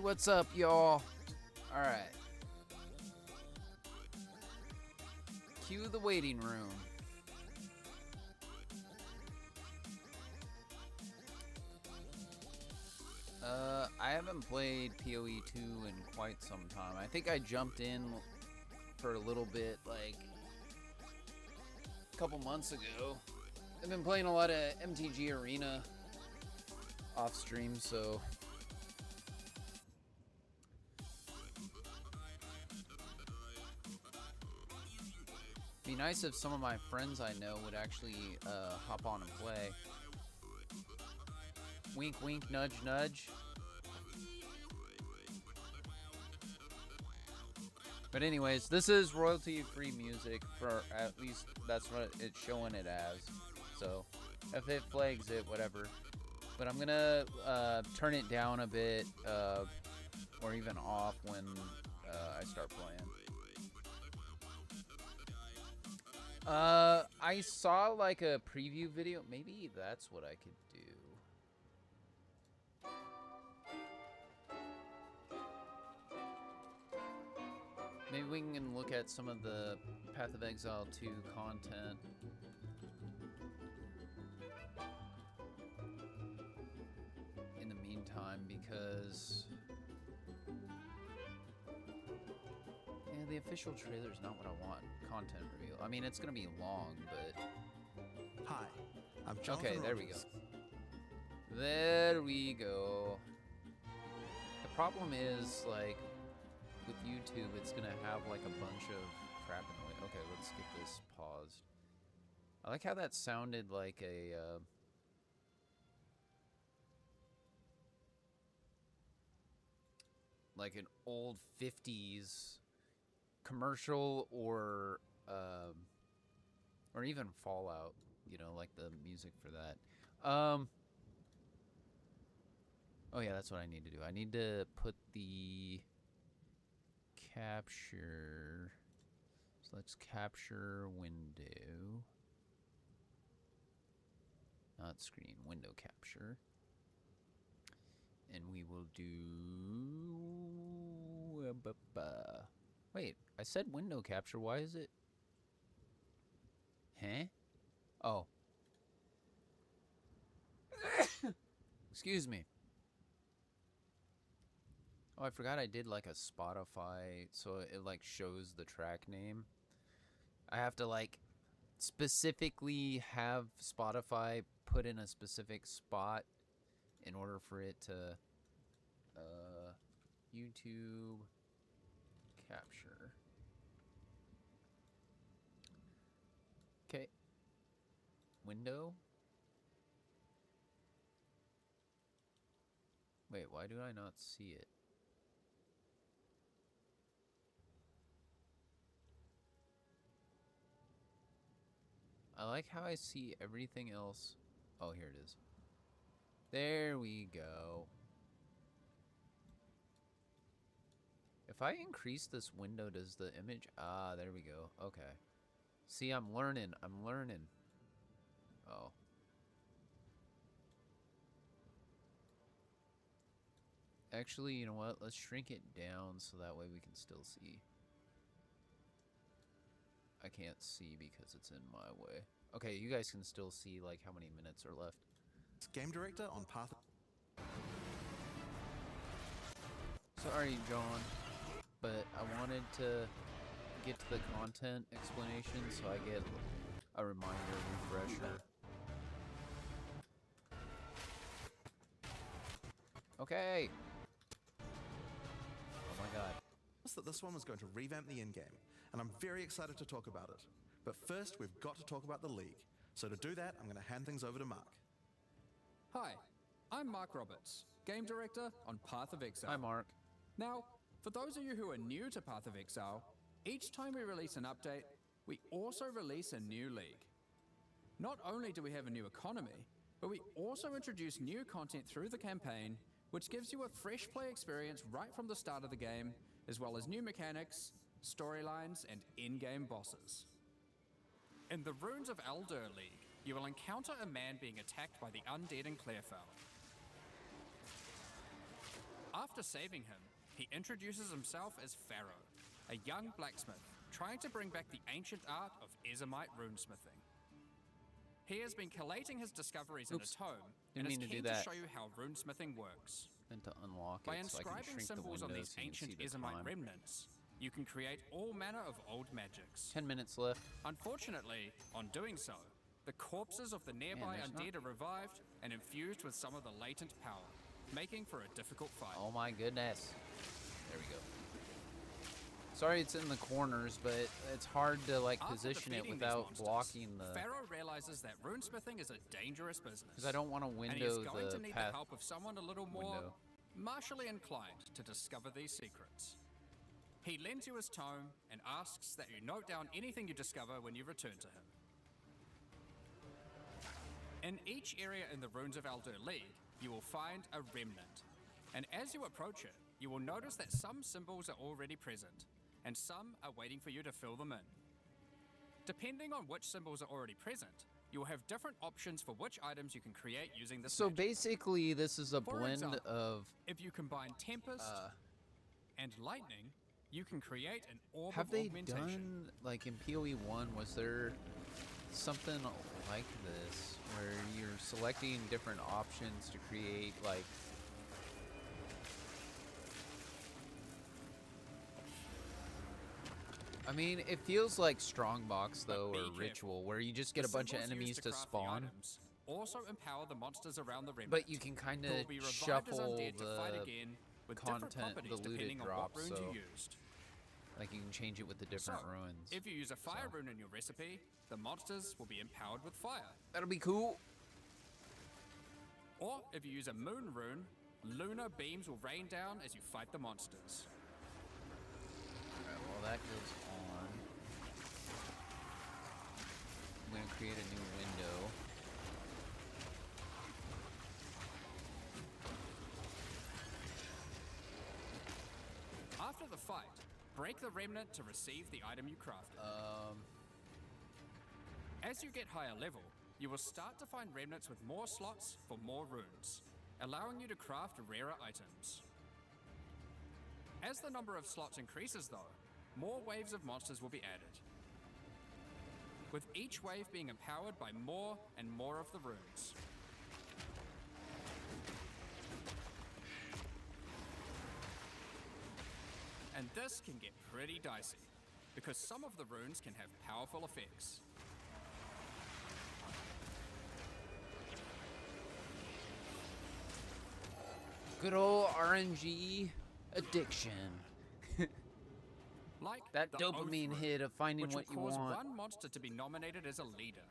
what's up, y'all? Alright. Cue the waiting room. I haven't played PoE 2 in quite some time. I think I jumped in for a little bit, like, a couple months ago. I've been playing a lot of MTG Arena off stream, so... Be nice if some of my friends I know would actually hop on and play. Wink, wink, nudge, nudge. But anyways, this is royalty-free music, for at least that's what it's showing it as. So, if it flags it, whatever. But I'm gonna turn it down a bit, or even off when I start playing. I saw like a preview video. Maybe that's what I could do. Maybe we can look at some of the Path of Exile 2 content. In the meantime, because... yeah, the official trailer is not what I want. Content reveal. I mean, it's gonna be long, but... Hi, I'm Jonathan okay, there we Rogers. go. There we go. The problem is, like, with YouTube, it's gonna have, like, a bunch of crap in the way. Okay, let's get this paused. I like how that sounded like a, like an old 50s commercial or even Fallout, you know, like the music for that. Oh yeah, that's what I need to do. I need to put the capture. So let's capture window. Not screen, window capture. And we will do... Wait, I said window capture. Why is it... Huh? Oh. Excuse me. Oh, I forgot I did like a Spotify, so it like shows the track name. I have to like specifically have Spotify put in a specific spot in order for it to YouTube capture. Okay. Window. Wait, why do I not see it? I like how I see everything else. Oh, here it is. There we go. If I increase this window, does the image... Ah, there we go. Okay. See, I'm learning. I'm learning. Oh. Actually, you know what? Let's shrink it down so that way we can still see. I can't see because it's in my way. Okay, you guys can still see, like, how many minutes are left. Game director on Path. Sorry, John, but I wanted to get to the content explanation so I get a reminder refresher. Okay. Oh my god. That this one was going to revamp the in-game, and I'm very excited to talk about it. But first, we've got to talk about the League. So to do that, I'm going to hand things over to Mark. Hi, I'm Mark Roberts, Game Director on Path of Exile. Hi, Mark. Now, for those of you who are new to Path of Exile, each time we release an update, we also release a new league. Not only do we have a new economy, but we also introduce new content through the campaign, which gives you a fresh play experience right from the start of the game, as well as new mechanics, storylines, and in-game bosses. In the Runes of Eldur League, you will encounter a man being attacked by the undead in Clearfell. After After saving him, he introduces himself as Pharaoh, a young blacksmith trying to bring back the ancient art of Ezomite runesmithing. He has been collating his discoveries in a tome and is Didn't mean to do keen to that. show you how runesmithing works. And to unlock By it so I can inscribing shrink the symbols on window these so you can see ancient the Ezomite time. remnants, you can create all manner of old magics. 10 minutes left. Unfortunately, on doing so, the corpses of the nearby there's undead are revived and infused with some of the latent power, making for a difficult fight. Oh my goodness. There we go. Sorry it's in the corners, but it's hard to like After position it defeating these without monsters, blocking the... Pharaoh realizes that runesmithing is a dangerous business. Because I don't want to and he is window going the to need path the help of someone a little more window. martially inclined to discover these secrets. He lends you his tome and asks that you note down anything you discover when you return to him. In each area in the Runes of Aldur League, you will find a remnant. And as you approach it, you will notice that some symbols are already present, and some are waiting for you to fill them in. Depending on which symbols are already present, you will have different options for which items you can create using this So magic. basically this is a For blend example, of... If you combine Tempest and Lightning, you can create an orb Have of they augmentation. done, like in PoE 1, was there something like this where you're selecting different options to create like... I mean, it feels like Strongbox though, But be or careful. Ritual, where you just get The a bunch of symbols used enemies to craft the spawn, items also empower the monsters around the remnant. but you can kind who will of be revived as shuffle undead to fight the again with different content, properties the looted depending on drops, what runes so you used. like you can change it with the So, different ruins. if you use a fire So. rune in your recipe, the monsters will be empowered with fire. That'll be cool. Or if you use a moon rune, lunar beams will rain down as you fight the monsters. Alright, well that goes on. I'm gonna create a new window. After the fight, break the remnant to receive the item you crafted. As you get higher level, you will start to find remnants with more slots for more runes, allowing you to craft rarer items. As the number of slots increases though, more waves of monsters will be added, with each wave being empowered by more and more of the runes. And this can get pretty dicey, because some of the runes can have powerful effects. Good old RNG addiction. Like That the dopamine Oath hit of finding which what you will cause want. one monster to be nominated as a leader,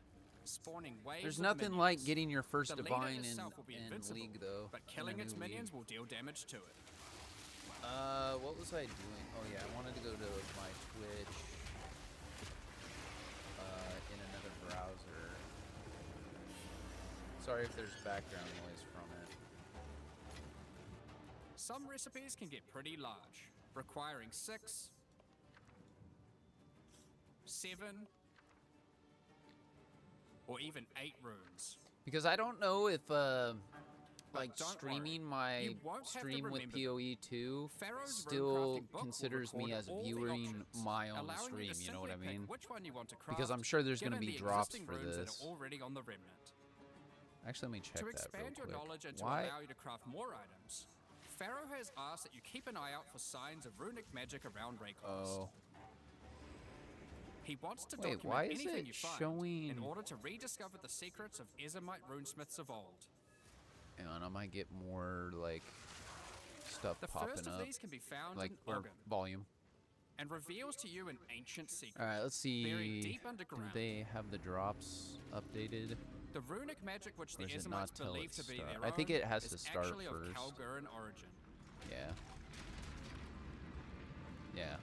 spawning waves There's of nothing minions. like getting your first The leader divine itself will be in invincible, League though. but in killing a its new minions League. will deal damage to it. What was I doing? Oh yeah, I wanted to go to my Twitch in another browser. Sorry if there's background noise from it. Some recipes can get pretty large, requiring 6, 7, or even 8 runes. Because I don't know if like don't streaming worry, my you won't have to stream with remember them. PoE 2 Pharaoh's still runecrafting book will considers me record as all the viewing options, my own allowing stream, you to you know what I simply pick mean? which one you want to Because craft, I'm sure there's going to given be the drops existing for runes that this. are already on the remnant. Actually, let me check To that real expand your quick. knowledge and to Why? allow you to craft more items, Pharaoh has asked that you keep an eye out for signs of runic magic around Raycross. Oh. He wants to Wait, document why is anything it you find showing- in order to rediscover the secrets of Ezomite runesmiths of old. Hang on, I might get more like stuff The popping first of up, these can be found like in or Ogden volume. and reveals to you an ancient secret. All right, let's see. Buried deep Do underground. they have the drops updated? The runic magic which the Or does it not Ezamites tell believe it to be start? their I think own it has is to start actually first. of Kalguran origin. Yeah. Yeah.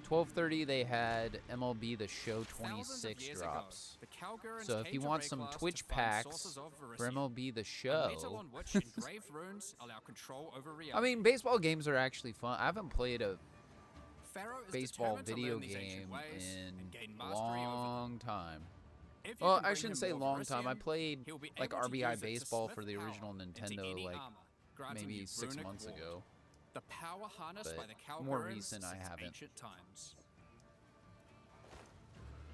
12:30 they had MLB The Show Thousands of 26 years drops. ago, the Kalgurans So if came you to want some Rayclass Twitch to find packs sources of for Verisium, MLB The a metal Show. on which engraved runes allow control over reality. I mean, baseball games are actually fun. I haven't played a Pharaoh is baseball determined to video learn these ancient game ways in and gain a mastery over them. long time. If you Well, can I bring shouldn't him say more long time. I Verisium, played he'll be like able to RBI use it to baseball smith for the power original into Nintendo any like armor, granting maybe you 6 runic months ward. ago. The power harnessed by But the more Calgurans recent, I since haven't. ancient times.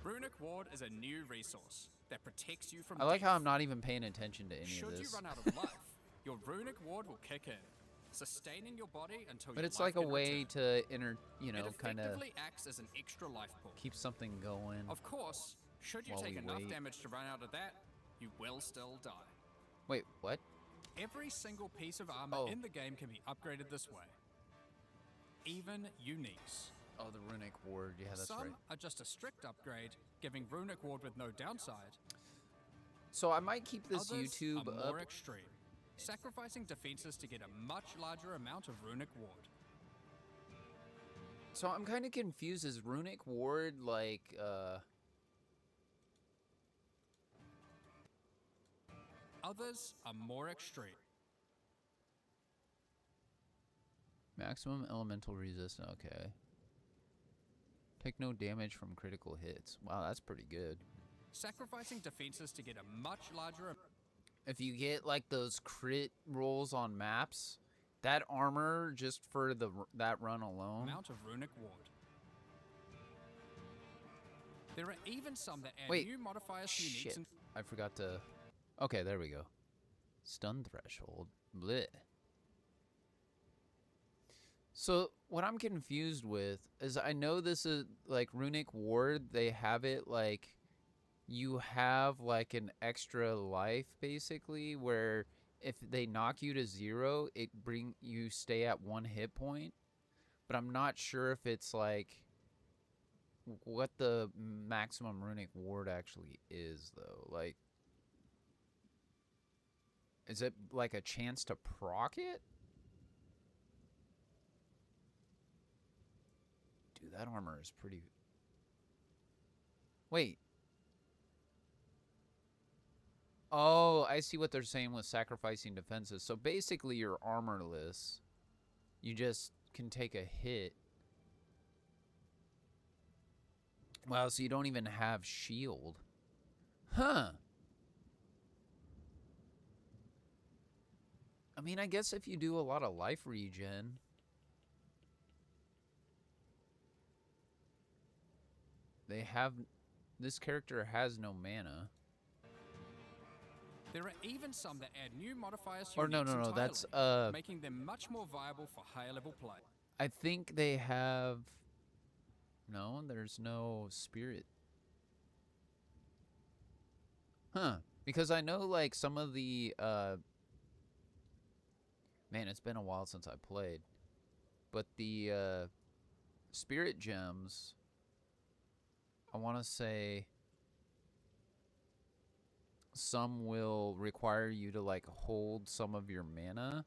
Runic Ward is a new resource that protects you from I like death. how I'm not even paying attention to any Should of you this. run out of life, your Runic Ward will kick in, sustaining your body until But your it's life like a can way return. to It kind of effectively acts as an extra life pool. keep something going. Of course, should you While take we enough wait. damage to run out of that, you will still die. Wait, what? Every single piece of armor Oh. in the game can be upgraded this way. Even uniques. Oh, the runic ward. Yeah, that's Some right. are just a strict upgrade, giving Runic Ward with no downside. So I might keep this Others YouTube are up. more extreme, sacrificing defenses to get a much larger amount of Runic Ward. So I'm kind of confused. Is runic ward like Others are more extreme. maximum elemental resistance? Okay. Take no damage from critical hits. Wow, that's pretty good. Sacrificing defenses to get a much larger If you get like those crit rolls on maps, that armor just for that run alone. amount of Runic Ward. There are even some that add Wait, new modifiers to uniques shit. and I forgot to. Okay, there we go. Stun threshold. Bleh. So what I'm confused with is I know this is like runic ward. They have it like you have like an extra life basically, where if they knock you to 0, you stay at 1 hit point. But I'm not sure if it's like what the maximum runic ward actually is though. Like, is it like a chance to proc it? Dude, that armor is pretty... Wait. Oh, I see what they're saying with sacrificing defenses. So basically you're armorless. You just can take a hit. Wow, so you don't even have shield. Huh. I mean, I guess if you do a lot of life regen... They have... This character has no mana. there are even some that add new modifiers to Or no, uniques no, no, entirely, that's... making them much more viable for higher level play. I think they have... No, there's no spirit. Huh. Because I know, like, some of the... Man, it's been a while since I played. But the spirit gems... I want to say... Some will require you to, like, hold some of your mana.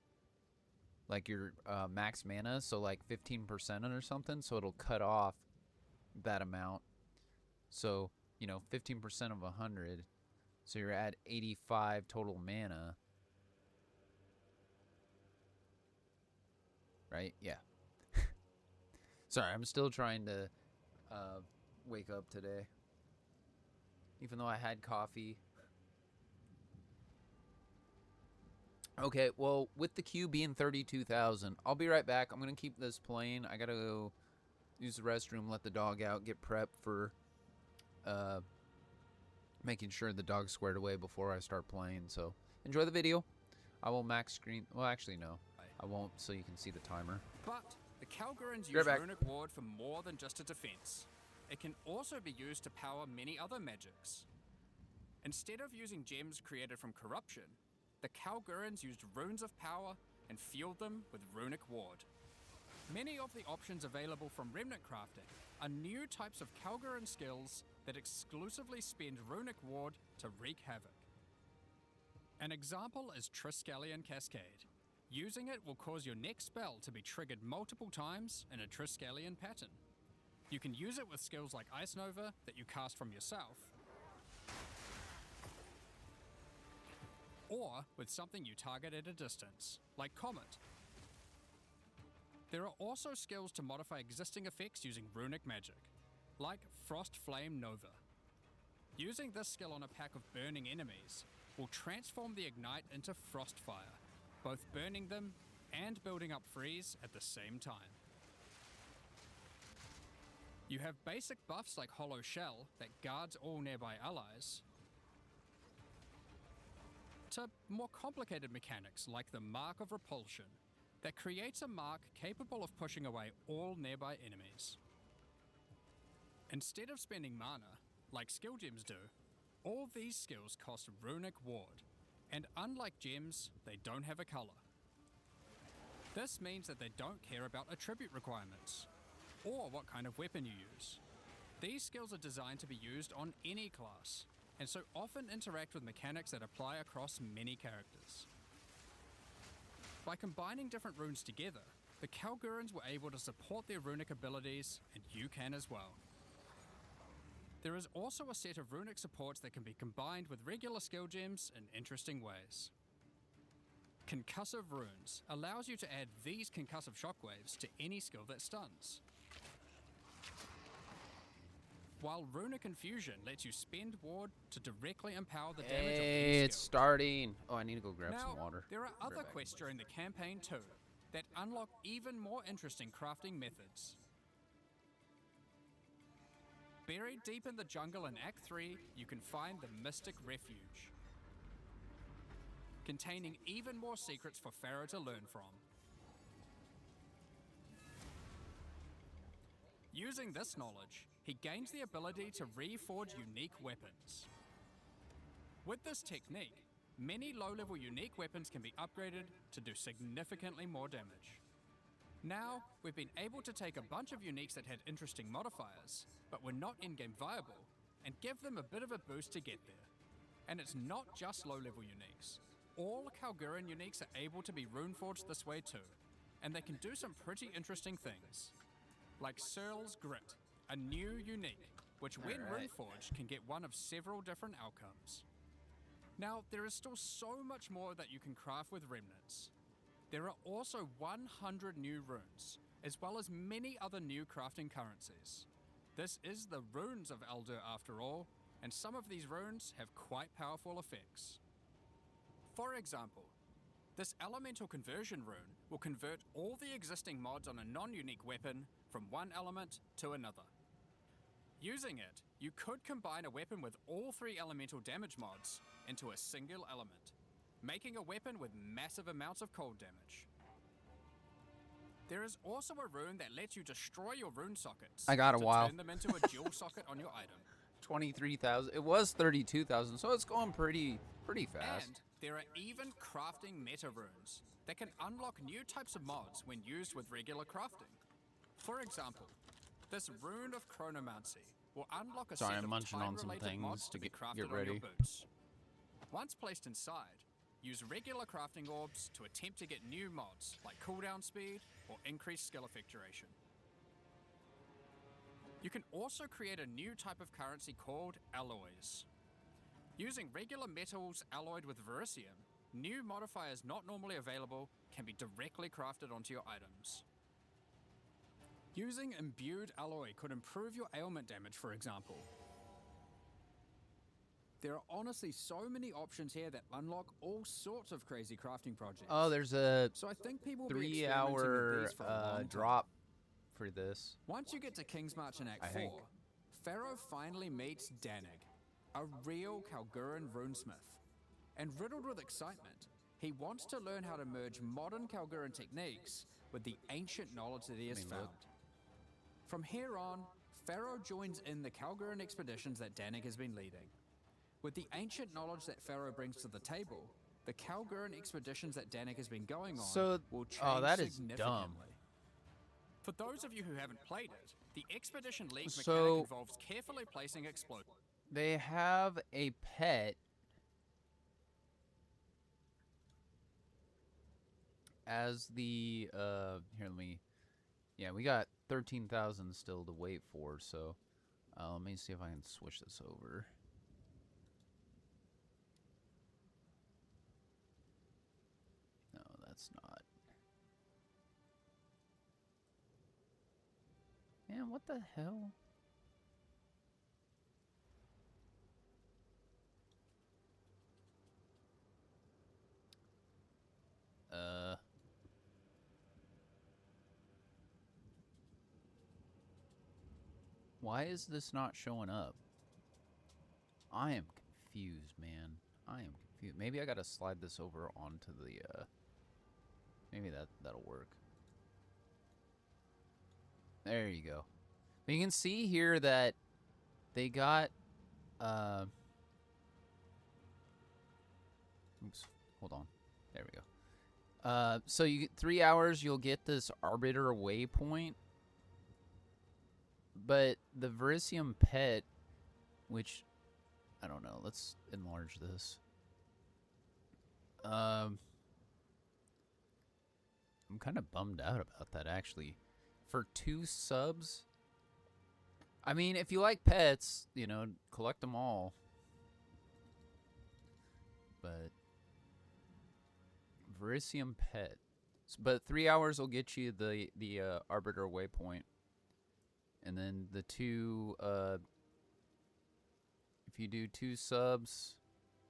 Like, your max mana. So, like, 15% or something. So, it'll cut off that amount. So, you know, 15% of 100. So, you're at 85 total mana. Right? Yeah. Sorry, I'm still trying to wake up today. Even though I had coffee. Okay, well, with the queue being 32,000, I'll be right back. I'm going to keep this playing. I got to go use the restroom, let the dog out, get prepped for making sure the dog's squared away before I start playing. So, enjoy the video. I will max screen. Well, actually, no. I won't, so you can see the timer. But the Calgurans Be use right back. Runic Ward for more than just a defense. It can also be used to power many other magics. Instead of using gems created from corruption, the Calgurans used runes of power and fueled them with Runic Ward. Many of the options available from Remnant crafting are new types of Calguran skills that exclusively spend Runic Ward to wreak havoc. An example is Triskelion Cascade. Using it will cause your next spell to be triggered multiple times in a Triskelion pattern. You can use it with skills like Ice Nova that you cast from yourself, or with something you target at a distance, like Comet. There are also skills to modify existing effects using runic magic, like Frost Flame Nova. Using this skill on a pack of burning enemies will transform the Ignite into Frostfire, both burning them and building up freeze at the same time. You have basic buffs like Hollow Shell that guards all nearby allies, to more complicated mechanics like the Mark of Repulsion that creates a mark capable of pushing away all nearby enemies. Instead of spending mana, like skill gems do, all these skills cost Runic Ward, and unlike gems, they don't have a color. This means that they don't care about attribute requirements, or what kind of weapon you use. These skills are designed to be used on any class, and so often interact with mechanics that apply across many characters. By combining different runes together, the Kalgurans were able to support their runic abilities, and you can as well. There is also a set of runic supports that can be combined with regular skill gems in interesting ways. Concussive Runes allows you to add these concussive shockwaves to any skill that stuns. While Runic Infusion lets you spend ward to directly empower the damage of Hey, any it's skill. starting. Oh, I need to go grab Now, some water. there are Be right other back. quests during the campaign too that unlock even more interesting crafting methods. Buried deep in the jungle in Act 3, you can find the Mystic Refuge, containing even more secrets for Pharaoh to learn from. Using this knowledge, he gains the ability to reforge unique weapons. With this technique, many low-level unique weapons can be upgraded to do significantly more damage. Now, we've been able to take a bunch of uniques that had interesting modifiers, but were not in-game viable, and give them a bit of a boost to get there. And it's not just low-level uniques. All Kalguran uniques are able to be runeforged this way too, and they can do some pretty interesting things. Like Searle's Grit, a new unique, which when Alright. runeforged can get one of several different outcomes. Now, there is still so much more that you can craft with remnants. There are also 100 new runes, as well as many other new crafting currencies. This is the runes of Eldur after all, and some of these runes have quite powerful effects. For example, this elemental conversion rune will convert all the existing mods on a non-unique weapon from one element to another. Using it, you could combine a weapon with all 3 elemental damage mods into a single element, making a weapon with massive amounts of cold damage. There is also a rune that lets you destroy your rune sockets I got a to while. turn them into a dual socket on your item. 23,000. It was 32,000, so it's going pretty fast. And there are even crafting meta runes that can unlock new types of mods when used with regular crafting. For example, this rune of chronomancy will unlock a Sorry, set I'm of munching on some time-related things mods to to be get crafted on ready. your boots. Once placed inside, use regular crafting orbs to attempt to get new mods like cooldown speed or increased skill effectuation. You can also create a new type of currency called alloys. Using regular metals alloyed with verisium, new modifiers not normally available can be directly crafted onto your items. Using imbued alloy could improve your ailment damage, for example. There are honestly so many options here that unlock all sorts of crazy crafting projects. Oh, there's a So I think people will be experimenting 3-hour with these for a long time. drop for this. Once you get to King's March in Act I 4, think. Pharaoh finally meets Danig, a real Kalguran runesmith. And riddled with excitement, he wants to learn how to merge modern Kalguran techniques with the ancient knowledge that he has look. found. From here on, Pharaoh joins in the Kalguran expeditions that Danig has been leading. With the ancient knowledge that Pharaoh brings to the table, the Kalguran expeditions that Danig has been going on So, will change oh, that is significantly. dumb. For those of you who haven't played it, the Expedition League So- mechanic involves carefully placing explosives. They have a pet as the here, yeah, we got 13,000 still to wait for, so let me see if I can switch this over. No, that's not. Man, what the hell? Why is this not showing up? I am confused, man. I am confused. Maybe I gotta slide this over onto the, maybe that'll work. There you go. But you can see here that they got, oops, hold on. There we go. So you get 3 hours, you'll get this arbiter waypoint. But the Verisium pet, which, I don't know, let's enlarge this. I'm kind of bummed out about that, actually. For 2 subs, I mean, if you like pets, you know, collect them all. But Verisium pet, but 3 hours will get you the arbiter waypoint, and then the 2 if you do 2 subs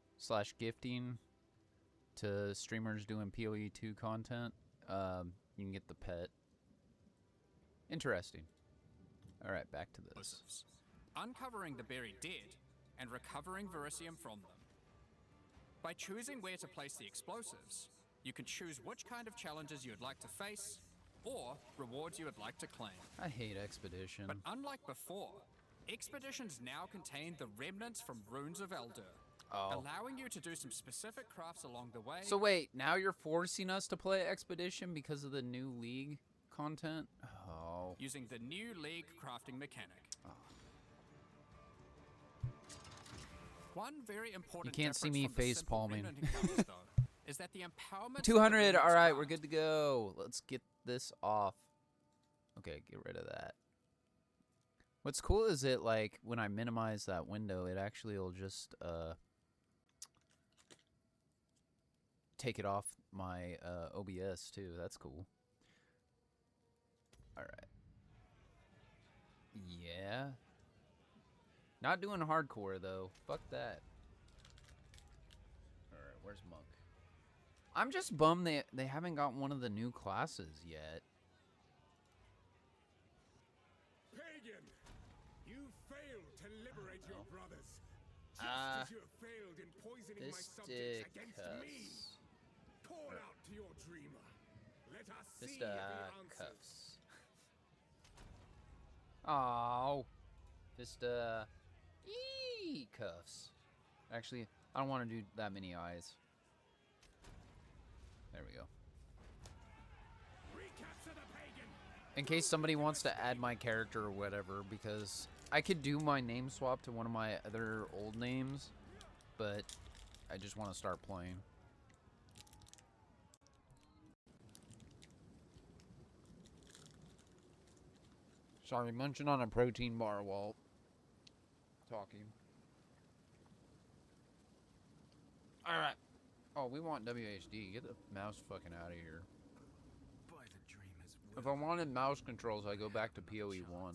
/ gifting to streamers doing PoE2 content, you can get the pet. Interesting. All right, back to this. Uncovering the buried dead and recovering Verisium from them. By choosing where to place the explosives, you can choose which kind of challenges you would like to face, or rewards you would like to claim. I hate Expedition. But unlike before, Expeditions now contain the remnants from Runes of Eldur, allowing you to do some specific crafts along the way. So wait, now you're forcing us to play Expedition because of the new League content? Oh. Using the new League crafting mechanic. Oh. One very important You can't see me face palming. Is that the empowerment 200. All right, we're good to go. Let's get this off. Okay, get rid of that. What's cool is it, like, when I minimize that window, it actually will just take it off my OBS too. That's cool. All right. Yeah. Not doing hardcore though. Fuck that. All right, where's Monk? I'm just bummed they haven't got one of the new classes yet. Pagan, you failed to liberate your brothers, just as you have failed in poisoning my subjects against me. Call out to your dreamer. Let us see if he answers. Fisticuffs. Oh, cuffs. Actually, I don't want to do that many eyes. There we go. Recapture the pagan. In case somebody wants to add my character or whatever, because I could do my name swap to one of my other old names, but I just want to start playing. Sorry, munching on a protein bar while talking. Alright. Oh, we want WHD. Get the mouse fucking out of here. If I wanted mouse controls, I go back to PoE 1. You're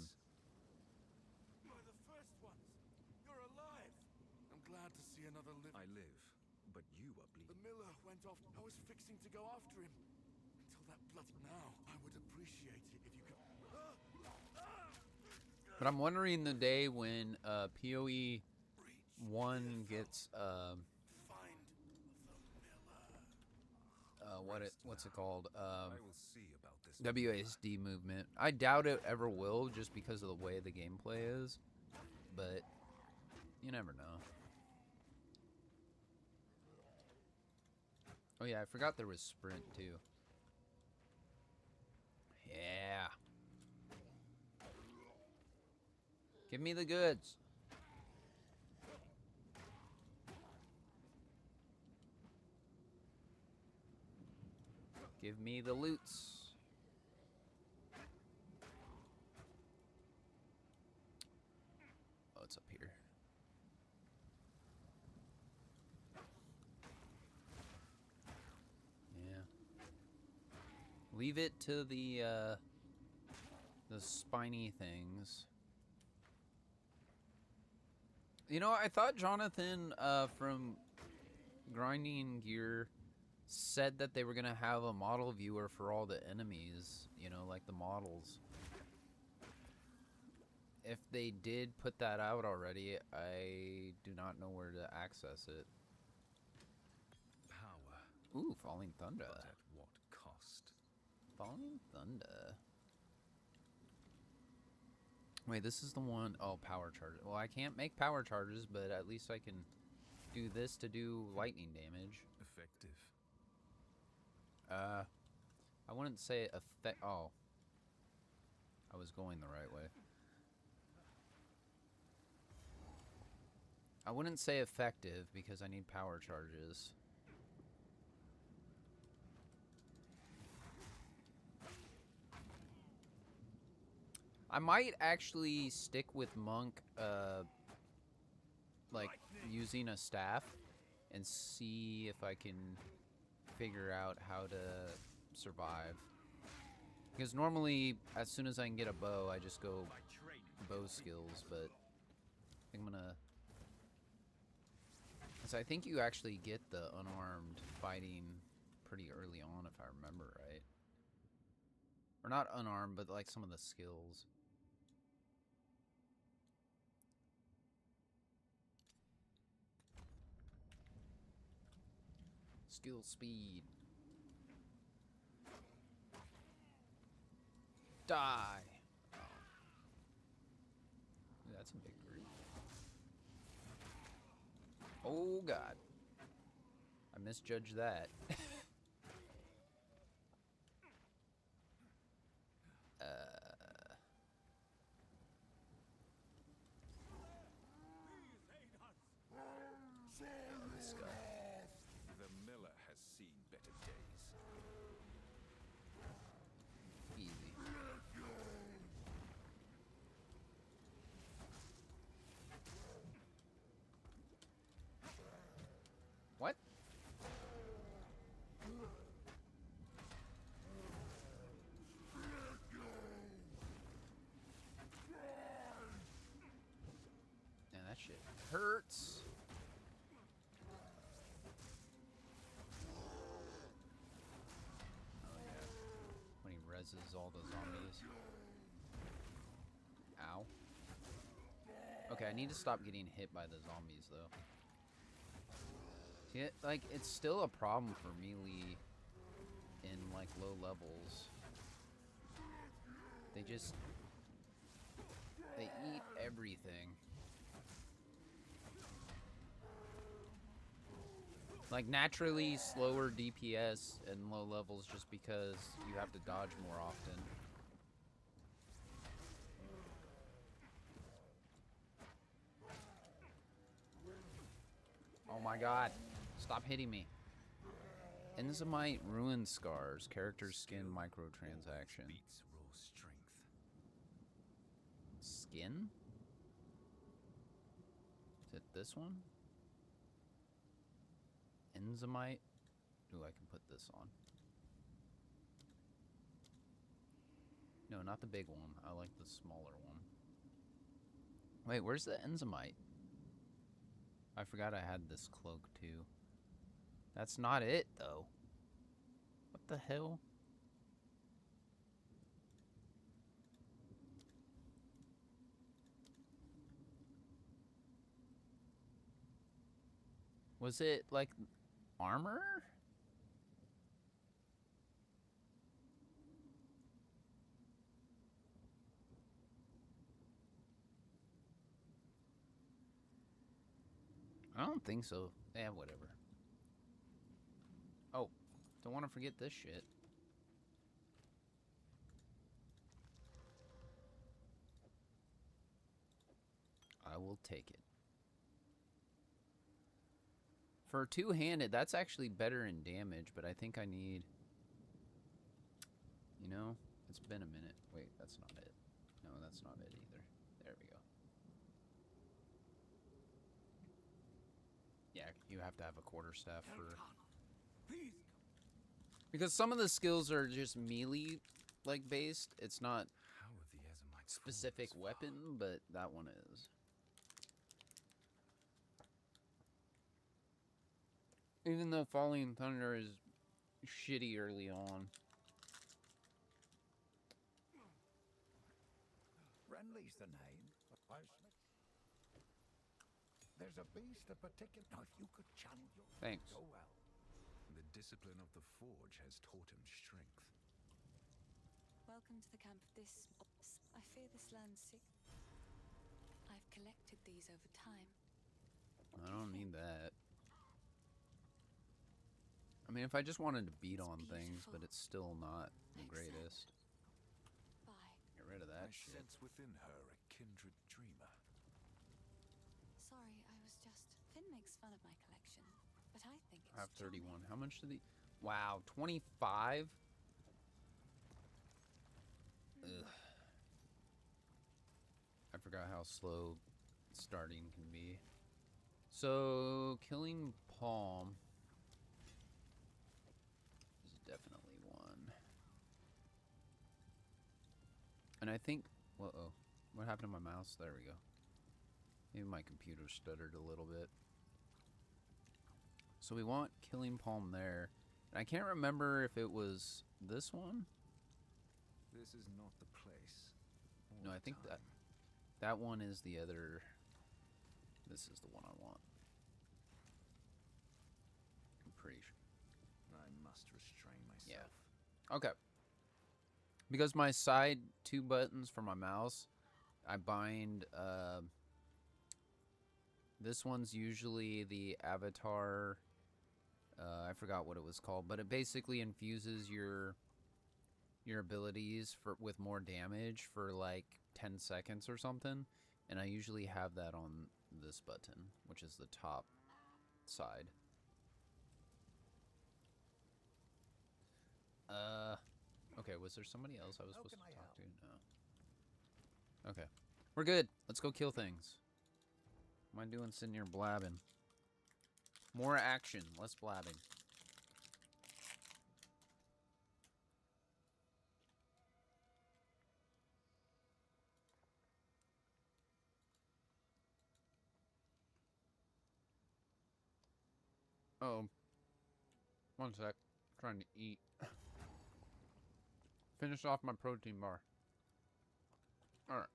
the first ones. You're alive. I'm glad to see another living. I live, but you are bleeding. The miller went off. I was fixing to go after him. Until that blood. Now, I would appreciate it if you could. But I'm wondering the day when PoE 1 gets Find the miller. what's it called? I will see about this. WASD movement. I doubt it ever will, just because of the way the gameplay is. But you never know. Oh yeah, I forgot there was sprint too. Yeah. Give me the goods. Give me the loots. Oh, it's up here. Yeah. Leave it to the spiny things. You know, I thought Jonathan from Grinding Gear said that they were going to have a model viewer for all the enemies, you know, like the models. if they did put that out already, I do not know where to access it. Power, Ooh, Falling Thunder. but at what cost? Falling Thunder. Wait, this is the one. Oh, power charge. Well, I can't make power charges, but at least I can do this to do lightning damage. Effective. I wouldn't say effect. Oh, I was going the right way. I wouldn't say effective because I need power charges. I might actually stick with Monk, like using a staff and see if I can figure out how to survive. Because normally, as soon as I can get a bow, I just go bow skills, but I think I'm gonna... So I think you actually get the unarmed fighting pretty early on, if I remember right. Or not unarmed, but like some of the skills. Skill speed. Die! Oh. That's a big group. Oh god. I misjudged that. This guy. The miller has seen better days. Easy. What? Man, that shit hurts. Oh yeah. When he reses all the zombies. Ow. Okay, I need to stop getting hit by the zombies though. See, like, it's still a problem for melee in like low levels. They eat everything. Like, naturally slower DPS in low levels just because you have to dodge more often. Oh my god. Stop hitting me. Enzymite Ruin Scars. Character skin microtransaction. Beats raw strength. Skin? Is it this one? Enzymite? Ooh, I can put this on. No, not the big one. I like the smaller one. Wait, where's the Enzymite? I forgot I had this cloak too. That's not it, though. What the hell? Was it, like, armor? I don't think so. Yeah, whatever. Oh, don't want to forget this shit. I will take it. For two-handed, that's actually better in damage, but I think I need... You know, it's been a minute. Wait, that's not it. No, that's not it either. There we go. Yeah, you have to have a quarterstaff for... Because some of the skills are just melee, like, based. It's not How have the Azamites specific fallen this far? weapon, but that one is. Even though Falling Thunder is shitty early on. Renly's the name. There's a beast of particular. Now, if you could channel your Thanks. so well. The discipline of the forge has taught him strength. Welcome to the camp of this. I fear this land's sick. I've collected these over time. I don't need that. I mean, if I just wanted to beat on things, but it's still not the greatest. Bye. Get rid of that I shit. sense within her a kindred dreamer. Sorry, I was just. Finn makes fun of my collection, but I think it's. I have 31. charming. How much did he? Wow, 25. Ugh. I forgot how slow starting can be. So, killing Palm is definitely one. And I think, uh-oh, what happened to my mouse? There we go. Maybe my computer stuttered a little bit. So we want killing Palm there. And I can't remember if it was this one. This is not the place. No, I think that one is the other. This is the one I want. I'm pretty sure. I must restrain myself. Yeah. Okay. Because my side 2 buttons for my mouse, I bind. This one's usually the avatar. I forgot what it was called, but it basically infuses your abilities with more damage for like 10 seconds or something, and I usually have that on this button, which is the top side. Okay, was there somebody else I was supposed to talk to? No. Okay. We're good. Let's go kill things. What am I doing sitting here blabbing? More action, less blabbing. Oh, one sec. Trying to eat. Finish off my protein bar. All right.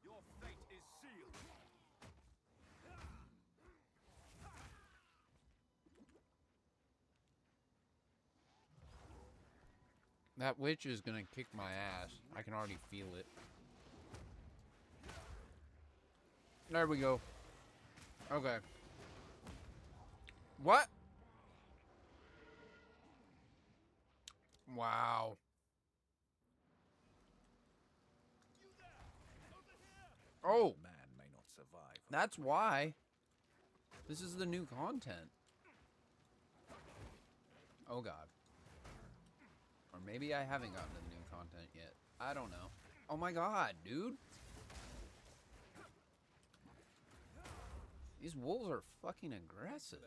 Your fate is sealed. That witch is gonna kick my ass. I can already feel it. There we go. Okay. What? Wow. Oh, Man may not survive. that's why. This is the new content. Oh god. Or maybe I haven't gotten to the new content yet. I don't know. Oh my god, dude. These wolves are fucking aggressive.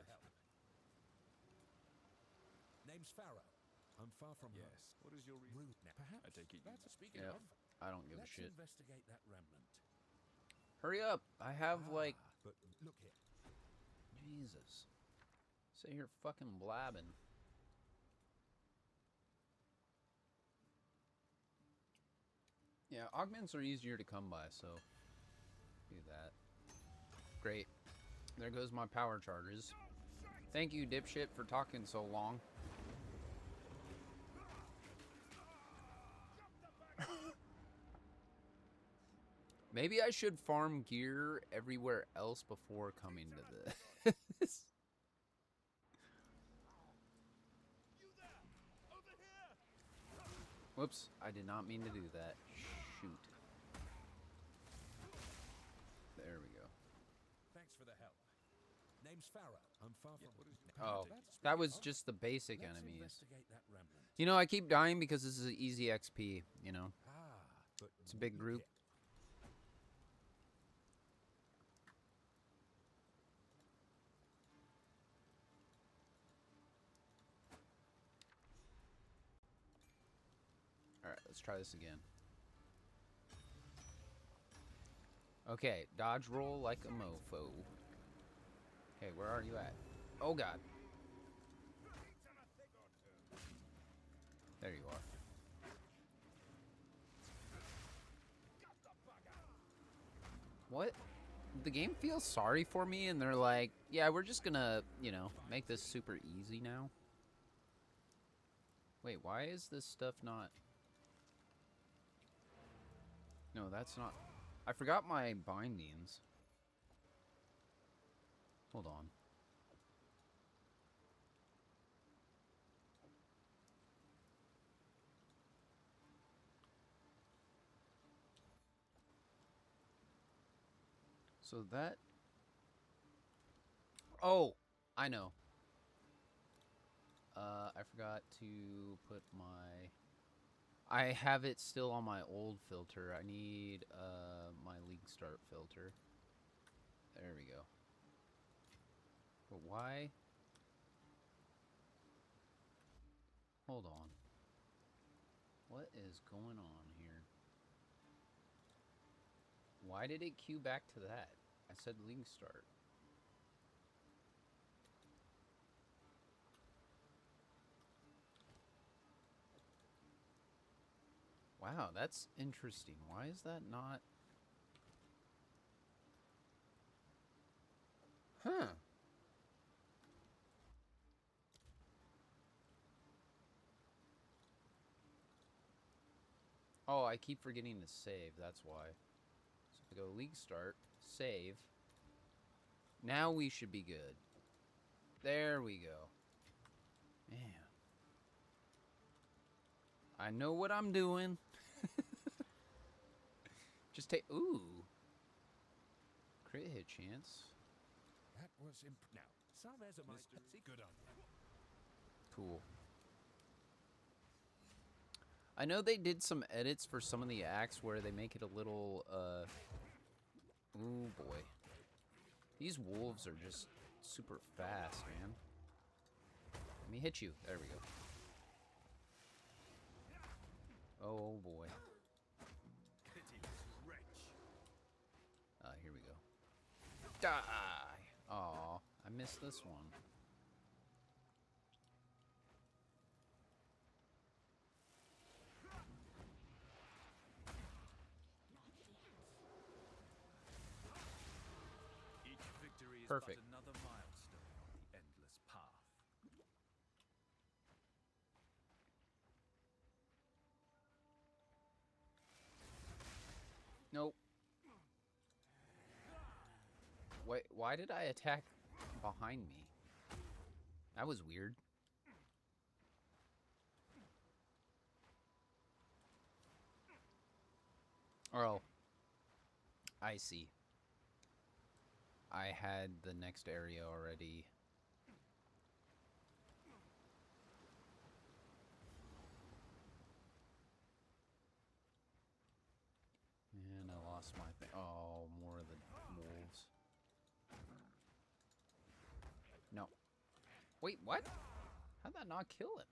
Name's Pharaoh. I'm far from Yes. What is your reason? rude. Perhaps. I take it you That's know. speaking Yep. of. I don't give a Let's shit. investigate that remnant. Hurry up. I have like... But look here. Jesus. Sit here fucking blabbing. Yeah, augments are easier to come by, so do that. Great. There goes my power charges. Thank you, dipshit, for talking so long. Maybe I should farm gear everywhere else before coming to this. Whoops, I did not mean to do that. Shoot. There we go. Thanks for the help. Name's Pharaoh. I'm far from. Oh, That's that speaking was of. just the basic Let's enemies. investigate that remnant. You know, I keep dying because this is an easy XP, you know? But It's a big look group. here. Alright, let's try this again. Okay, dodge roll like a mofo. Okay, where are you at? Oh god. There you are. What? The game feels sorry for me, and they're like, yeah, we're just gonna, you know, make this super easy now. Wait, why is this stuff not... No, that's not... I forgot my bindings. Hold on. So that... Oh! I know. I forgot to put my... I have it still on my old filter. I need my League Start filter. There we go. But why? Hold on. What is going on here? Why did it queue back to that? I said League Start. Wow, that's interesting. Why is that not... Huh. Oh, I keep forgetting to save. That's why. So if I go League Start, save. Now we should be good. There we go. Man. I know what I'm doing. Just take... Ooh. Crit hit chance. That was now. Salvez might see good on you. Cool. I know they did some edits for some of the acts where they make it a little, Ooh, boy. These wolves are just super fast, man. Let me hit you. There we go. Oh, boy. Here we go. Die! Aw, I missed this one. Each victory is Perfect. but another milestone on the endless path. Nope. Wait, why did I attack behind me? That was weird. Oh. I see. I had the next area already. And I lost my thing. Oh, more of the wolves. No. Wait, what? How'd that not kill him?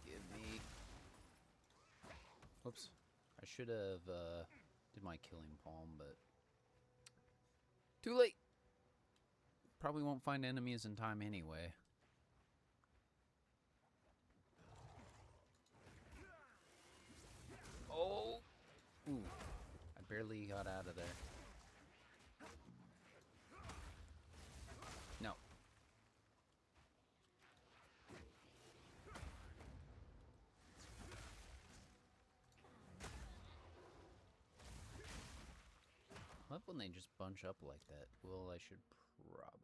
Give me... Whoops. I should have did my killing palm, but... Too late! Probably won't find enemies in time anyway. Oh! Ooh. I barely got out of there. No. I love when they just bunch up like that. Well, I should probably...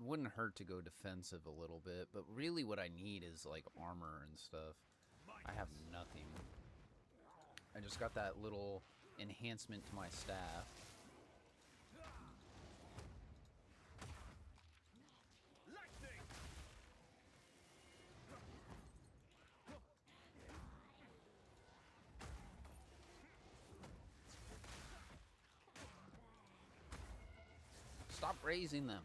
Wouldn't hurt to go defensive a little bit, but really what I need is like armor and stuff. I have nothing. I just got that little enhancement to my staff. Stop raising them.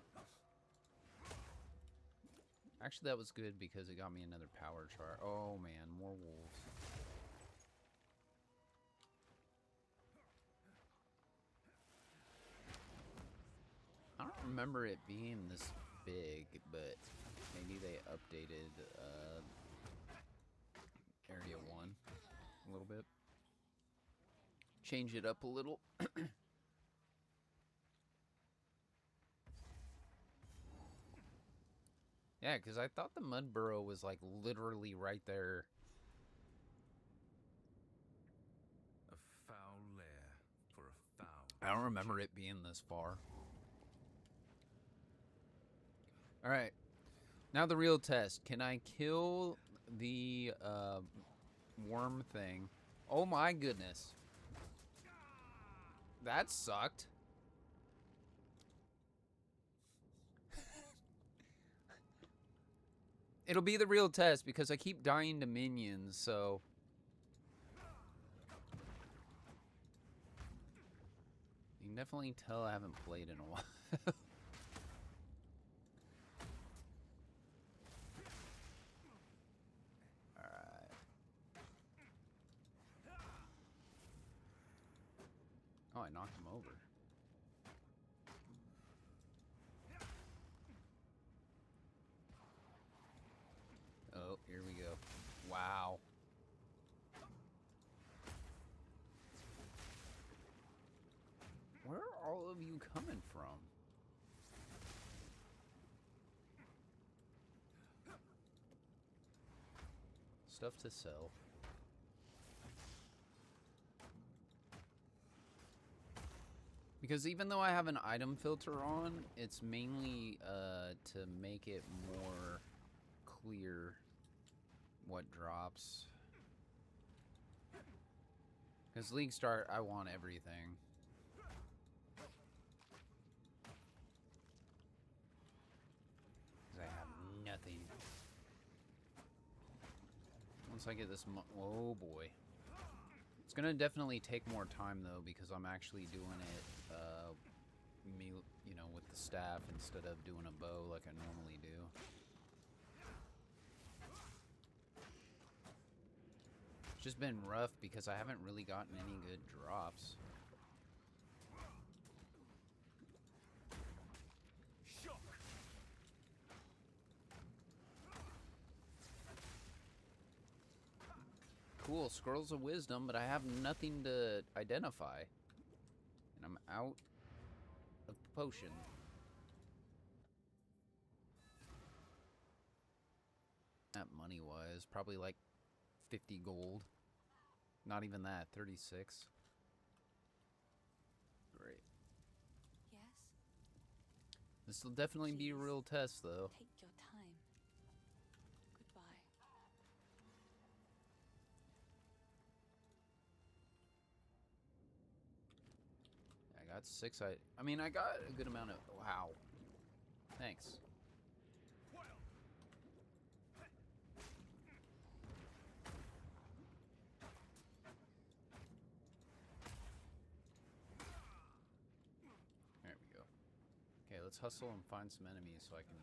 Actually, that was good because it got me another power chart. Oh man, more wolves. remember it being this big, but maybe they updated Area 1 a little bit. Change it up a little. Yeah, because I thought the Mud Burrow was like literally right there. A foul lair for a foul. I don't remember it being this far. Alright. Now the real test. Can I kill the worm thing? Oh my goodness. That sucked. It'll be the real test because I keep dying to minions, so... You can definitely tell I haven't played in a while. Alright. Oh, I knocked him over. Oh, here we go. Wow. Where are all of you coming from? Stuff to sell. Because even though I have an item filter on, it's mainly to make it more clear what drops. Because League Start, I want everything. Because I have nothing. Once I get this oh boy. It's gonna definitely take more time though, because I'm actually doing it you know, with the staff instead of doing a bow like I normally do. It's just been rough because I haven't really gotten any good drops. Cool, Scrolls of Wisdom, but I have nothing to identify. And I'm out of potion. That money-wise, probably like 50 gold. Not even that, 36. Great. Yes? This will definitely be a real test, though. Take your time. Goodbye. I got 6. I mean, I got a good amount of... Wow. Thanks. There we go. Okay, let's hustle and find some enemies so I can...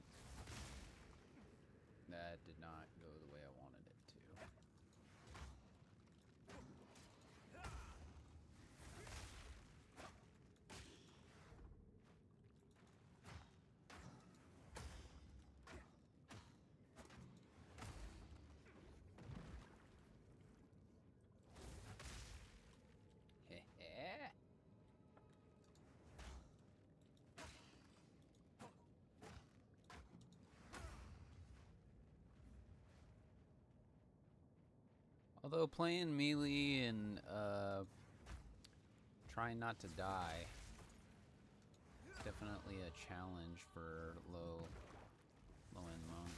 That did not go the way I wanted it to. Although playing melee and trying not to die is definitely a challenge for low-end monk.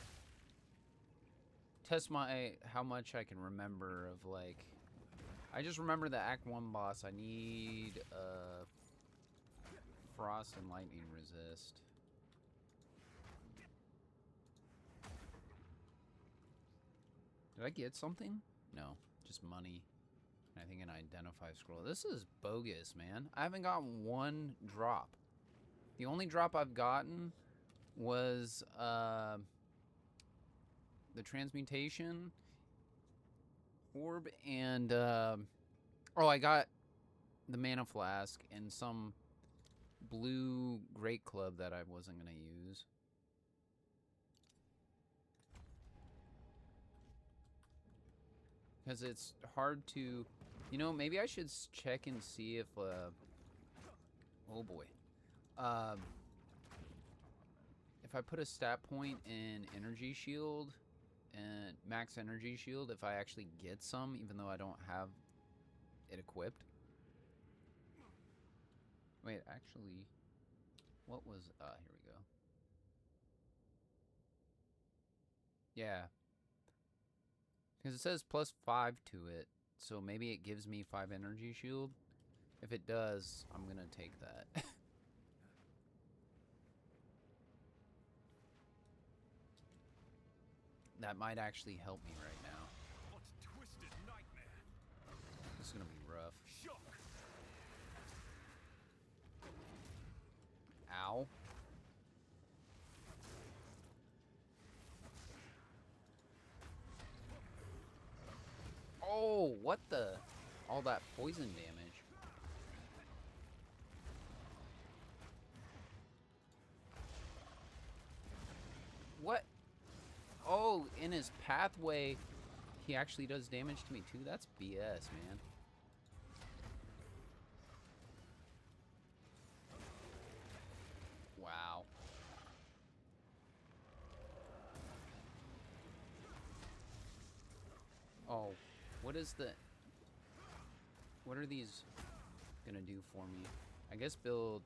Test how much I can remember of, like, I just remember the Act 1 boss. I need frost and lightning resist. Did I get something? No, just money. I think an identify scroll. This is bogus, man. I haven't gotten one drop. The only drop I've gotten was the transmutation orb and oh, I got the mana flask and some blue great club that I wasn't going to use. Because it's hard to... You know, maybe I should check and see if... oh boy. If I put a stat point in energy shield and max energy shield, if I actually get some, even though I don't have it equipped. Wait, actually, what was... here we go. Yeah. Because it says +5 to it, so maybe it gives me 5 energy shield. If it does, I'm going to take that. That might actually help me right now. What twisted nightmare! This is going to be rough. Shock! Ow. Oh, what the? All that poison damage. What? Oh, in his pathway, he actually does damage to me too? That's BS, man. Wow. Oh, what is the... What are these gonna do for me? I guess build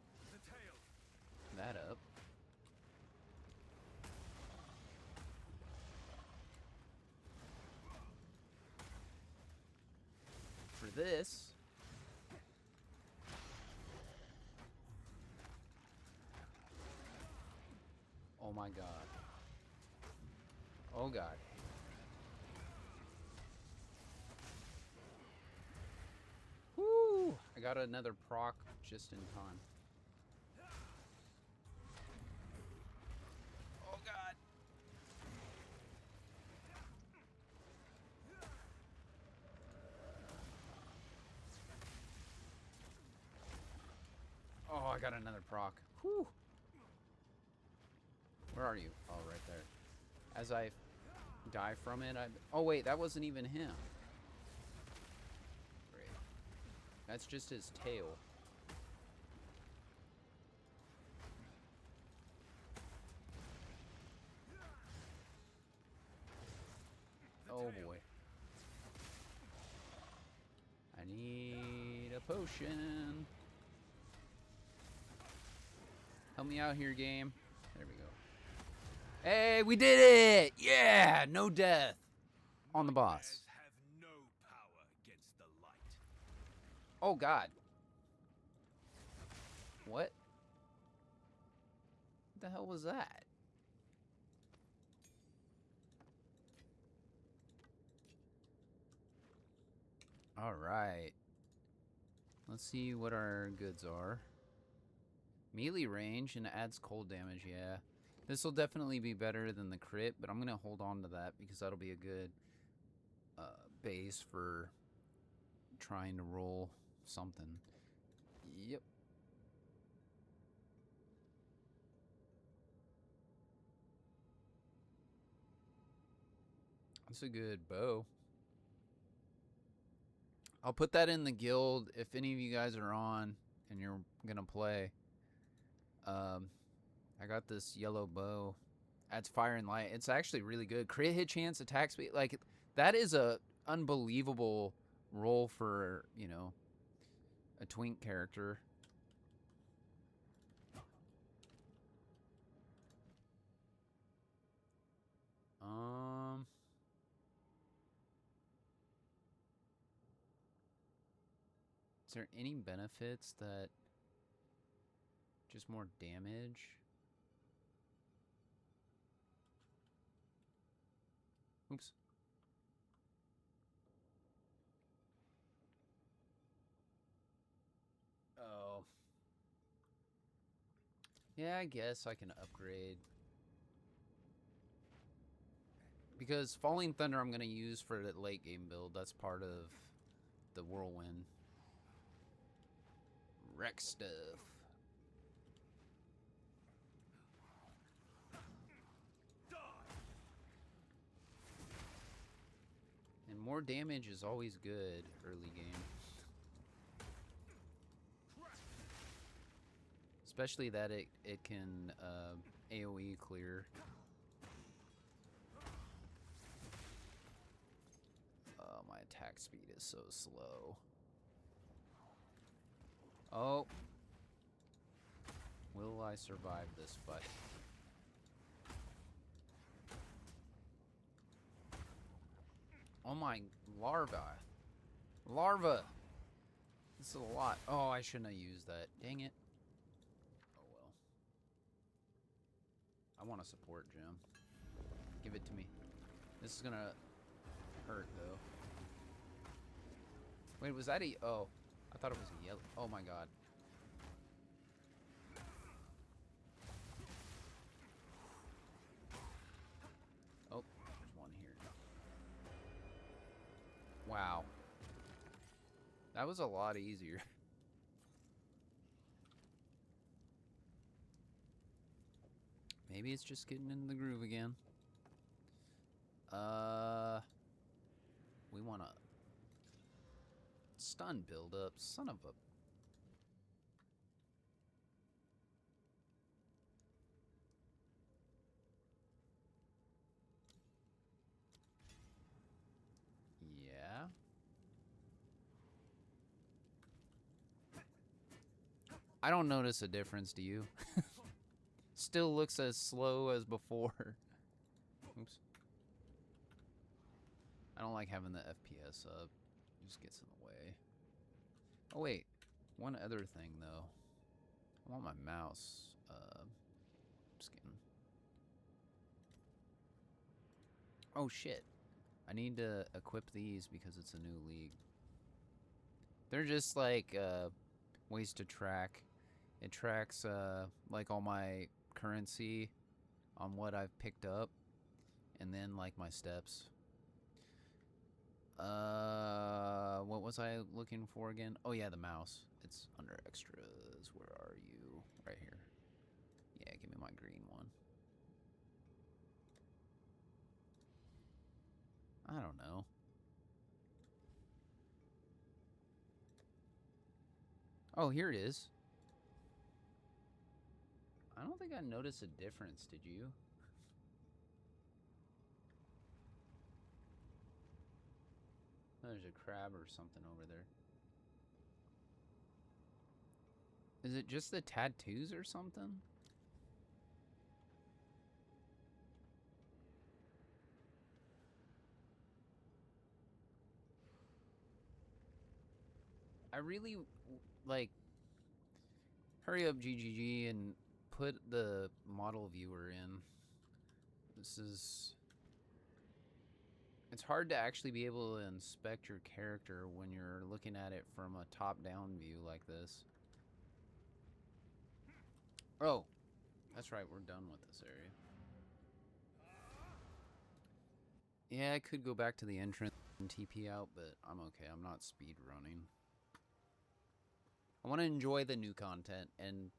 that up. For this... Oh my god. Oh god. Woo! I got another proc just in time. Oh god. Oh, I got another proc. Whew. Where are you? Oh, right there. As I die from it, oh wait, that wasn't even him. Great. That's just his tail. Oh boy. I need a potion. Help me out here, game. There we go. Hey, we did it! Yeah! No death on the boss. Have no power against the light. Oh god. What? What the hell was that? Alright. Let's see what our goods are. Melee range and adds cold damage, yeah. This will definitely be better than the crit, but I'm going to hold on to that because that'll be a good base for trying to roll something. Yep. That's a good bow. I'll put that in the guild if any of you guys are on and you're going to play. I got this yellow bow. Adds fire and light. It's actually really good. Crit hit chance, attack speed. Like, that is a unbelievable role for, you know, a twink character. Is there any benefits that... Just more damage? Oops. Oh. Yeah, I guess I can upgrade. Because Falling Thunder I'm going to use for the late game build. That's part of the Whirlwind. Wreck stuff. More damage is always good early game. Especially that it can AoE clear. Oh, my attack speed is so slow. Oh. Will I survive this fight? Oh my, larva. Larva! This is a lot. Oh, I shouldn't have used that. Dang it. Oh well. I want a support gem. Give it to me. This is gonna hurt though. Wait, was that a... Oh, I thought it was a yellow. Oh my god. Oh, there's one here. Wow. That was a lot easier. Maybe it's just getting in the groove again. We want to stun build up, son of a... Yeah. I don't notice a difference, do you? Still looks as slow as before. Oops. I don't like having the FPS up. It just gets in the way. Oh wait, one other thing though. I want my mouse. Just kidding. Oh shit. I need to equip these because it's a new league. They're just like ways to track. It tracks like all my currency on what I've picked up, and then like my steps. What was I looking for again? Oh yeah, the mouse. It's under extras. Where are you? Right here. Yeah, give me my green one. I don't know. Oh, here it is. I don't think I noticed a difference, did you? There's a crab or something over there. Is it just the tattoos or something? I really, like, hurry up GGG and put the model viewer in. This is... It's hard to actually be able to inspect your character when you're looking at it from a top-down view like this. Oh, that's right, we're done with this area. Yeah, I could go back to the entrance and TP out, but I'm okay. I'm not speed running. I want to enjoy the new content and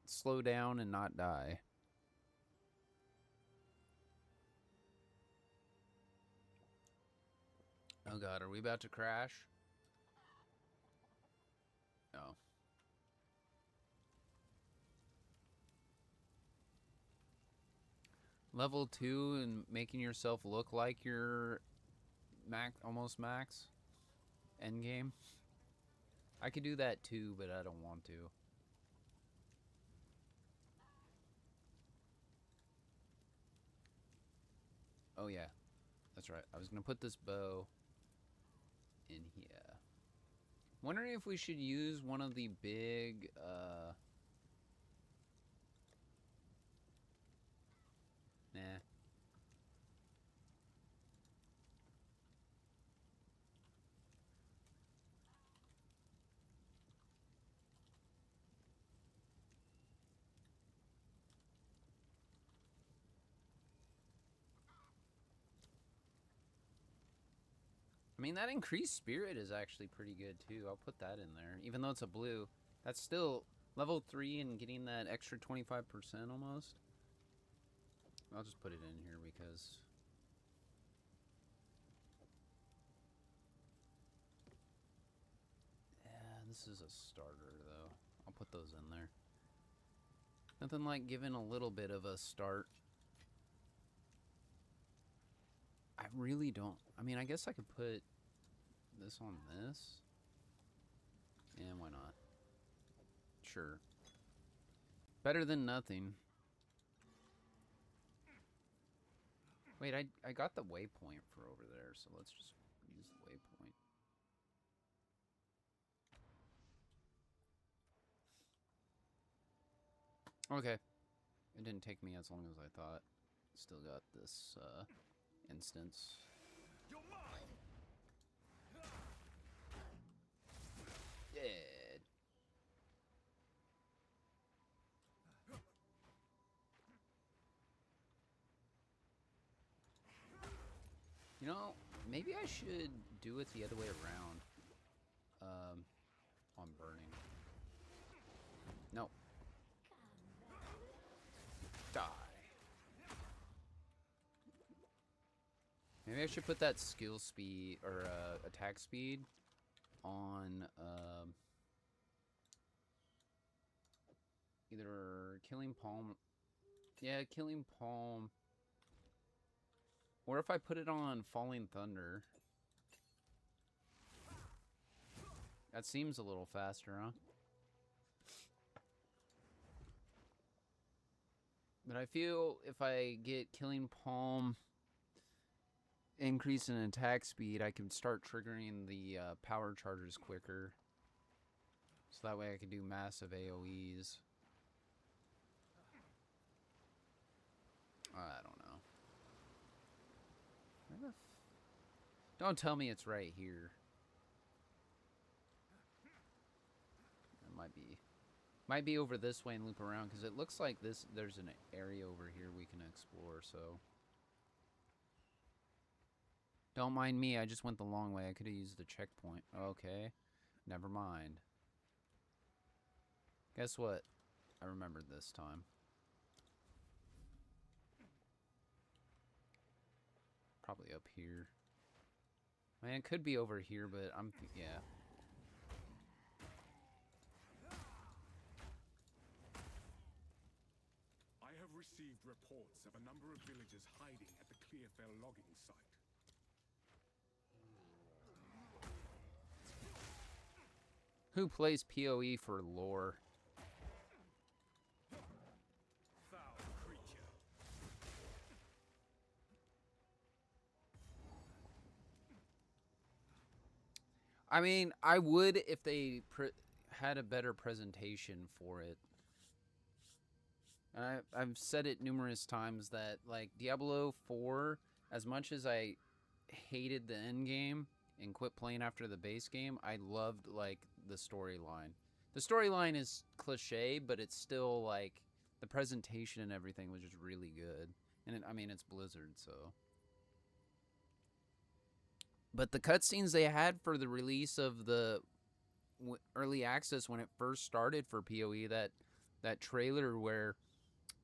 slow down and not die. Oh god, are we about to crash? No. Level 2 and making yourself look like you're almost max endgame. I could do that too, but I don't want to. Oh yeah, that's right. I was gonna put this bow in here. Wondering if we should use one of the big nah. I mean, that increased spirit is actually pretty good too. I'll put that in there. Even though it's a blue, that's still level 3 and getting that extra 25% almost. I'll just put it in here because this is a starter, though. I'll put those in there. Nothing like giving a little bit of a start. I really don't... I mean, I guess I could put this on this. And why not? Sure. Better than nothing. Wait, I got the waypoint for over there, so let's just use the waypoint. Okay. It didn't take me as long as I thought. Still got this instance. Yeah. You know, maybe I should do it the other way around. On burning. No. Die. Maybe I should put that skill speed or attack speed on either Killing Palm. Yeah, Killing Palm. Or if I put it on Falling Thunder. That seems a little faster, huh? But I feel if I get Killing Palm increase in attack speed, I can start triggering the power charges quicker. So that way I can do massive AoEs. I don't know. Where the don't tell me it's right here. It might be over this way and loop around, because it looks like there's an area over here we can explore, so. Don't mind me, I just went the long way. I could have used the checkpoint. Okay. Never mind. Guess what? I remembered this time. Probably up here. Man, it could be over here, but yeah. I have received reports of a number of villagers hiding at the Clearfell logging site. Who plays PoE for lore? Foul creature. I mean, I would if they had a better presentation for it. I've said it numerous times that, like, Diablo 4, as much as I hated the end game and quit playing after the base game, I loved, like, the storyline. The storyline is cliche, but it's still, like, the presentation and everything was just really good. And, I mean, it's Blizzard, so... But the cutscenes they had for the release of the early access when it first started for PoE, that trailer where,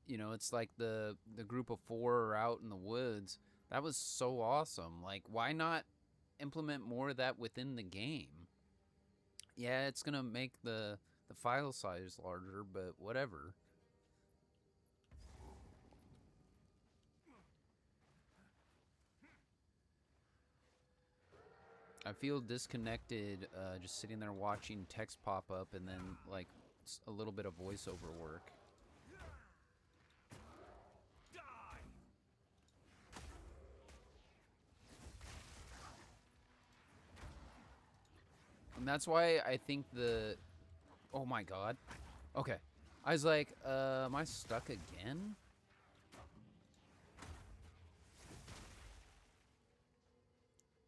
you know, it's like the group of 4 are out in the woods, that was so awesome. Like, why not implement more of that within the game? Yeah, it's gonna make the file size larger, but whatever. I feel disconnected just sitting there watching text pop up and then, like, a little bit of voiceover work. And that's why I think oh my god. Okay. I was like, am I stuck again?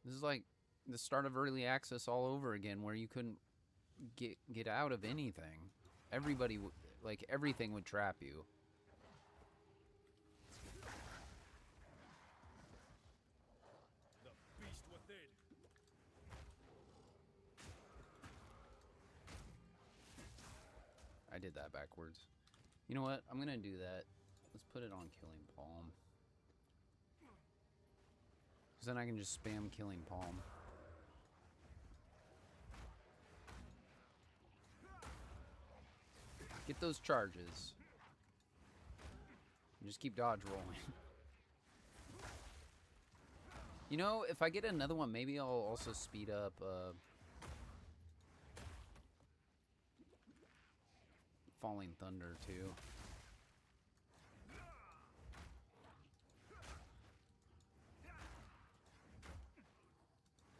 This is like the start of early access all over again, where you couldn't get out of anything. Everybody, like, everything would trap you. The beast within. I did that backwards. You know what? I'm gonna do that. Let's put it on Killing Palm. Because then I can just spam Killing Palm. Get those charges. And just keep dodge rolling. You know, if I get another one, maybe I'll also speed up Falling Thunder too.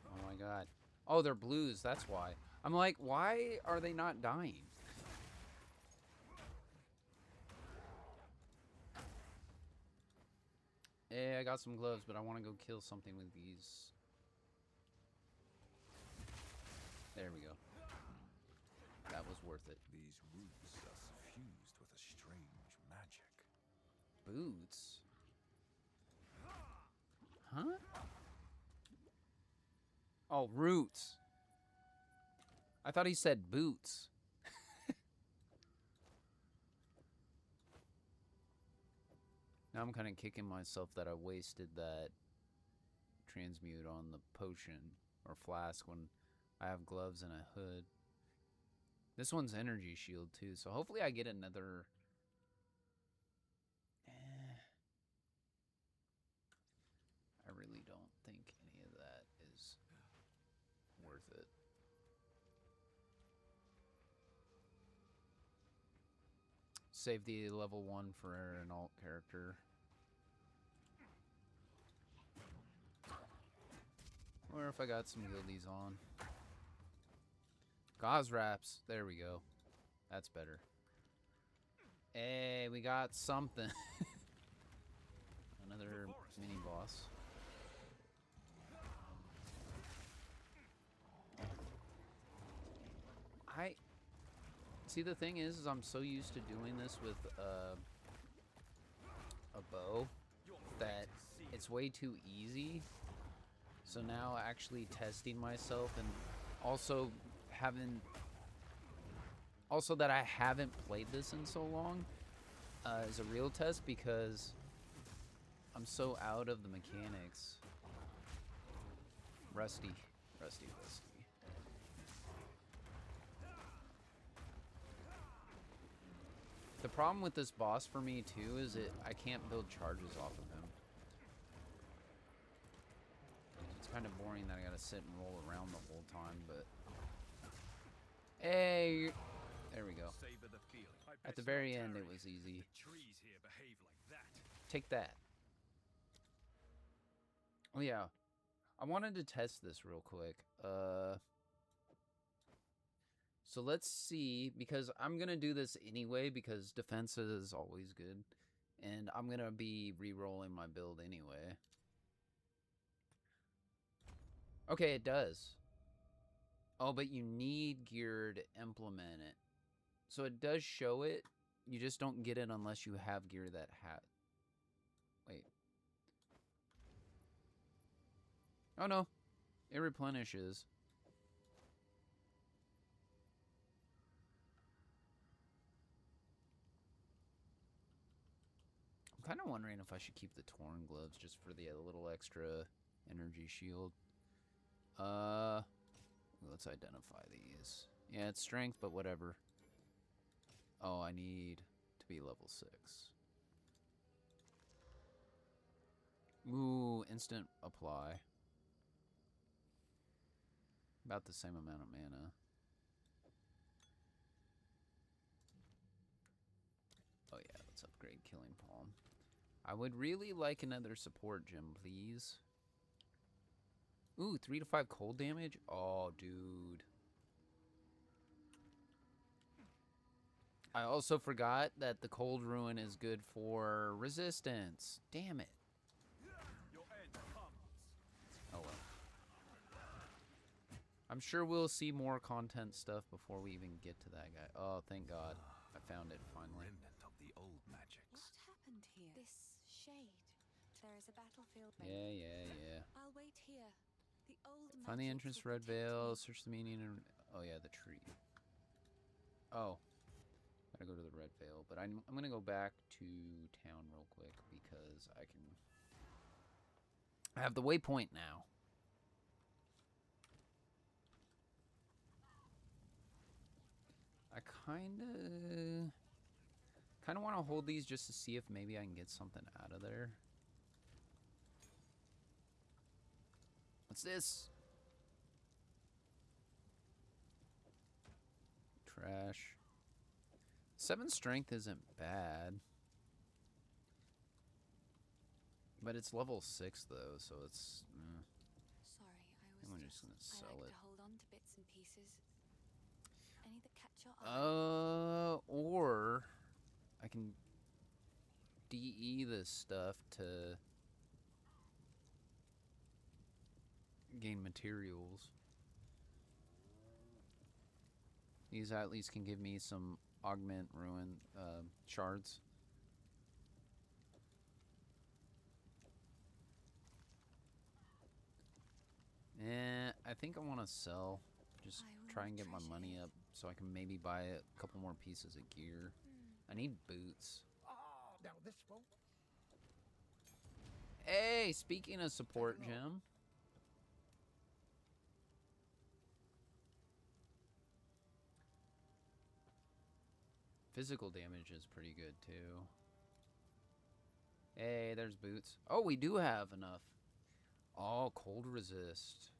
Oh my god. Oh, they're blues, that's why. I'm like, why are they not dying? Hey, I got some gloves, but I want to go kill something with these. There we go. That was worth it. These roots are suffused with a strange magic. Boots? Huh? Oh, roots. I thought he said boots. Now I'm kind of kicking myself that I wasted that transmute on the potion or flask when I have gloves and a hood. This one's energy shield too, so hopefully I get another. I really don't think any of that is worth it. Save the level 1 for an alt character. Or if I got some guildies on. Gauze wraps. There we go. That's better. Hey, we got something. Another mini boss. See, the thing is I'm so used to doing this with a bow that it's way too easy. So now actually testing myself and also that I haven't played this in so long is a real test because I'm so out of the mechanics. Rusty. The problem with this boss for me too is I can't build charges off of him. It's kind of boring that I gotta sit and roll around the whole time, but hey, there we go. At the very end it was easy. Take that. Oh yeah, I wanted to test this real quick. So let's see, because I'm going to do this anyway, because defense is always good. And I'm going to be re-rolling my build anyway. Okay, it does. Oh, but you need gear to implement it. So it does show it. You just don't get it unless you have gear that Wait. Oh no. It replenishes. I'm kind of wondering if I should keep the torn gloves just for the little extra energy shield. Let's identify these. Yeah, it's strength, but whatever. Oh, I need to be level 6. Ooh, instant apply. About the same amount of mana. Oh yeah, let's upgrade Killing Palm. I would really like another support gem, please. Ooh, 3 to 5 cold damage? Oh, dude. I also forgot that the cold ruin is good for resistance. Damn it. Oh well. I'm sure we'll see more content stuff before we even get to that guy. Oh, thank God. I found it finally. Remnant of the old magics. What happened here? This shade. There is a battlefield. Yeah. I'll wait here. The old Find the magics entrance to will Red protect Veil, me. search the meaning and... Oh yeah, the tree. Oh. Gotta go to the Red Veil, but I'm gonna go back to town real quick because I have the waypoint now. I kinda... Kind of want to hold these just to see if maybe I can get something out of there. What's this? Trash. 7 strength isn't bad. But it's level 6 though, so it's... Sorry, I'm just gonna I sell like it. to hold on to bits and pieces. Any that catch your eye? Or I can DE this stuff to gain materials. These at least can give me some augment ruin shards. I think I want to sell. Just try and get my money up so I can maybe buy a couple more pieces of gear. I need boots. Now this won't. Hey, speaking of support, Jim. Physical damage is pretty good too. Hey, there's boots. Oh, we do have enough. Oh, cold resist.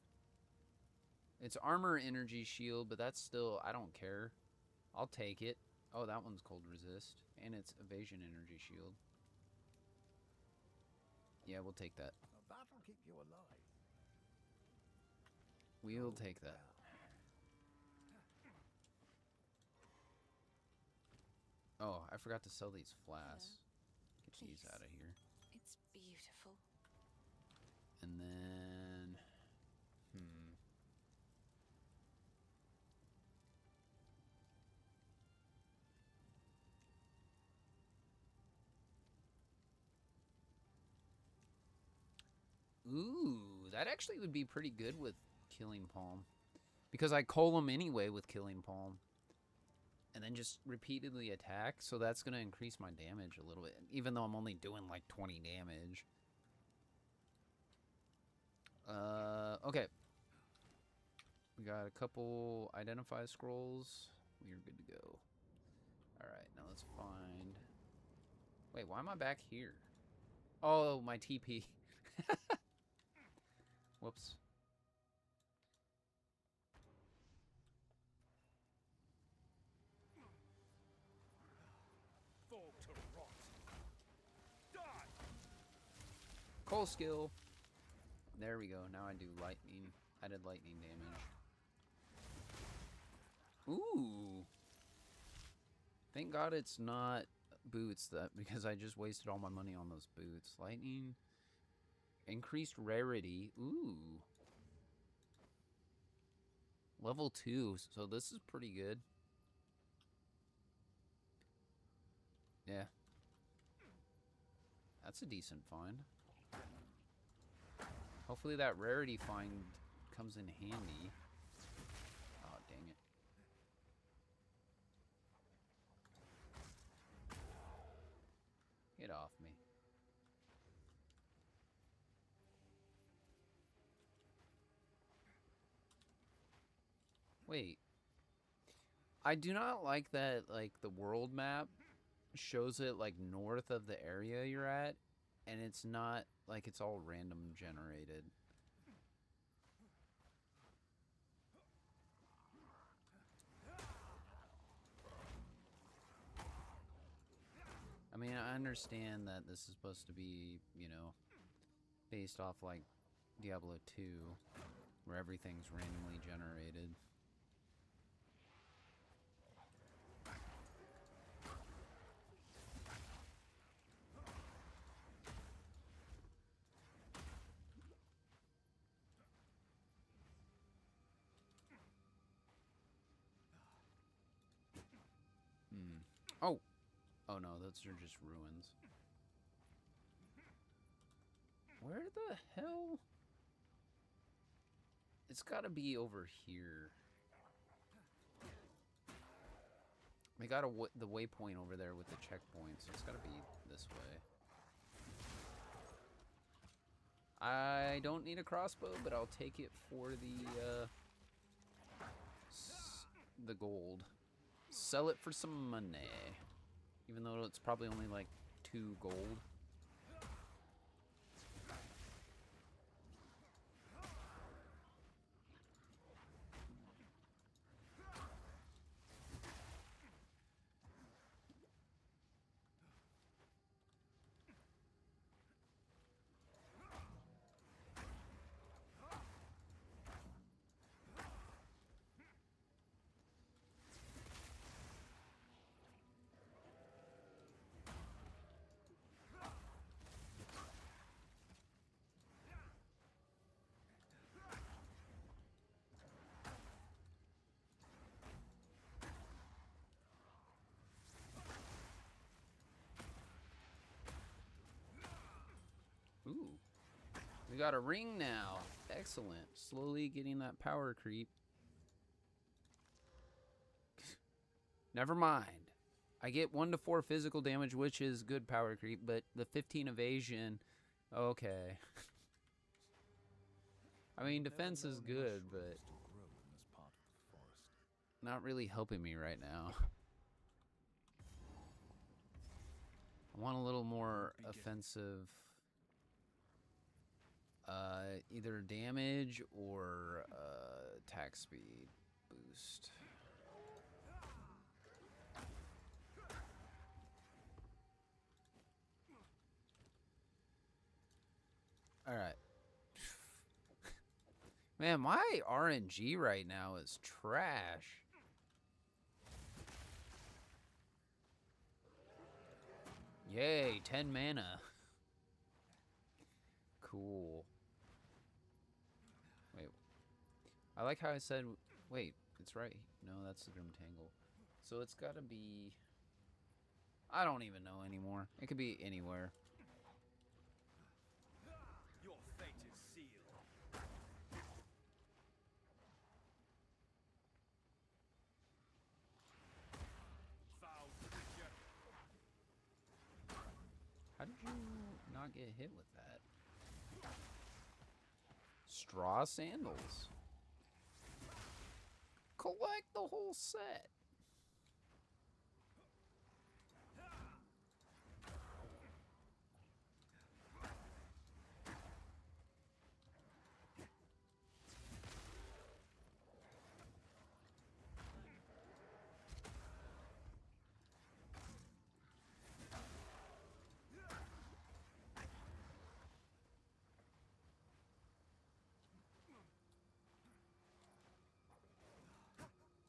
It's armor energy shield, but that's still, I don't care. I'll take it. Oh, that one's cold resist. And it's evasion energy shield. Yeah, we'll take that. That'll keep you alive. We'll take that. Oh, I forgot to sell these flasks. Get these out of here. It's beautiful. And then... Ooh, that actually would be pretty good with Killing Palm. Because I cull them anyway with Killing Palm. And then just repeatedly attack, so that's going to increase my damage a little bit. Even though I'm only doing like 20 damage. Okay. We got a couple identify scrolls. We're good to go. Alright, now let's find... Wait, why am I back here? Oh, my TP. Whoops. Fall to rot. Die! Coal skill. There we go. Now I do lightning. Added lightning damage. Ooh. Thank God it's not boots, that because I just wasted all my money on those boots. Lightning. Increased rarity. Ooh. Level 2. So this is pretty good. Yeah. That's a decent find. Hopefully that rarity find comes in handy. Oh, dang it. Get off me. Wait. I do not like that, like, the world map shows it, like, north of the area you're at, and it's not, like, it's all random generated. I mean, I understand that this is supposed to be, you know, based off, like, Diablo 2, where everything's randomly generated. Oh! Oh no, those are just ruins. Where the hell? It's gotta be over here. We got the waypoint over there with the checkpoint, so it's gotta be this way. I don't need a crossbow, but I'll take it for the gold. Sell it for some money. Even though it's probably only like 2 gold. Ooh. We got a ring now. Excellent. Slowly getting that power creep. Never mind. I get 1 to 4 physical damage, which is good power creep, but the 15 evasion, okay. I mean, defense is good, but not really helping me right now. I want a little more offensive, either damage or attack speed boost. All right. Man, my RNG right now is trash. Yay, 10 mana. Cool. Wait. I like how I said, wait, it's right. No, that's the Grim Tangle. So it's gotta be, I don't even know anymore. It could be anywhere. Your fate is sealed. Foul creature. How did you not get hit with that? Straw sandals. Collect the whole set.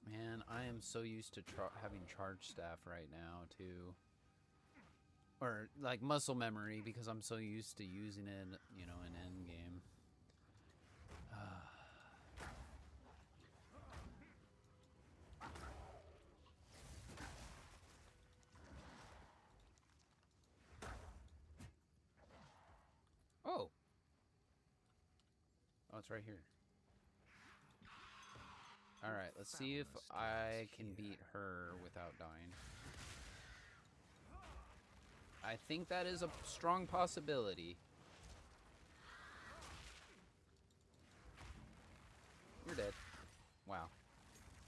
Man, I am so used to having charge staff right now, too. Or, like, muscle memory, because I'm so used to using it, you know, in endgame. Oh! Oh, it's right here. Alright, let's see if I can beat her without dying. I think that is a strong possibility. You're dead. Wow.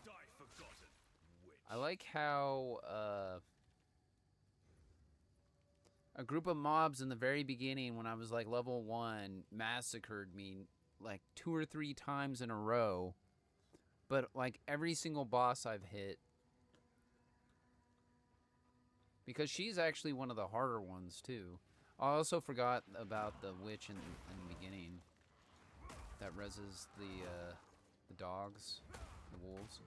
Die forgotten, witch. I like how, a group of mobs in the very beginning when I was like level 1 massacred me like 2 or 3 times in a row. But like every single boss I've hit, because she's actually one of the harder ones too. I also forgot about the witch in the beginning that reses the dogs, the wolves.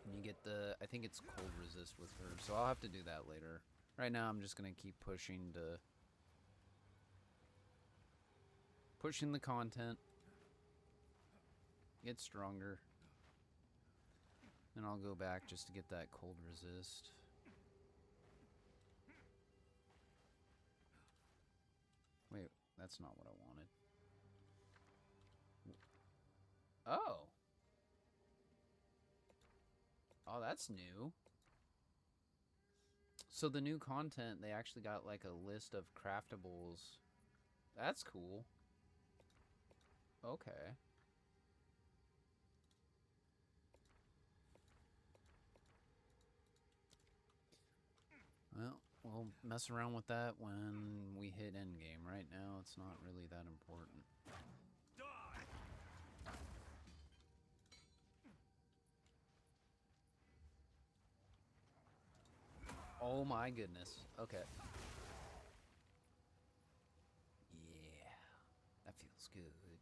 And you get the, I think it's cold resist with her, so I'll have to do that later. Right now I'm just gonna keep pushing the content. Get stronger. Then I'll go back just to get that cold resist. Wait, that's not what I wanted. Oh. Oh, that's new. So the new content, they actually got like a list of craftables. That's cool. Okay. Well, we'll mess around with that when we hit endgame. Right now, it's not really that important. Oh my goodness. Okay. Yeah. That feels good.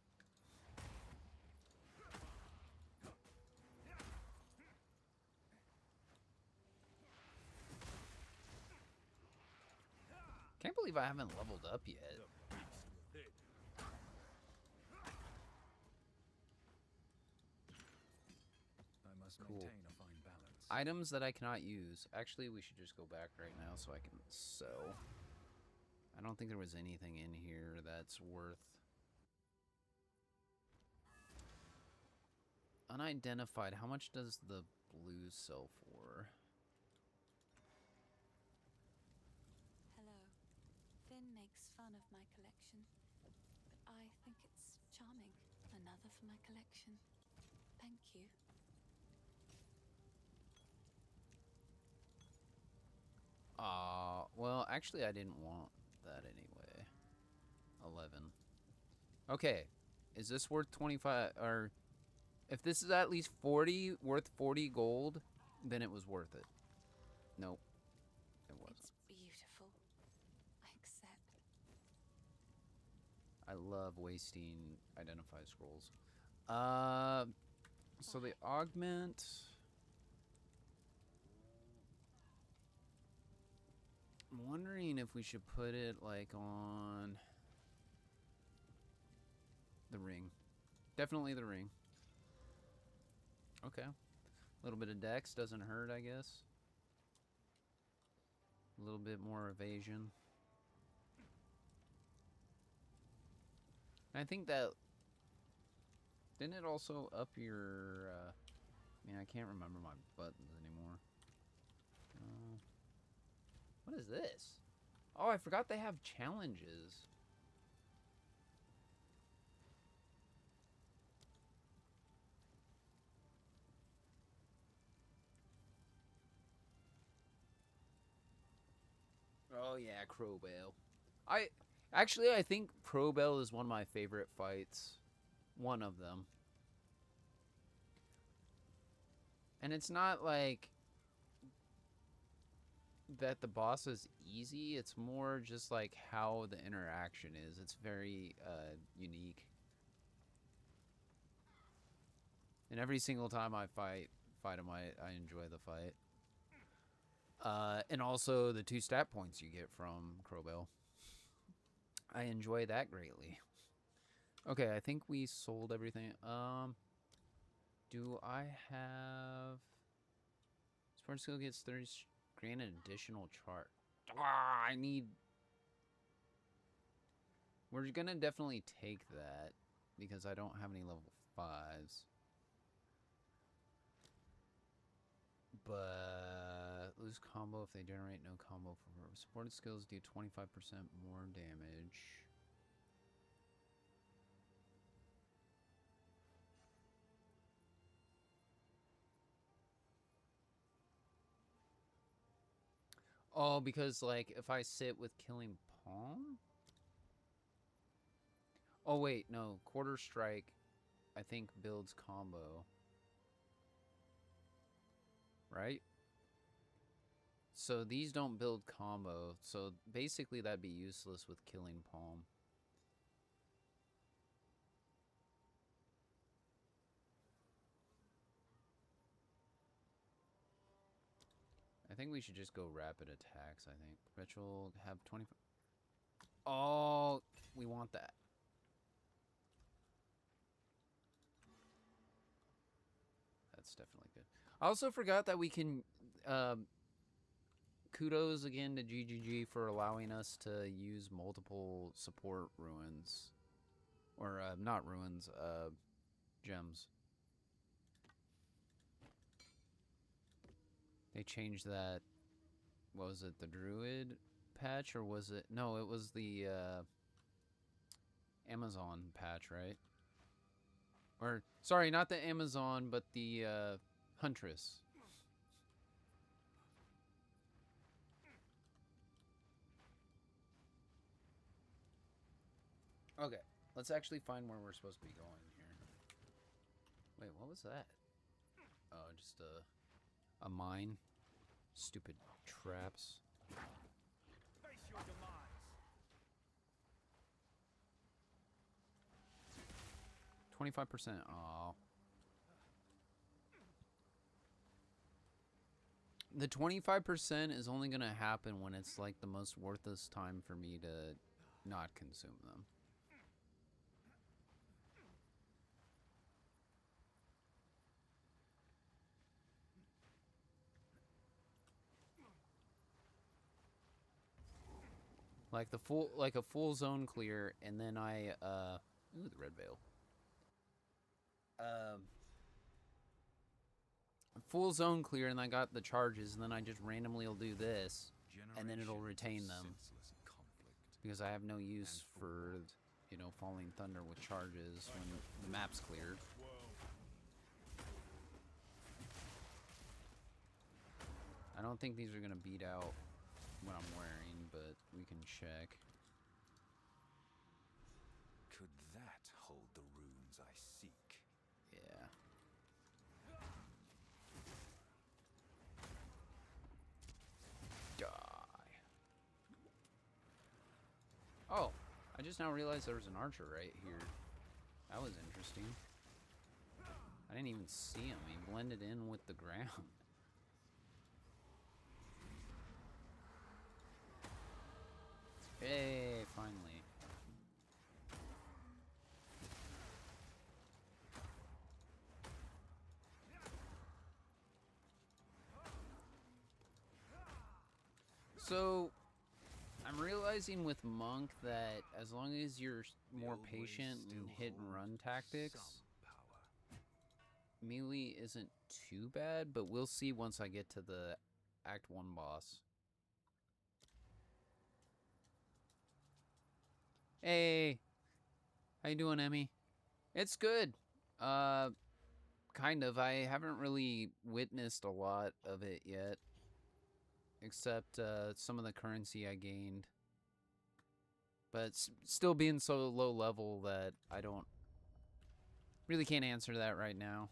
Can't believe I haven't leveled up yet. I must Cool. maintain a fine balance. Items that I cannot use. Actually, we should just go back right now so I can sell. I don't think there was anything in here that's worth... Unidentified. How much does the blue sell for? Hello. Finn makes fun of my collection, but I think it's charming. Another for my collection. Thank you. Well, actually, I didn't want that anyway. 11. Okay. Is this worth 25? Or if this is at least 40, worth 40 gold, then it was worth it. Nope. It wasn't. It's beautiful. I accept. I love wasting identify scrolls. So the augment... I'm wondering if we should put it, like, on the ring. Definitely the ring. Okay. A little bit of dex doesn't hurt, I guess. A little bit more evasion. I think that... Didn't it also up your... I mean, I can't remember my buttons anymore. What is this? Oh, I forgot they have challenges. Oh yeah, Crowbell. I think Crowbell is one of my favorite fights. One of them. And it's not like that the boss is easy. It's more just like how the interaction is. It's very unique. And every single time I fight him, I enjoy the fight. And also the 2 stat points you get from Crowbell. I enjoy that greatly. Okay, I think we sold everything. Do I have... Sport skill gets 30 granted additional chart. I need... We're gonna definitely take that because I don't have any level 5s. But lose combo if they generate no combo for supported skills do 25% more damage. Oh, because like if I sit with killing palm? Oh wait, no, quarter strike I think builds combo. Right? So these don't build combo, so basically that'd be useless with killing palm. I think we should just go rapid attacks, I think. Perpetual have 25. Oh, we want that. That's definitely good. I also forgot that we can... kudos again to GGG for allowing us to use multiple support ruins. Or, not ruins, gems. They changed that... What was it, the Druid patch? Or was it... No, it was the, Amazon patch, right? Or, sorry, not the Amazon, but the, Huntress. Okay, let's actually find where we're supposed to be going here. Wait, what was that? Oh, just a mine. Stupid traps. Face your demise. 25%. Aw. The 25% is only gonna happen when it's like the most worthless time for me to not consume them. Like a full zone clear, and then I ooh, the red veil. Full zone clear, and I got the charges, and then I just randomly will do this, and then it'll retain them because I have no use for, you know, Falling Thunder with charges when the map's cleared. I don't think these are gonna beat out what I'm wearing, but we can check. Could that hold the runes I seek? Yeah. Die. Oh, I just now realized there was an archer right here. That was interesting. I didn't even see him. He blended in with the ground. Hey, finally. So, I'm realizing with Monk that as long as you're more patient and hit and run tactics, melee isn't too bad, but we'll see once I get to the Act 1 boss. Hey, how you doing, Emmy? It's good. Kind of. I haven't really witnessed a lot of it yet, except some of the currency I gained. But still being so low level that I don't really can't answer that right now.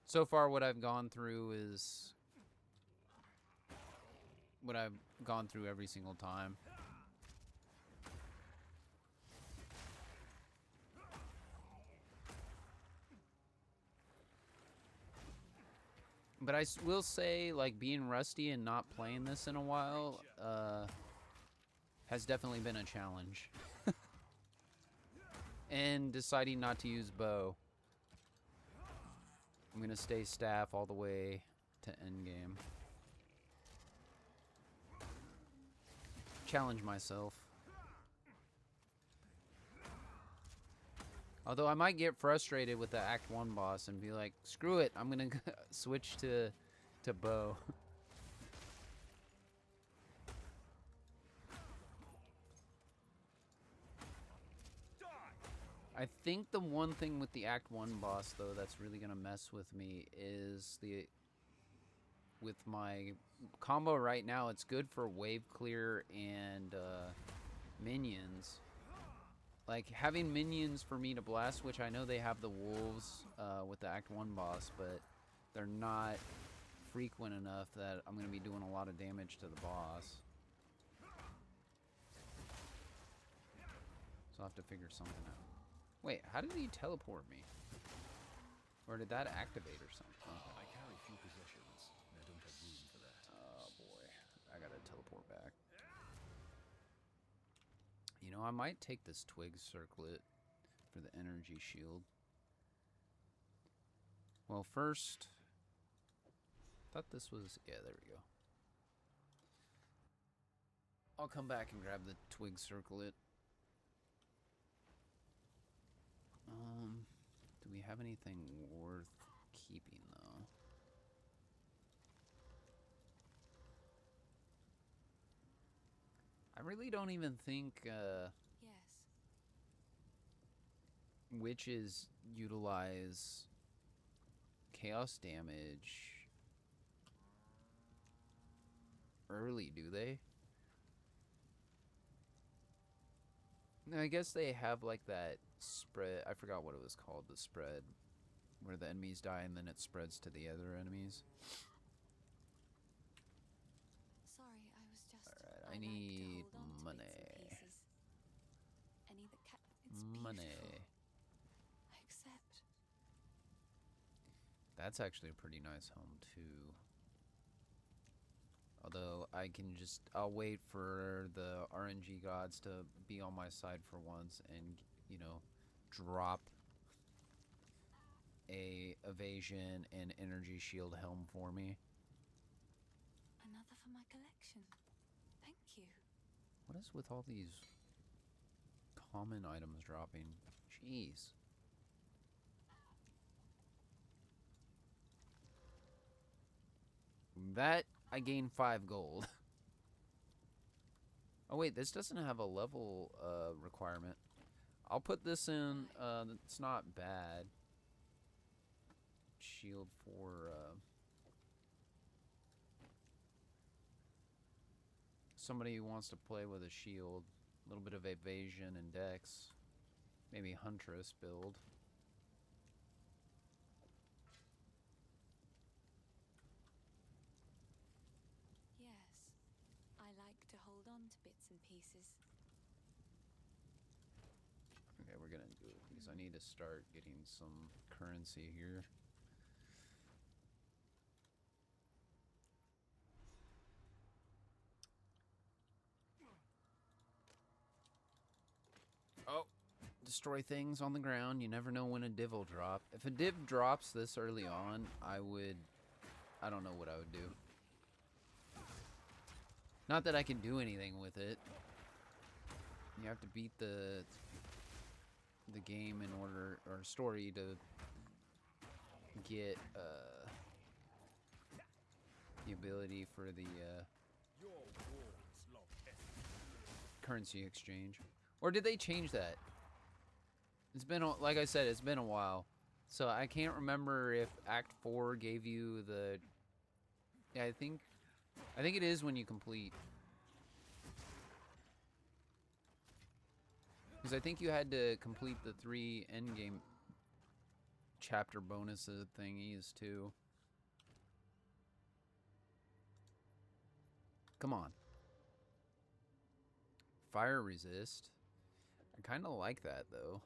So far, what I've gone through is what I've gone through every single time. But I will say, like, being rusty and not playing this in a while has definitely been a challenge. And deciding not to use bow. I'm gonna stay staff all the way to endgame. Challenge myself. Although I might get frustrated with the Act 1 boss and be like, screw it, I'm gonna switch to bow. I think the one thing with the Act 1 boss, though, that's really gonna mess with me is with my combo right now, it's good for wave clear and minions. Like, having minions for me to blast, which I know they have the wolves with the Act 1 boss, but they're not frequent enough that I'm going to be doing a lot of damage to the boss. So I'll have to figure something out. Wait, how did he teleport me? Or did that activate or something? I carry few possessions, and I don't have room for that. Oh boy, I gotta teleport back. You know, I might take this twig circlet for the energy shield. Well, first, I thought this was, yeah, there we go. I'll come back and grab the twig circlet. Do we have anything worth keeping though? I really don't even think Yes. witches utilize chaos damage early, do they? I guess they have like that spread. I forgot what it was called. The spread where the enemies die and then it spreads to the other enemies. Sorry, I was just. Alright, I like need to hold on to money. bits and pieces. Any that it's Money. beautiful. I accept. That's actually a pretty nice home too. Although I'll wait for the RNG gods to be on my side for once and, you know, drop a evasion and energy shield helm for me. Another for my collection. Thank you. What is with all these common items dropping? Jeez. That I gained 5 gold. Oh wait, this doesn't have a level requirement. I'll put this in. It's not bad. Shield for somebody who wants to play with a shield. A little bit of evasion and dex. Maybe Huntress build. Yes. I like to hold on to bits and pieces. Okay, we're gonna do it because I need to start getting some currency here. Oh, destroy things on the ground. You never know when a div will drop. If a div drops this early on, I don't know what I would do. Not that I can do anything with it. You have to beat the game in order, or story, to get the ability for the currency exchange. Or did they change that? It's been, like I said, it's been a while. So I can't remember if Act 4 gave you the... Yeah, I think it is when you complete. Because I think you had to complete the 3 endgame chapter bonuses thingies too. Come on. Fire resist. I kind of like that though.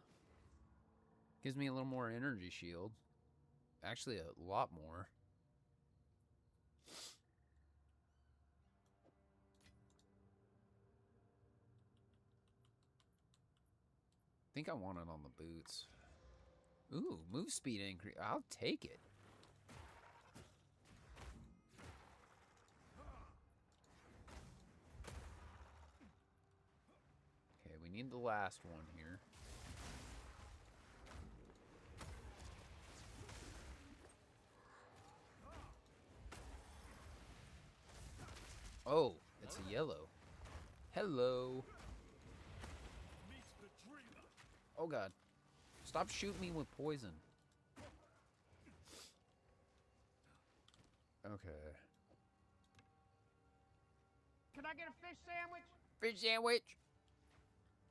Gives me a little more energy shield. Actually, a lot more. I think I want it on the boots. Ooh, move speed increase. I'll take it. Okay, we need the last one here. Oh, it's a yellow. Hello. Oh god. Stop shooting me with poison. Okay. Can I get a fish sandwich? Fish sandwich.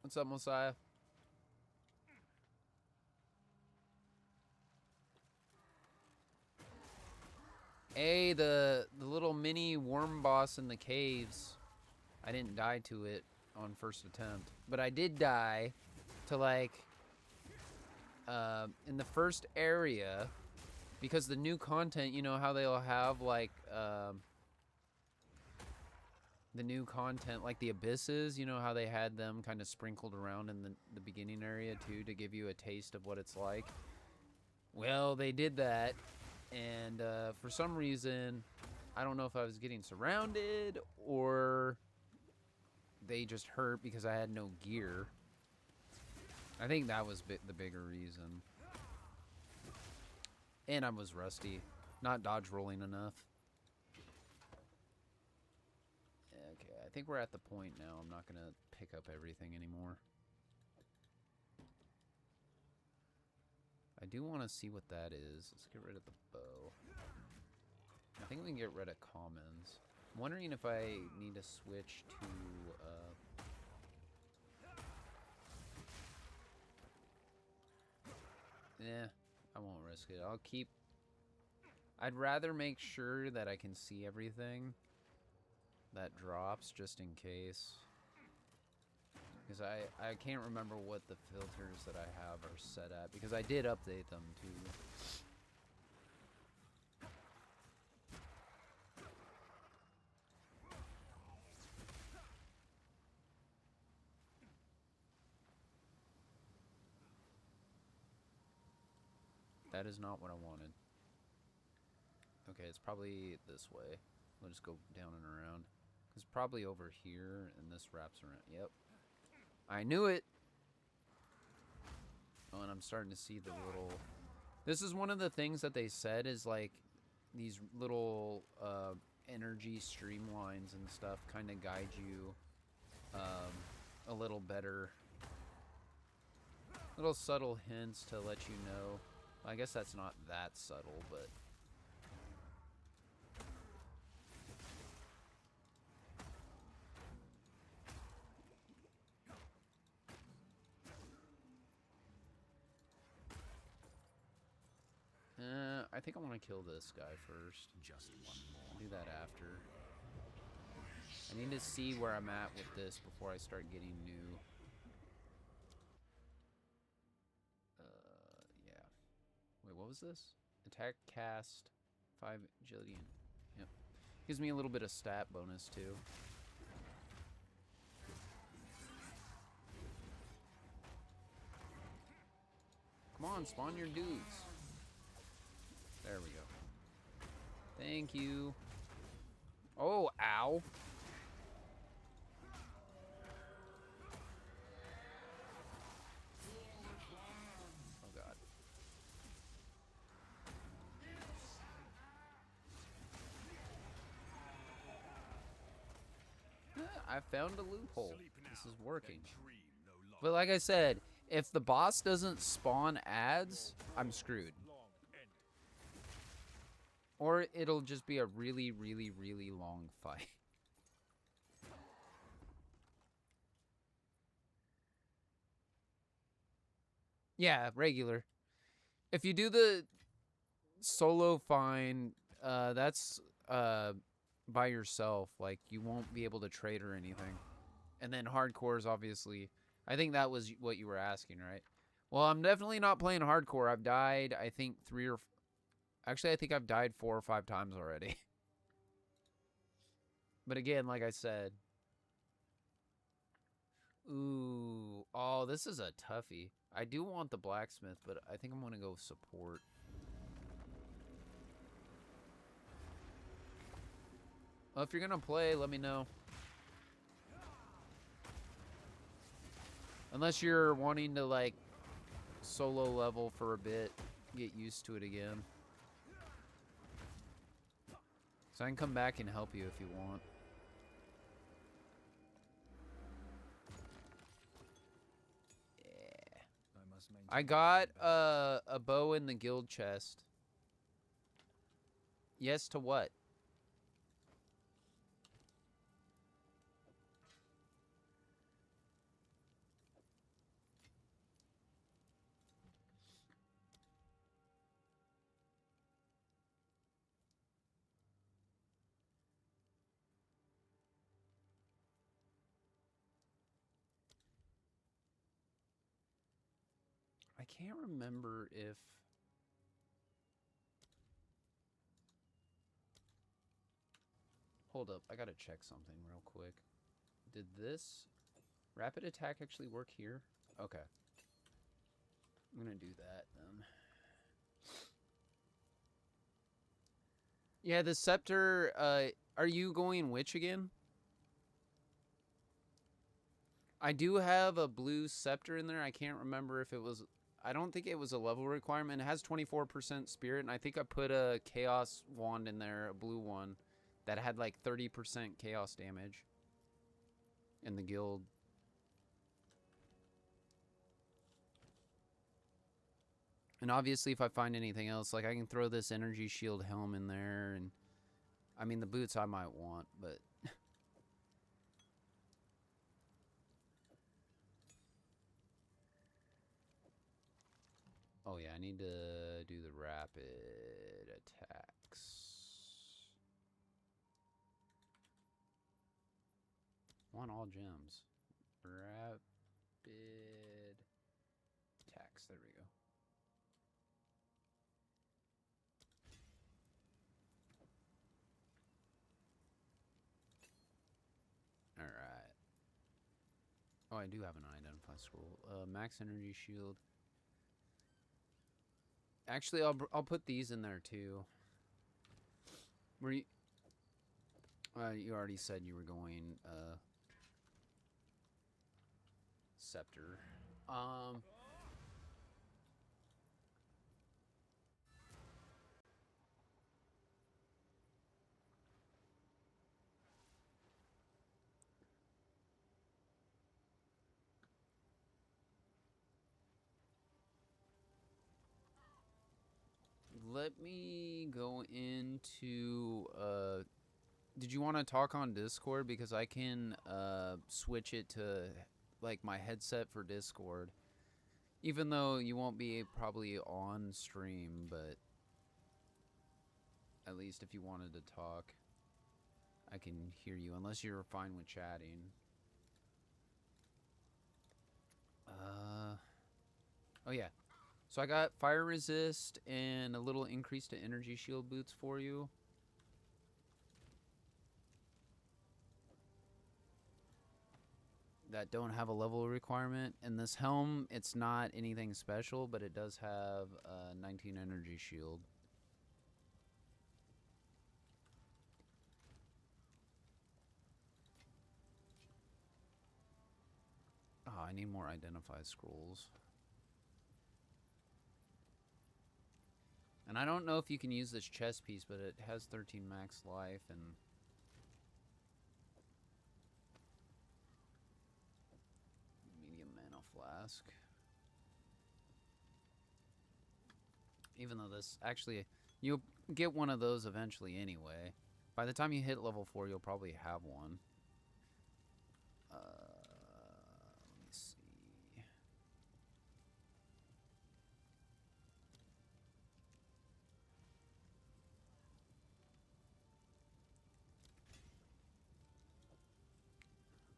What's up, Messiah? Hey, the little mini worm boss in the caves. I didn't die to it on first attempt, but I did die to, like, in the first area, because the new content, you know how they'll have, like, the new content, like the abysses, you know how they had them kind of sprinkled around in the beginning area too, to give you a taste of what it's like. Well, they did that, and for some reason, I don't know if I was getting surrounded or they just hurt because I had no gear. I think that was the bigger reason. And I was rusty, not dodge rolling enough. Okay, I think we're at the point now. I'm not gonna pick up everything anymore. I do want to see what that is. Let's get rid of the bow. I think we can get rid of commons. I'm wondering if I need to switch to Eh, I won't risk it. I'll keep... I'd rather make sure that I can see everything that drops, just in case. Because I can't remember what the filters that I have are set at, because I did update them too. That is not what I wanted. Okay, it's probably this way. We'll just go down and around. It's probably over here, and this wraps around. Yep. I knew it! Oh, and I'm starting to see the little... This is one of the things that they said is, like, these little energy streamlines and stuff kind of guide you a little better. Little subtle hints to let you know. I guess that's not that subtle, but... I think I want to kill this guy first. Just one more. I'll do that after. I need to see where I'm at with this before I start getting new. Yeah. Wait, what was this? Attack, cast, 5 agility. Yep. Gives me a little bit of stat bonus too. Come on, spawn your dudes. There we go. Thank you. Oh, ow. Oh, God. I found a loophole. This is working. But like I said, if the boss doesn't spawn ads, I'm screwed. Or it'll just be a really, really, really long fight. Yeah, regular. If you do the solo fine, that's by yourself. Like, you won't be able to trade or anything. And then hardcore is obviously... I think that was what you were asking, right? Well, I'm definitely not playing hardcore. I've died, I think, 3 or... Actually, I think I've died 4 or 5 times already. But again, like I said... Ooh. Oh, this is a toughie. I do want the blacksmith, but I think I'm going to go support. Well, if you're going to play, let me know. Unless you're wanting to, like, solo level for a bit. Get used to it again. So I can come back and help you if you want. Yeah. I got a bow in the guild chest. Yes to what? I can't remember if... Hold up, I gotta check something real quick. Did this rapid attack actually work here? Okay. I'm gonna do that then. Yeah, the scepter, are you going which again? I do have a blue scepter in there. I can't remember if it was... I don't think it was a level requirement. It has 24% spirit, and I think I put a chaos wand in there, a blue one, that had like 30% chaos damage in the guild. And obviously, if I find anything else, like I can throw this energy shield helm in there, and I mean, the boots I might want, but... Oh yeah, I need to do the rapid attacks. Want all gems. Rapid attacks. There we go. All right. Oh, I do have an identify scroll. Max energy shield. Actually, I'll put these in there too. Were you? You already said you were going scepter. Let me go into did you want to talk on Discord, because I can switch it to like my headset for Discord, even though you won't be probably on stream, but at least if you wanted to talk, I can hear you, unless you're fine with chatting. Oh yeah, so I got fire resist and a little increase to energy shield boots for you. That don't have a level requirement. And this helm, it's not anything special, but it does have a 19 energy shield. Oh, I need more identify scrolls. And I don't know if you can use this chest piece, but it has 13 max life and medium mana flask. Even though this, actually, you'll get one of those eventually anyway. By the time you hit level 4, you'll probably have one. Let me see.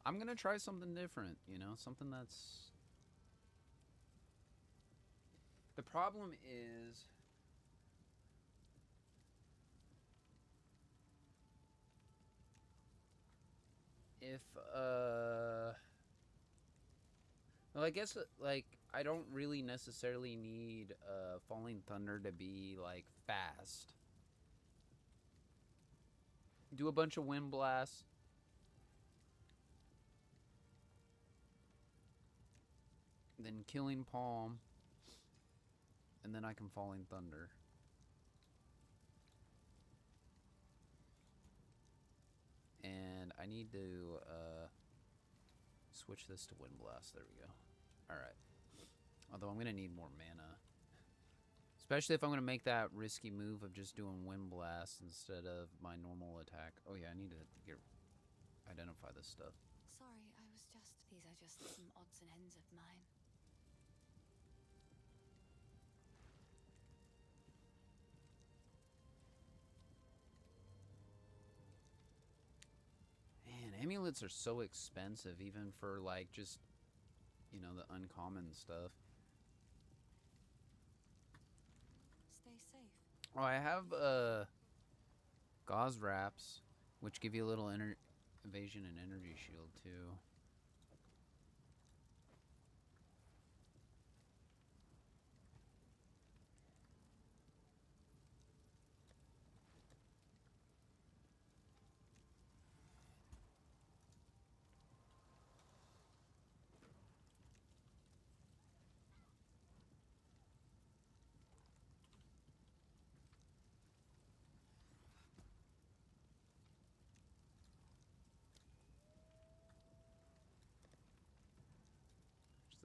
I'm gonna try something different, you know, something that's... The problem is... If, well, I guess, like, I don't really necessarily need, Falling Thunder to be, like, fast. Do a bunch of Wind Blasts. Then Killing Palm. And then I can Falling Thunder. And I need to, switch this to Wind Blast. There we go. Alright. Although I'm going to need more mana. Especially if I'm going to make that risky move of just doing Wind Blast instead of my normal attack. Oh yeah, I need to identify this stuff. Sorry, these are just some odds and ends of mine. Man, amulets are so expensive, even for, like, just, you know, the uncommon stuff. Stay safe. Oh, I have, gauze wraps, which give you a little evasion and energy shield, too.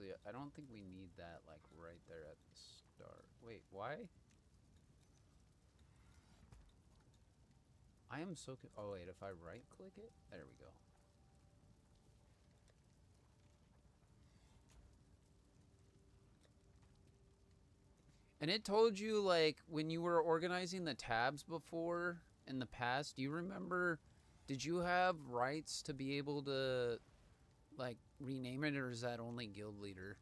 Actually, I don't think we need that, like, right there at the start. Wait, why? I am so... Oh, wait, if I right-click it? There we go. And it told you, like, when you were organizing the tabs before in the past, do you remember, did you have rights to be able to, like, rename it, or is that only guild leader?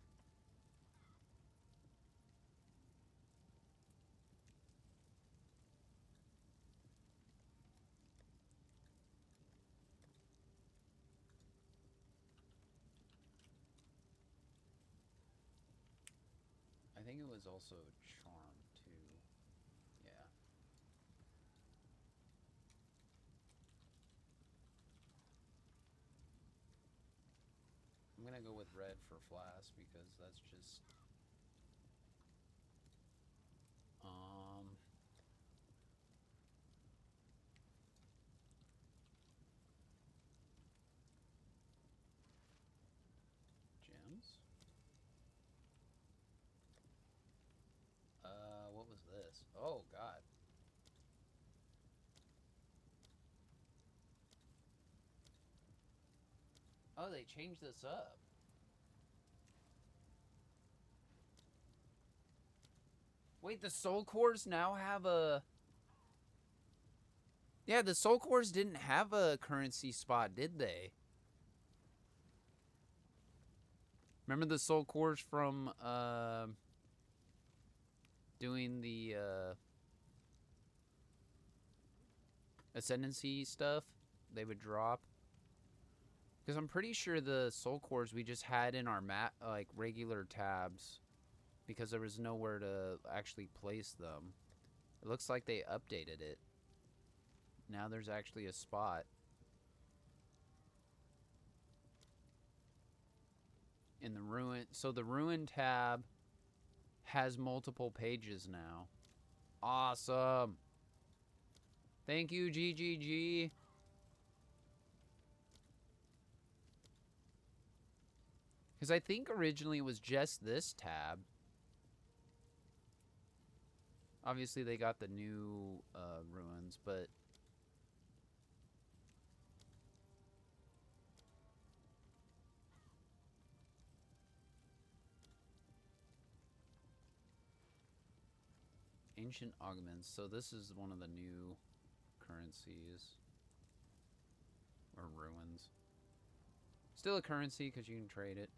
I think it was also charm, too. Yeah. I'm gonna go with red for Flask because that's just... Gems? What was this? Oh, God. Oh, they changed this up. Wait, the soul cores now have a... Yeah, the soul cores didn't have a currency spot, did they? Remember the soul cores from doing the ascendancy stuff? They would drop. Because I'm pretty sure the soul cores we just had in our map, like regular tabs, because there was nowhere to actually place them. It looks like they updated it. Now there's actually a spot. In the ruin, so the ruin tab has multiple pages now. Awesome. Thank you, GGG. Because I think originally it was just this tab. Obviously they got the new ruins, but... Ancient augments. So this is one of the new currencies. Or ruins. Still a currency because you can trade it.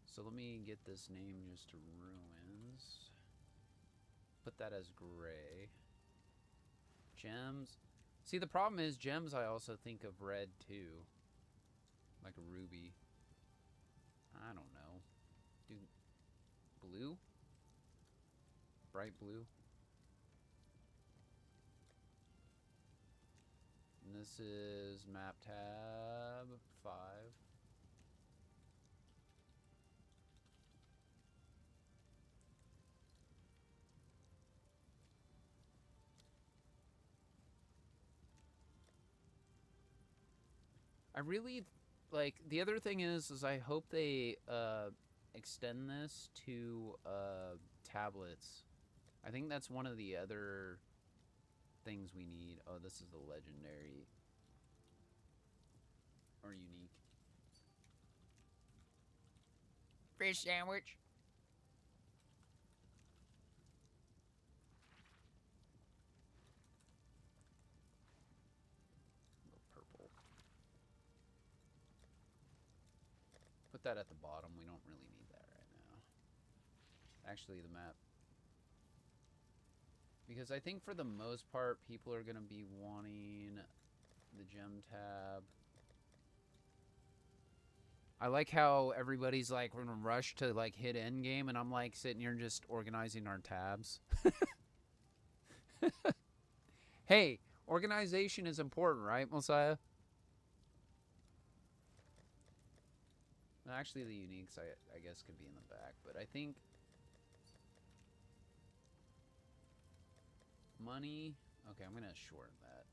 So let me get this name just to ruins. Put that as gray. Gems. See, the problem is gems I also think of red too. Like a ruby. I don't know. Do blue? Bright blue. And this is map tab 5. I really, like, the other thing is I hope they extend this to tablets. I think that's one of the other things we need. Oh, this is the legendary or unique. Fish sandwich. Purple. Put that at the bottom. We don't really need that right now. Actually, the map. Because I think for the most part, people are going to be wanting the gem tab. I like how everybody's like, we're in a rush to like hit end game, and I'm like sitting here just organizing our tabs. Hey, organization is important, right, Messiah? Actually, the uniques, I guess, could be in the back, but I think money. Okay, I'm gonna shorten that.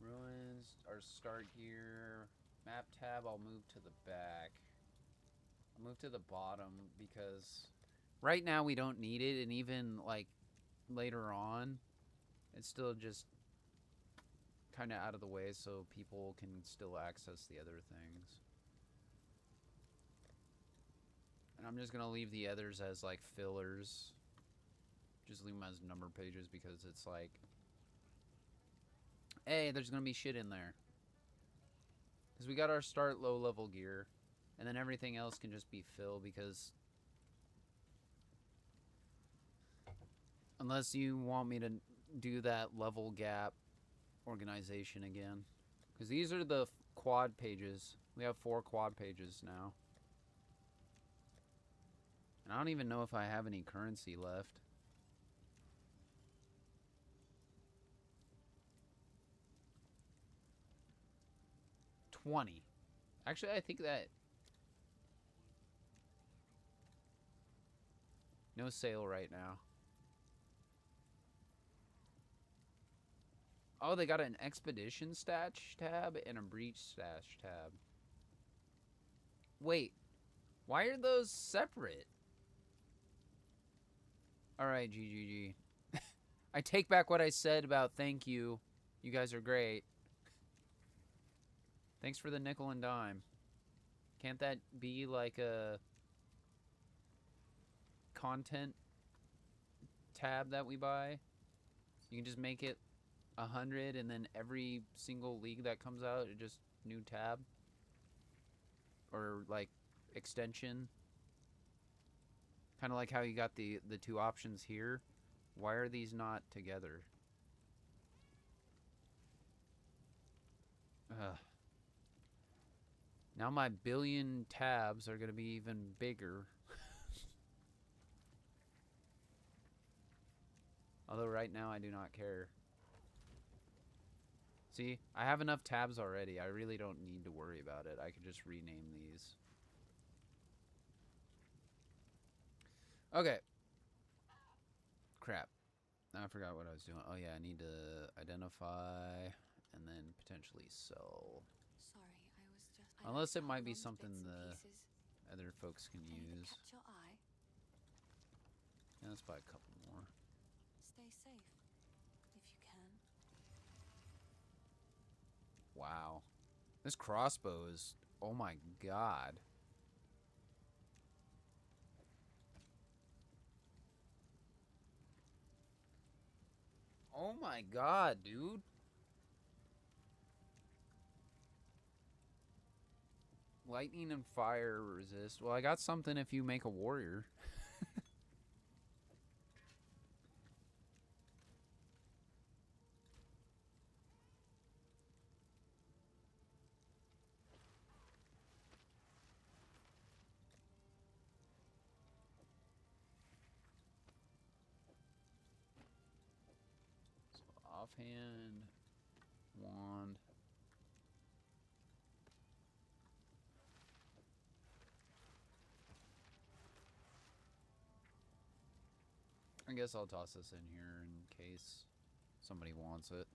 Ruins, our start here. Map tab, I'll move to the back. I'll move to the bottom because right now we don't need it, and even like later on, it's still just kind of out of the way so people can still access the other things. And I'm just gonna leave the others as like fillers. Just leave them as number pages because it's like, hey, there's gonna be shit in there. Because we got our start low level gear, and then everything else can just be fill because unless you want me to do that level gap organization again. Because these are the quad pages. We have 4 quad pages now. And I don't even know if I have any currency left. $20. Actually, I think that... No sale right now. Oh, they got an expedition stash tab and a breach stash tab. Wait, why are those separate? Alright, GGG. I take back what I said about thank you. You guys are great. Thanks for the nickel and dime. Can't that be like a content tab that we buy? You can just make it 100 and then every single league that comes out, it just new tab. Or like extension. Kind of like how you got the 2 options here. Why are these not together? Ugh. Now my billion tabs are going to be even bigger. Although right now I do not care. See, I have enough tabs already. I really don't need to worry about it. I could just rename these. Okay. Crap. Now I forgot what I was doing. Oh yeah, I need to identify and then potentially sell. Sorry, I was just. Unless it might be something the other folks can use. Catch your eye. Yeah, let's buy a couple more. Stay safe, if you can. Wow. This crossbow is... Oh my god. Oh my god, dude. Lightning and fire resist. Well, I got something if you make a warrior. Offhand, wand. I guess I'll toss this in here in case somebody wants it.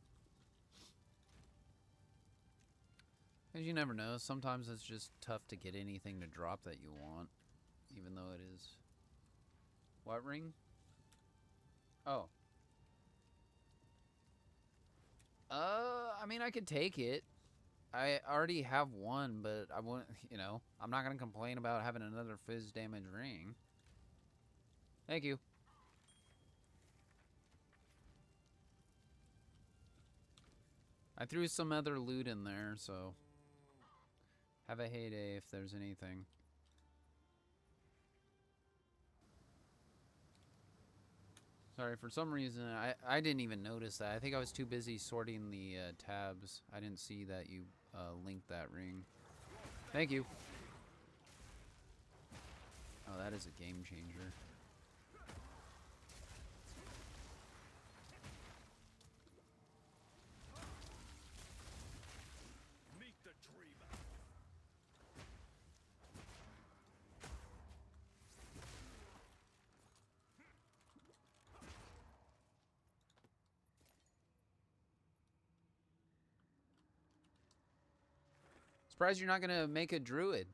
Because you never know. Sometimes it's just tough to get anything to drop that you want. Even though it is... What ring? Oh. I mean, I could take it. I already have one, but I won't, you know, I'm not going to complain about having another fizz damage ring. Thank you. I threw some other loot in there, so have a heyday if there's anything. Sorry, for some reason, I didn't even notice that. I think I was too busy sorting the tabs. I didn't see that you linked that ring. Thank you. Oh, that is a game changer. Meet the dreamer. Surprised you're not gonna make a druid.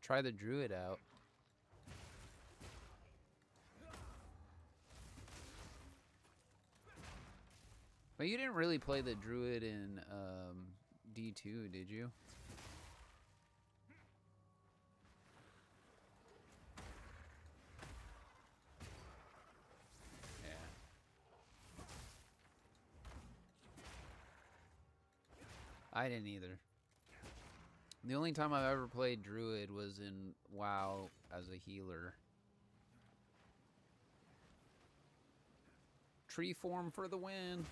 Try the druid out. But you didn't really play the druid in D2, did you? Yeah. I didn't either. The only time I've ever played druid was in WoW as a healer. Tree form for the win.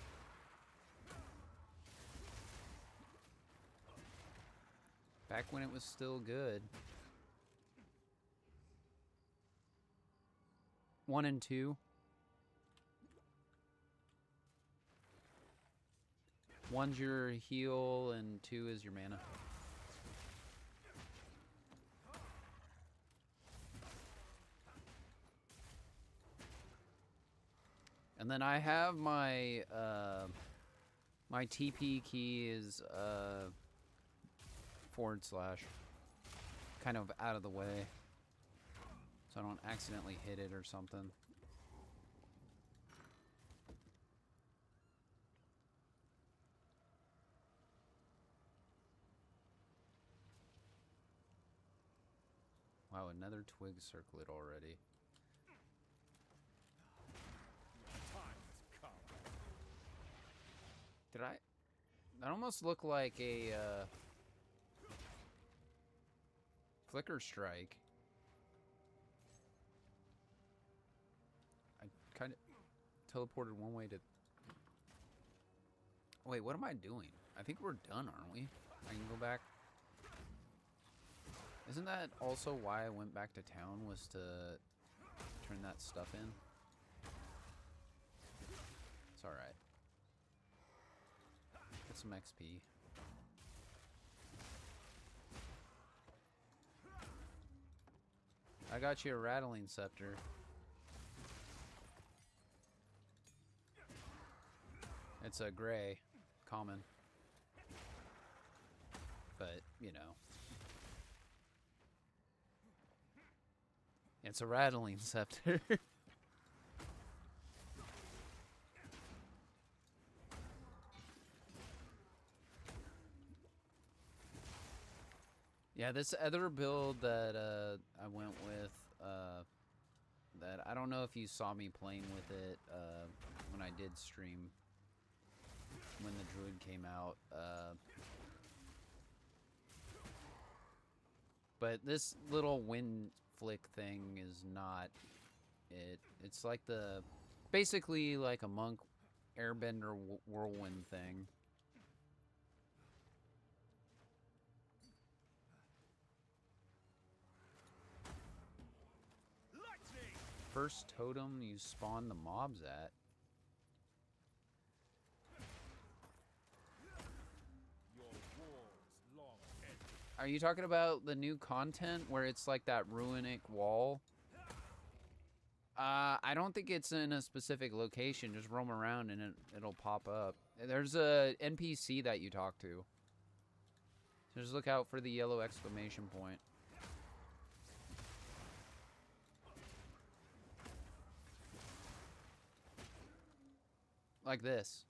Back when it was still good. 1 and 2. 1's your heal and 2 is your mana. And then I have my my TP key is / kind of out of the way so I don't accidentally hit it or something. Wow, another twig circlet already. Did I? That almost looked like a flicker strike. I kind of teleported one way to... Wait, what am I doing? I think we're done, aren't we? I can go back. Isn't that also why I went back to town, was to turn that stuff in? It's alright. Get some XP. I got you a rattling scepter. It's a gray, common. But, you know. It's a rattling scepter. Yeah, this other build that I went with, that I don't know if you saw me playing with it when I did stream, when the druid came out. But this little wind flick thing is not it. It's like the, basically like a monk airbender whirlwind thing. First totem you spawn the mobs at. Are you talking about the new content where it's like that runic wall? I don't think it's in a specific location. Just roam around and it'll pop up. There's a NPC that you talk to. So just look out for the yellow exclamation point. Like this.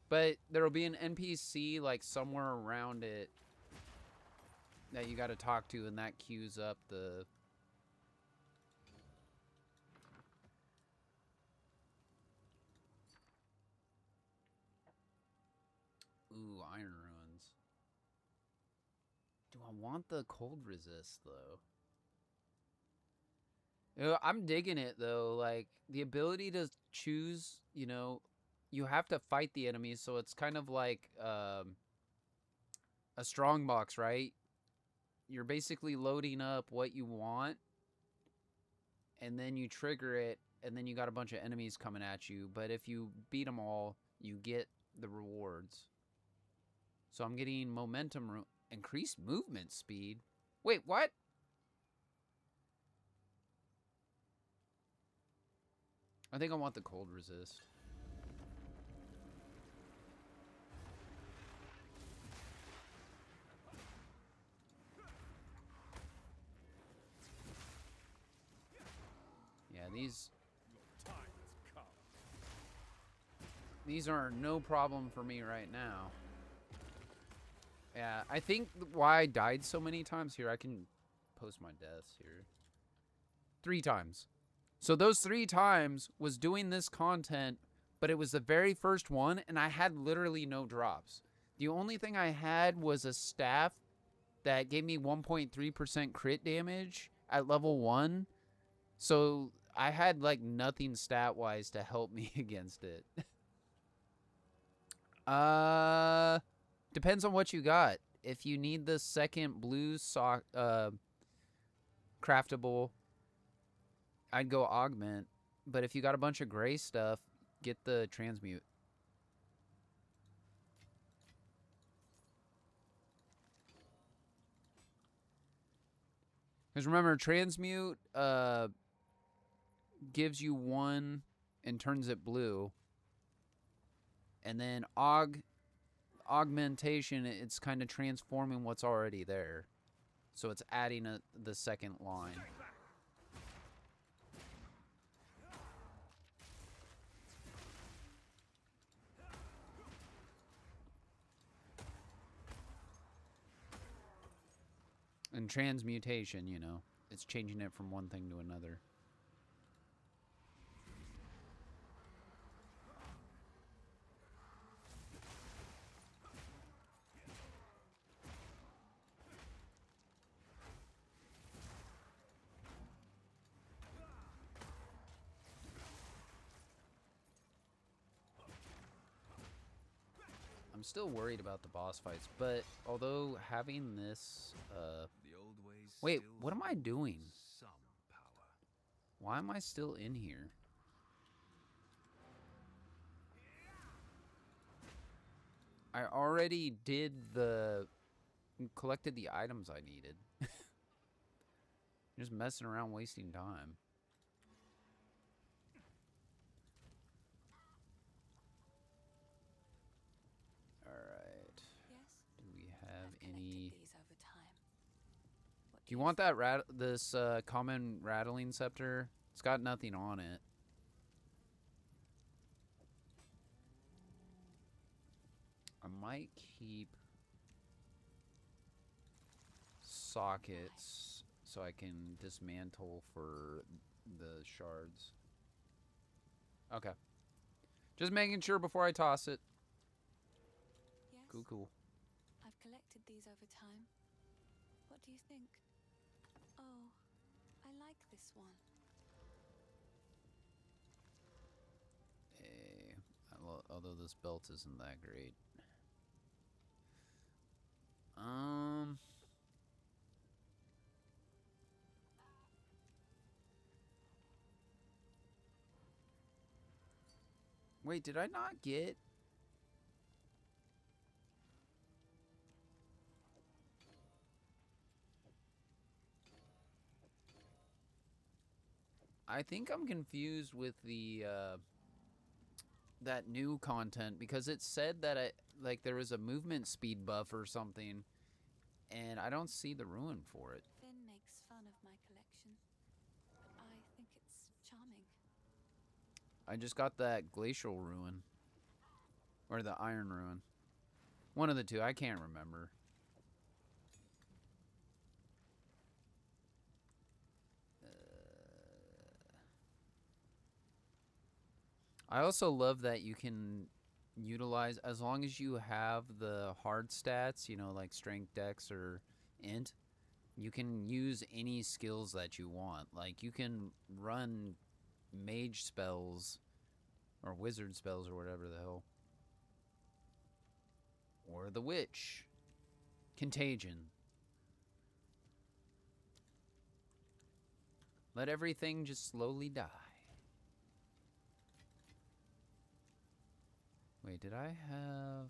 But there'll be an NPC like somewhere around it that you gotta talk to, and that queues up the... Ooh, Iron Ruins. Do I want the cold resist, though? You know, I'm digging it, though. Like, the ability to choose, you know, you have to fight the enemies, so it's kind of like a strongbox, right? You're basically loading up what you want, and then you trigger it, and then you got a bunch of enemies coming at you. But if you beat them all, you get the rewards. So I'm getting momentum, increased movement speed. Wait, what? I think I want the cold resist. These are no problem for me right now. Yeah, I think why I died so many times here, I can post my deaths here. 3 times. So those 3 times was doing this content, but it was the very first one, and I had literally no drops. The only thing I had was a staff that gave me 1.3% crit damage at level 1. So I had like nothing stat-wise to help me against it. Depends on what you got. If you need the second blue sock craftable, I'd go augment. But if you got a bunch of gray stuff, get the transmute. Because remember, transmute gives you 1 and turns it blue. And then augmentation, it's kind of transforming what's already there. So it's adding the second line. And transmutation, you know, it's changing it from one thing to another. I'm still worried about the boss fights, but although having this, The old ways wait, still what am I doing? some power. Why am I still in here? I already did collected the items I needed. Just messing around, wasting time. Alright. Yes? Do we have I've collected any... these over time. What Do you want that this common rattling scepter? It's got nothing on it. I might keep sockets so I can dismantle for the shards. Okay. Just making sure before I toss it. Yes? Cool, cool. I've collected these over time. What do you think? Oh, I like this one. Although this belt isn't that great. Wait, did I not get... I think I'm confused with the, that new content, because it said that like there was a movement speed buff or something, and I don't see the ruin for it. Finn makes fun of my collection, but I think it's charming. I just got that glacial ruin. Or the iron ruin. One of the two, I can't remember. I also love that you can utilize, as long as you have the hard stats, you know, like strength, dex, or int, you can use any skills that you want. Like, you can run mage spells or wizard spells or whatever the hell. Or the witch. Contagion. Let everything just slowly die. Wait, did I have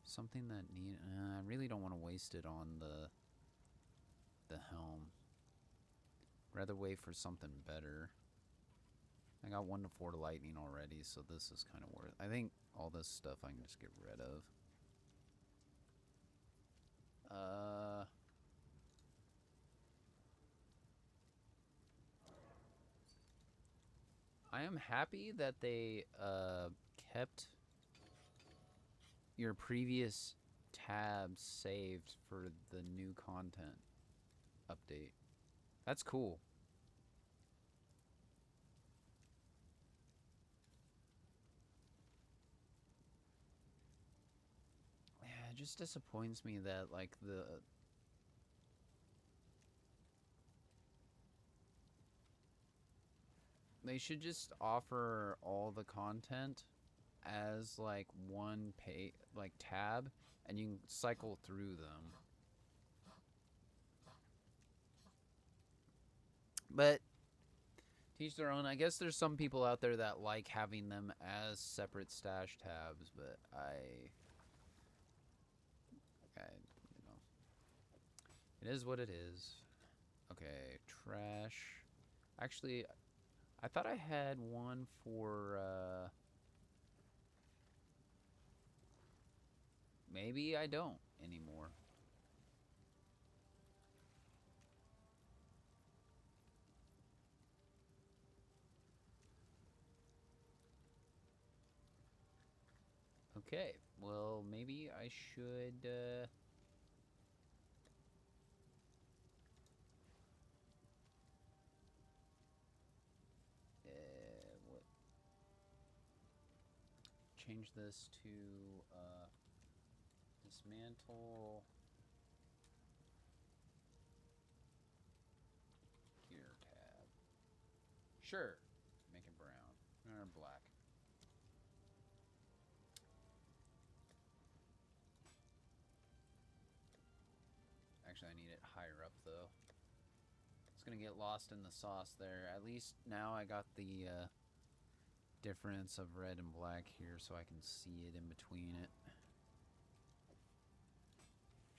something that need? I really don't want to waste it on the helm. Rather wait for something better. I got 1 to 4 to lightning already, so this is kind of worth. I think all this stuff I can just get rid of. I am happy that they kept your previous tabs saved for the new content update. That's cool. Yeah, it just disappoints me that like they should just offer all the content as like one tab, and you can cycle through them. But teach their own. I guess there's some people out there that like having them as separate stash tabs, but you know, it is what it is. Okay, trash. Actually, I thought I had one for, maybe I don't anymore. Okay, well, maybe I should, what? Change this to, dismantle gear tab. Sure, make it brown, or black. Actually, I need it higher up, though. It's gonna get lost in the sauce there. At least now I got the difference of red and black here so I can see it in between it.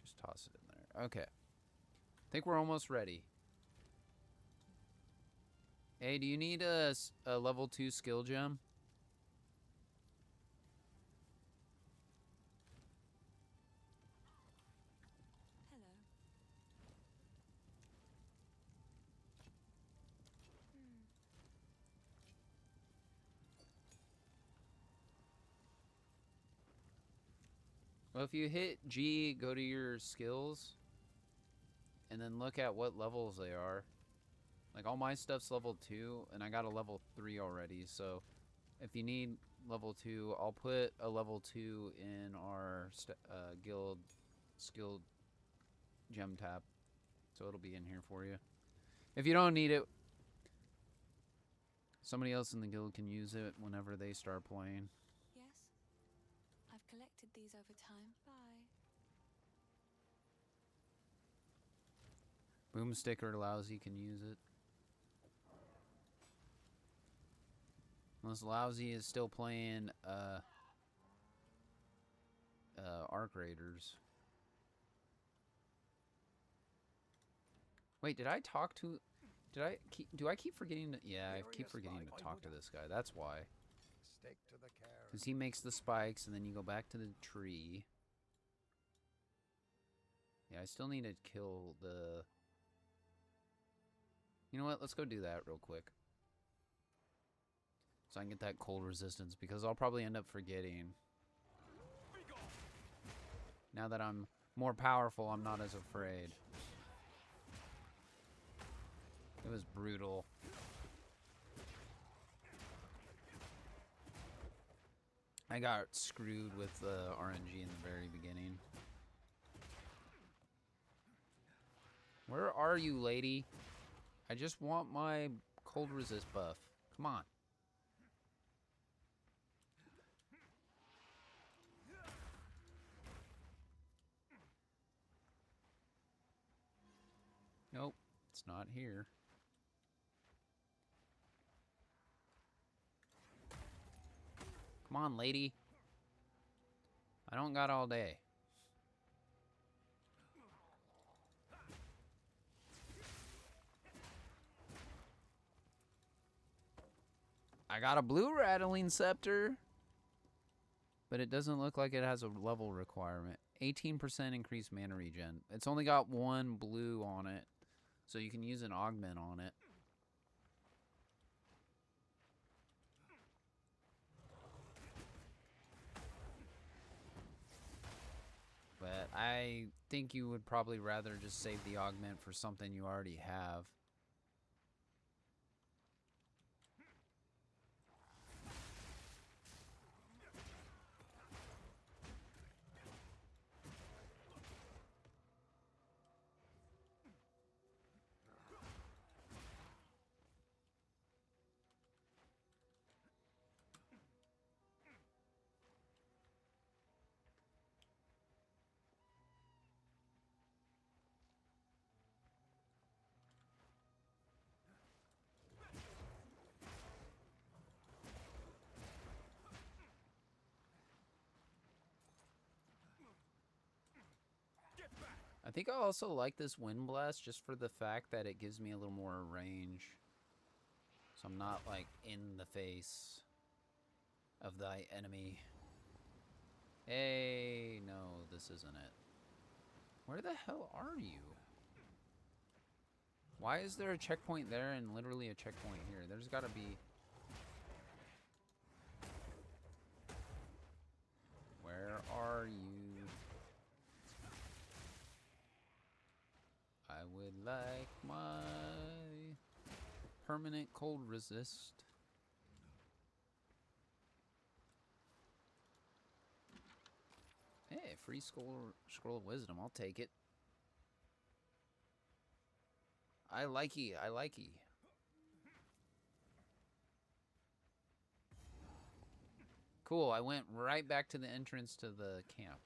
Just toss it in there. Okay. I think we're almost ready. Hey, do you need a level 2 skill gem? Hello. Well, if you hit G, go to your skills, and then look at what levels they are. Like, all my stuff's level 2, and I got a level 3 already, so if you need level 2, I'll put a level 2 in our guild skill gem tab, so it'll be in here for you. If you don't need it, somebody else in the guild can use it whenever they start playing. Yes? I've collected these over time. Bye. Boomstick or Lousy can use it. Unless Lousy is still playing Arc Raiders. Wait, did I talk to... do I keep forgetting to... Yeah, I keep forgetting to talk to this guy. That's why. Because he makes the spikes, and then you go back to the tree. Yeah, I still need to kill the... You know what? Let's go do that real quick. So I can get that cold resistance, because I'll probably end up forgetting. Now that I'm more powerful, I'm not as afraid. It was brutal. I got screwed with the RNG in the very beginning. Where are you, lady? I just want my cold resist buff. Come on. Nope, it's not here. Come on, lady. I don't got all day. I got a blue rattling scepter, but it doesn't look like it has a level requirement. 18% increased mana regen. It's only got one blue on it, so you can use an augment on it. But I think you would probably rather just save the augment for something you already have. I think I also like this wind blast just for the fact that it gives me a little more range. So I'm not like in the face of thy enemy. Hey, no, this isn't it. Where the hell are you? Why is there a checkpoint there and literally a checkpoint here? There's gotta be... Where are you? I would like my permanent cold resist. Hey, free scroll of wisdom. I'll take it. I likey. I likey. Cool. I went right back to the entrance to the camp.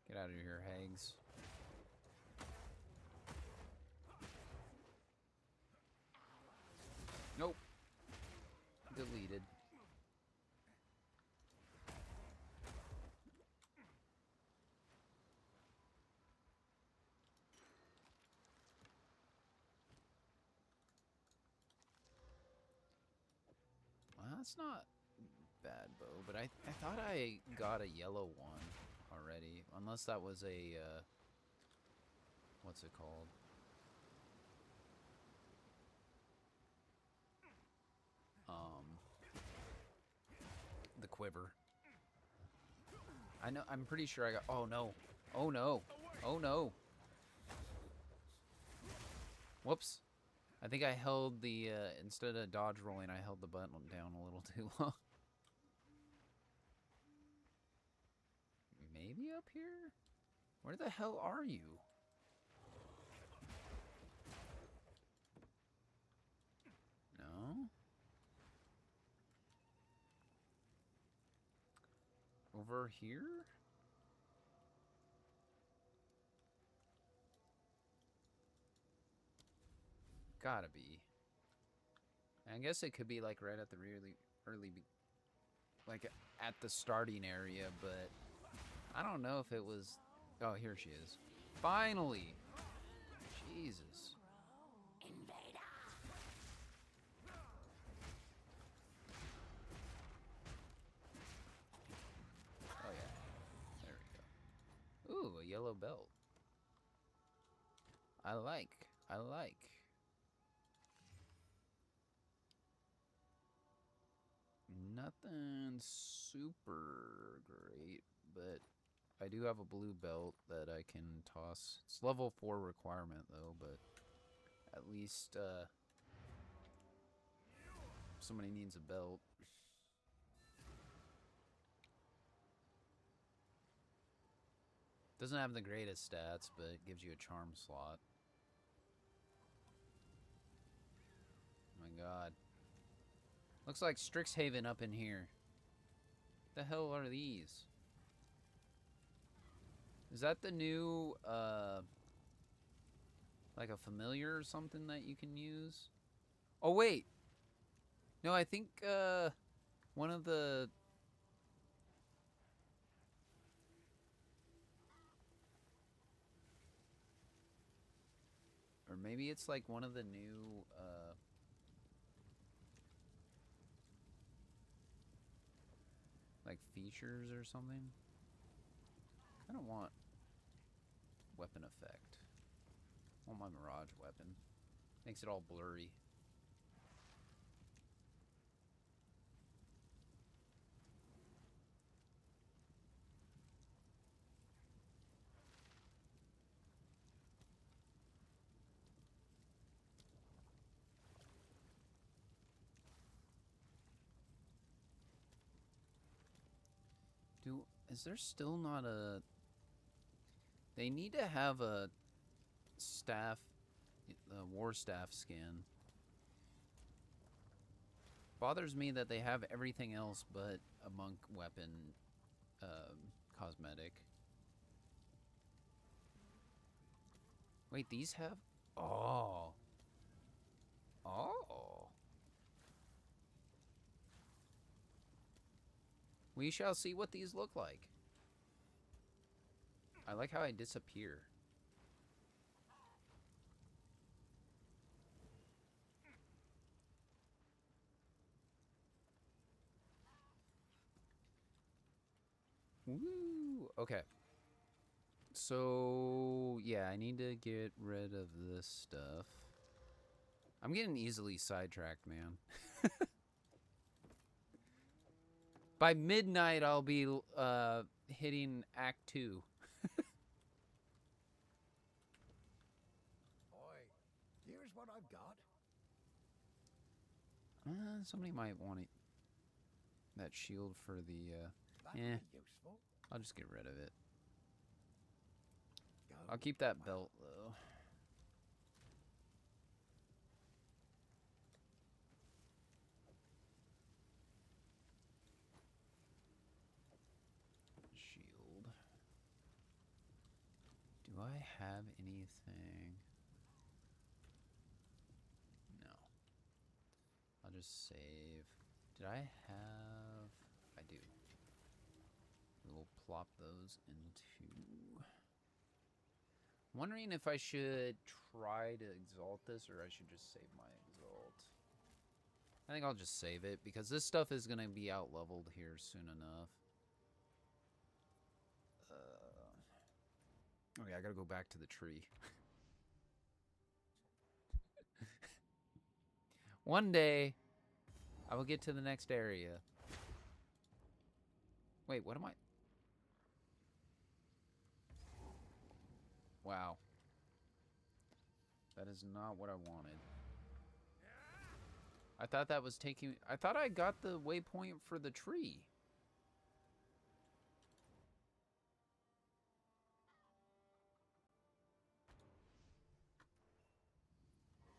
Get out of here, hags. Nope. Deleted. Well, that's not bad, Bo, but I thought I got a yellow one already. Unless that was a, what's it called? The quiver. I know, I'm pretty sure I got, oh no. Oh no. Oh no. Whoops. I think I held the, instead of dodge rolling, I held the button down a little too long. Maybe up here? Where the hell are you? No? Over here? Gotta be. I guess it could be like right at the like at the starting area, but I don't know if it was. Oh, here she is. Finally! Jesus. Oh yeah. There we go. Ooh, a yellow belt. I like. Nothing super great, but I do have a blue belt that I can toss. It's level 4 requirement though, but at least somebody needs a belt. Doesn't have the greatest stats, but it gives you a charm slot. Oh my god. Looks like Strixhaven up in here. The hell are these? Is that the new, like a familiar or something that you can use? Oh, wait. No, I think, one of the... Or maybe it's like one of the new, like features or something. I don't want weapon effect. I want my Mirage weapon. Makes it all blurry. Is there still not a... They need to have a staff, a war staff skin. Bothers me that they have everything else but a monk weapon cosmetic. Wait, these have... Oh. Oh. We shall see what these look like. I like how I disappear. Woo! Okay. So, yeah, I need to get rid of this stuff. I'm getting easily sidetracked, man. By midnight, I'll be hitting Act 2. Oi, here's what I've got. Somebody might want it. That shield for the, That'd be useful. I'll just get rid of it. Go. I'll keep that belt, though. Shield. Do I have anything? No. I'll just save. Did I have... I do. We will plop those into... I'm wondering if I should try to exalt this or I should just save my exalt. I think I'll just save it because this stuff is going to be out leveled here soon enough. Okay, I gotta go back to the tree. One day, I will get to the next area. Wait, what am I? Wow. That is not what I wanted. I thought that was taking... I thought I got the waypoint for the tree.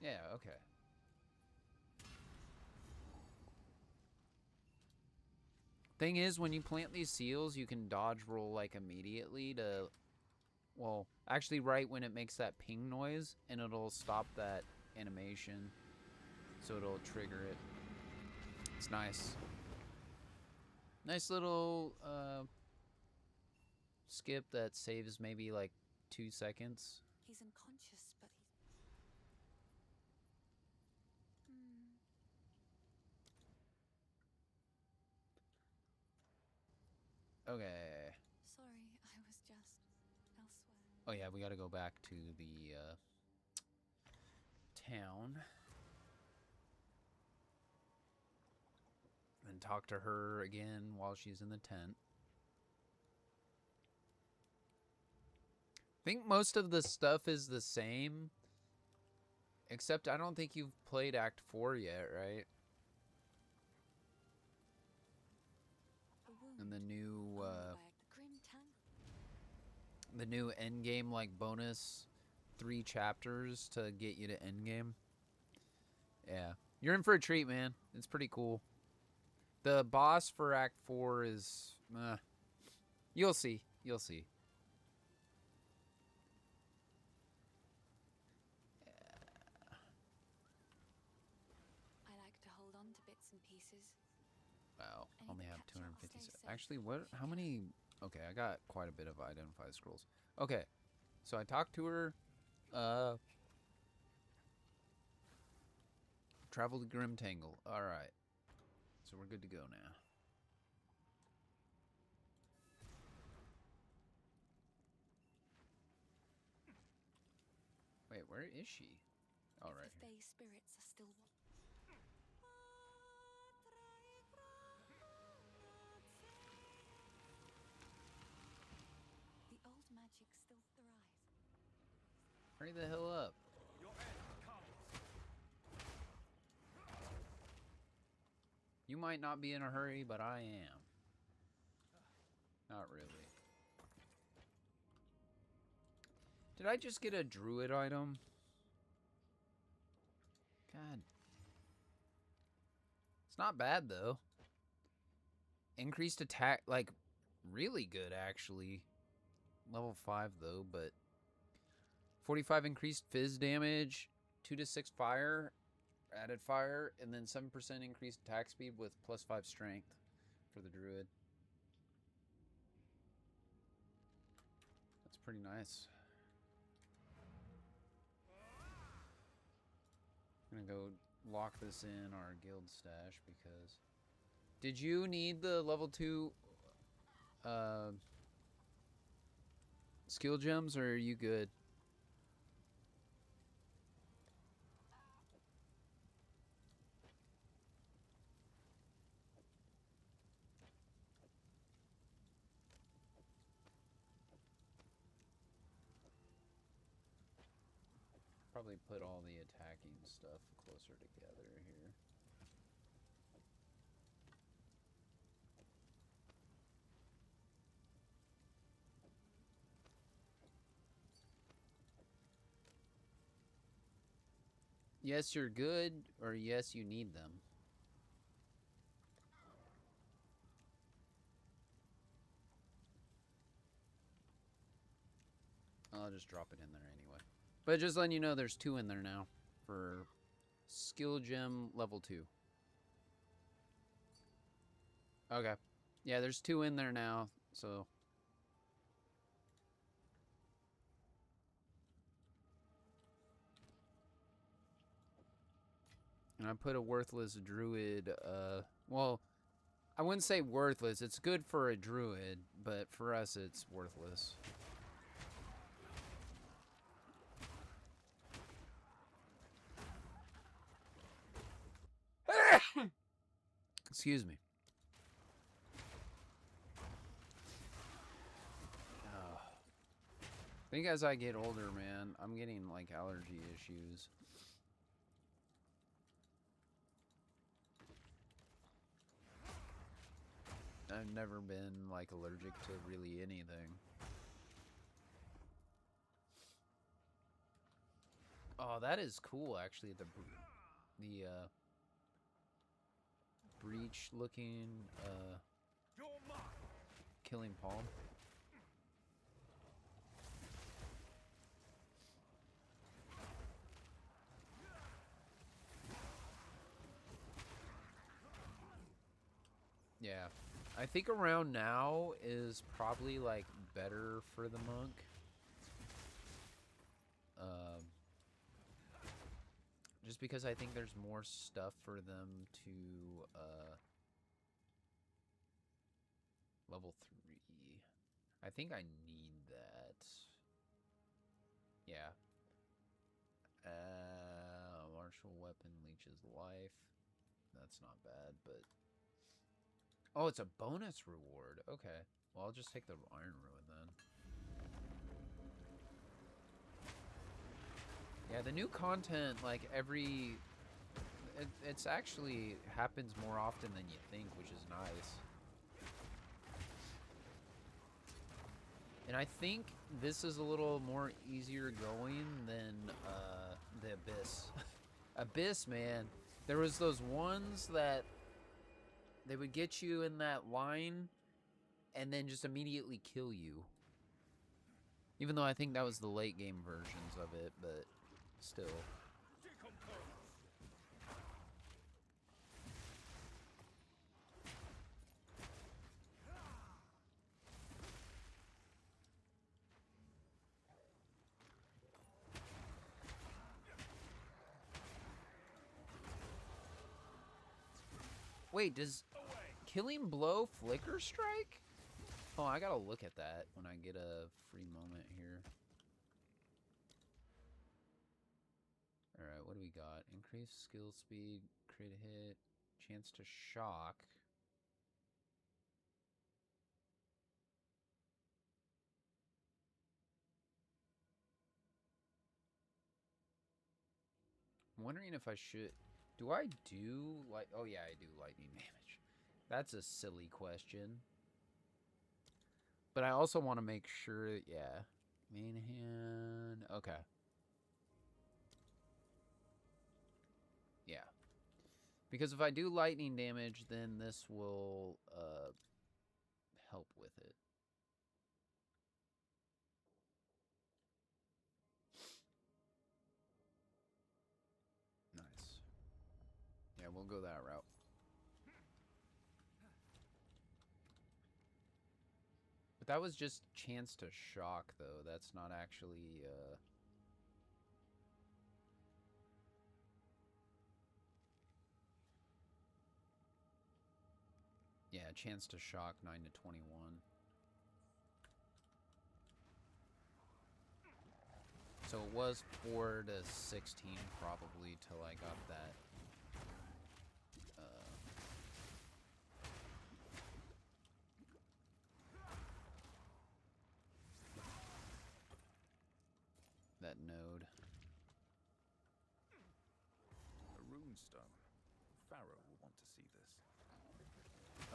Yeah, okay. Thing is, when you plant these seals, you can dodge roll, like, immediately to... Well, actually right when it makes that ping noise, and it'll stop that animation. So it'll trigger it. It's nice. Nice little, skip that saves maybe, like, 2 seconds. He's unconscious, but he's... Okay. Sorry, I was just elsewhere. Oh yeah, we gotta go back to the town and talk to her again while she's in the tent. I think most of the stuff is the same, except I don't think you've played Act 4 yet, right? And the new end game, like, bonus 3 chapters to get you to end game. Yeah, you're in for a treat, man. It's pretty cool. The boss for Act 4 is, you'll see. You'll see. I like to hold on to bits and pieces. Wow, I need only to have catch up, 250. stay safe. Actually, what? How many? Okay, I got quite a bit of identify scrolls. Okay, so I talked to her. Travel to Grim Tangle. All right, so we're good to go now. Wait, where is she? All right. The Fey spirits are still... The old magic still thrives. Hurry the hell up. Your end comes. You might not be in a hurry, but I am. Not really. Did I just get a druid item? God. It's not bad, though. Increased attack, like, really good, actually. Level 5, though, but... 45 increased fizz damage, 2 to 6 fire, added fire, and then 7% increased attack speed with plus 5 strength for the druid. That's pretty nice. I'm gonna go lock this in our guild stash because... Did you need the level 2 skill gems, or are you good? Probably put all the attacking stuff closer together here. Yes, you're good, or yes, you need them. I'll just drop it in there anyway. But just letting you know, there's 2 in there now for skill gem level 2. Okay. Yeah, there's 2 in there now, so... And I put a worthless druid, well, I wouldn't say worthless. It's good for a druid, but for us, it's worthless. Excuse me. Oh. I think as I get older, man, I'm getting, like, allergy issues. I've never been, like, allergic to really anything. Oh, that is cool, actually. The breach-looking, killing palm. Yeah. I think around now is probably, like, better for the monk. Just because I think there's more stuff for them to, level 3. I think I need that. Yeah. Martial weapon leeches life. That's not bad, but... Oh, it's a bonus reward. Okay. Well, I'll just take the Iron Ruin then. Yeah, the new content, like, every... It's actually happens more often than you think, which is nice. And I think this is a little more easier going than, the Abyss. Abyss, man. There was those ones that... They would get you in that line and then just immediately kill you. Even though I think that was the late game versions of it, but still. Wait, does Killing Blow Flicker Strike? Oh, I gotta look at that when I get a free moment here. Alright, what do we got? Increased skill speed, crit hit, chance to shock. I'm wondering if I should... Do I do... Oh yeah, I do lightning damage. That's a silly question. But I also want to make sure, yeah. Main hand. Okay. Yeah. Because if I do lightning damage, then this will help with it. Nice. Yeah, we'll go that route. But that was just chance to shock, though. That's not actually, yeah, chance to shock, 9 to 21. So it was 4 to 16 probably till I got that. That node. A rune stone. Pharaoh will want to see this.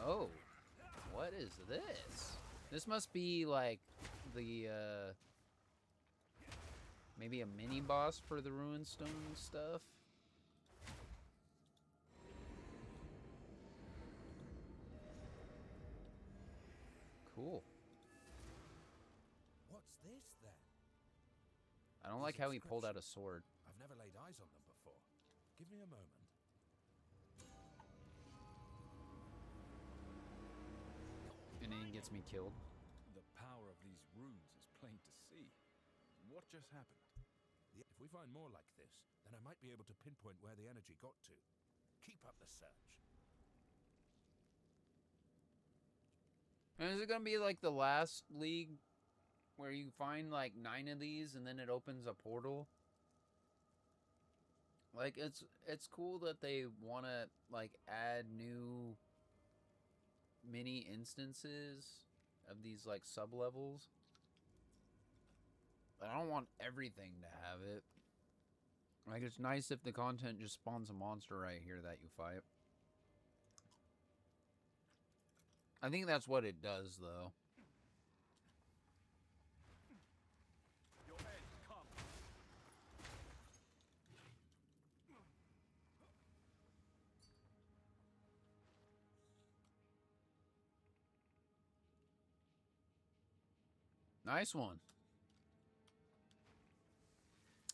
Oh, what is this? This must be like the, maybe a mini boss for the Ruined Stone stuff. Cool. What's this then? I don't like how he pulled out a sword. I've never laid eyes on them before. Give me a moment. And then he gets me killed. The power of these runes is plain to see. What just happened? If we find more like this, then I might be able to pinpoint where the energy got to. Keep up the search. And is it gonna be like the last league where you find like 9 of these and then it opens a portal? Like it's cool that they want to like add new mini instances of these like sub levels. But I don't want everything to have it. Like, it's nice if the content just spawns a monster right here that you fight. I think that's what it does, though. Your end, come. Nice one.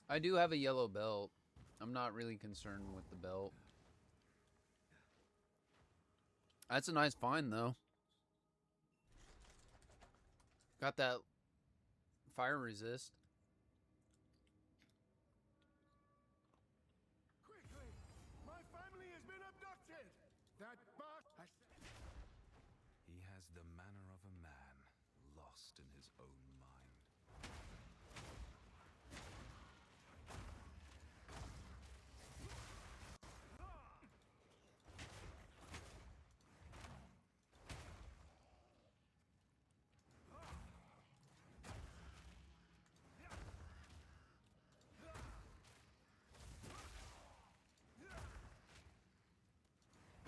I do have a yellow belt. I'm not really concerned with the belt. That's a nice find, though. Got that fire resist. Quickly! My family has been abducted! That bastard... He has the manner of a man lost in his own mind.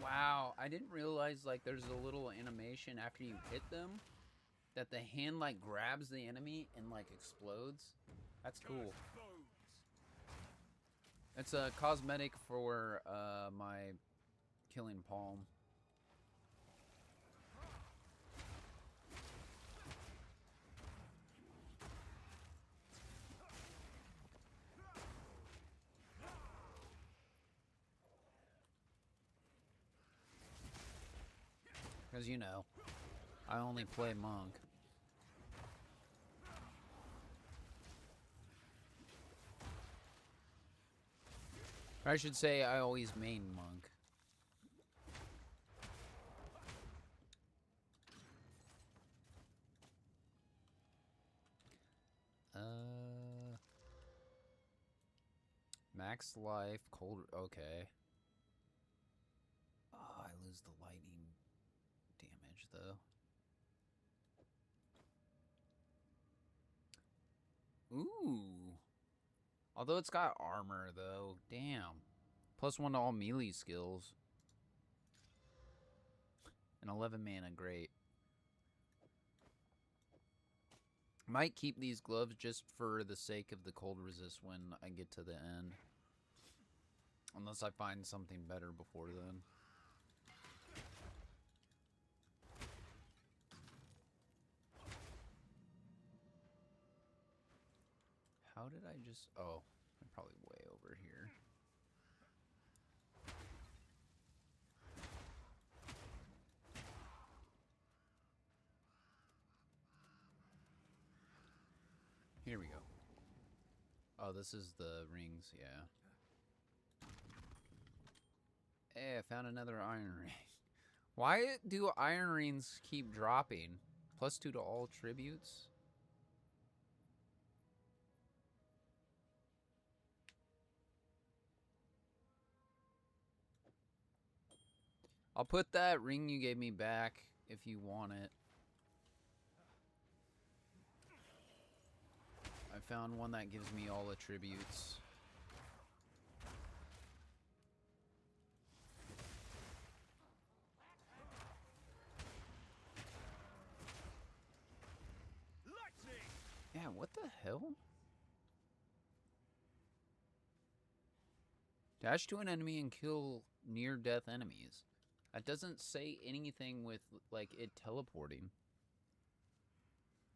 Wow, I didn't realize like there's a little animation after you hit them that the hand like grabs the enemy and like explodes. That's cool. It's a cosmetic for my killing palm. Because, you know, I only play monk. Or I should say I always main monk. Max life, cold, okay. Oh, I lose the lightning damage, though. Ooh. Although it's got armor, though. Damn. +1 to all melee skills. An 11 mana, great. Might keep these gloves just for the sake of the cold resist when I get to the end. Unless I find something better before then. How did I just... Oh, I'm probably way over here. Here we go. Oh, this is the rings, yeah. Hey, I found another iron ring. Why do iron rings keep dropping? +2 to all tributes? I'll put that ring you gave me back if you want it. I found one that gives me all attributes. Yeah, what the hell? Dash to an enemy and kill near-death enemies. That doesn't say anything with, like, it teleporting.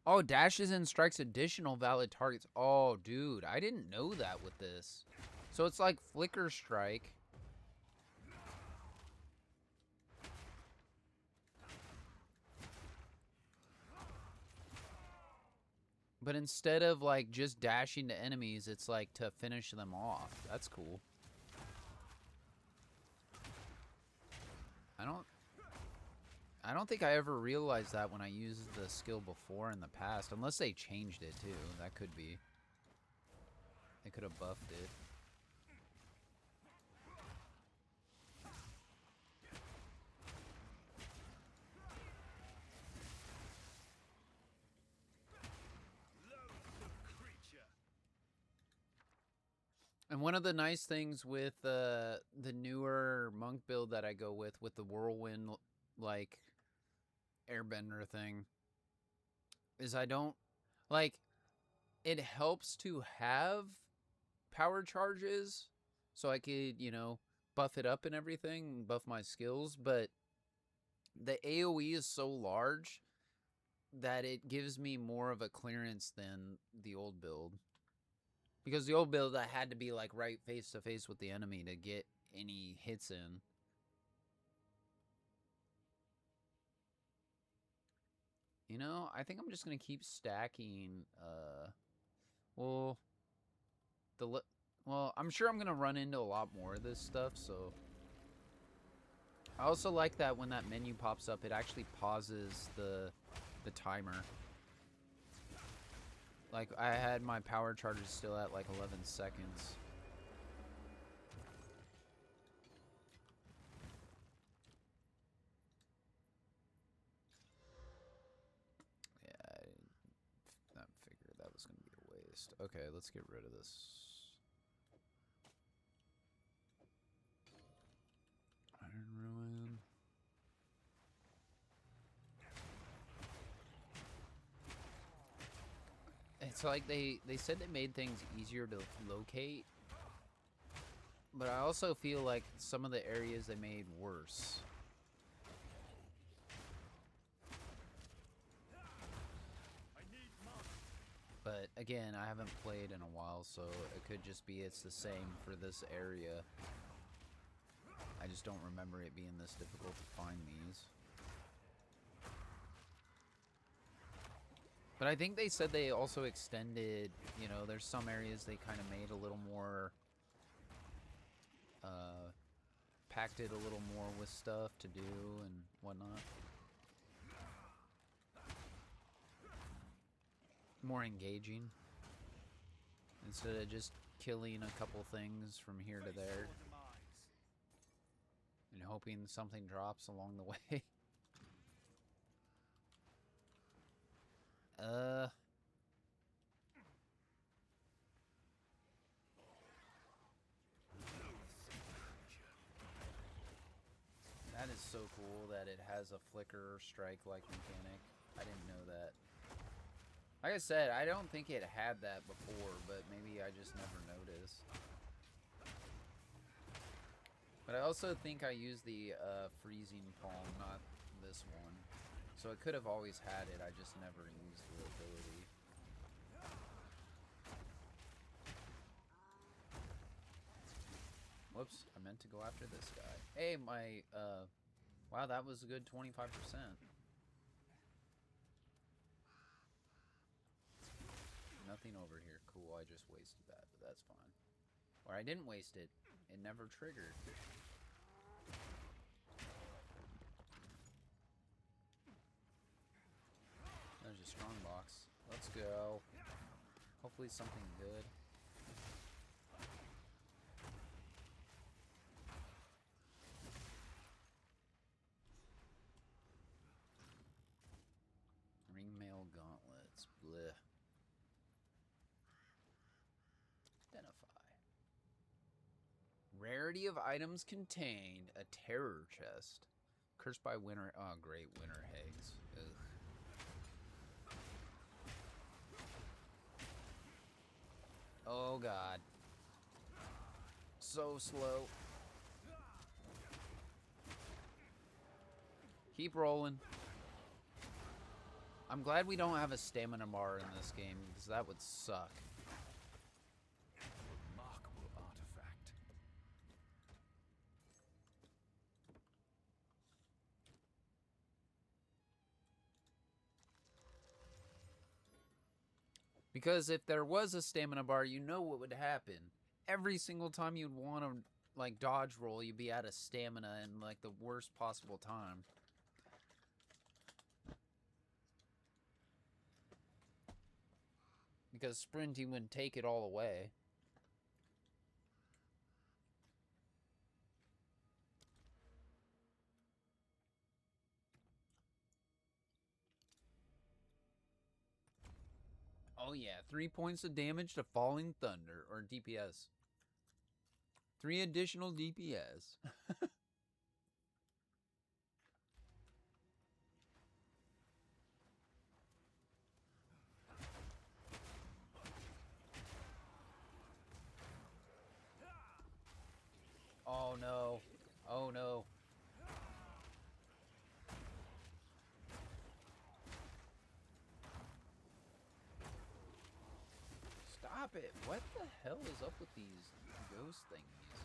Oh, dashes and strikes additional valid targets. Oh, dude, I didn't know that with this. So it's like flicker strike. But instead of, like, just dashing to enemies, it's, like, to finish them off. That's cool. I don't think I ever realized that when I used the skill before in the past. Unless they changed it, too. That could be. They could have buffed it. And one of the nice things with the newer monk build that I go with the whirlwind, like, airbender thing, is I don't, like, it helps to have power charges so I could, you know, buff it up and everything, buff my skills, but the AoE is so large that it gives me more of a clearance than the old build. Because the old build, I had to be, like, right face-to-face with the enemy to get any hits in. You know, I think I'm just going to keep stacking, well, I'm sure I'm going to run into a lot more of this stuff, so... I also like that when that menu pops up, it actually pauses the timer. Like, I had my power charges still at, like, 11 seconds. Yeah, I figured that was going to be a waste. Okay, let's get rid of this. Iron Ruin. It's like they said they made things easier to locate, but I also feel like some of the areas they made worse. But again, I haven't played in a while, so it could just be it's the same for this area. I just don't remember it being this difficult to find these. But I think they said they also extended, you know, there's some areas they kind of made a little more, packed it a little more with stuff to do and whatnot. More engaging. Instead of just killing a couple things from here to there. And hoping something drops along the way. That is so cool that it has a flicker strike-like mechanic. I didn't know that. Like I said, I don't think it had that before, but maybe I just never noticed. But I also think I used the freezing palm, not this one. So it could have always had it, I just never used the ability. Whoops, I meant to go after this guy. Hey, my, wow, that was a good 25%. Nothing over here. Cool, I just wasted that, but that's fine. Or I didn't waste it. It never triggered. There's a strong box. Let's go. Hopefully something good. Ringmail gauntlets. Bleh. Identify. Rarity of items contained. A terror chest. Cursed by winter. Oh, great. Winter hags. Ugh. Oh, God. So slow. Keep rolling. I'm glad we don't have a stamina bar in this game, because that would suck. Remarkable artifact. Because if there was a stamina bar, you know what would happen. Every single time you'd want to, like, dodge roll, you'd be out of stamina in, like, the worst possible time. Because sprinting would take it all away. Oh yeah, 3 points of damage to Falling Thunder, or DPS. 3 additional DPS. Oh no. Oh no. Stop it. What the hell is up with these ghost thingies?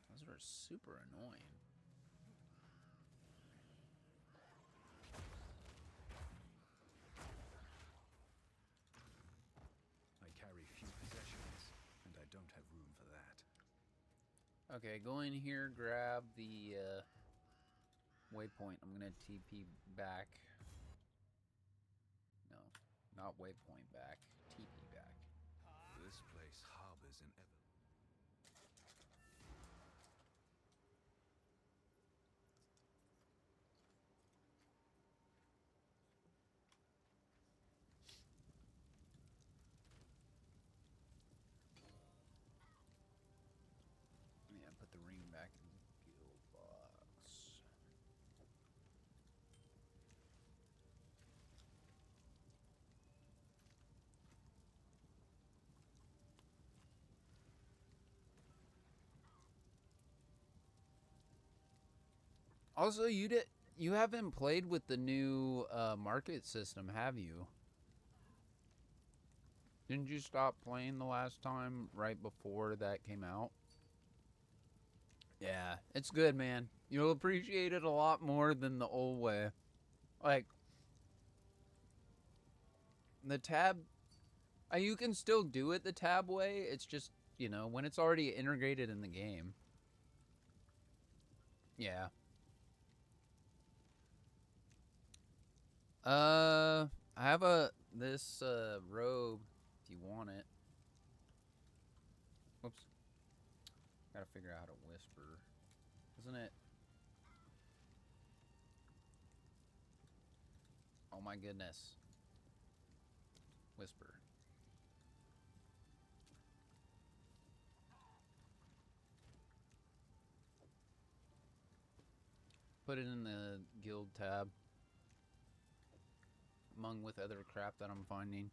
Those are super annoying. I carry few possessions, and I don't have room for that. Okay, go in here, grab the waypoint. I'm gonna TP back. No, not waypoint back. TP back. This place harbors an ever. Yeah, put the ring back in the guild box. Also, you haven't played with the new market system, have you? Didn't you stop playing the last time right before that came out? Yeah, it's good, man. You'll appreciate it a lot more than the old way. Like, the tab, you can still do it the tab way. It's just, you know, when it's already integrated in the game. Yeah. I have this robe if you want it. Whoops. Gotta figure out how to whisper. Isn't it? Oh my goodness. Whisper. put it in the guild tab. Among with other crap that I'm finding.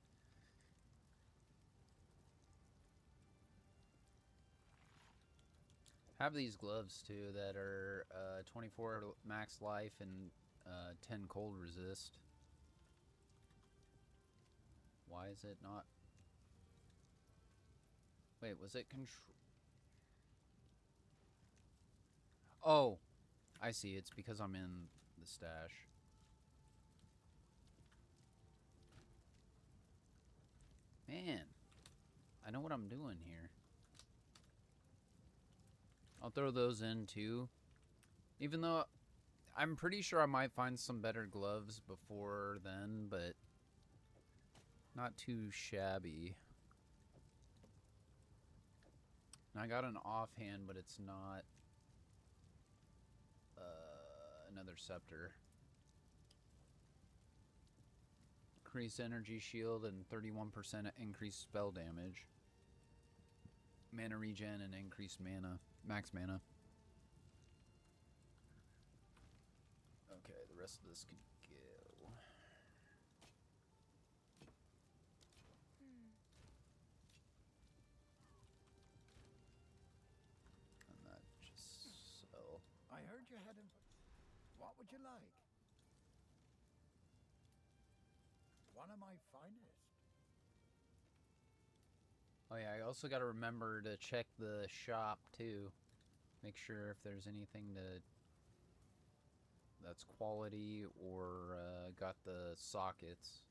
Have these gloves too that are 24 max life and 10 cold resist. Why is it not? Wait, was it control? Oh, I see. It's because I'm in the stash. Man, I know what I'm doing here. I'll throw those in too. Even though I'm pretty sure I might find some better gloves before then, but not too shabby. And I got an offhand, but it's not another scepter. Increased energy shield and 31% increased spell damage. Mana regen and increased mana. Max mana. Okay, the rest of this can go. And that just so. I heard you had him. What would you like? One of my finest. Oh yeah, I also got to remember to check the shop too. Make sure if there's anything that's quality or got the sockets.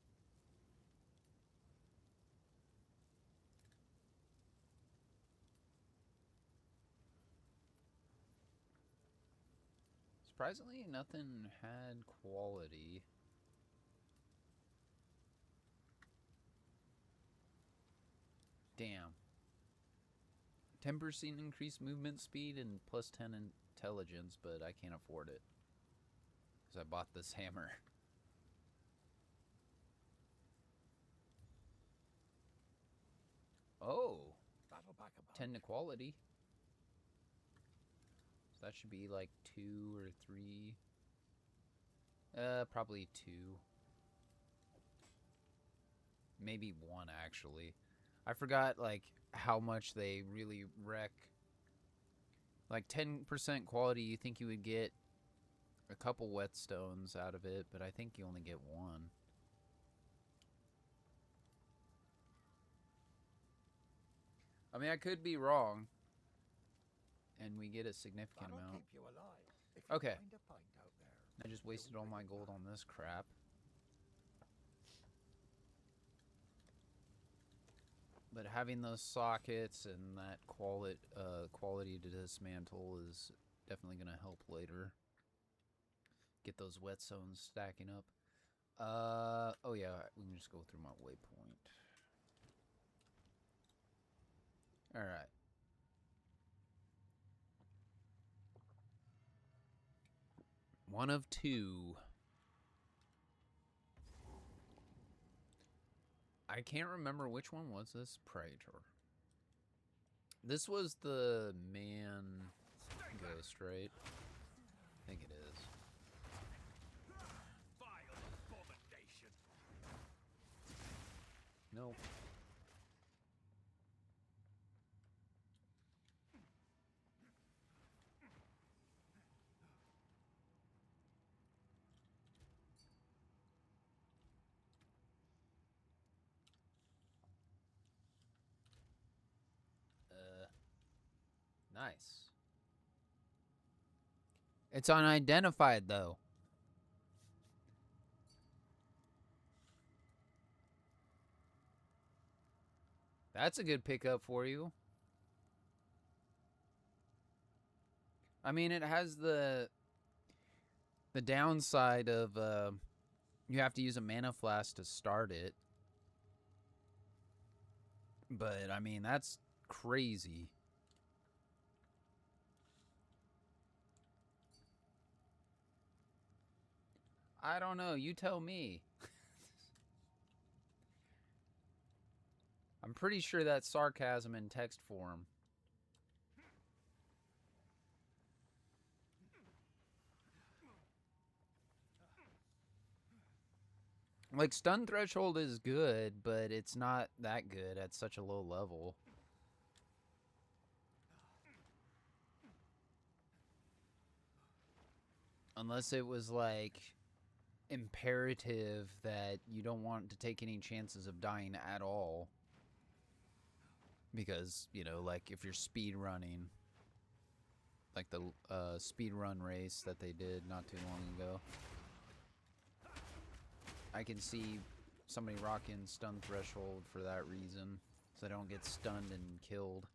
Surprisingly, nothing had quality. Damn. 10% increased movement speed and plus 10 intelligence, but I can't afford it. Because I bought this hammer. Oh. 10 to quality. So that should be like 2 or 3. Probably 2. Maybe 1 actually. I forgot like how much they really wreck. Like 10% quality, you think you would get a couple whetstones out of it, but I think you only get 1. I mean, I could be wrong, and we get a significant amount. Keep you alive if you Okay. find a pint out there. I just wasted all my gold on this crap. But having those sockets and that quality to dismantle is definitely going to help later. Get those whetstones stacking up. Oh yeah, we can just go through my waypoint. Alright. One of 2. I can't remember which one was this. Praetor. This was the man ghost, right? I think it is. Vile abomination. Nope. Nice. It's unidentified, though. That's a good pickup for you. I mean, it has the downside of you have to use a mana flask to start it. But, I mean, that's crazy. I don't know. You tell me. I'm pretty sure that's sarcasm in text form. Like, stun threshold is good, but it's not that good at such a low level. Unless it was, like, imperative that you don't want to take any chances of dying at all. Because, you know, like, if you're speed running, like the speed run race that they did not too long ago, I can see somebody rocking stun threshold for that reason, so they don't get stunned and killed.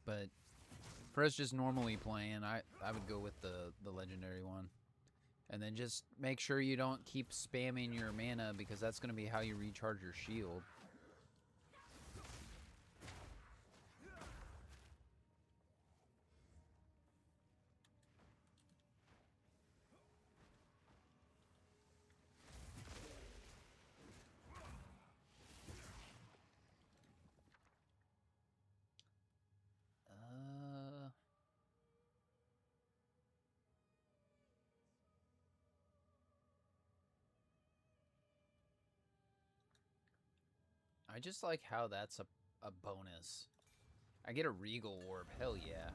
But for us just normally playing, I would go with the legendary one. And then just make sure you don't keep spamming your mana, because that's going to be how you recharge your shield. I just like how that's a bonus. I get a Regal Orb, hell yeah.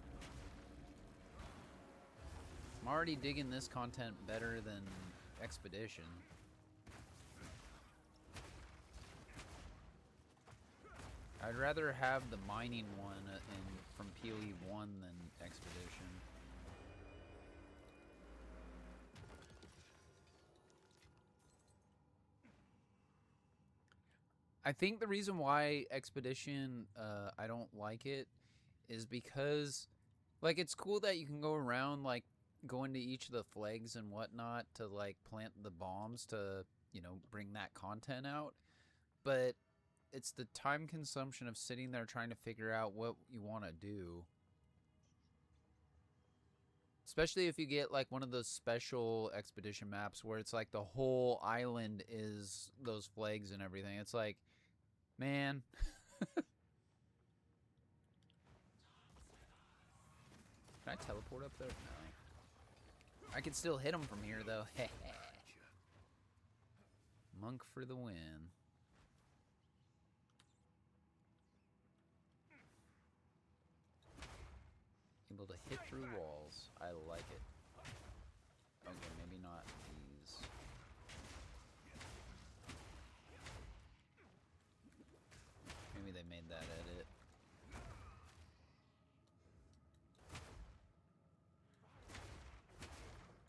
I'm already digging this content better than Expedition. I'd rather have the mining one from PoE 1 than Expedition. I think the reason why Expedition, I don't like it is because, like, it's cool that you can go around, like, go into each of the flags and whatnot to, like, plant the bombs to, you know, bring that content out. But it's the time consumption of sitting there trying to figure out what you want to do. Especially if you get, like, one of those special Expedition maps where it's, like, the whole island is those flags and everything. It's like, man. Can I teleport up there? No. I can still hit him from here, though. Monk for the win. Able to hit through walls. I like it. Okay, maybe not these. Maybe they made that edit.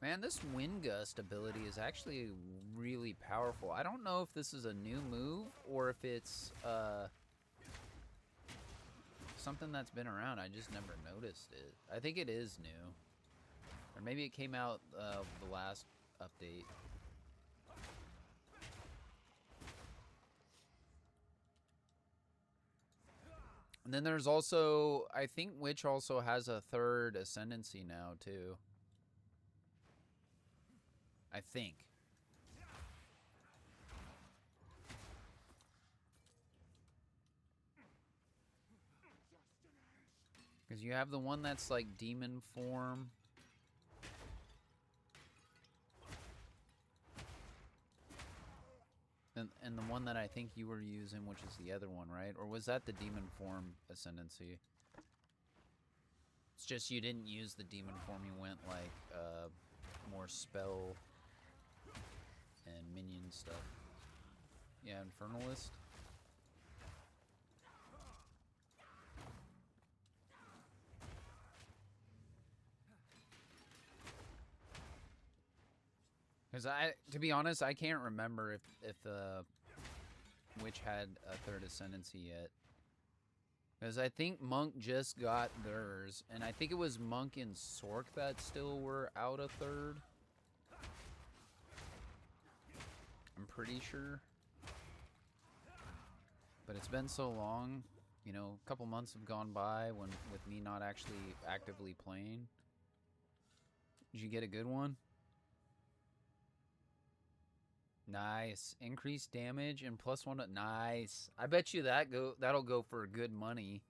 Man, this wind gust ability is actually really powerful. I don't know if this is a new move or if it's something that's been around. I just never noticed it. I think it is new. Or maybe it came out the last update. And then there's also, I think Witch also has a third ascendancy now too. I think. Because you have the one that's like demon form. And the one that I think you were using, which is the other one, right? Or was that the demon form ascendancy? It's just you didn't use the demon form, you went like more spell and minion stuff. Yeah, Infernalist. Because to be honest, I can't remember if Witch had a third ascendancy yet. Because I think Monk just got theirs, and I think it was Monk and Sork that still were out a third. I'm pretty sure. But it's been so long, you know, a couple months have gone by with me not actually actively playing. Did you get a good one? Nice. Increased damage and +1. Nice. I bet you that'll go for good money.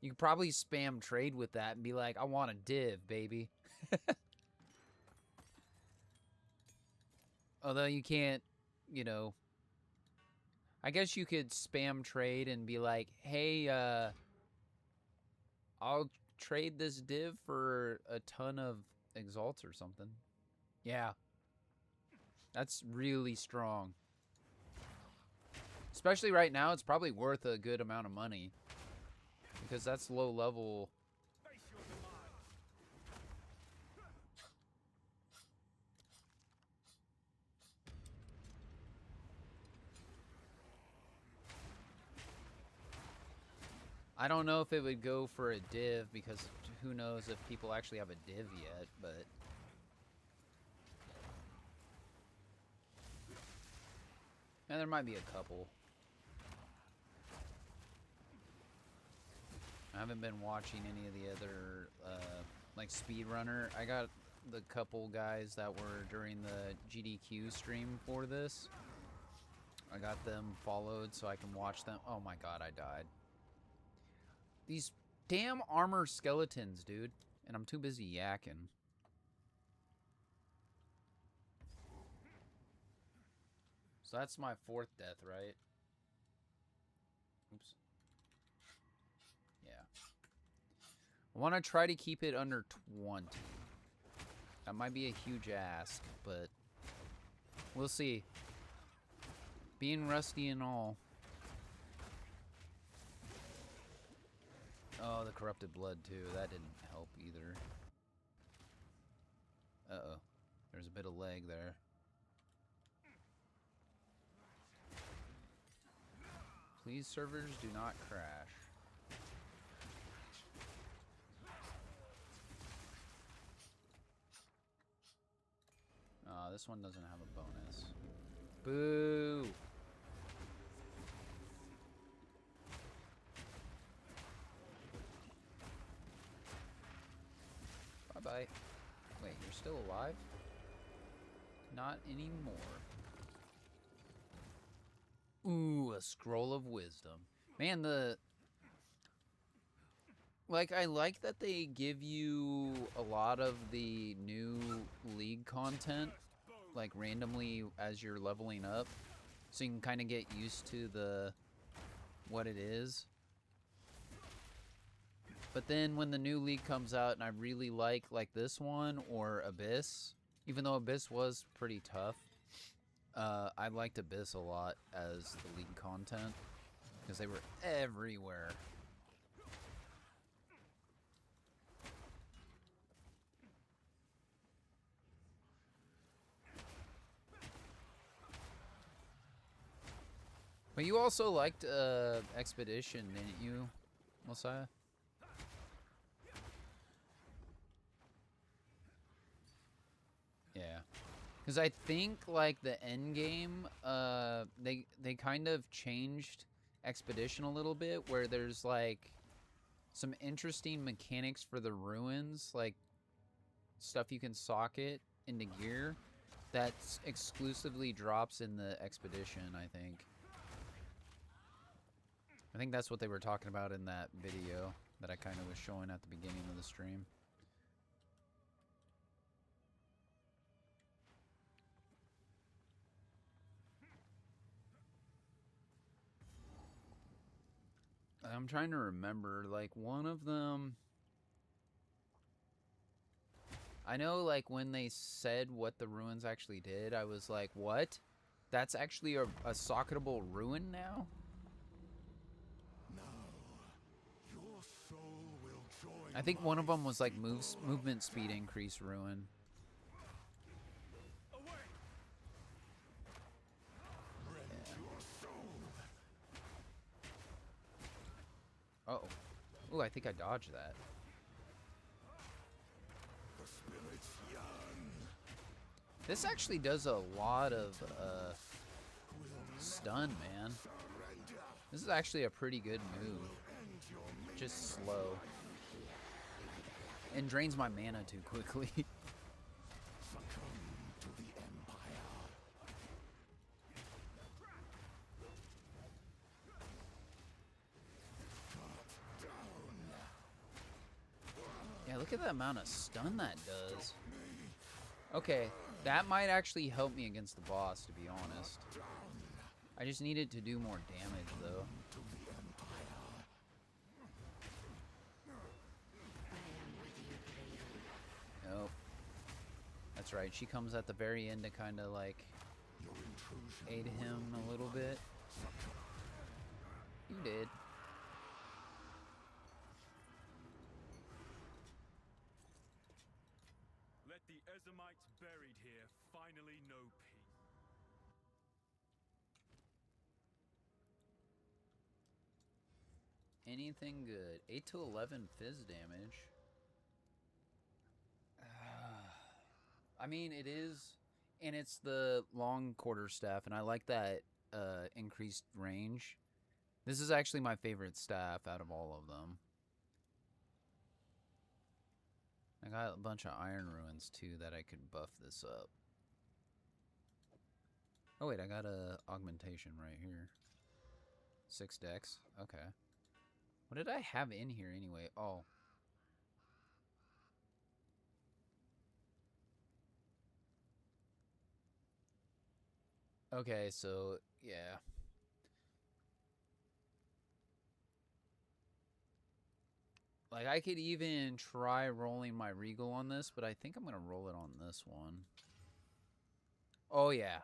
You could probably spam trade with that and be like, I want a div, baby. Although you can't, you know, I guess you could spam trade and be like, hey, I'll trade this div for a ton of exalts or something. Yeah. That's really strong. Especially right now, it's probably worth a good amount of money. Because that's low level. I don't know if it would go for a div because who knows if people actually have a div yet, but... And there might be a couple. I haven't been watching any of the other, like Speedrunner. I got the couple guys that were during the GDQ stream for this. I got them followed so I can watch them. Oh my god, I died. These damn armor skeletons, dude. And I'm too busy yakking. So that's my 4th death, right? Oops. Yeah. I want to try to keep it under 20. That might be a huge ask, but we'll see. Being rusty and all. Oh, the corrupted blood too. That didn't help either. Uh-oh. There's a bit of lag there. Please, servers, do not crash. This one doesn't have a bonus. Boo! Bye-bye. Wait, you're still alive? Not anymore. Ooh, a scroll of wisdom. Man, like, I like that they give you a lot of the new League content, like, randomly as you're leveling up. So you can kind of get used to what it is. But then when the new League comes out, and I really like this one, or Abyss, even though Abyss was pretty tough, I liked Abyss a lot as the League content, because they were everywhere. But you also liked Expedition, didn't you, Messiah? Yeah. Because I think, like, the end game, they kind of changed Expedition a little bit, where there's, like, some interesting mechanics for the ruins, like, stuff you can socket into gear, that exclusively drops in the Expedition, I think. I think that's what they were talking about in that video that I kind of was showing at the beginning of the stream. I'm trying to remember, like, one of them... I know, like, when they said what the ruins actually did, I was like, what? That's actually a socketable ruin now? Your soul will join I think one of them was, like, movement speed increase ruin. Uh-oh. Ooh, I think I dodged that. This actually does a lot of stun, man. This is actually a pretty good move. Just slow. And drains my mana too quickly. Yeah, look at the amount of stun that does. Okay, That might actually help me against the boss, to be honest. I just need it to do more damage, though. Nope. That's right. She comes at the very end to kind of like aid him a little bit. You did. Let the Ezamites buried here finally know peace. Anything good? 8 to 11 fizz damage. I mean, it is, and it's the long quarterstaff, and I like that increased range. This is actually my favorite staff out of all of them. I got a bunch of iron ruins too that I could buff this up. Oh wait, I got a augmentation right here. 6 decks. Okay. What did I have in here anyway? Oh. Okay, so yeah. Like, I could even try rolling my Regal on this, but I think I'm going to roll it on this one. Oh, yeah.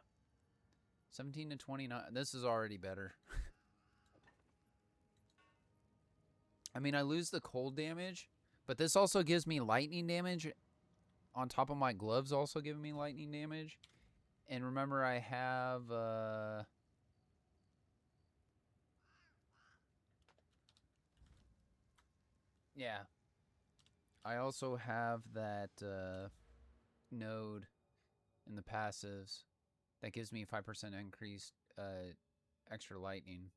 17 to 29. This is already better. I mean, I lose the cold damage, but this also gives me lightning damage on top of my gloves also giving me lightning damage. And remember, I have... yeah. I also have that node in the passives that gives me 5% increased extra lightning.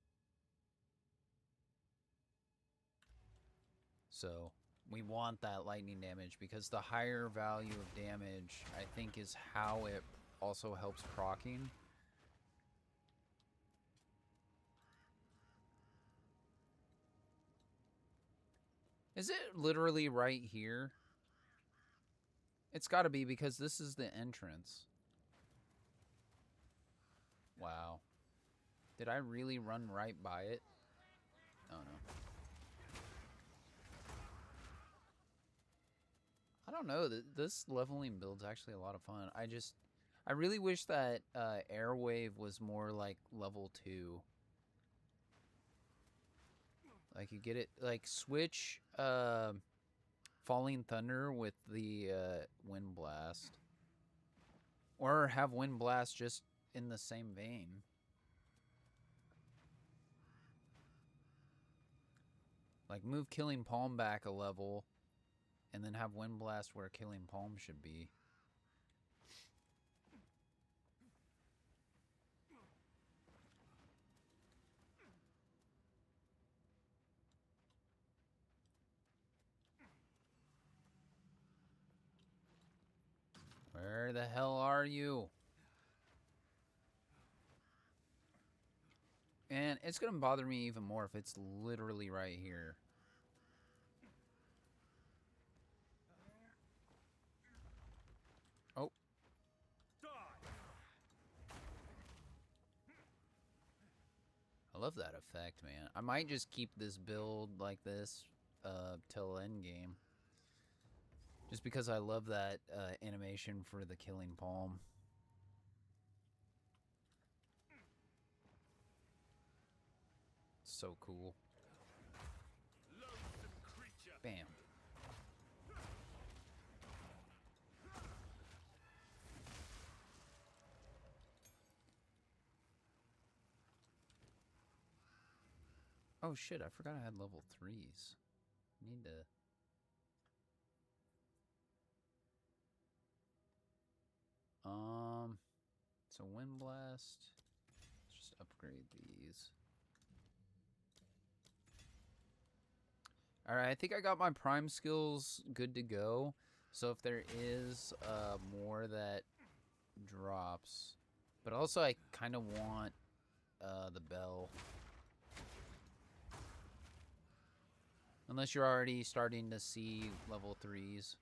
So we want that lightning damage because the higher value of damage, I think, is how it also helps proccing. Is it literally right here? It's got to be because this is the entrance. Wow. Did I really run right by it? Oh, no. I don't know. This leveling build's actually a lot of fun. I really wish that Airwave was more like level 2. Like, you get it, like, switch Falling Thunder with the Wind Blast. Or have Wind Blast just in the same vein. Like, move Killing Palm back a level, and then have Wind Blast where Killing Palm should be. Where the hell are you? And it's gonna bother me even more if it's literally right here. Oh. I love that effect, man. I might just keep this build like this till endgame. Just because I love that animation for the Killing Palm. So cool. Bam. Oh shit, I forgot I had level 3s. Need to... So Wind Blast. Let's just upgrade these. Alright, I think I got my prime skills good to go. So if there is more that drops. But also I kind of want the bell. Unless you're already starting to see level 3s.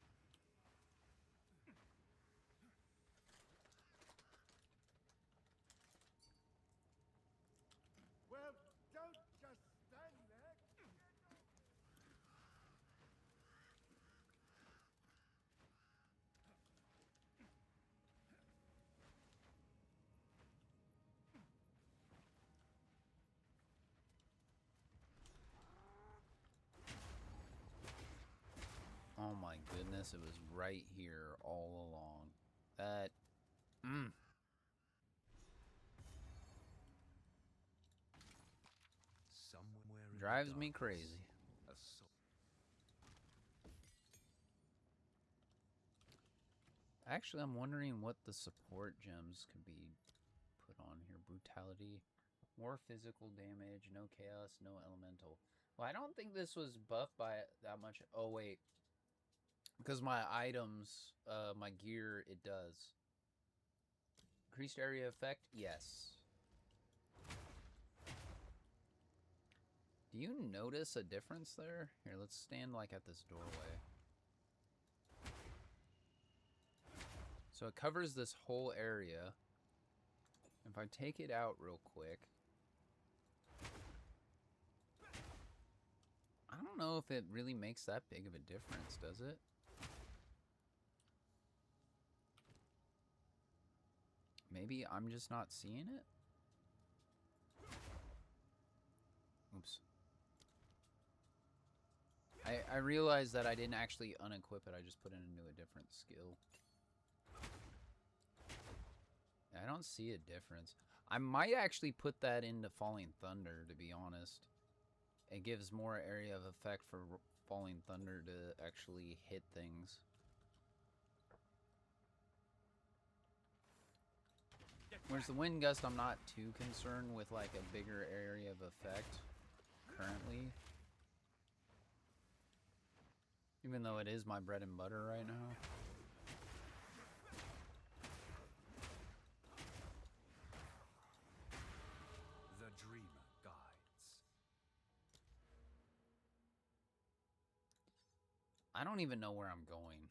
unless it was right here all along. That... Somewhere in the drives me darkness, crazy. a soul. Actually, I'm wondering what the support gems could be put on here. Brutality, more physical damage, no chaos, no elemental. Well, I don't think this was buffed by that much. Oh, wait. Because my items, my gear, it does. Increased area effect? Yes. Do you notice a difference there? Here, let's stand like at this doorway. So it covers this whole area. If I take it out real quick. I don't know if it really makes that big of a difference, does it? Maybe I'm just not seeing it? Oops. I realized that I didn't actually unequip it. I just put it into a different skill. I don't see a difference. I might actually put that into Falling Thunder, to be honest. It gives more area of effect for Falling Thunder to actually hit things. Whereas the Wind Gust, I'm not too concerned with like a bigger area of effect currently. Even though it is my bread and butter right now. The dreamer guides. I don't even know where I'm going.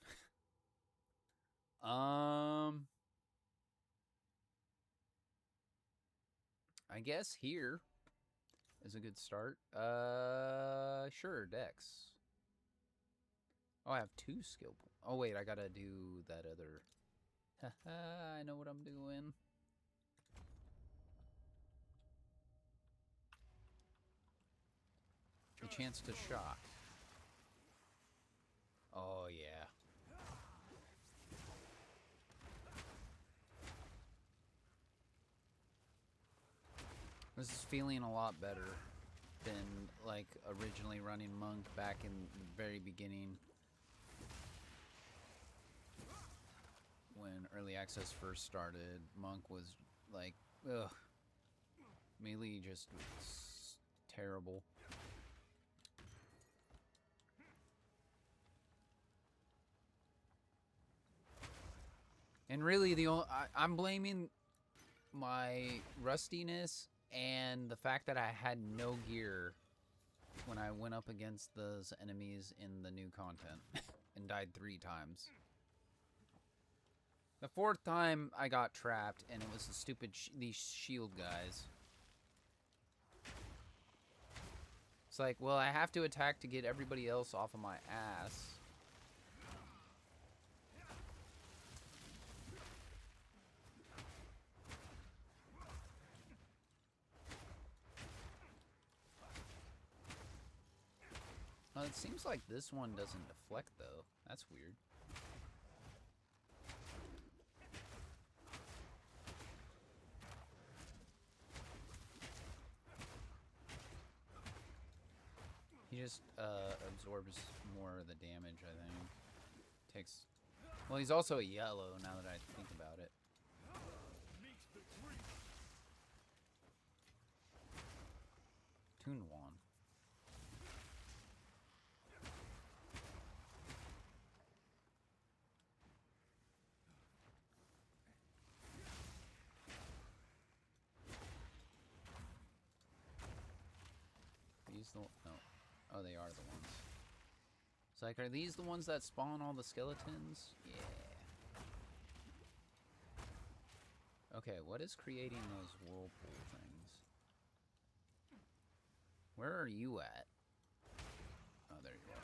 I guess here is a good start. Sure, Dex. Oh, I have 2 skill points. Oh, wait, I gotta do that other. Haha, I know what I'm doing. A chance to shock. Oh, yeah. This is feeling a lot better than, like, originally running Monk back in the very beginning. When early access first started, Monk was like, ugh. Melee just terrible. And really, I'm blaming my rustiness and the fact that I had no gear when I went up against those enemies in the new content and died 3 times. The 4th time I got trapped, and it was the stupid these shield guys. It's like, well, I have to attack to get everybody else off of my ass. Well, it seems like this one doesn't deflect, though. That's weird. He just absorbs more of the damage, I think. Takes... Well, he's also a yellow, now that I think about it. Toonwan. These the... No. Oh, they are the ones. It's like, are these the ones that spawn all the skeletons? Yeah. Okay, what is creating those whirlpool things? Where are you at? Oh, there you are.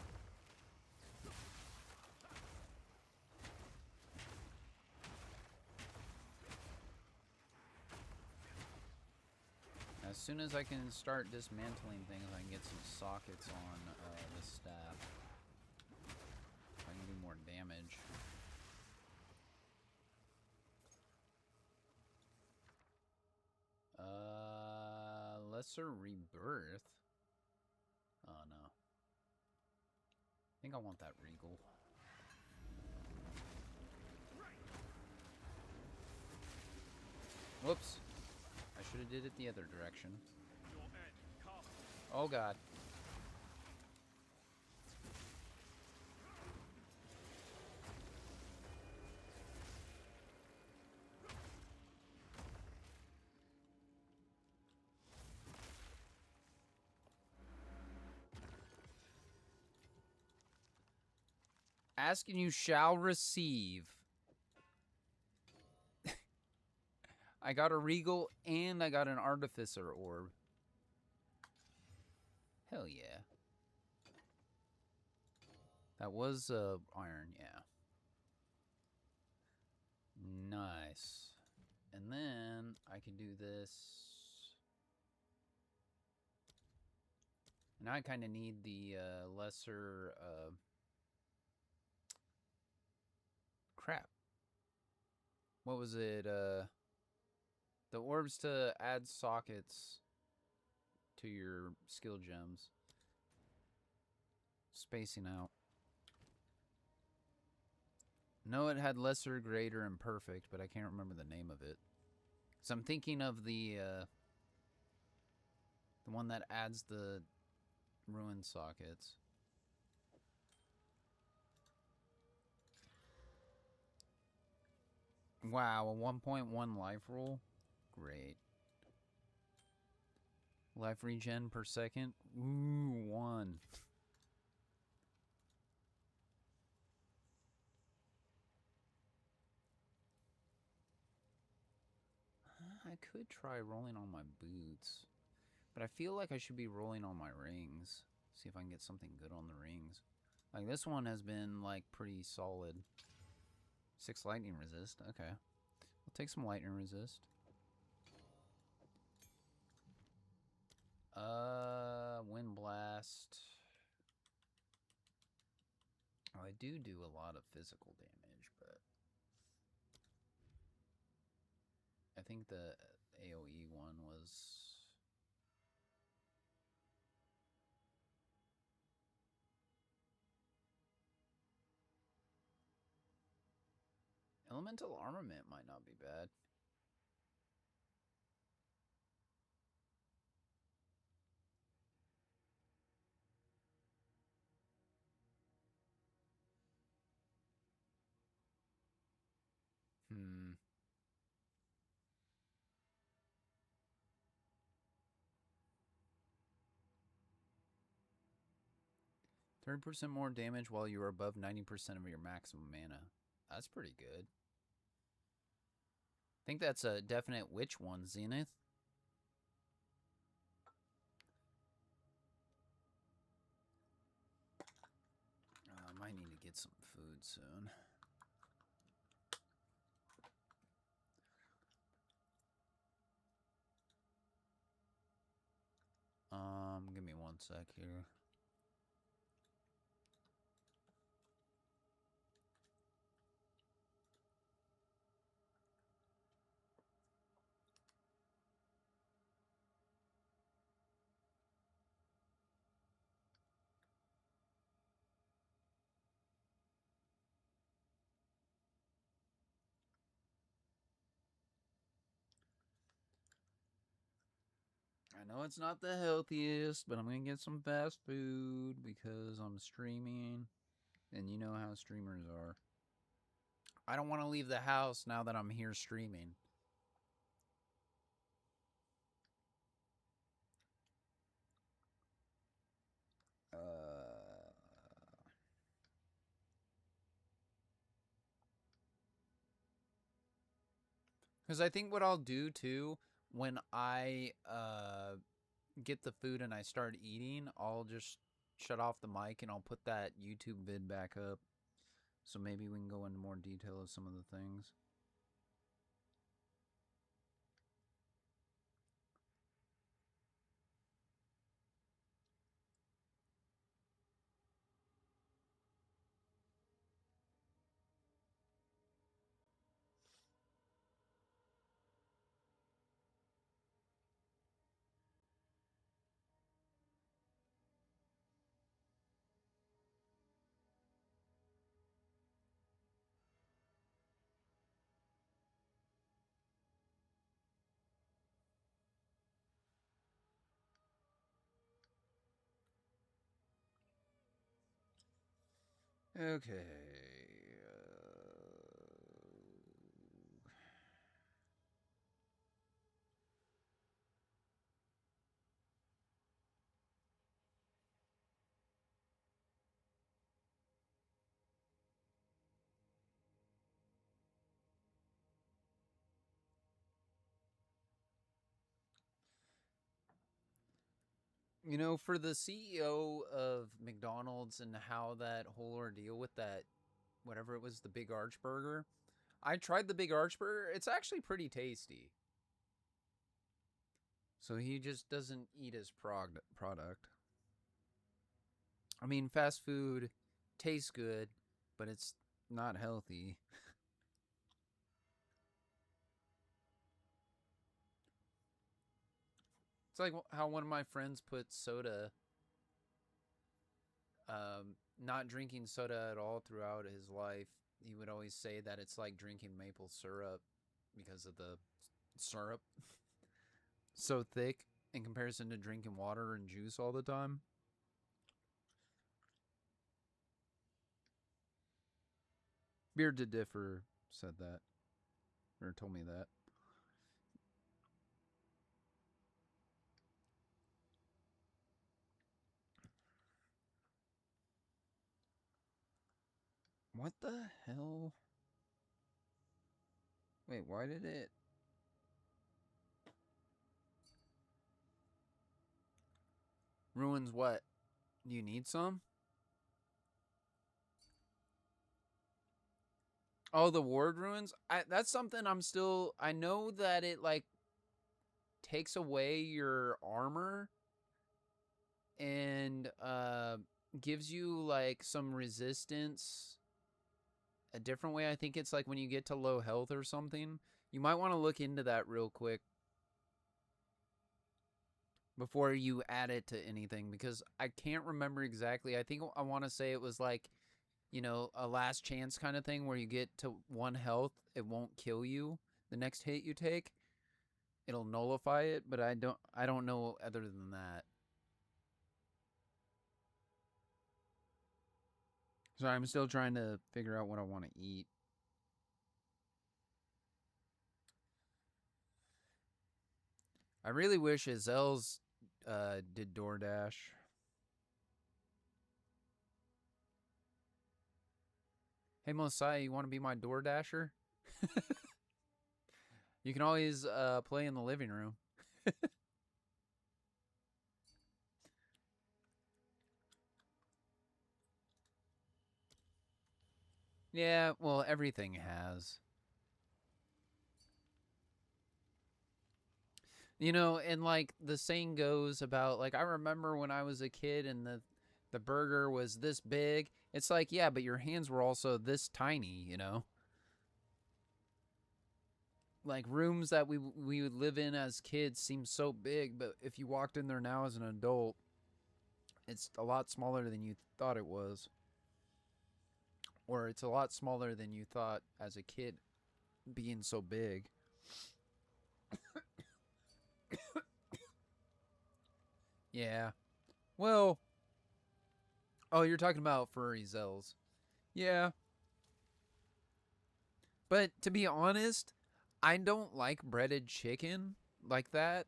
As soon as I can start dismantling things, I can get some sockets on the staff. I can do more damage. damage. Lesser rebirth. Oh no. I think I want that regal. Whoops. I should have did it the other direction. Oh god. Ask and you shall receive. I got a regal and I got an artificer orb. Hell yeah. That was iron, yeah. Nice. And then I can do this. Now I kind of need the lesser crap. What was it? The orbs to add sockets to your skill gems. Spacing out. No, it had lesser, greater, and perfect, but I can't remember the name of it. So I'm thinking of the one that adds the ruin sockets. Wow, a 1.1 life roll? Great. Life regen per second? Ooh, 1. I could try rolling on my boots. But I feel like I should be rolling on my rings. See if I can get something good on the rings. Like this one has been like pretty solid. 6 lightning resist. Okay. I'll take some lightning resist. Wind blast. Oh, I do a lot of physical damage, but I think the AoE one was elemental armament might not be bad. Hmm. 30% more damage while you are above 90% of your maximum mana. That's pretty good. I think that's a definite which one, Zenith? I might need to get some food soon. Give me 1 sec here. I know it's not the healthiest, but I'm going to get some fast food because I'm streaming. And you know how streamers are. I don't want to leave the house now that I'm here streaming. Because I think what I'll do too, when I get the food and I start eating, I'll just shut off the mic and I'll put that YouTube vid back up. So maybe we can go into more detail of some of the things. Okay. You know, for the CEO of McDonald's and how that whole ordeal with that, whatever it was, the Big Arch Burger, I tried the Big Arch Burger. It's actually pretty tasty. So he just doesn't eat his product. I mean, fast food tastes good, but it's not healthy. It's like how one of my friends put soda, not drinking soda at all throughout his life. He would always say that it's like drinking maple syrup because of the syrup so thick in comparison to drinking water and juice all the time. Beard to Differ said that, or told me that. What the hell? Wait, why did it? Ruins what? Do you need some? Oh, the ward ruins? That's something I'm still... I know that it, like, takes away your armor and gives you, like, some resistance a different way. I think it's, like, when you get to low health or something. You might want to look into that real quick before you add it to anything, because I can't remember exactly. I think I want to say it was, like, you know, a last chance kind of thing where you get to 1 health, it won't kill you the next hit you take. It'll nullify it, but I don't know other than that. So I'm still trying to figure out what I want to eat. I really wish Azel's did DoorDash. Hey Mosiah, you want to be my DoorDasher? You can always play in the living room. Yeah, well, everything has. You know, and like the saying goes about, like, I remember when I was a kid and the burger was this big. It's like, yeah, but your hands were also this tiny, you know? Like rooms that we would live in as kids seem so big, but if you walked in there now as an adult, it's a lot smaller than you thought it was. Or it's a lot smaller than you thought as a kid being so big. Yeah. Well, oh, you're talking about furry Zells. Yeah. But to be honest, I don't like breaded chicken like that.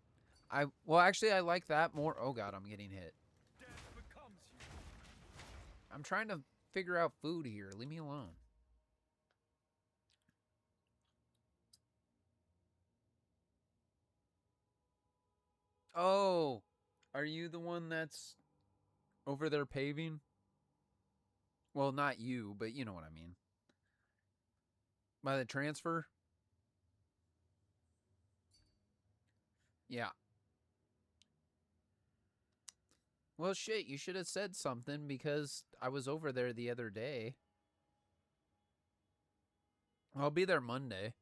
Actually I like that more. Oh god, I'm getting hit. I'm trying to figure out food here. Leave me alone. Oh, are you the one that's over there paving? Well, not you, but you know what I mean. By the transfer? Yeah. Well, shit, you should have said something because I was over there the other day. I'll be there Monday.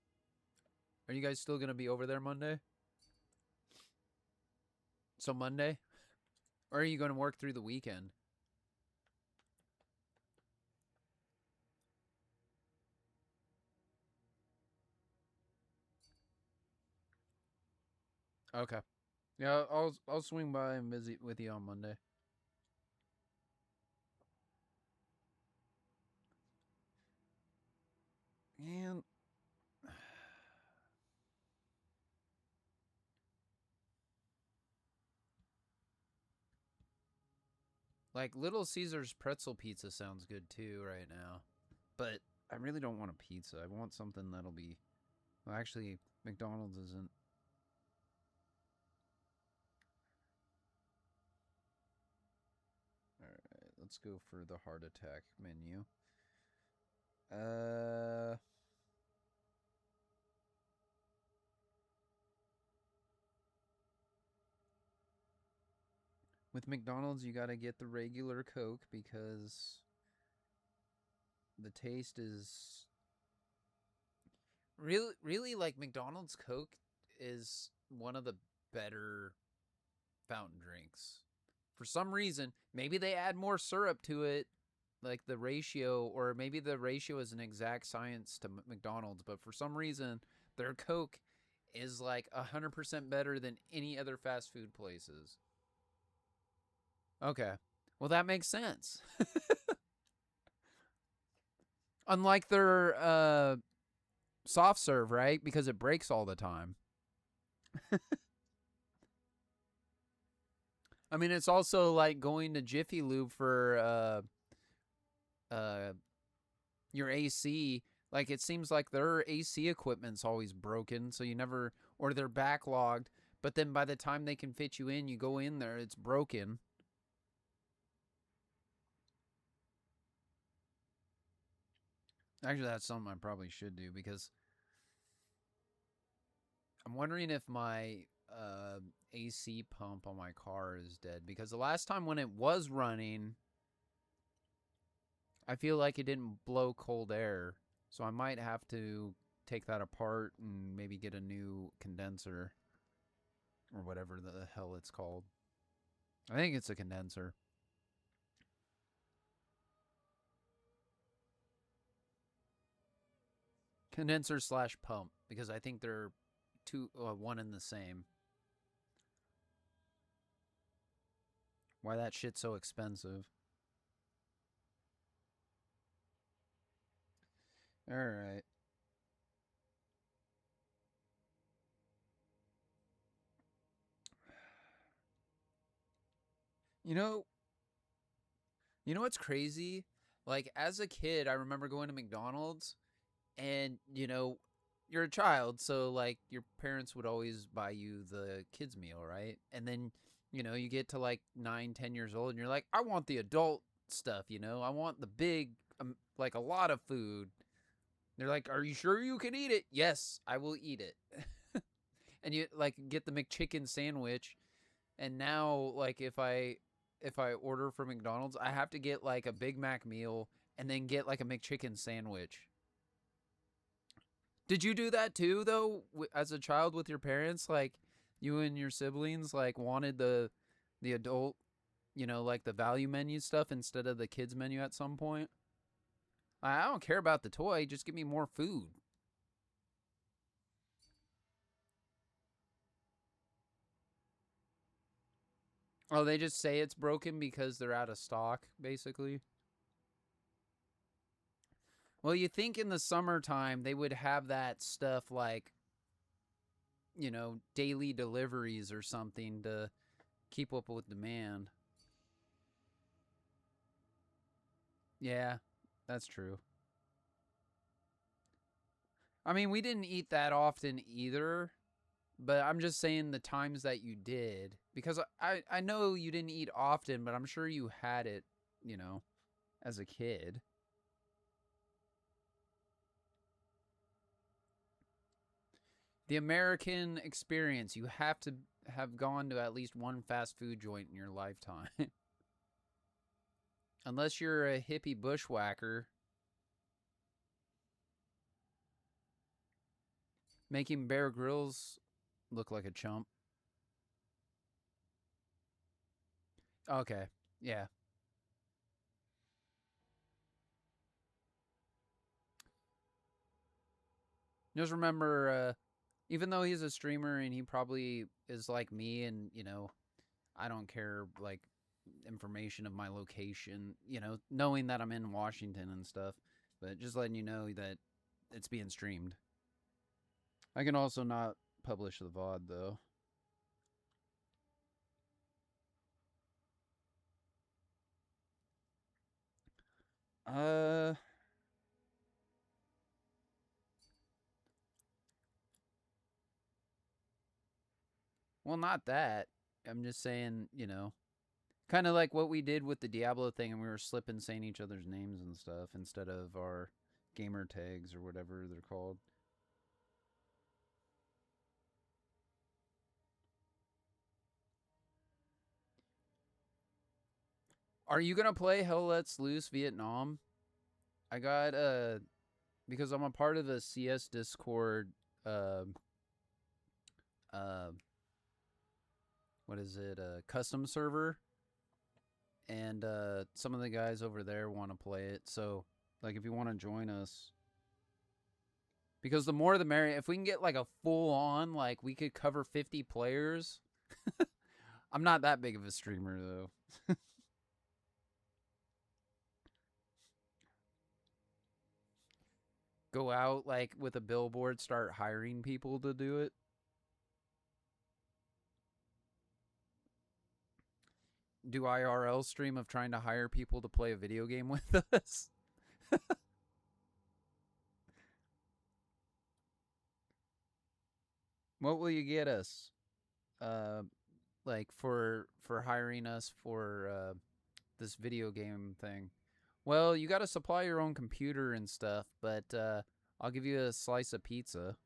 Are you guys still going to be over there Monday? So Monday? Or are you going to work through the weekend? Okay. Yeah, I'll swing by and visit with you on Monday. Man. Like, Little Caesar's pretzel pizza sounds good too right now. But I really don't want a pizza. I want something that'll be... Well, actually, McDonald's isn't. Alright, let's go for the heart attack menu. With McDonald's, you gotta get the regular Coke because the taste is really like McDonald's Coke is one of the better fountain drinks. For some reason, maybe they add more syrup to it, like the ratio, or maybe the ratio is an exact science to McDonald's, but for some reason, their Coke is like 100% better than any other fast food places. Okay. Well, that makes sense. Unlike their soft serve, right? Because it breaks all the time. I mean, it's also like going to Jiffy Lube for your AC. Like, it seems like their AC equipment's always broken, so you never, or they're backlogged, but then by the time they can fit you in, you go in there, it's broken. Actually, that's something I probably should do, because I'm wondering if my AC pump on my car is dead, because the last time when it was running, I feel like it didn't blow cold air, so I might have to take that apart and maybe get a new condenser, or whatever the hell it's called. I think it's a condenser. Condenser slash pump, because I think they're one and the same. Why that shit's so expensive. Alright. You know what's crazy? Like, as a kid, I remember going to McDonald's, and, you're a child, so, like, your parents would always buy you the kids' meal, right? And then, you get to, like, 9, 10 years old, and you're like, I want the adult stuff, I want the big, like, a lot of food. They're like, are you sure you can eat it? Yes, I will eat it. And you, like, get the McChicken sandwich, and now, like, if I order from McDonald's, I have to get, like, a Big Mac meal and then get, like, a McChicken sandwich. Did you do that too, though, as a child with your parents? Like, you and your siblings, like, wanted the adult, like the value menu stuff instead of the kids menu at some point? I don't care about the toy. Just give me more food. Oh, they just say it's broken because they're out of stock, basically? Well, you think in the summertime they would have that stuff like, daily deliveries or something to keep up with demand. Yeah, that's true. I mean, we didn't eat that often either, but I'm just saying the times that you did, because I know you didn't eat often, but I'm sure you had it, as a kid. The American experience, you have to have gone to at least one fast food joint in your lifetime. Unless you're a hippie bushwhacker. Making Bear Grylls look like a chump. Okay, yeah. Just remember, even though he's a streamer and he probably is like me and, I don't care, like, information of my location, knowing that I'm in Washington and stuff, but just letting you know that it's being streamed. I can also not publish the VOD though. Well, not that. I'm just saying, you know, kind of like what we did with the Diablo thing, and we were slipping saying each other's names and stuff instead of our gamer tags or whatever they're called. Are you gonna play Hell Let's Loose Vietnam? I got because I'm a part of the CS Discord. Uh, what is it? Custom server, and some of the guys over there want to play it. So, like, if you want to join us, because the more the merrier. If we can get like a full on, like, we could cover 50 players. I'm not that big of a streamer though. Go out like with a billboard, start hiring people to do it. Do IRL stream of trying to hire people to play a video game with us. What will you get us? Like for hiring us for this video game thing. Well, you got to supply your own computer and stuff, but I'll give you a slice of pizza.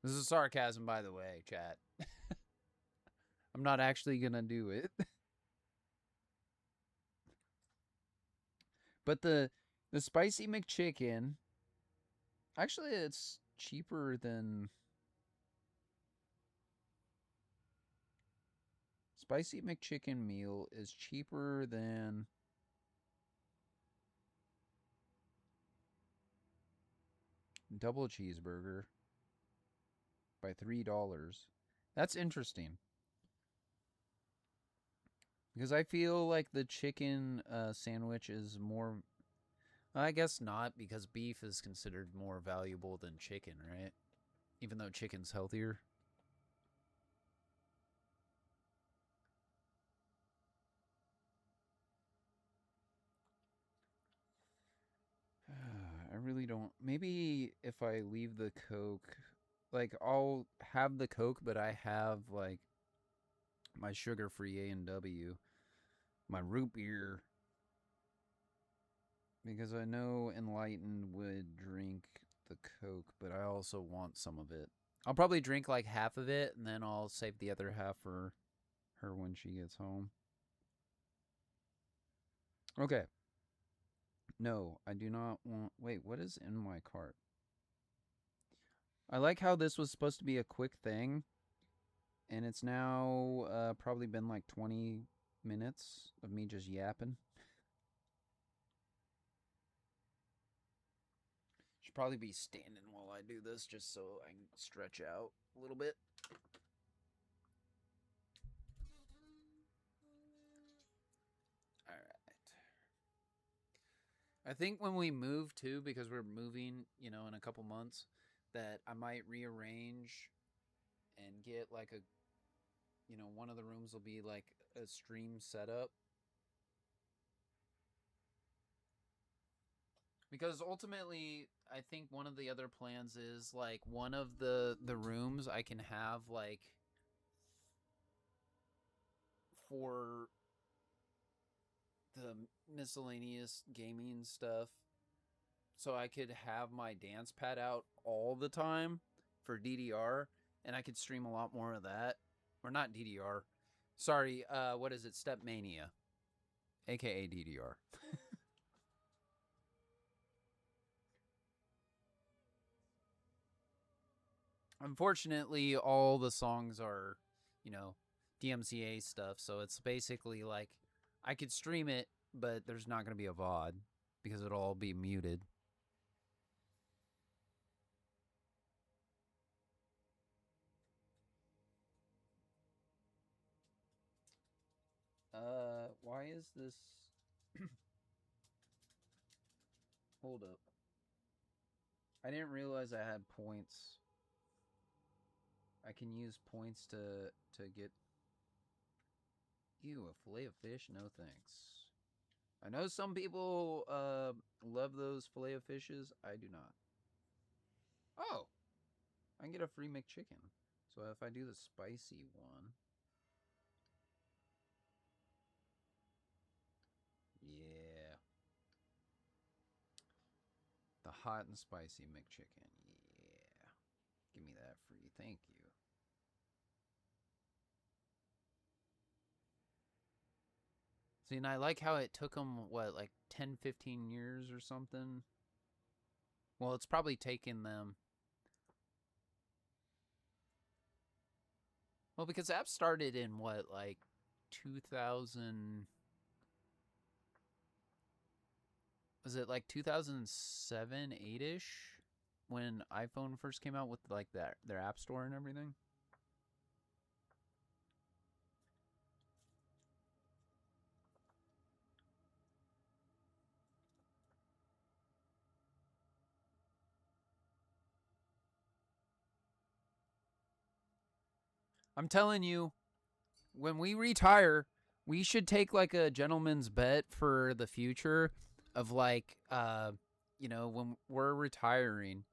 This is sarcasm, by the way, chat. I'm not actually gonna do it. But the spicy McChicken, actually, it's cheaper than spicy McChicken meal is cheaper than double cheeseburger by $3. That's interesting. Because I feel like the chicken sandwich is more... I guess not, because beef is considered more valuable than chicken, right? Even though chicken's healthier. I really don't... Maybe if I leave the Coke... Like, I'll have the Coke, but I have, like, my sugar-free A&W. My root beer. Because I know Enlightened would drink the Coke, but I also want some of it. I'll probably drink like half of it, and then I'll save the other half for her when she gets home. Okay. No, I do not want... Wait, what is in my cart? I like how this was supposed to be a quick thing, and it's now probably been like 20 minutes of me just yapping. Should probably be standing while I do this just so I can stretch out a little bit. Alright. I think when we move too, because we're moving, you know, in a couple months, that I might rearrange and get like a, you know, one of the rooms will be like a stream setup. Because ultimately, I think one of the other plans is like one of the rooms I can have like for the miscellaneous gaming stuff. So I could have my dance pad out all the time for DDR, and I could stream a lot more of that. Or not DDR. Sorry, what is it? Stepmania. AKA DDR. Unfortunately, all the songs are, you know, DMCA stuff, so it's basically like I could stream it, but there's not going to be a VOD because it'll all be muted. Why is this... Hold up. I didn't realize I had points. I can use points to get... Ew, a fillet of fish? No thanks. I know some people love those fillet of fishes. I do not. Oh! I can get a free McChicken. So if I do the spicy one... Yeah. The hot and spicy McChicken. Yeah. Give me that free. Thank you. See, and I like how it took them, what, like 10, 15 years or something? Well, it's probably taken them... Well, because the app started in, what, like 2000... Was it like 2007, 8-ish? When iPhone first came out with like their app store and everything? I'm telling you, when we retire, we should take like a gentleman's bet for the future of like, when we're retiring,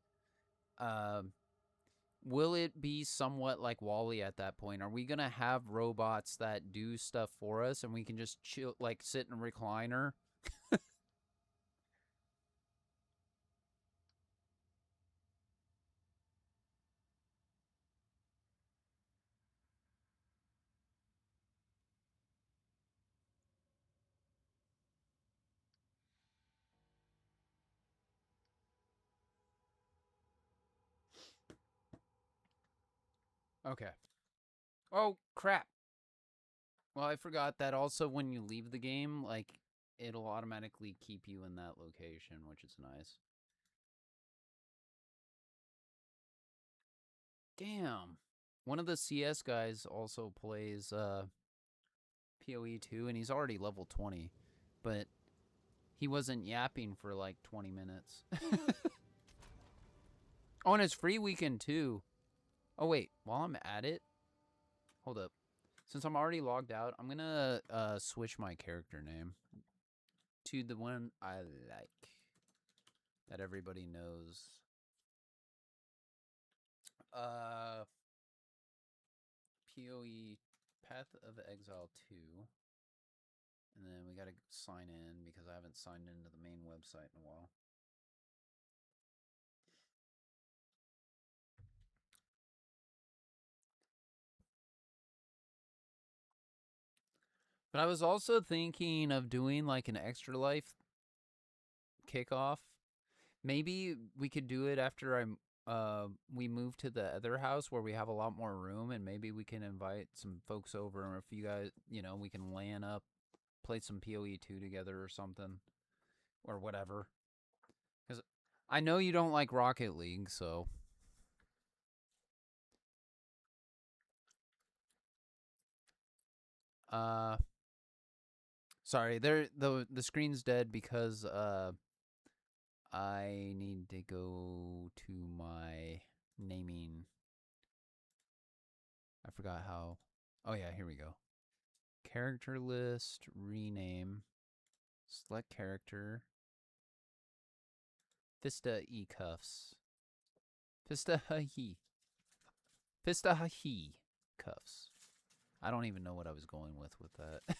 will it be somewhat like Wall-E at that point? Are we going to have robots that do stuff for us and we can just chill, like sit in a recliner? Okay. Oh, crap. Well, I forgot that also when you leave the game, like, it'll automatically keep you in that location, which is nice. Damn. One of the CS guys also plays PoE 2, and he's already level 20, but he wasn't yapping for like 20 minutes. Oh, and it's free weekend too. Oh, wait, while I'm at it, hold up. Since I'm already logged out, I'm gonna switch my character name to the one I like, that everybody knows. PoE Path of Exile 2. And then we gotta sign in because I haven't signed into the main website in a while. But I was also thinking of doing like an Extra Life kickoff. Maybe we could do it after we move to the other house where we have a lot more room, and maybe we can invite some folks over, or if you guys, we can LAN up, play some PoE 2 together or something, or whatever. Because I know you don't like Rocket League, so... Sorry, the screen's dead because I need to go to my naming. I forgot how. Oh yeah, here we go. Character list, rename, select character. Fista E cuffs. Fista he. Fista he cuffs. I don't even know what I was going with that.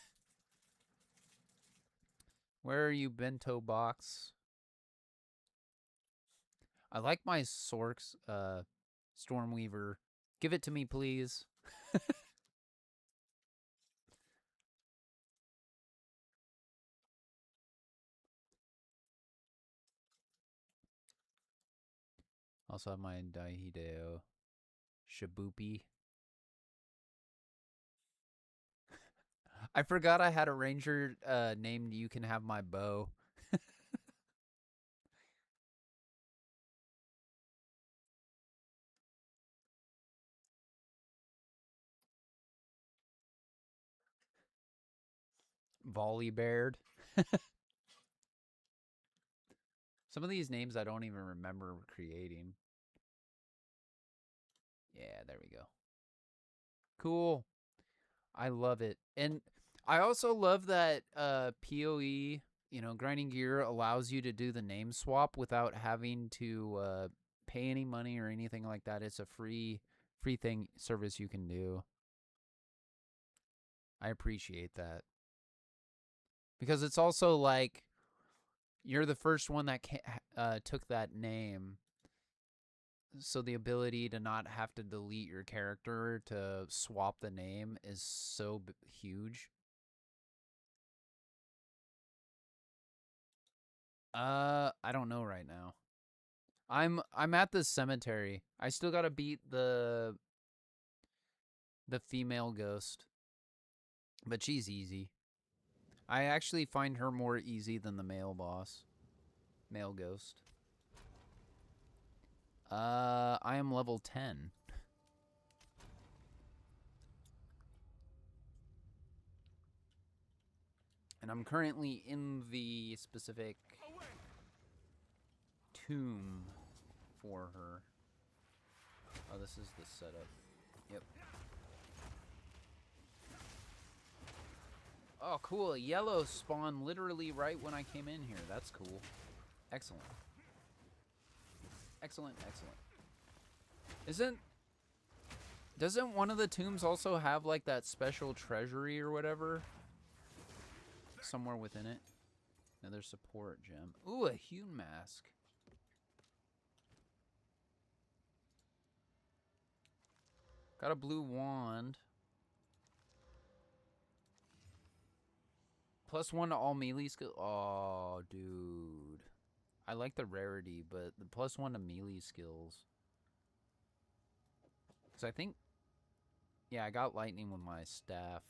Where are you, bento box? I like my Sorks, Stormweaver. Give it to me, please. Also have my Daihideo Shibupi. I forgot I had a ranger named You Can Have My Bow. Volley Baird. Some of these names I don't even remember creating. Yeah, there we go. Cool. I love it. And I also love that PoE, Grinding Gear allows you to do the name swap without having to pay any money or anything like that. It's a free thing service you can do. I appreciate that. Because it's also like you're the first one that took that name. So the ability to not have to delete your character to swap the name is so huge. I don't know right now. I'm at the cemetery. I still gotta beat the female ghost, but she's easy. I actually find her more easy than the male boss, male ghost. I am level 10. And I'm currently in the specific tomb for her. Oh, this is the setup. Yep. Oh, cool. Yellow spawned literally right when I came in here. That's cool. Excellent. Excellent, excellent. Doesn't one of the tombs also have like that special treasury or whatever? Somewhere within it. Another support gem. Ooh, a hewn mask. Got a blue wand. +1 to all melee skill. Oh, dude. I like the rarity, but the +1 to melee skills. Because I think... Yeah, I got lightning with my staff.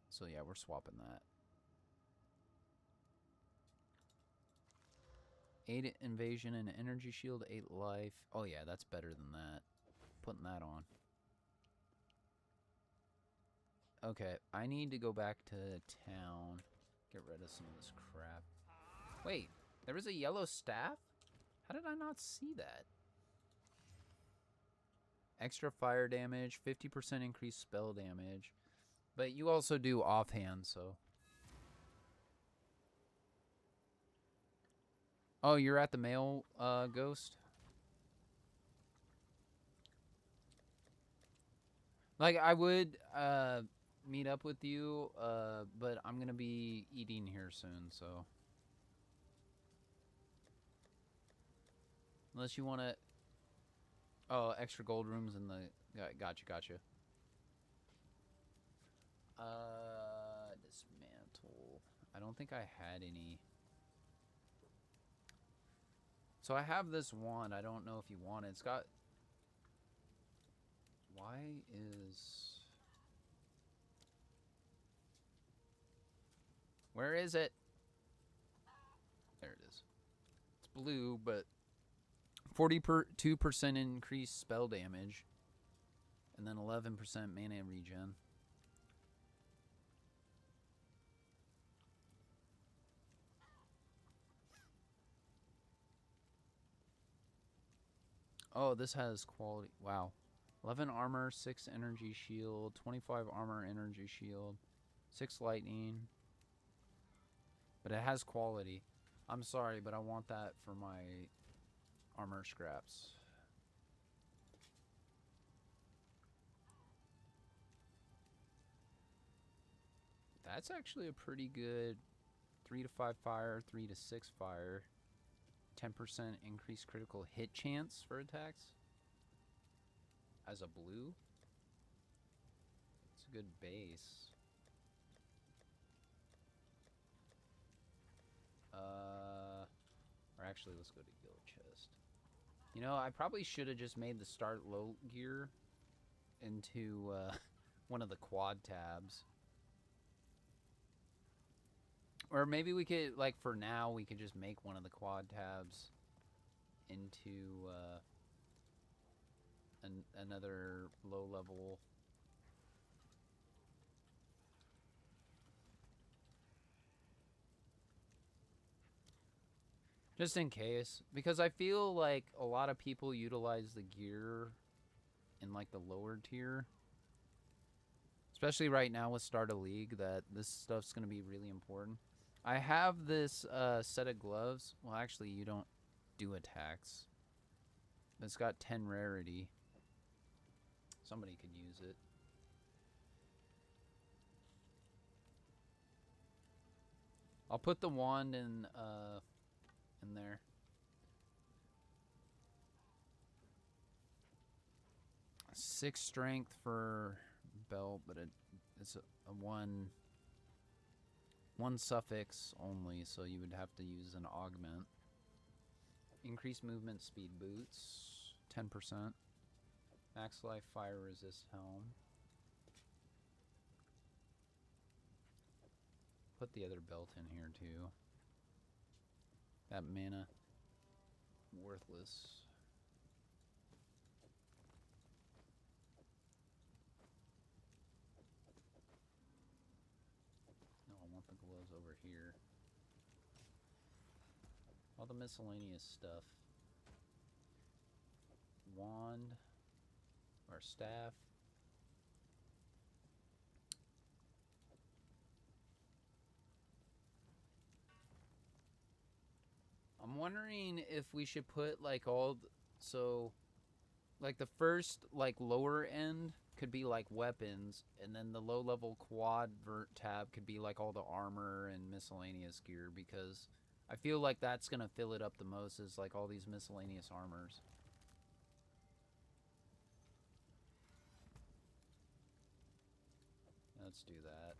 So yeah, we're swapping that. 8 invasion and energy shield, 8 life. Oh yeah, that's better than that. Putting that on. Okay, I need to go back to town. Get rid of some of this crap. Wait, there was a yellow staff? How did I not see that? Extra fire damage, 50% increased spell damage. But you also do offhand, so... Oh, you're at the male ghost? Like, I would meet up with you, but I'm gonna be eating here soon, so... Unless you want to... Oh, extra gold rooms in the... Gotcha. Dismantle. I don't think I had any. So I have this wand. I don't know if you want it. It's got... Why is... Where is it? There it is. It's blue, but 42% increased spell damage. And then 11% mana regen. Oh, this has quality. Wow. 11 armor, 6 energy shield, 25 armor, energy shield, 6 lightning. But it has quality. I'm sorry, but I want that for my armor scraps. That's actually a pretty good 3 to 5 fire, 3 to 6 fire. 10% increased critical hit chance for attacks. As a blue. It's a good base. Or actually, let's go to guild chest. You know, I probably should have just made the start low gear into one of the quad tabs. Or maybe we could, like, for now, we could just make one of the quad tabs into another low level. Just in case. Because I feel like a lot of people utilize the gear in like the lower tier. Especially right now with Start a League, that this stuff's going to be really important. I have this set of gloves. Well, actually, you don't do attacks. It's got 10 rarity. Somebody could use it. I'll put the wand in there. Six strength for belt, but it's a one suffix only, so you would have to use an augment. Increased movement speed boots, 10%. Max life fire resist helm. Put the other belt in here too. That mana, worthless. No, I want the gloves over here. All the miscellaneous stuff. Wand or staff. I'm wondering if we should put like so like the first like lower end could be like weapons, and then the low level quad vert tab could be like all the armor and miscellaneous gear, because I feel like that's gonna fill it up the most, is like all these miscellaneous armors. Let's do that.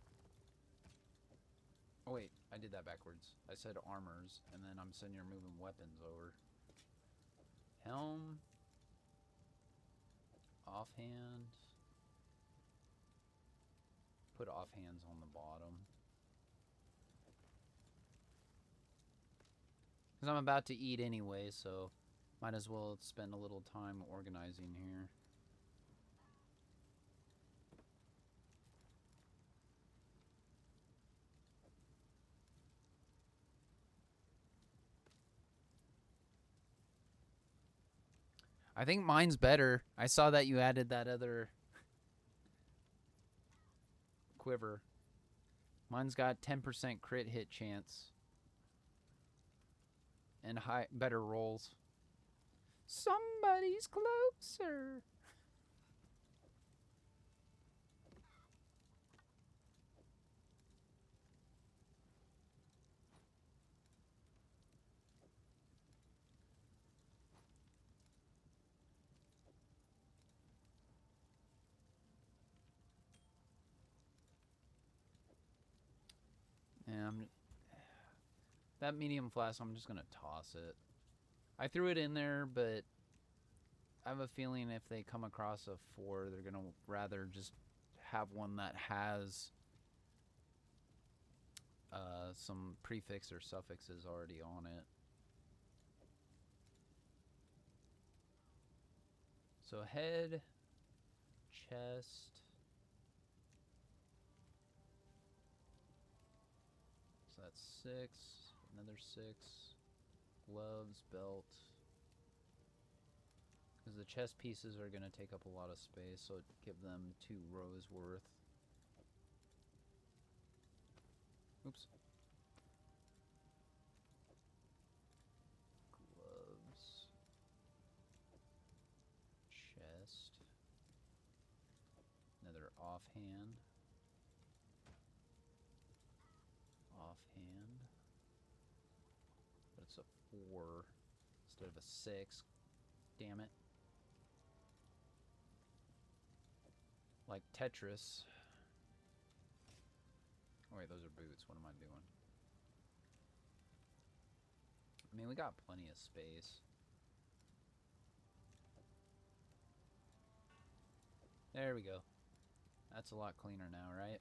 Oh wait, I did that backwards. I said armors, and then I'm sitting here moving weapons over. Helm. Offhand. Put offhands on the bottom. Because I'm about to eat anyway, so might as well spend a little time organizing here. I think mine's better. I saw that you added that other quiver. Mine's got 10% crit hit chance. And better rolls. Somebody's closer. Yeah, that medium flask, I'm just going to toss it. I threw it in there, but I have a feeling if they come across a 4, they're going to rather just have one that has some prefix or suffixes already on it. So head, chest. So that's 6, another 6, gloves, belt. Because the chest pieces are going to take up a lot of space, so give them 2 rows worth. Oops. Gloves. Chest. Another offhand. Offhand. But it's a 4 instead of a 6. Damn it. Like Tetris. Oh wait, those are boots. What am I doing? I mean, we got plenty of space. There we go. That's a lot cleaner now, right?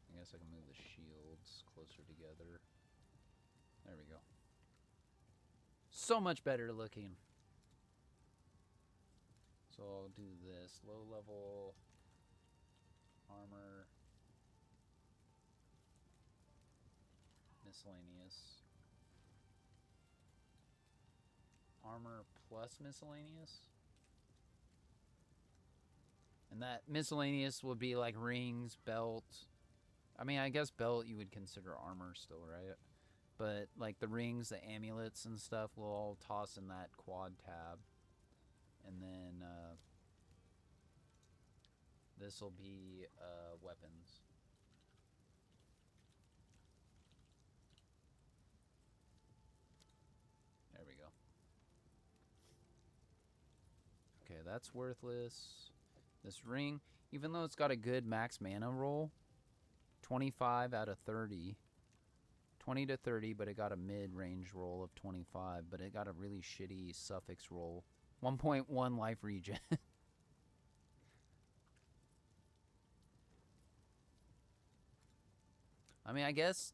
I guess I can move the shields closer together. There we go. So much better looking. So I'll do this. Low level armor. Miscellaneous. armor plus miscellaneous. And that miscellaneous would be like rings, belt. I mean, I guess belt you would consider armor still, right? But like the rings, the amulets and stuff will all toss in that quad tab. And then this will be weapons. There we go. Okay, that's worthless. This ring, even though it's got a good max mana roll, 25 out of 30. 20 to 30, but it got a mid-range roll of 25, but it got a really shitty suffix roll. 1.1 life regen. I mean, I guess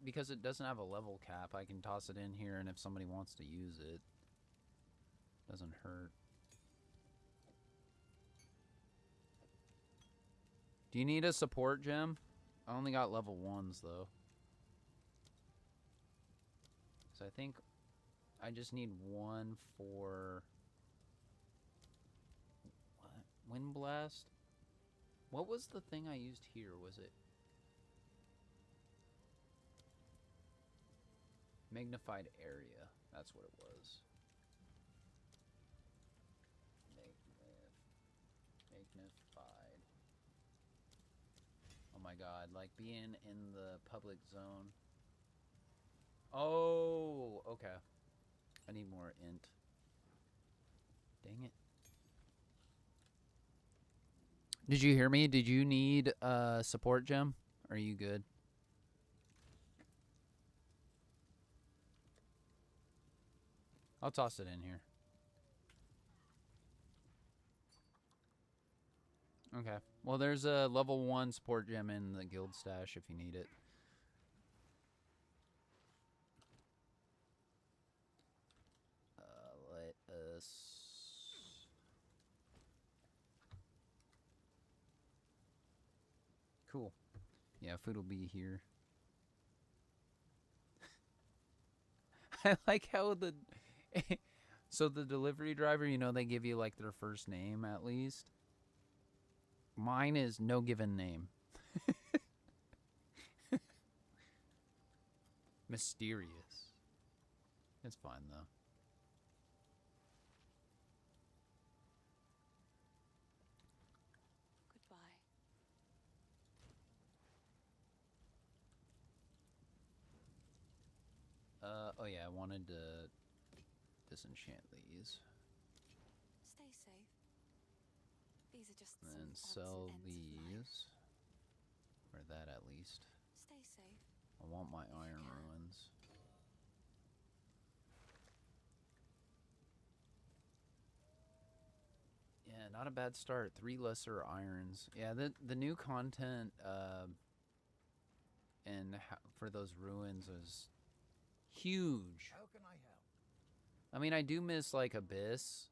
because it doesn't have a level cap, I can toss it in here, and if somebody wants to use it, doesn't hurt. Do you need a support gem? I only got level 1s, though. So I think I just need one for... What? Wind Blast? What was the thing I used here? Was it... Magnified Area. That's what it was. Magnified. Oh my god, like being in the public zone. Oh, okay. I need more int. Dang it. Did you hear me? Did you need a support gem? Are you good? I'll toss it in here. Okay. Well, there's a level 1 support gem in the guild stash if you need it. Let us... Cool. Yeah, food will be here. I like how the... So the delivery driver, you know, they give you like their first name at least. Mine is no given name. Mysterious. It's fine though. Goodbye. Oh yeah, I wanted to disenchant these. Stay safe. These are just And some then odds sell and ends of life. these. Or that at least. Stay safe. I want my iron ruins. Yeah, not a bad start. 3 lesser irons. Yeah, the new content and for those ruins is huge. How can I help? I mean, I do miss like Abyss.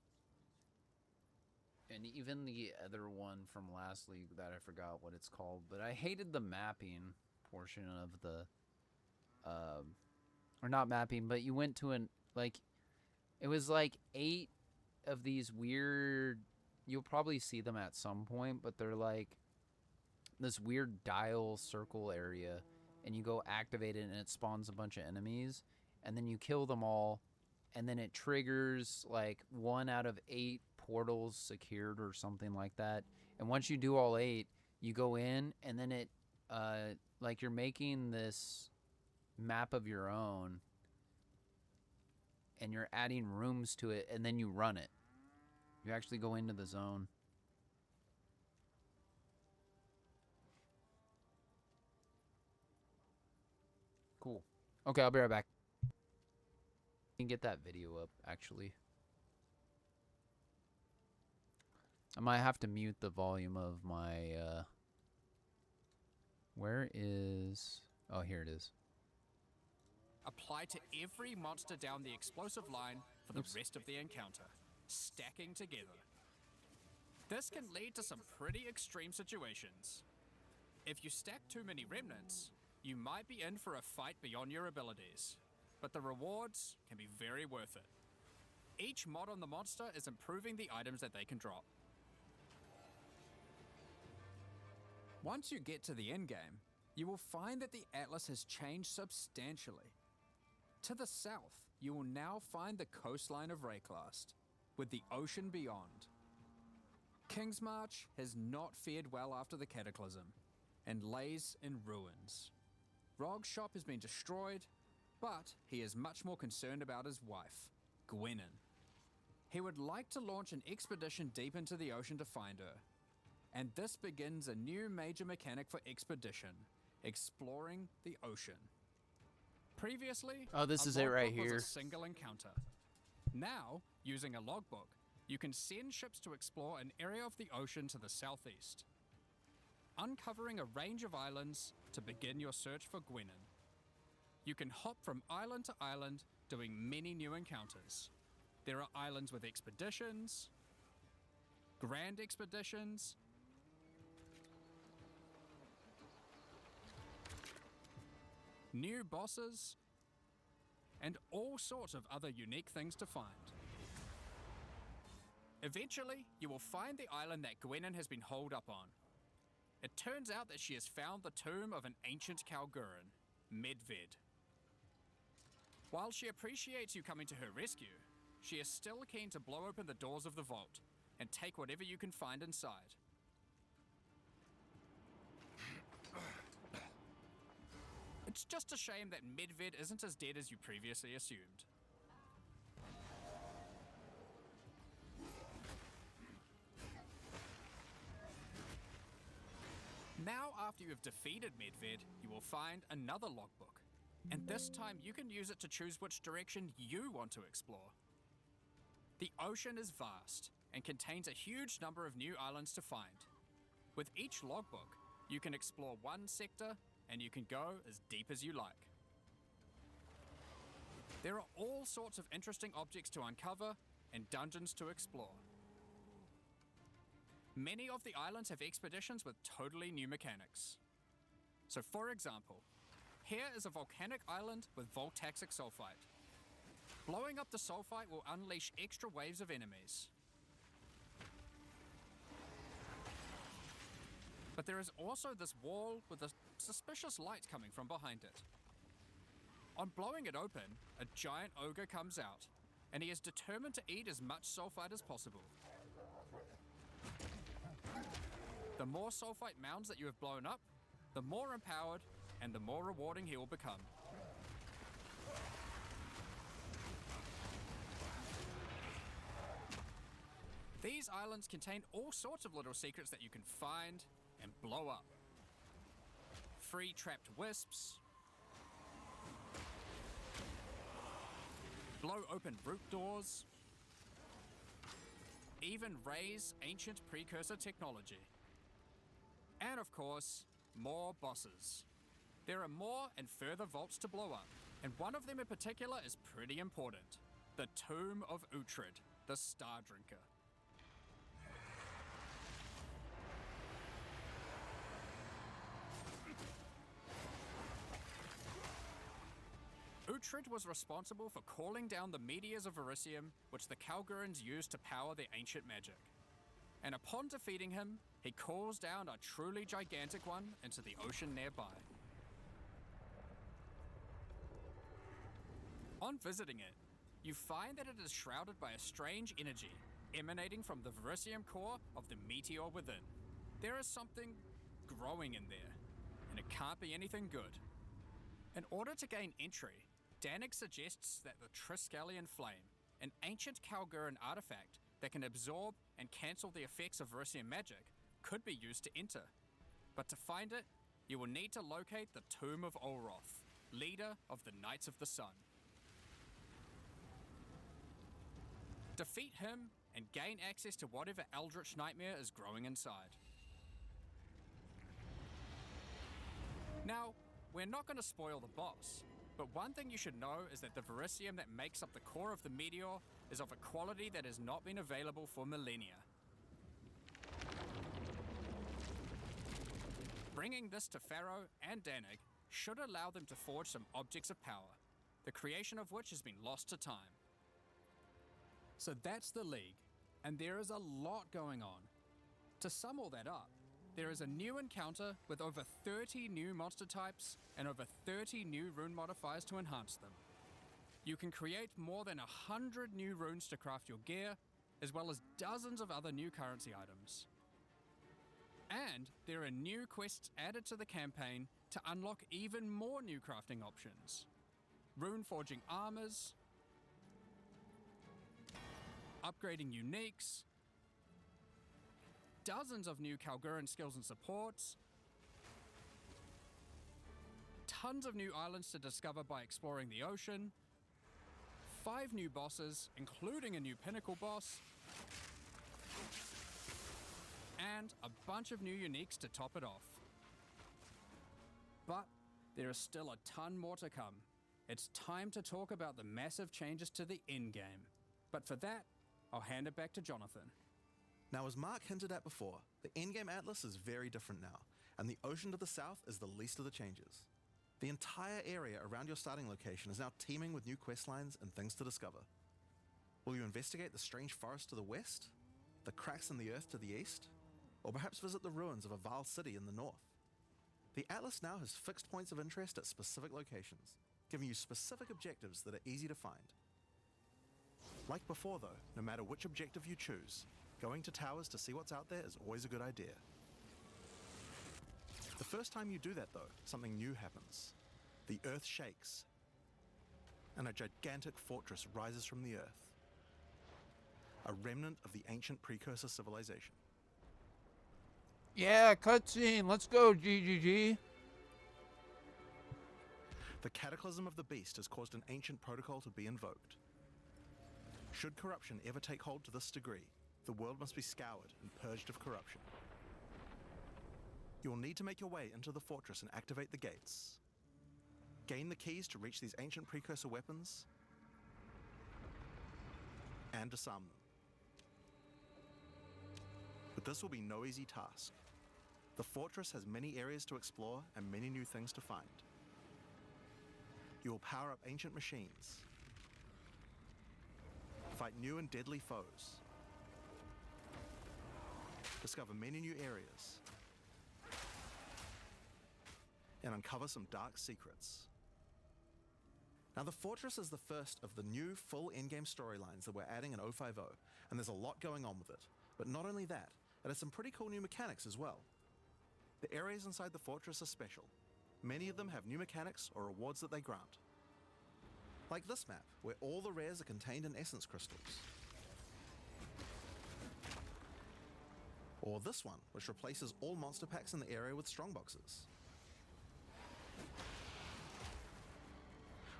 And even the other one from last league that I forgot what it's called. But I hated the mapping portion of the... or not mapping, but you went to an... Like, it was like 8 of these weird... You'll probably see them at some point, but they're like this weird dial circle area. And you go activate it and it spawns a bunch of enemies. And then you kill them all. And then it triggers like 1 out of 8 portals secured or something like that. And once you do all 8, you go in and then it like you're making this map of your own and you're adding rooms to it and then you run it. You actually go into the zone. Cool. Okay, I'll be right back. You can get that video up actually. I might have to mute the volume of my, where is... Oh, here it is. Apply to every monster down the explosive line for the rest of the encounter, stacking together. This can lead to some pretty extreme situations. If you stack too many remnants, you might be in for a fight beyond your abilities, but the rewards can be very worth it. Each mod on the monster is improving the items that they can drop. Once you get to the endgame, you will find that the atlas has changed substantially. To the south, you will now find the coastline of Rayclast, with the ocean beyond. Kingsmarch has not fared well after the cataclysm, and lays in ruins. Rog's shop has been destroyed, but he is much more concerned about his wife, Gwennon. He would like to launch an expedition deep into the ocean to find her, and this begins a new major mechanic for expedition, exploring the ocean. Previously, Oh, this a is it right logbook was here. a single encounter. Now, using a logbook, you can send ships to explore an area of the ocean to the southeast, uncovering a range of islands to begin your search for Gwennon. You can hop from island to island, doing many new encounters. There are islands with expeditions, grand expeditions, new bosses, and all sorts of other unique things to find. Eventually, you will find the island that Gwennon has been holed up on. It turns out that she has found the tomb of an ancient Kalguran, Medved. While she appreciates you coming to her rescue, she is still keen to blow open the doors of the vault and take whatever you can find inside. It's just a shame that Medved isn't as dead as you previously assumed. Now, after you have defeated Medved, you will find another logbook, and this time you can use it to choose which direction you want to explore. The ocean is vast and contains a huge number of new islands to find. With each logbook, you can explore one sector and you can go as deep as you like. There are all sorts of interesting objects to uncover and dungeons to explore. Many of the islands have expeditions with totally new mechanics. So for example, here is a volcanic island with voltaxic sulfite. Blowing up the sulfite will unleash extra waves of enemies. But there is also this wall with a suspicious light coming from behind it. On blowing it open, a giant ogre comes out, and he is determined to eat as much sulfite as possible. The more sulfite mounds that you have blown up, the more empowered and the more rewarding he will become. These islands contain all sorts of little secrets that you can find and blow up. Free trapped wisps, blow open root doors, even raise ancient precursor technology. And of course, more bosses. There are more and further vaults to blow up, and one of them in particular is pretty important. The Tomb of Uhtred, the Star Drinker. Uhtred was responsible for calling down the meteors of Verisium, which the Kalgurans used to power their ancient magic. And upon defeating him, he calls down a truly gigantic one into the ocean nearby. On visiting it, you find that it is shrouded by a strange energy emanating from the Verisium core of the meteor within. There is something growing in there, and it can't be anything good. In order to gain entry, Danik suggests that the Triskelion Flame, an ancient Kalguran artifact that can absorb and cancel the effects of Verisium magic, could be used to enter. But to find it, you will need to locate the Tomb of Olroth, leader of the Knights of the Sun. Defeat him and gain access to whatever eldritch nightmare is growing inside. Now, we're not going to spoil the boss, but one thing you should know is that the Verisium that makes up the core of the meteor is of a quality that has not been available for millennia. Bringing this to Pharaoh and Danik should allow them to forge some objects of power, the creation of which has been lost to time. So that's the League, and there is a lot going on. To sum all that up, there is a new encounter with over 30 new monster types and over 30 new rune modifiers to enhance them. You can create more than 100 new runes to craft your gear, as well as dozens of other new currency items. And there are new quests added to the campaign to unlock even more new crafting options. Rune forging armors, upgrading uniques, dozens of new Kalguran skills and supports, tons of new islands to discover by exploring the ocean, 5 new bosses, including a new pinnacle boss, and a bunch of new uniques to top it off. But there is still a ton more to come. It's time to talk about the massive changes to the in-game. But for that, I'll hand it back to Jonathan. Now, as Mark hinted at before, the in-game atlas is very different now, and the ocean to the south is the least of the changes. The entire area around your starting location is now teeming with new questlines and things to discover. Will you investigate the strange forest to the west? The cracks in the earth to the east? Or perhaps visit the ruins of a Val city in the north? The atlas now has fixed points of interest at specific locations, giving you specific objectives that are easy to find. Like before though, no matter which objective you choose, going to towers to see what's out there is always a good idea. The first time you do that though, something new happens. The earth shakes, and a gigantic fortress rises from the earth. A remnant of the ancient precursor civilization. Yeah, cutscene. Let's go, GGG. The cataclysm of the beast has caused an ancient protocol to be invoked. Should corruption ever take hold to this degree, the world must be scoured and purged of corruption. You will need to make your way into the fortress and activate the gates. Gain the keys to reach these ancient precursor weapons and disarm them. But this will be no easy task. The fortress has many areas to explore and many new things to find. You will power up ancient machines, fight new and deadly foes, discover many new areas, and uncover some dark secrets. Now, the Fortress is the first of the new full in-game storylines that we're adding in 050, and there's a lot going on with it. But not only that, it has some pretty cool new mechanics as well. The areas inside the Fortress are special. Many of them have new mechanics or rewards that they grant. Like this map, where all the rares are contained in essence crystals. Or this one, which replaces all monster packs in the area with strongboxes.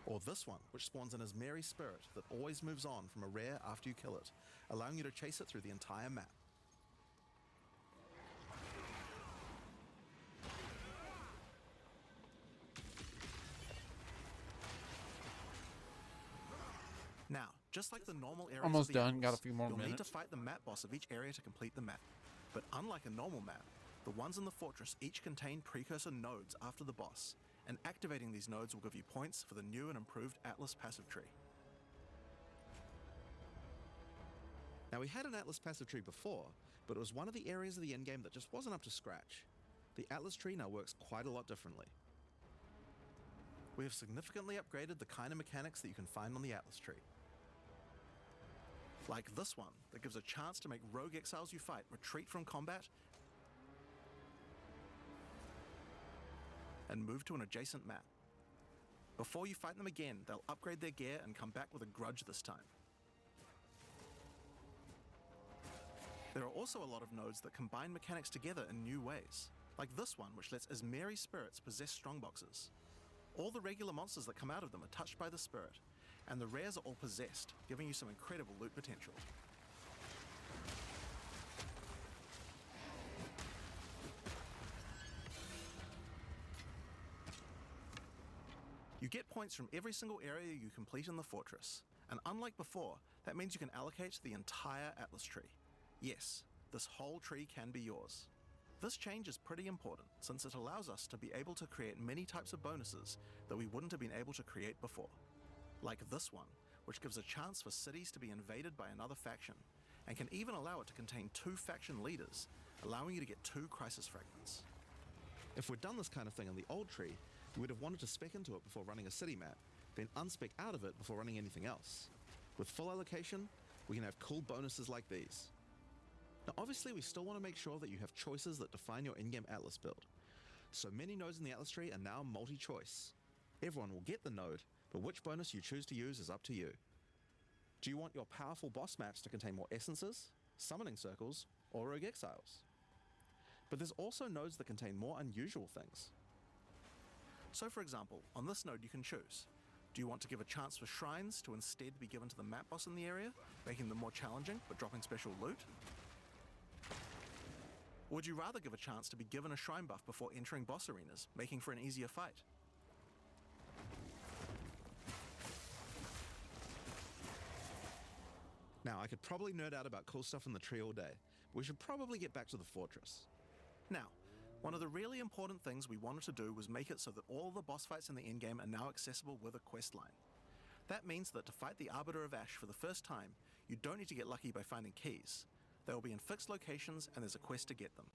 Or this one, which spawns an Ismeri spirit that always moves on from a rare after you kill it, allowing you to chase it through the entire map. Now, just like the normal areas Almost of the done, Atlas, got a few more you'll need minutes. to fight the map boss of each area to complete the map. But unlike a normal map, the ones in the fortress each contain precursor nodes after the boss, and activating these nodes will give you points for the new and improved Atlas passive tree. Now, we had an Atlas passive tree before, but it was one of the areas of the endgame that just wasn't up to scratch. The Atlas tree now works quite a lot differently. We have significantly upgraded the kind of mechanics that you can find on the Atlas tree. Like this one, that gives a chance to make rogue exiles you fight retreat from combat and move to an adjacent map. Before you fight them again, they'll upgrade their gear and come back with a grudge this time. There are also a lot of nodes that combine mechanics together in new ways, like this one, which lets Ismeri spirits possess strongboxes. All the regular monsters that come out of them are touched by the spirit, and the rares are all possessed, giving you some incredible loot potential. You get points from every single area you complete in the fortress, and unlike before, that means you can allocate the entire Atlas tree. Yes, this whole tree can be yours. This change is pretty important, since it allows us to be able to create many types of bonuses that we wouldn't have been able to create before. Like this one, which gives a chance for cities to be invaded by another faction, and can even allow it to contain 2 faction leaders, allowing you to get 2 crisis fragments. If we'd done this kind of thing in the old tree, we would have wanted to spec into it before running a city map, then unspec out of it before running anything else. With full allocation, we can have cool bonuses like these. Now obviously we still want to make sure that you have choices that define your in-game Atlas build. So many nodes in the Atlas tree are now multi-choice. Everyone will get the node, but which bonus you choose to use is up to you. Do you want your powerful boss maps to contain more essences, summoning circles, or rogue exiles? But there's also nodes that contain more unusual things. So for example, on this node you can choose. Do you want to give a chance for shrines to instead be given to the map boss in the area, making them more challenging but dropping special loot? Or would you rather give a chance to be given a shrine buff before entering boss arenas, making for an easier fight? Now, I could probably nerd out about cool stuff in the tree all day. We should probably get back to the fortress. Now, one of the really important things we wanted to do was make it so that all the boss fights in the endgame are now accessible with a quest line. That means that to fight the Arbiter of Ash for the first time, you don't need to get lucky by finding keys. They will be in fixed locations and there's a quest to get them.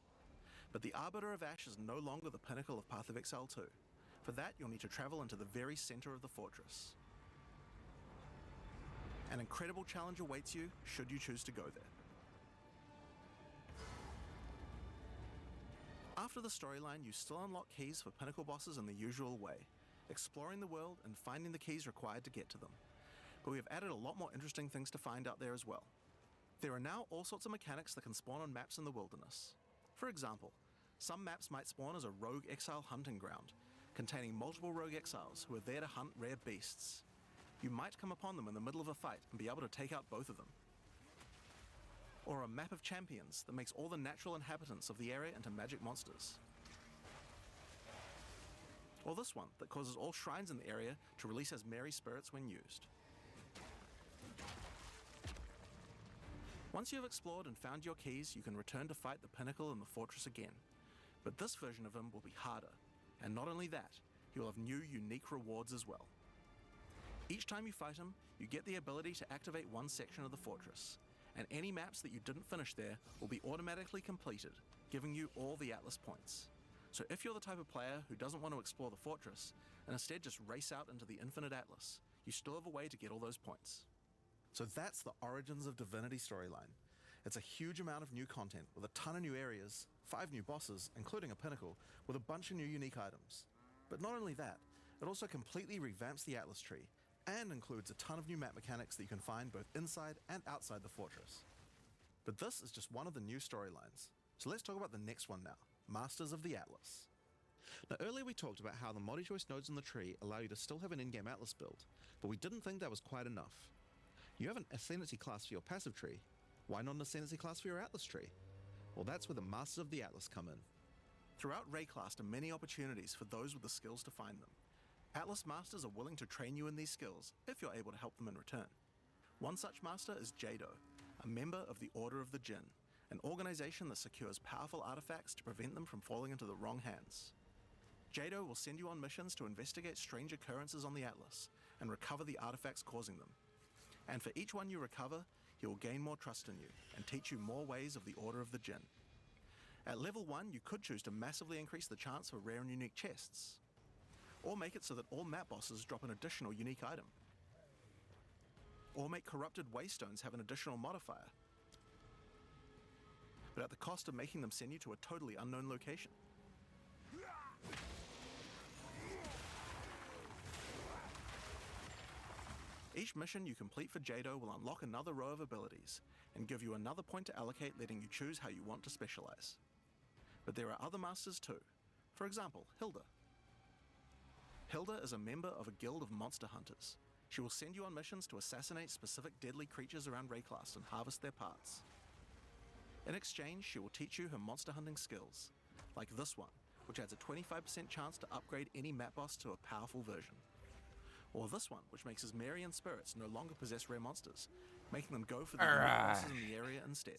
But the Arbiter of Ash is no longer the pinnacle of Path of Exile 2. For that, you'll need to travel into the very center of the fortress. An incredible challenge awaits you should you choose to go there. After the storyline, you still unlock keys for pinnacle bosses in the usual way, exploring the world and finding the keys required to get to them. But we have added a lot more interesting things to find out there as well. There are now all sorts of mechanics that can spawn on maps in the wilderness. For example, some maps might spawn as a rogue exile hunting ground, containing multiple rogue exiles who are there to hunt rare beasts. You might come upon them in the middle of a fight and be able to take out both of them. Or a map of champions that makes all the natural inhabitants of the area into magic monsters. Or this one that causes all shrines in the area to release as merry spirits when used. Once you have explored and found your keys, you can return to fight the pinnacle in the fortress again. But this version of him will be harder, and not only that, he will have new unique rewards as well. Each time you fight him, you get the ability to activate one section of the fortress, and any maps that you didn't finish there will be automatically completed, giving you all the Atlas points. So if you're the type of player who doesn't want to explore the fortress, and instead just race out into the infinite Atlas, you still have a way to get all those points. So that's the Origins of Divinity storyline. It's a huge amount of new content with a ton of new areas, 5 new bosses, including a pinnacle, with a bunch of new unique items. But not only that, it also completely revamps the Atlas tree, and includes a ton of new map mechanics that you can find both inside and outside the fortress. But this is just one of the new storylines. So let's talk about the next one now, Masters of the Atlas. Now earlier we talked about how the multi-choice nodes in the tree allow you to still have an in-game Atlas build, but we didn't think that was quite enough. You have an Ascendancy class for your passive tree. Why not an Ascendancy class for your Atlas tree? Well, that's where the Masters of the Atlas come in. Throughout Rayclast are many opportunities for those with the skills to find them. Atlas Masters are willing to train you in these skills if you're able to help them in return. One such master is Jado, a member of the Order of the Jinn, an organization that secures powerful artifacts to prevent them from falling into the wrong hands. Jado will send you on missions to investigate strange occurrences on the Atlas and recover the artifacts causing them. And for each one you recover, he will gain more trust in you and teach you more ways of the Order of the Jinn. At level 1, you could choose to massively increase the chance for rare and unique chests, or make it so that all map bosses drop an additional unique item, or make corrupted waystones have an additional modifier, but at the cost of making them send you to a totally unknown location. Each mission you complete for Jado will unlock another row of abilities and give you another point to allocate, letting you choose how you want to specialize. But there are other masters too. For example, Hilda. Hilda is a member of a guild of monster hunters. She will send you on missions to assassinate specific deadly creatures around Rayclast and harvest their parts. In exchange, she will teach you her monster hunting skills, like this one, which adds a 25% chance to upgrade any map boss to a powerful version. Or this one, which makes his Marian spirits no longer possess rare monsters, making them go for the unique bosses in the area instead.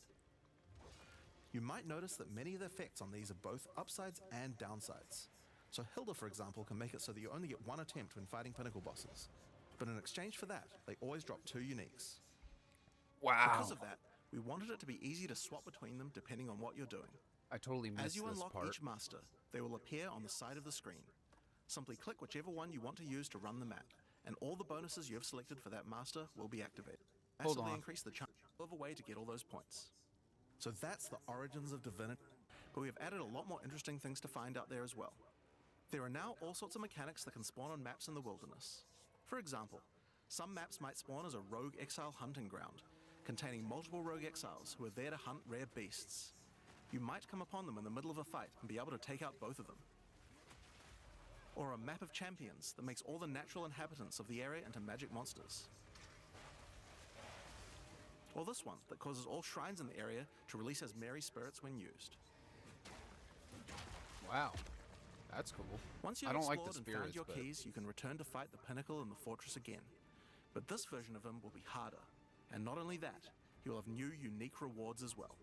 You might notice that many of the effects on these are both upsides and downsides. So Hilda, for example, can make it so that you only get one attempt when fighting pinnacle bosses. But in exchange for that, they always drop 2 uniques. Wow. Because of that, we wanted it to be easy to swap between them depending on what you're doing. I totally missed As you this unlock part. each master, they will appear on the side of the screen. Simply click whichever one you want to use to run the map, and all the bonuses you have selected for that master will be activated. Hold Massively on. increase the chance of a way to get all those points. So that's the origins of Divinity, but we have added a lot more interesting things to find out there as well. There are now all sorts of mechanics that can spawn on maps in the wilderness. For example, some maps might spawn as a rogue exile hunting ground, containing multiple rogue exiles who are there to hunt rare beasts. You might come upon them in the middle of a fight and be able to take out both of them. Or a map of champions that makes all the natural inhabitants of the area into magic monsters. Or this one that causes all shrines in the area to release as merry spirits when used. Wow. That's cool. Once you've I don't explored like the and spirits, found your but keys, you can return to fight the pinnacle in the fortress again. But this version of him will be harder. And not only that, he will have new unique rewards as well.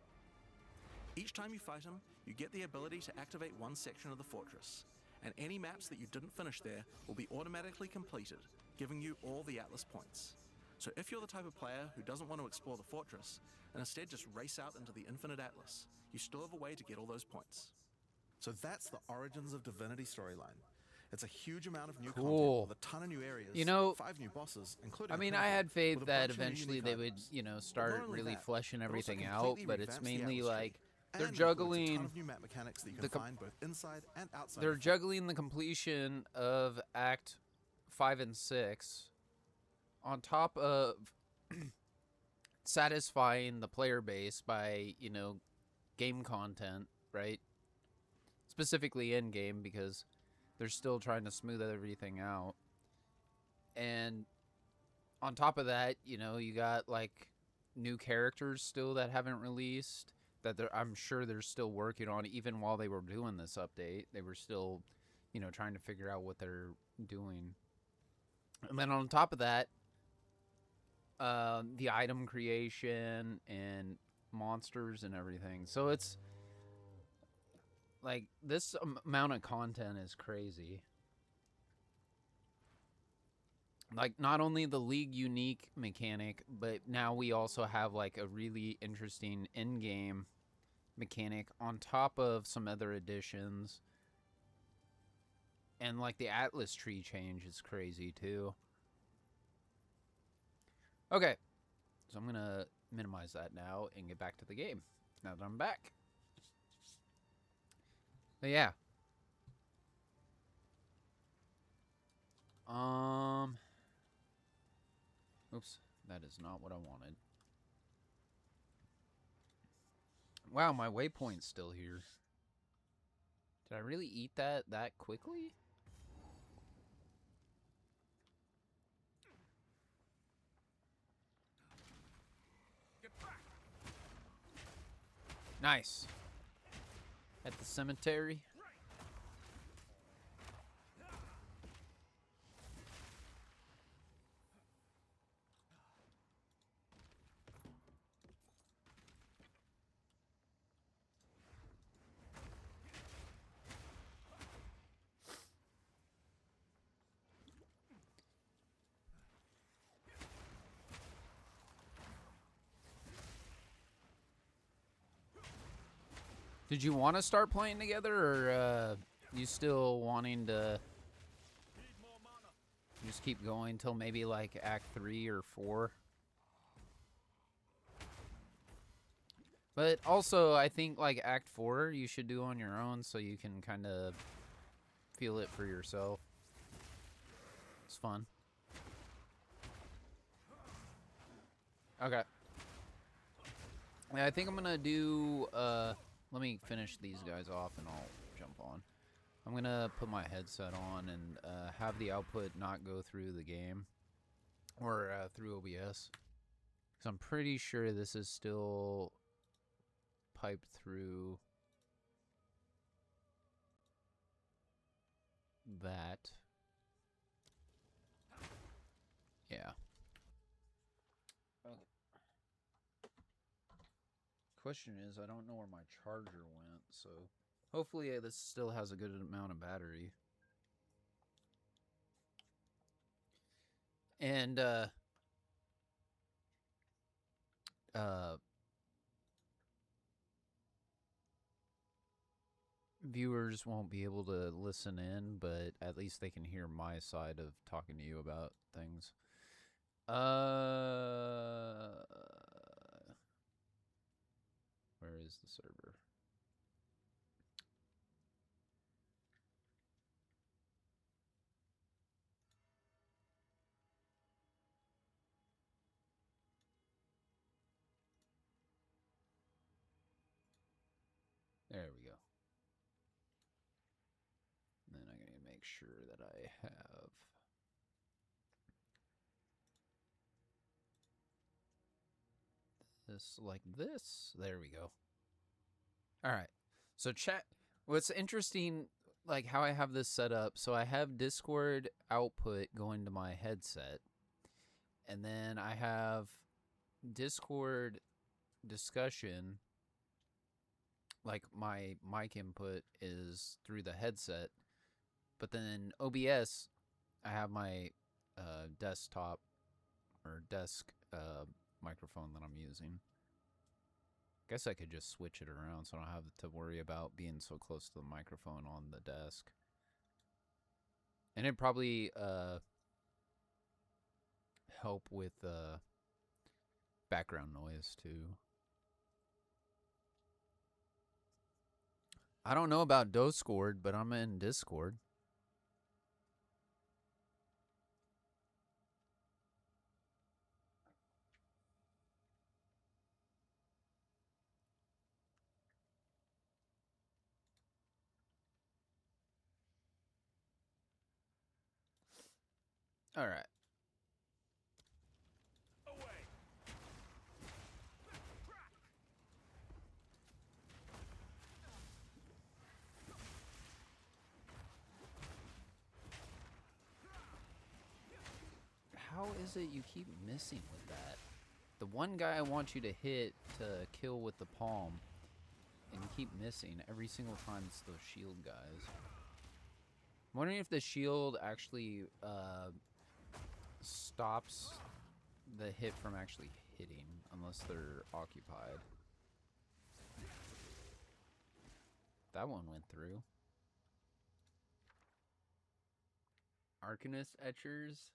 Each time you fight him, you get the ability to activate one section of the fortress, and any maps that you didn't finish there will be automatically completed, giving you all the Atlas points. So if you're the type of player who doesn't want to explore the fortress, and instead just race out into the infinite Atlas, you still have a way to get all those points. So that's the Origins of Divinity storyline. It's a huge amount of new Cool. content with a ton of new areas, You know, 5 new bosses, including I mean, a I pinnacle, had faith with a that bunch of new eventually unique they would, items. you know, But start not only really that, fleshing it also everything out, completely but it's revamps the mainly Atlas tree, like and they're includes a ton juggling of new map mechanics that you the can find both inside and outside. they're of the juggling the completion of Act 5 and 6 on top of satisfying the player base by, you know, game content, right? Specifically in game, because they're still trying to smooth everything out. And on top of that, you know, you got like new characters still that haven't released that I'm sure they're still working on. Even while they were doing this update, they were still, you know, trying to figure out what they're doing. And then on top of that, the item creation and monsters and everything. So it's like this amount of content is crazy. Like, not only the league unique mechanic, but now we also have like a really interesting in-game mechanic on top of some other additions. And like the Atlas tree change is crazy too. Okay, so I'm gonna minimize that now and get back to the game now that I'm back. But yeah. Oops, that is not what I wanted. Wow, my waypoint's still here. Did I really eat that quickly? Nice. At the cemetery. Did you want to start playing together, or you still wanting to just keep going till maybe like Act 3 or 4? But also, I think like Act 4 you should do on your own so you can kind of feel it for yourself. It's fun. Okay. I think I'm gonna do let me finish these guys off and I'll jump on. I'm gonna put my headset on and have the output not go through the game or through OBS, because I'm pretty sure this is still piped through that. Yeah. Okay. Question is, I don't know where my charger went, so hopefully this still has a good amount of battery. And uh viewers won't be able to listen in, but at least they can hear my side of talking to you about things. Where is the server? There we go. And then I'm going to make sure that I have this like this. There we go. All right. So chat, what's interesting, like how I have this set up, so I have Discord output going to my headset, and then I have Discord discussion, like my mic input is through the headset, but then OBS, I have my desktop or desk microphone that I'm using. Guess I could just switch it around so I don't have to worry about being so close to the microphone on the desk. And it'd probably help with background noise too. I don't know about Discord, but I'm in Discord. All right. How is it you keep missing with that? The one guy I want you to hit to kill with the palm, and you keep missing every single time it's those shield guys. I'm wondering if the shield actually stops the hit from actually hitting, unless they're occupied. That one went through. Arcanist etchers.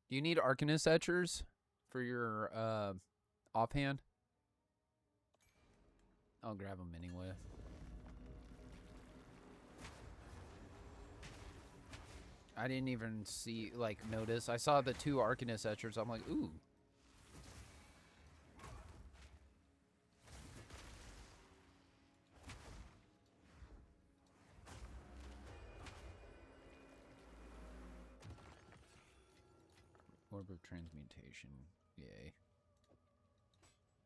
Do you need Arcanist etchers for your offhand? I'll grab them anyway. I didn't even see, like, notice. I saw the 2 Arcanist etchers. I'm like, ooh. Orb of Transmutation. Yay.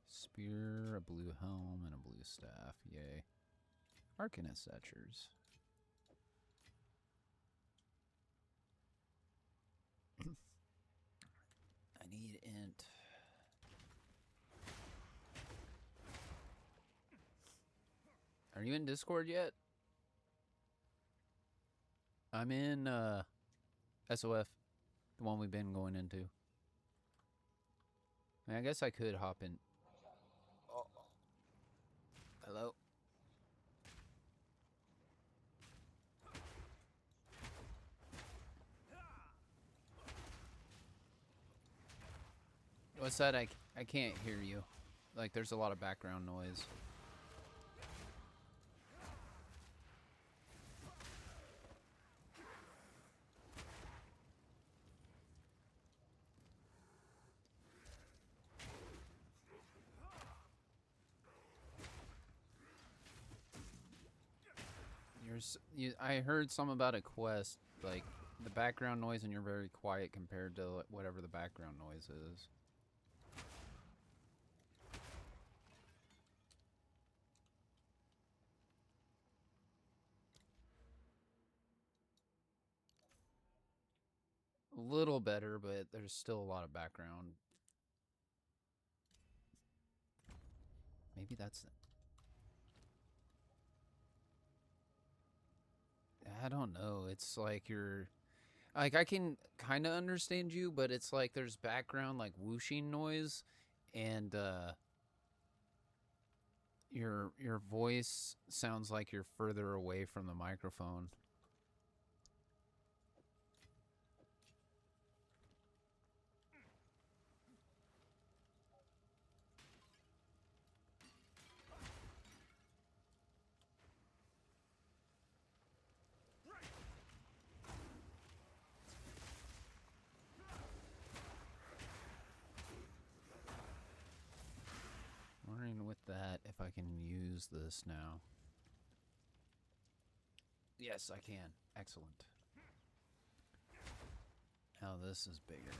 Spear, a blue helm, and a blue staff. Yay. Arcanist etchers. I need int. Are you in Discord yet? I'm in SOF, the one we've been going into. I mean, I guess I could hop in. Oh. Hello? What's that? I can't hear you. Like, there's a lot of background noise. I heard some about a quest, like the background noise, and you're very quiet compared to whatever the background noise is. A little better, but there's still a lot of background. Maybe that's it. I don't know. It's like Like, I can kind of understand you, but it's like there's background, like, whooshing noise, and, your voice sounds like you're further away from the microphone. Wondering with that if I can use this now. Yes, I can. Excellent. Now this is bigger.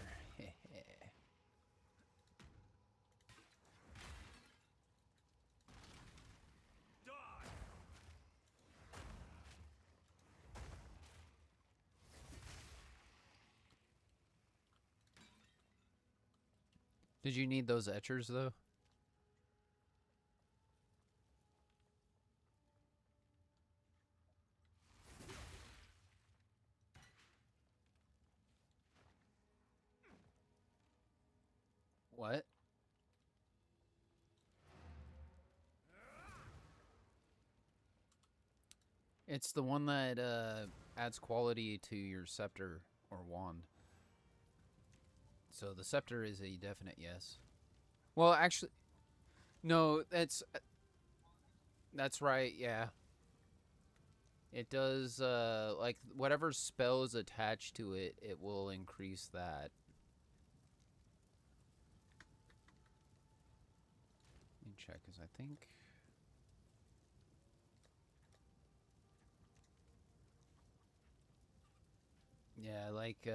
Did you need those etchers, though? What? It's the one that adds quality to your scepter or wand. So the scepter is a definite yes. Well, actually, no, that's right, yeah. It does, like, whatever spell is attached to it, it will increase that. Let me check, because I think... Yeah, like,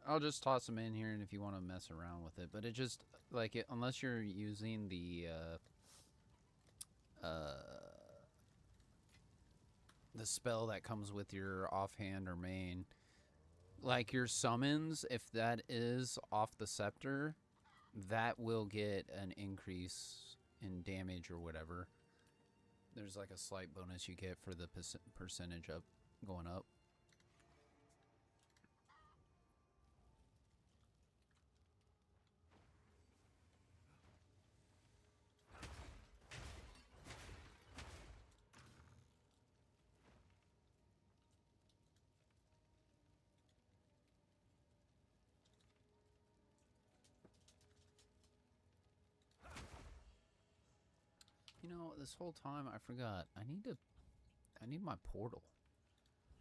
I'll just toss them in here, and if you want to mess around with it. But it just, like, unless you're using the spell that comes with your offhand or main, like your summons, if that is off the scepter, that will get an increase in damage or whatever. There's like a slight bonus you get for the percentage up going up. You know, this whole time I forgot. I need my portal.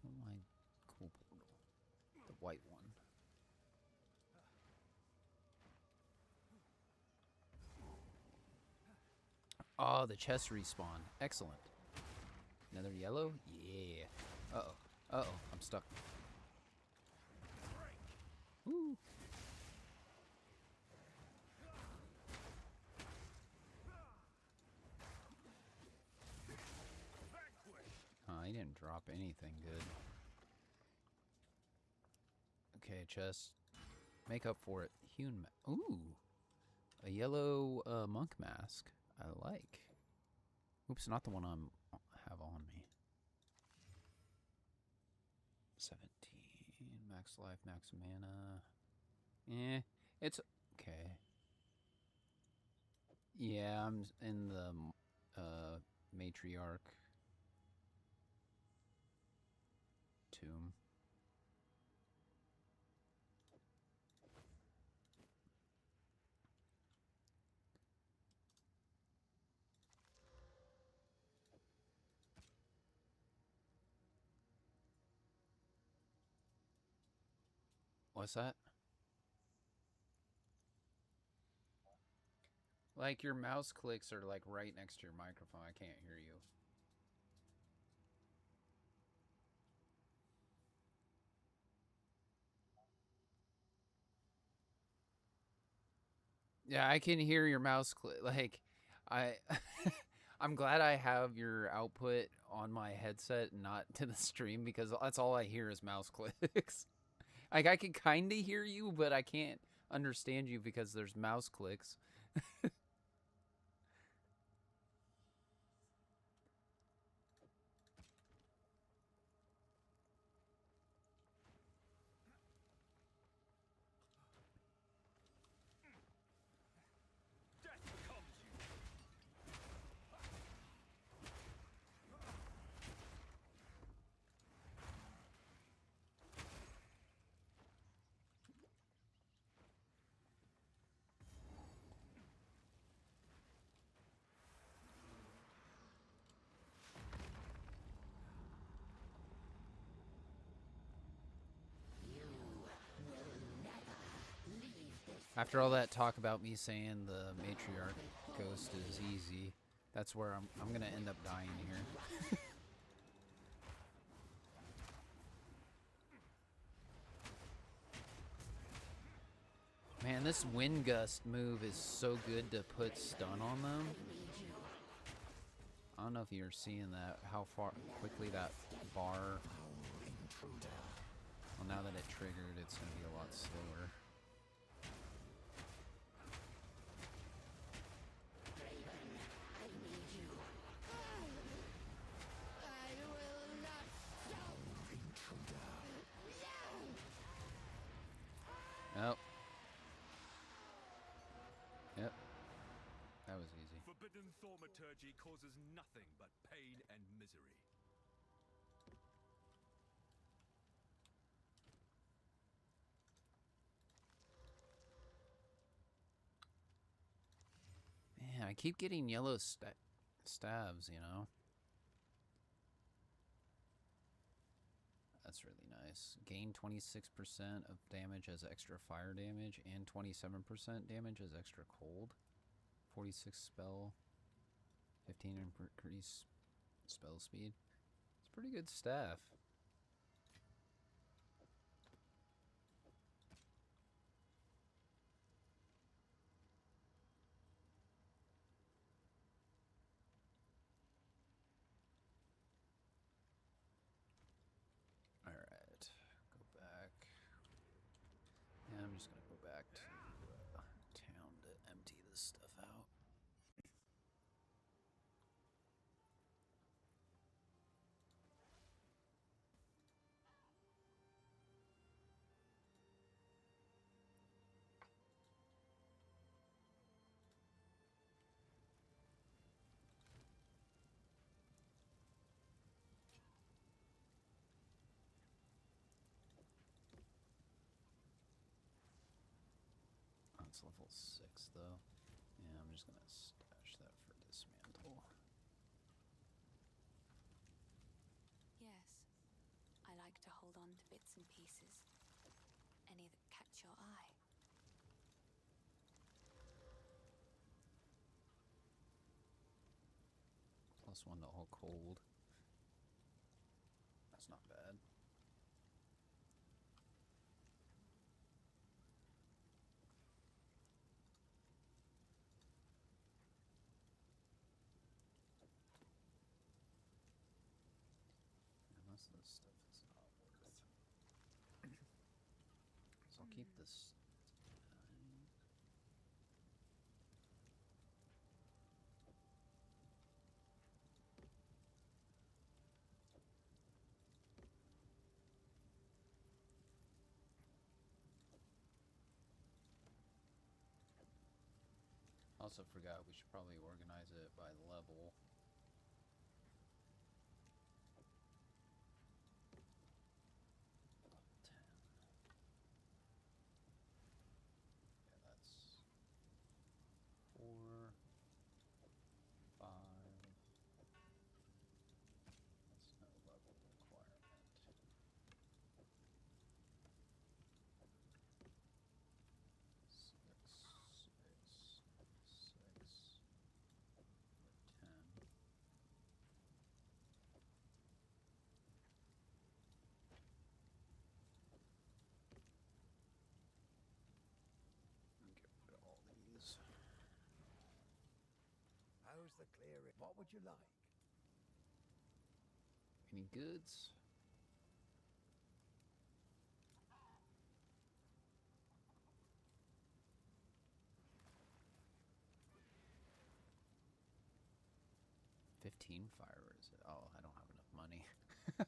Oh, my cool portal. The white one. Oh, the chest respawn. Excellent. Another yellow? Yeah. Uh-oh. Uh-oh. I'm stuck. Woo. He didn't drop anything good. Okay, chest. Make up for it. Hewn. Ooh. A yellow monk mask. I like. Oops, not the one I have on me. 17. Max life, max mana. Eh. It's okay. Yeah, I'm in the matriarch tomb. What's that? Like your mouse clicks are like right next to your microphone. I can't hear you. Yeah, I can hear your mouse click. Like, I, I'm glad I have your output on my headset and not to the stream because that's all I hear is mouse clicks. Like, I can kind of hear you, but I can't understand you because there's mouse clicks. After all that talk about me saying the matriarch ghost is easy, that's where I'm gonna end up dying here. Man, this wind gust move is so good to put stun on them. I don't know if you're seeing that, how far quickly that bar. Well, now that it triggered, it's gonna be a lot slower. Nope. Yep. That was easy. Forbidden thaumaturgy causes nothing but pain and misery. Man, I keep getting yellow stabs, you know? That's really nice. Gain 26% of damage as extra fire damage and 27% damage as extra cold. 46 spell. 15 increase spell speed. It's pretty good staff. Alright, go back. Yeah, I'm just gonna go back to town to empty this stuff out. It's level 6 though. Yeah, I'm just gonna stash that for dismantle. Yes, I like to hold on to bits and pieces. Any that catch your eye. +1 to all cold. That's not bad. Most of this stuff is not worth. So I'll keep this. Also forgot we should probably organize it by level. Yeah, that's 4, 5. That's no level requirement. 6, 10. Get rid of all these. How's the clearing? What would you like? Any goods? $15 fire is it? Oh, I don't have enough money. Yeah.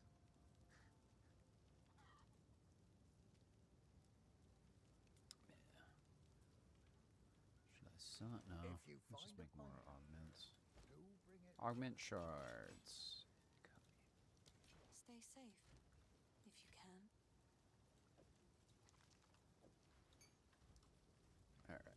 Should I sell it? No. If you Let's just find make a more find, augments. do bring it. Augment shards. Stay safe, if you can. Alright.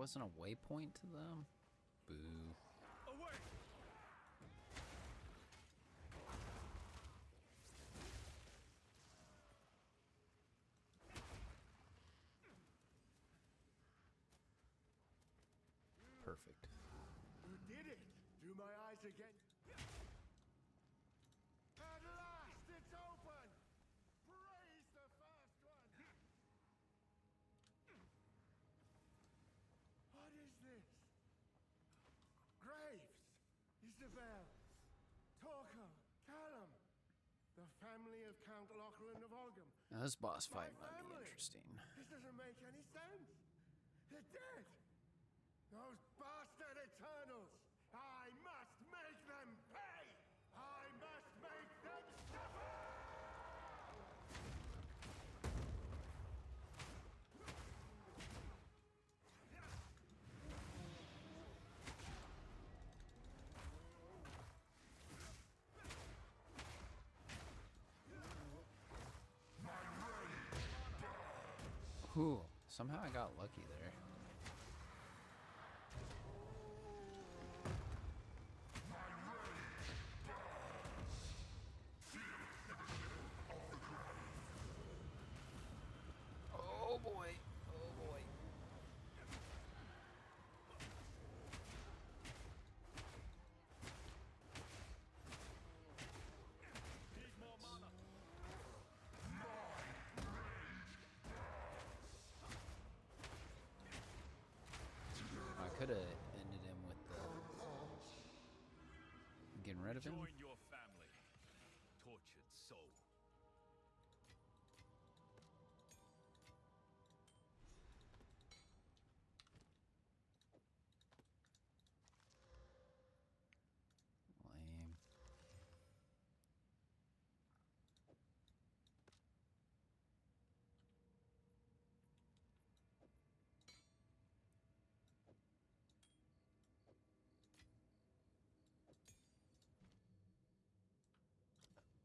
wasn't a waypoint to them? Boo. Away! Perfect. You did it! Do my eyes again. At last, it's open! Praise the first one! What is this? Graves! Isabel! Torquil! Callum! The family of Count Lachlan of Olgam. Now this boss My fight might be family. interesting. This doesn't make any sense. They're dead. Those bastard Eternals. I must make them pay. I must make them suffer. Whew. Somehow I got lucky there. Oh boy. Oh boy. Need more mana. I could have ended him with the getting rid of him. Join your family. Tortured soul. Lame.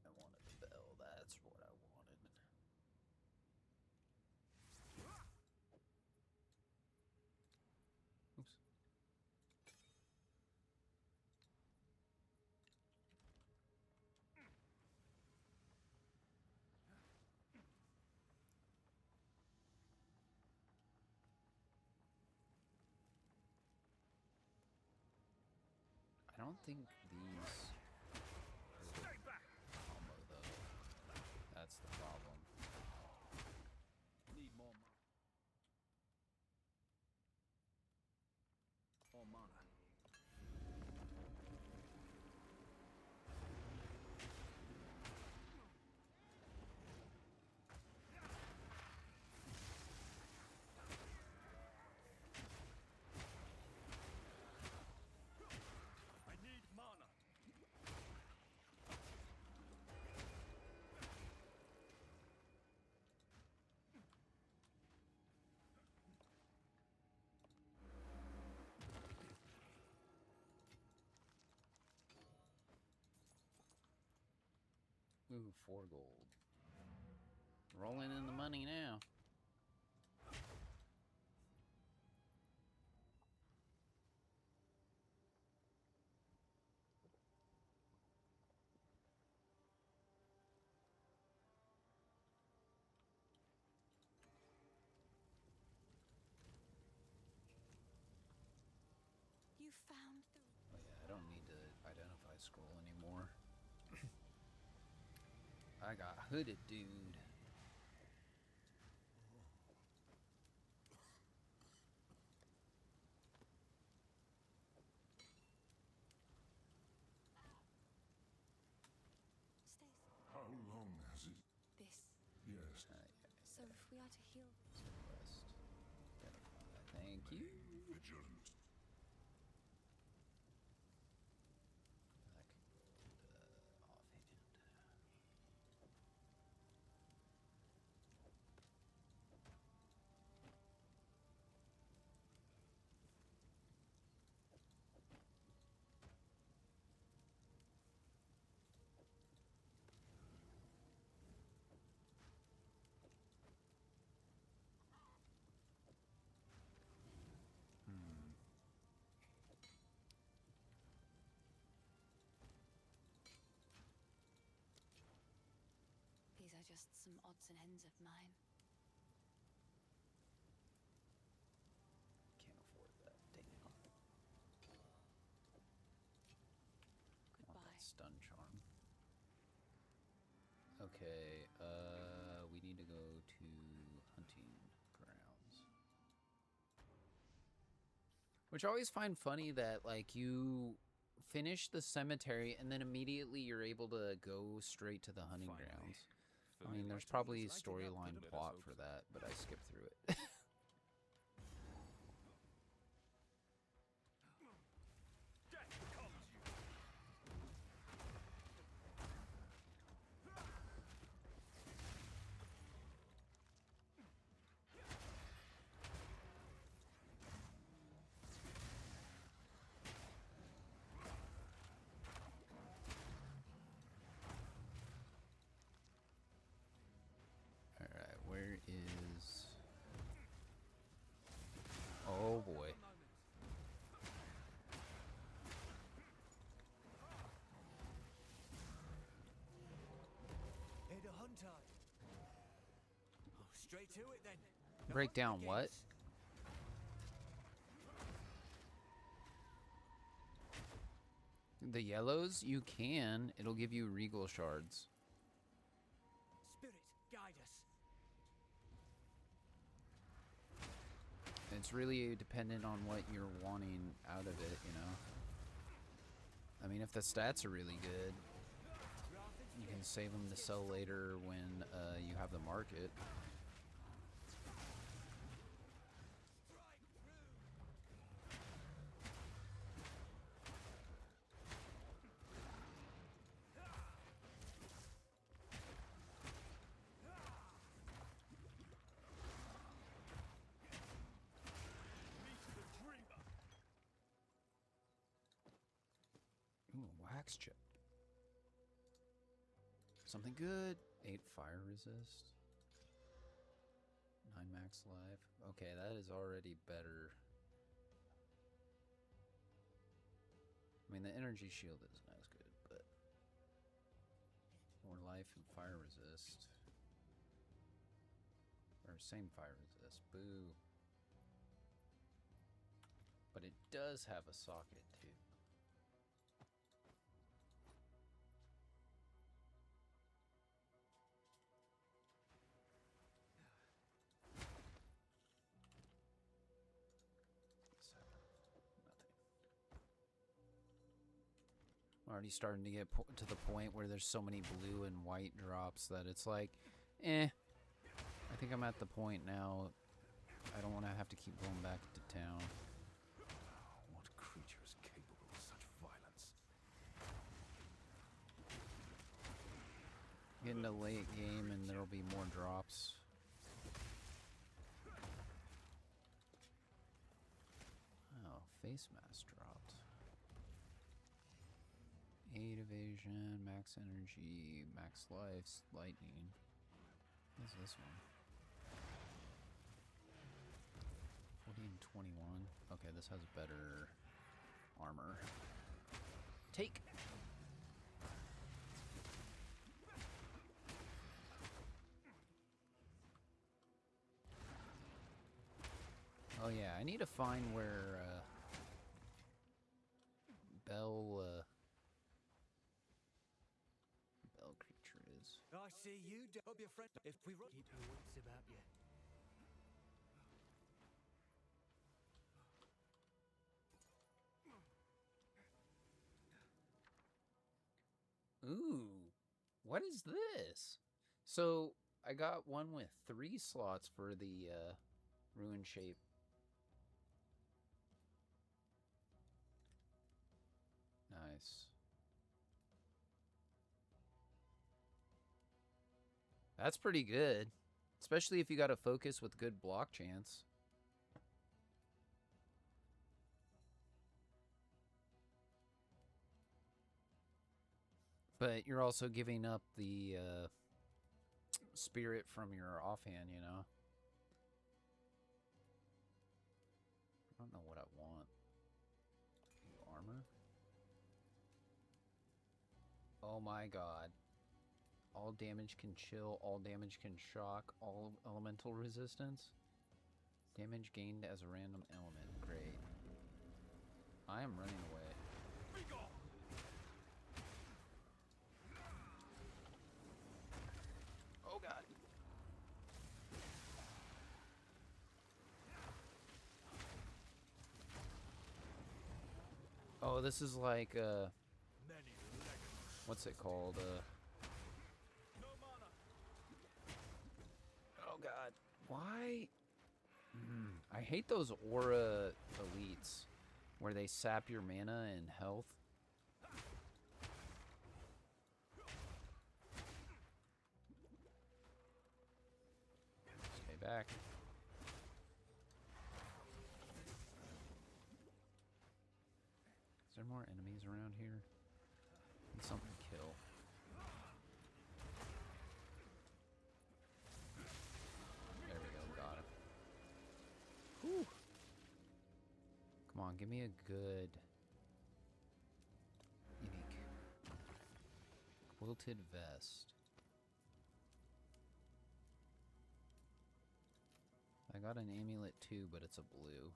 I wanted the bell. That's what I wanted. Oops. I don't think these Stay back. combo though. That's the problem. Need more mana. More mana. I need mana. Ooh, 4 gold. Rolling in the money now. You found the. Oh yeah, I don't need to identify scroll anymore. I got hooded, dude. Stace. How long has it? This. Yes. So if we are to heal. Quest. Thank you. Vigilant. Offhand. They're just some odds and ends of mine. Can't afford that. Dang it. Want that stun charm. Okay, we need to go to hunting grounds. Which I always find funny that, like, you finish the cemetery and then immediately you're able to go straight to the hunting grounds. I mean, there's probably storyline plot for that, but I skipped through it. Alright, where is... Oh boy. Head a hunt eye. Oh, straight to it then. Break down what? The yellows? You can. It'll give you regal shards. Spirit, guide us. It's really dependent on what you're wanting out of it, you know? I mean, if the stats are really good, you can save them to sell later when you have the market. Ooh, wax chip. Something good. 8 fire resist. 9 max life. Okay, that is already better. I mean, the energy shield isn't as good, but more life and fire resist. Or same fire resist. Boo. But it does have a socket too. Already starting to get to the point where there's so many blue and white drops that it's like, eh. I think I'm at the point now. I don't want to have to keep going back to town. What creature is capable of such violence? Get into late game and there'll be more drops. Oh, face mask dropped. 8 evasion, max energy, max life, lightning. What's this one? 40 and 21. Okay, this has better armor. Take! Oh yeah, I need to find where Bell creature is. I see you. Hope your friend. If we keep your wits about you. Ooh, what is this? So I got one with 3 slots for the ruin shape. Nice. That's pretty good, especially if you got a focus with good block chance. But you're also giving up the spirit from your offhand, you know? I don't know what I want. Armor? Oh my god. All damage can chill, all damage can shock, all elemental resistance. Damage gained as a random element. Great. I am running away. Oh god. Oh, this is like what's it called? Oh god. Why? I hate those aura elites where they sap your mana and health. Stay back. Is there more enemies around here? Need something to kill. There we go, got him. Whew. Come on, give me a good unique quilted vest. I got an amulet too, but it's a blue.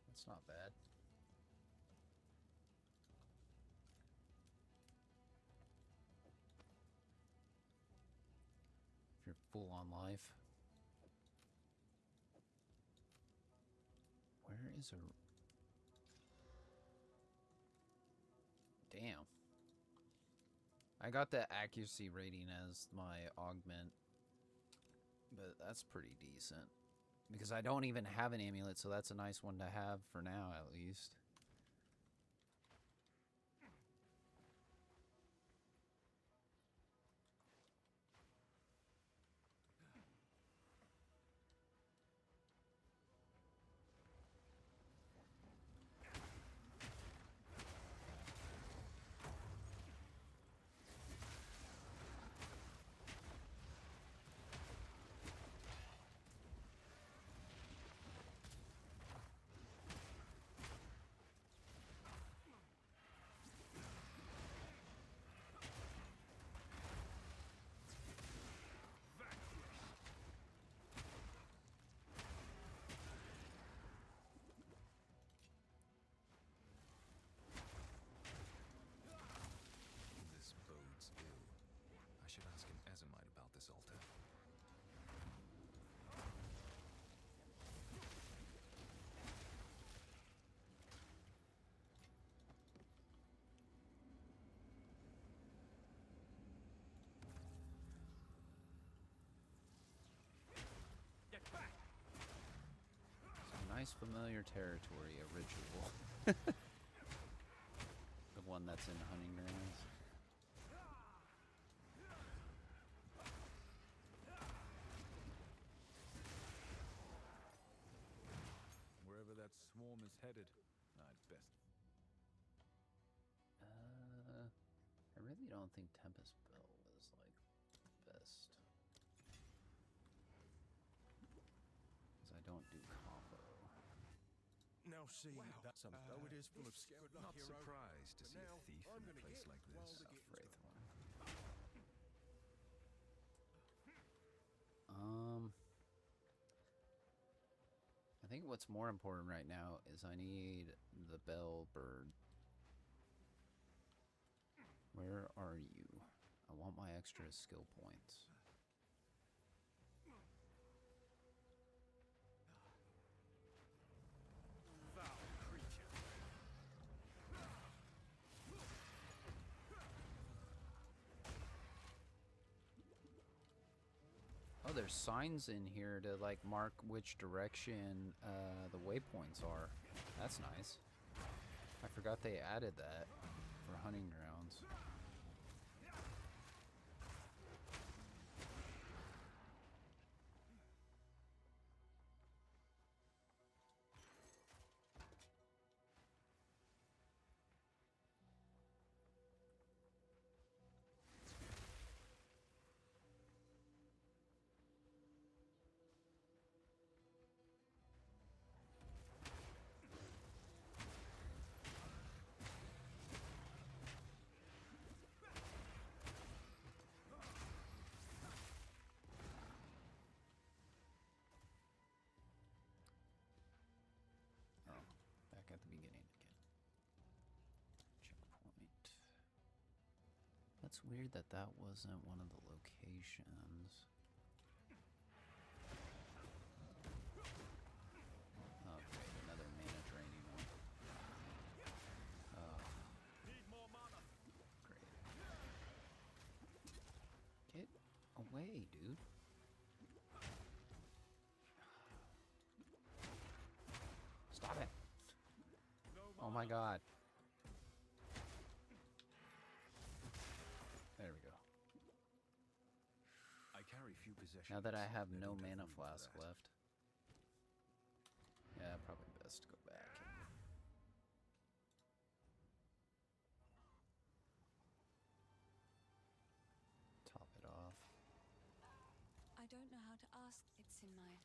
That's not bad. If you're full on life. Where is a... Damn. I got the accuracy rating as my augment, but that's pretty decent. Because I don't even have an amulet, so that's a nice one to have for now, at least. This bodes ill. I should ask an Ezomite about this altar. Some nice familiar territory, a ritual. The one that's in hunting grounds. Wherever that swarm is headed, I'd best. I really don't think Tempest Bell was like best. Because I don't do combo. Now see, that's something. Though it is full of Not surprised to see a thief in a place like this. Wraith one. I think what's more important right now is I need the bell bird. Where are you? I want my extra skill points. Oh, there's signs in here to like mark which direction the waypoints are. That's nice. I forgot they added that for hunting grounds. Back at the beginning again. Checkpoint. That's weird that that wasn't one of the locations. Oh, great, another mana draining one. Oh. Need more mana. Great. Get away, dude. Stop it. Oh my god. There we go. I carry few possessions. Now that I have They no don't mana room for flask that. left. Yeah, probably best to go back. Top it off. I don't know how to ask. It's in my...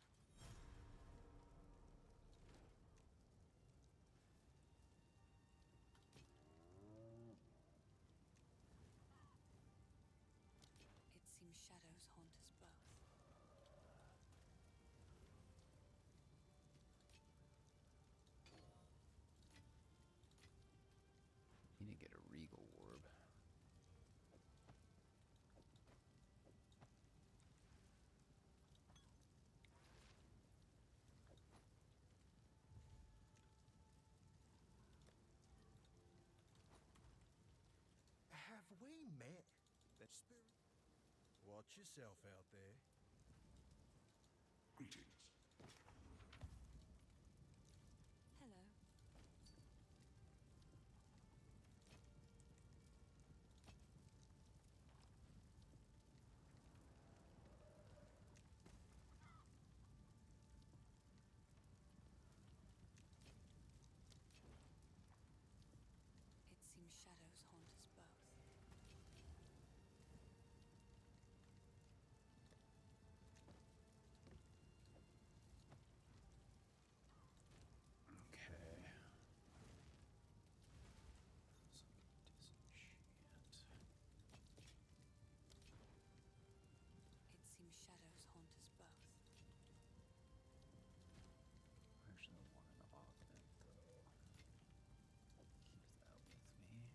It seems shadows haunt us both. Need to get a regal orb. Have we met? That spirit? Watch yourself out there. Greetings. Hello. It seems shadows haunt us both. Okay. So disenchant. It seems shadows haunt us both. Actually, I want an augment though. Keep that with me.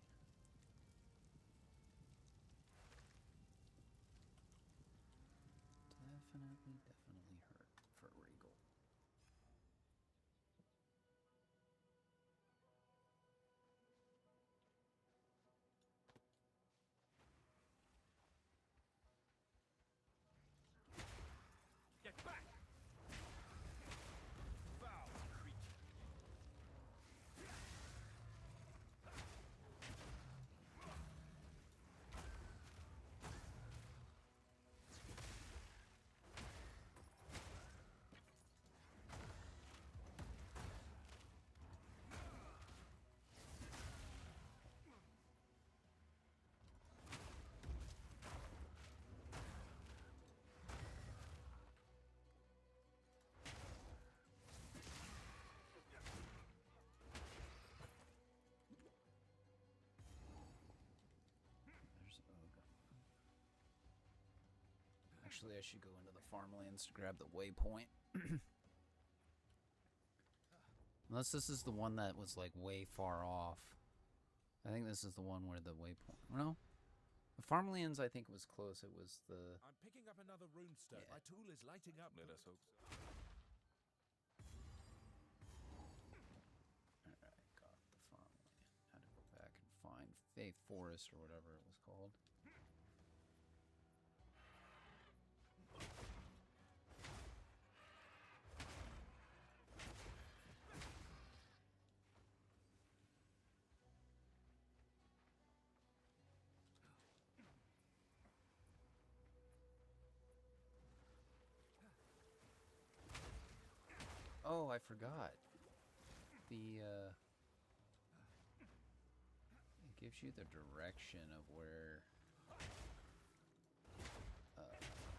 Definitely hurt for regal. Get back! Foul creature. There's Ogre. Actually, I should go into the farmlands to grab the waypoint. Unless this is the one that was like way far off. I think this is the one where the waypoint. No, the farmlands I think was close. It was the. I'm picking up another runestone. Yeah. My tool is lighting up. Let us hope so. Alright, got the farmland. Had to go back and find Fae Forest or whatever it was called. Oh, I forgot. The, it gives you the direction of where,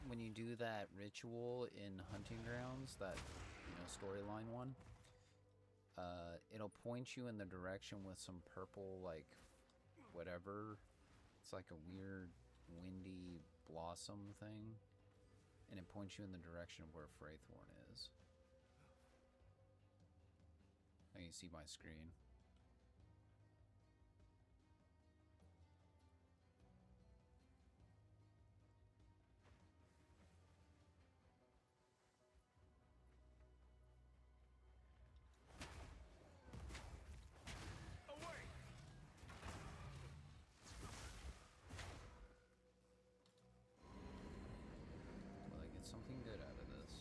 when you do that ritual in Hunting Grounds, that, you know, storyline one, it'll point you in the direction with some purple, like, whatever. It's like a weird, windy blossom thing. And it points you in the direction of where Fraythorn is. Now you see my screen. Will I get something good out of this?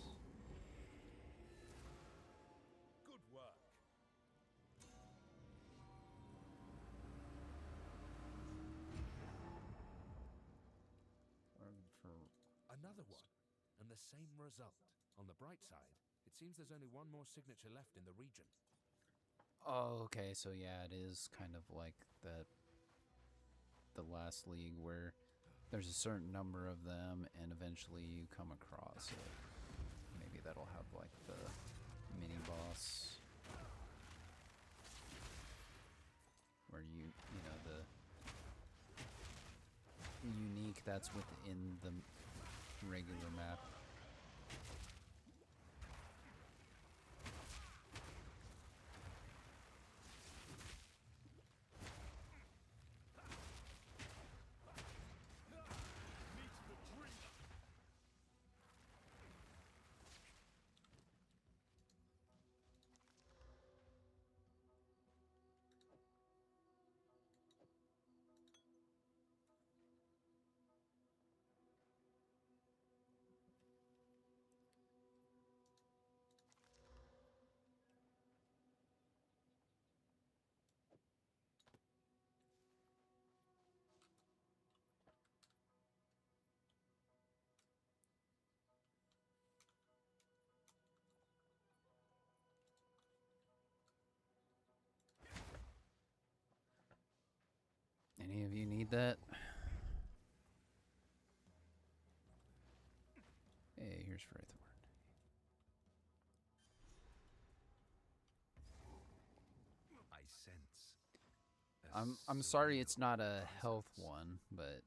Good work. Or for... Another one, and the same result. On the bright side, it seems there's only one more signature left in the region. Oh, okay, so yeah, it is kind of like the last league where there's a certain number of them and eventually you come across it. Maybe that'll have like the mini boss where you know, the unique that's within the regular map. Any of you need that? Hey, here's Fraythorn. I sense. I'm sorry it's not a health one, but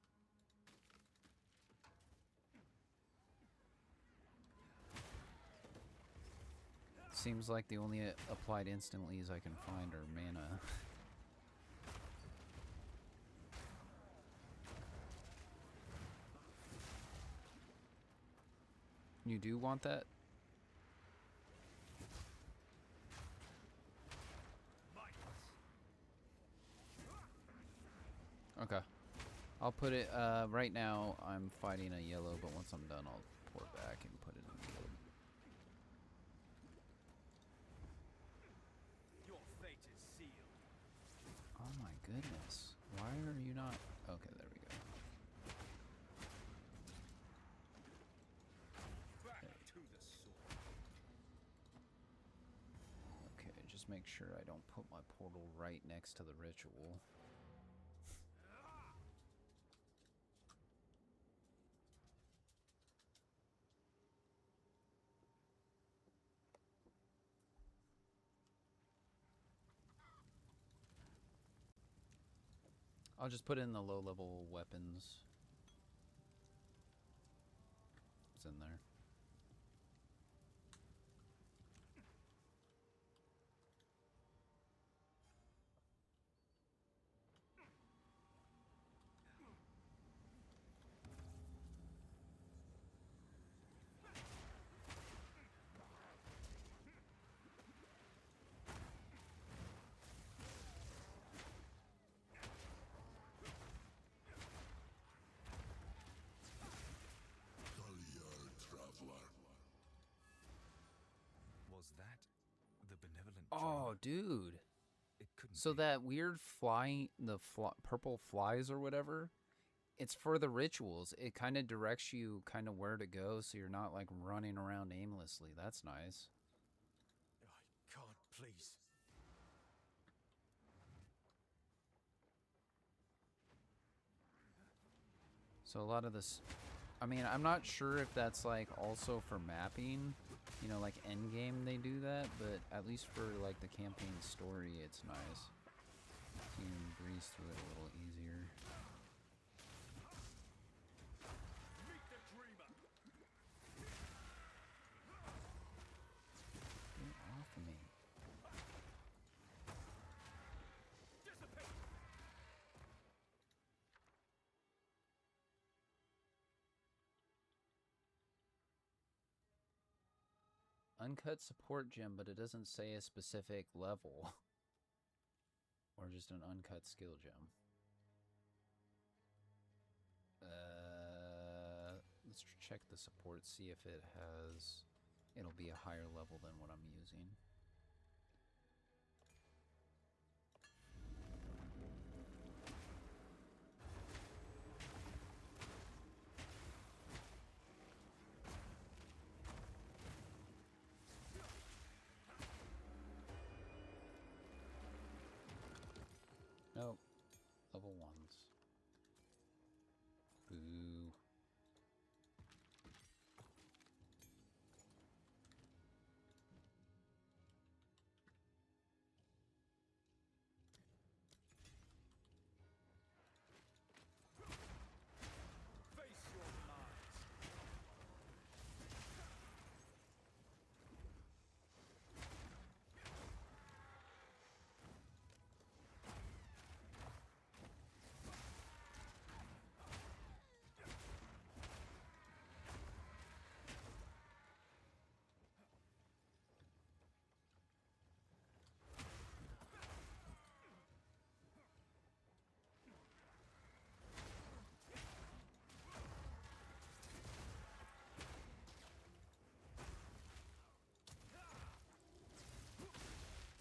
seems like the only applied instantly I can find are mana. You do want that? Okay. I'll put it, right now I'm fighting a yellow, but once I'm done I'll pour back and put it in blue. Your fate is sealed. Oh my goodness. Why are you not? Okay, there we go. Back to the sword. Okay, just make sure I don't put my portal right next to the ritual. I'll just put in the low-level weapons. It's in there. Was that the benevolent Oh, dream? dude. It couldn't So be. that weird fly, the purple flies or whatever, it's for the rituals. It kind of directs you kind of where to go so you're not like running around aimlessly. That's nice. Please. So a lot of this, I mean, I'm not sure if that's like also for mapping, you know, like end game they do that, but at least for like the campaign story, it's nice. So you can breeze through it a little easier. Get off of me. Uncut support gem, but it doesn't say a specific level. Or just an uncut skill gem. Let's check the support, see if it has... It'll be a higher level than what I'm using. Nope. Level 1s. Boo.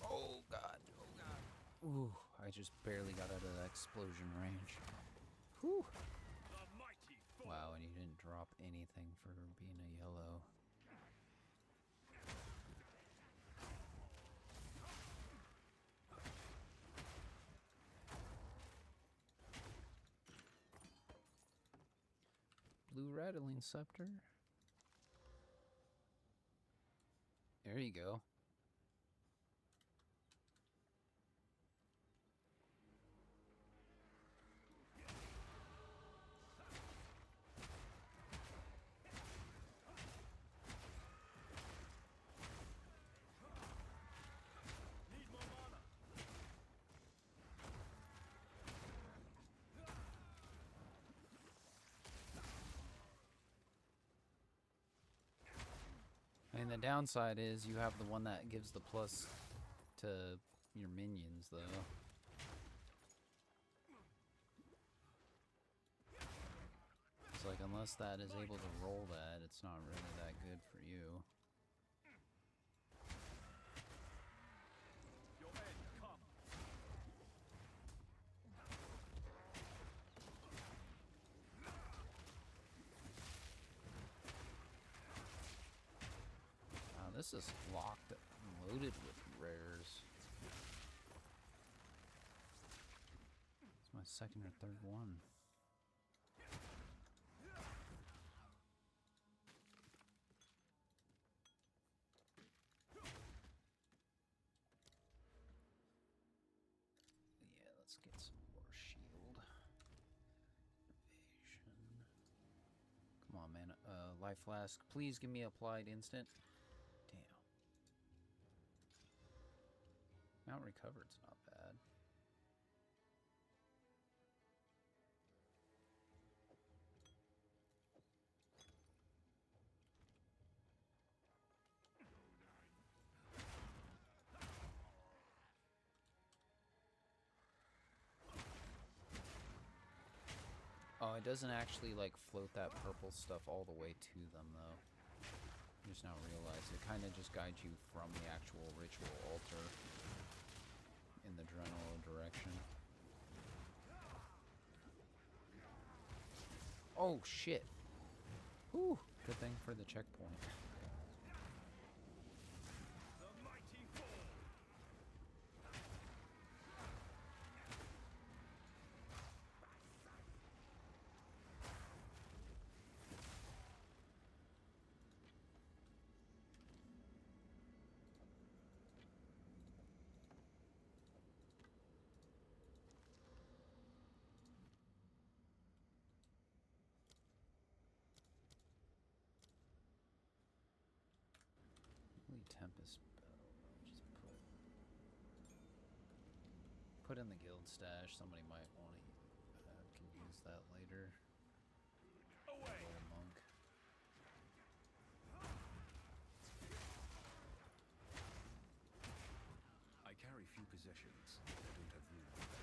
Oh god, oh god. Ooh, I just barely got out of that explosion range. Whew. Wow, and you didn't drop anything for being a yellow. Blue rattling scepter. There you go. And the downside is you have the one that gives the plus to your minions, though. It's like, unless that is able to roll that, it's not really that good for you. This is locked and loaded with rares. It's my second or third one. Yeah, let's get some more shield. Evasion. Come on, man. Life flask. Please give me applied instant. Mount recovered's not bad. Oh, it doesn't actually like float that purple stuff all the way to them though. I just now realized it kind of just guides you from the actual ritual altar in the general direction. Oh shit! Whew! Good thing for the checkpoint. Tempest Bow. I'll just put in the guild stash. Somebody might want to can use that later. Away! Little monk. I carry few possessions. I don't have room for that.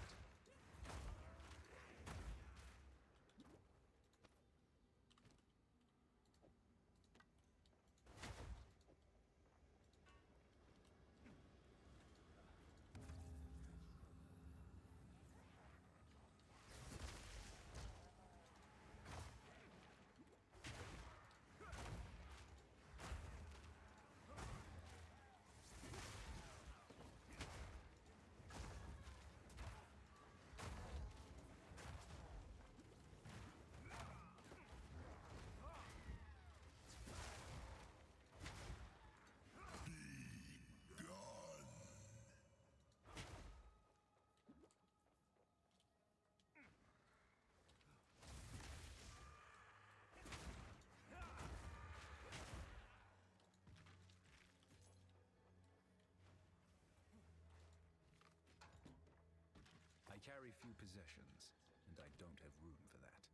I carry few possessions, and I don't have room for that.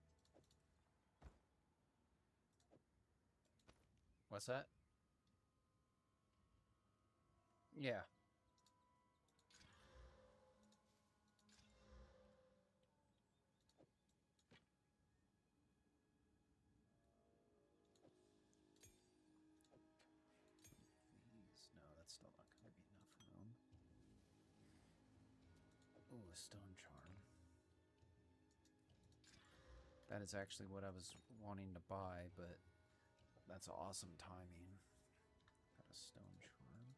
What's that? Yeah. No, that's still not going to be enough room. Ooh, a stone charm. That is actually what I was wanting to buy, but that's awesome timing. Got a stone charm.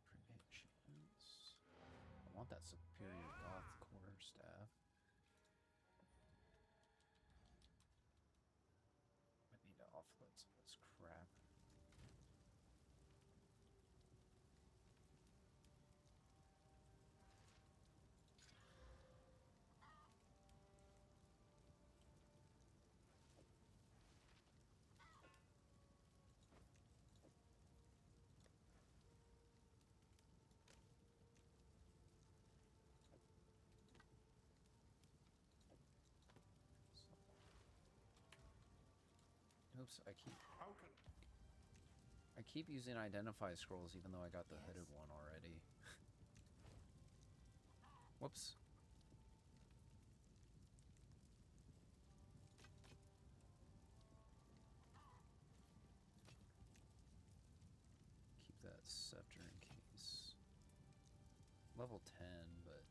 Prevent chance. I want that superior goth quarterstaff. I need to offload some of this crap. Oops, I keep using identify scrolls even though I got the hooded one already. Whoops. Keep that scepter in case. Level 10, but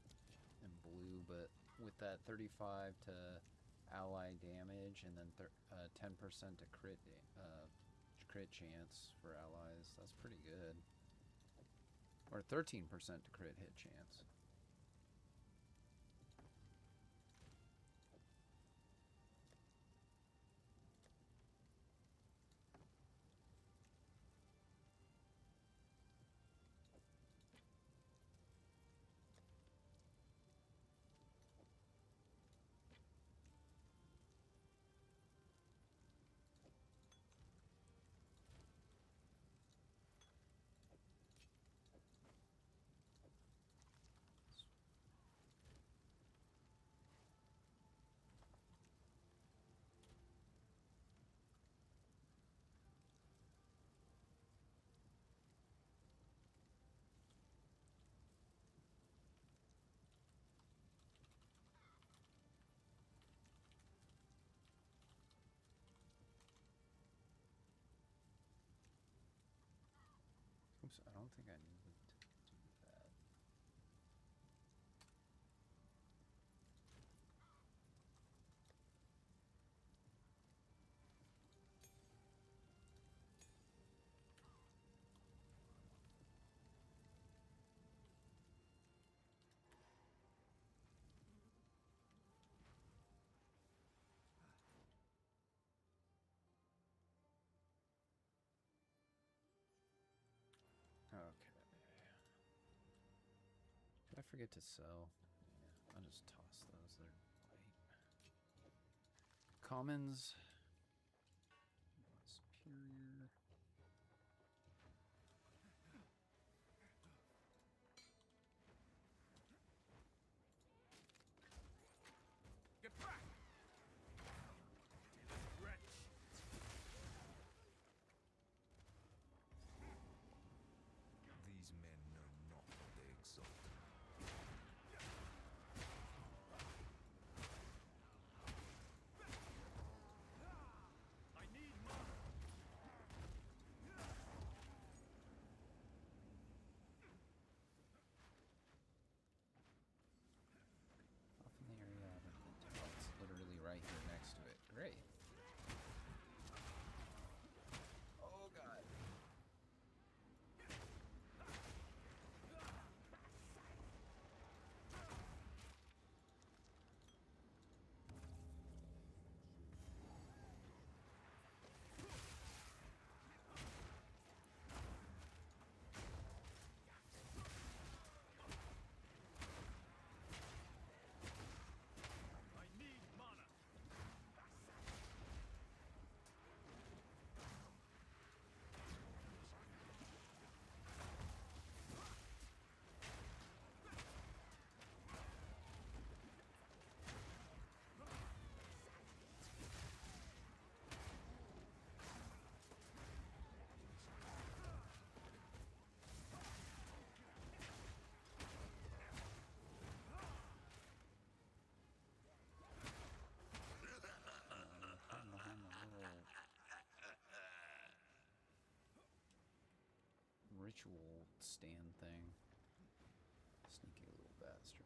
in blue, but with that 35 to ally damage and then 10% to crit chance for allies. That's pretty good. Or 13% to crit hit chance. Oops, I don't think I needed to do that. Okay. Did I forget to sell? Yeah, I'll just toss those. They're white. Commons. ritual stand thing. Sneaky little bastard.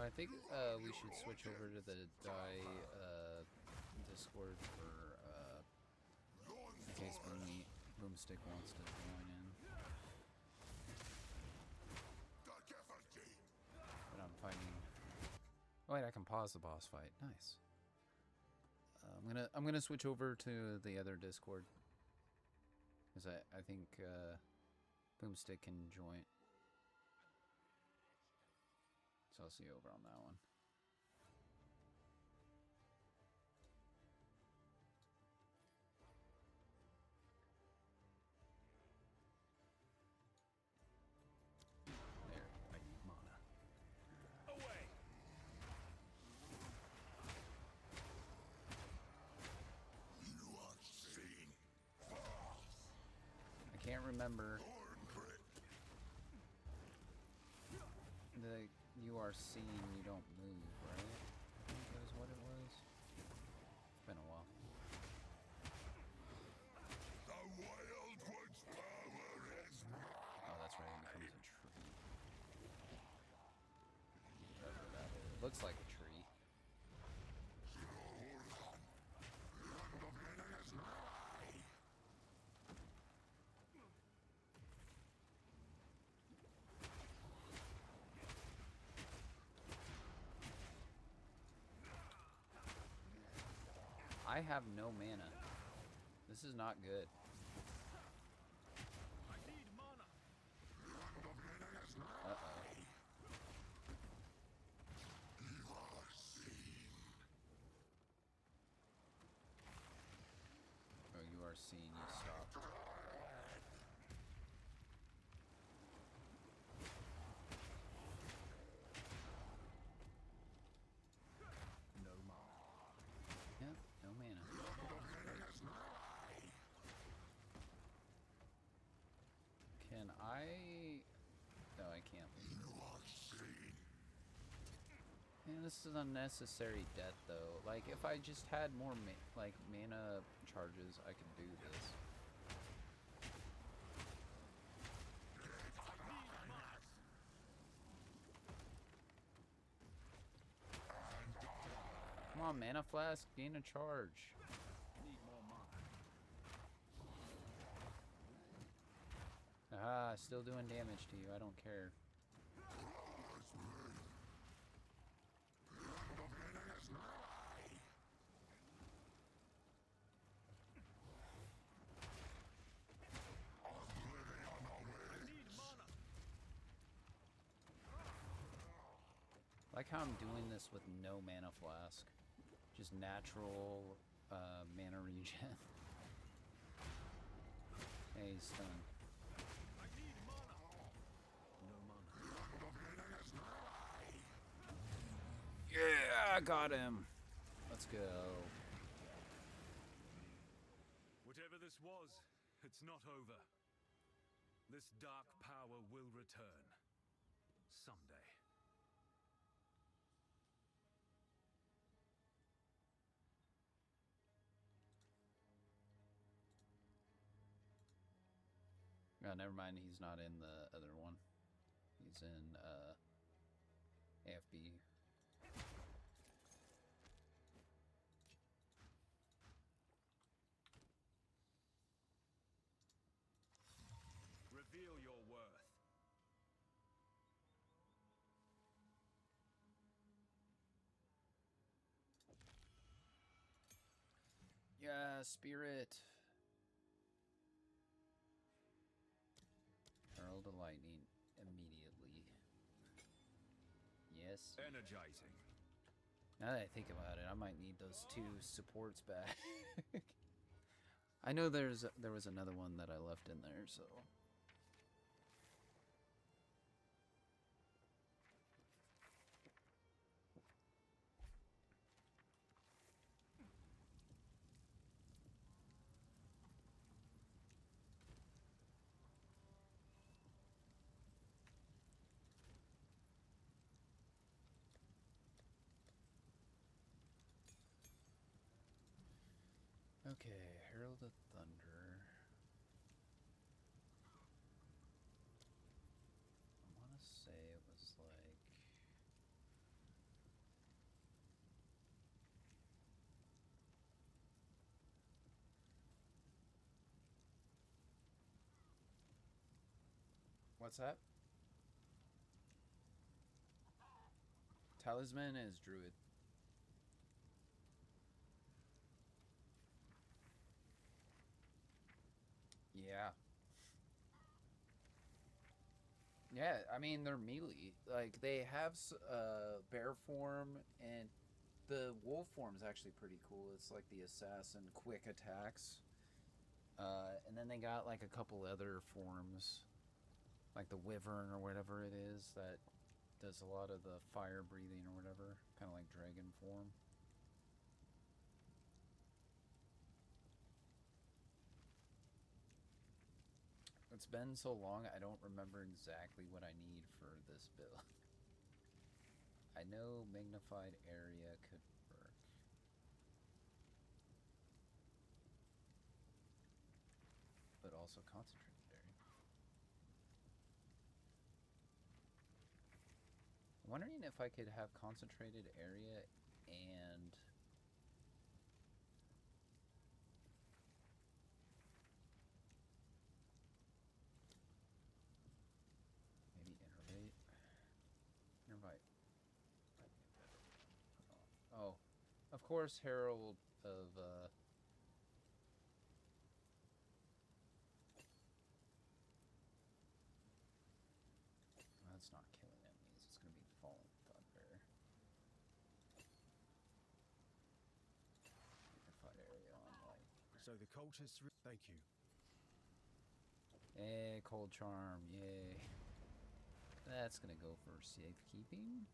I think we should switch over to the Discord for in case Boomstick wants to join in. But I'm fighting. Oh wait, I can pause the boss fight. Nice. I'm gonna switch over to the other Discord because I think Boomstick can join. So I'll see you over on that one. There, I need mana. Away! You are seeing I can't remember the you are seen, you don't move, right? I think that was what it was. It's been a while. the Wildwood's power is Oh, that's right, it becomes a tree. Whatever that is. Looks like a tree. I have no mana. This is not good. I need mana. Uh-oh. Oh, you are seen, you stopped. No mana. Yep, no mana. Can I... No, I can't leave. Man, this is unnecessary death, though. Like, if I just had more, mana charges, I could do this. Come on, Mana Flask, gain a charge. Need more mana. Ah, still doing damage to you, I don't care. I like how I'm doing this with no Mana Flask. Just natural mana regen. Hey, he's stunned. I need mana. No mana. Yeah, I got him. Let's go. Whatever this was, it's not over. This dark power will return. Someday. Oh, never mind, he's not in the other one. He's in AFB. Reveal your worth. Spirit. Herald of Lightning immediately. Yes. Energizing. Now that I think about it, I might need those 2 supports back. I know there was another one that I left in there, so. Okay, Herald of Thunder. I want to say it was like... What's that? Talisman is Druid. Yeah. Yeah, I mean, they're melee. Like, they have bear form, and the wolf form is actually pretty cool. It's like the assassin quick attacks. And then they got, like, a couple other forms, like the wyvern or whatever it is that does a lot of the fire breathing or whatever, kind of like dragon form. It's been so long, I don't remember exactly what I need for this build. I know magnified area could work. But also concentrated area. I'm wondering if I could have concentrated area and... maybe innervate? Innervate. Oh, of course, Herald of, that's not killing enemies, it's gonna be Fallen Thunder. Magnified area on light. So the cultists... Thank you. Hey, Cold Charm, yay. That's gonna go for safekeeping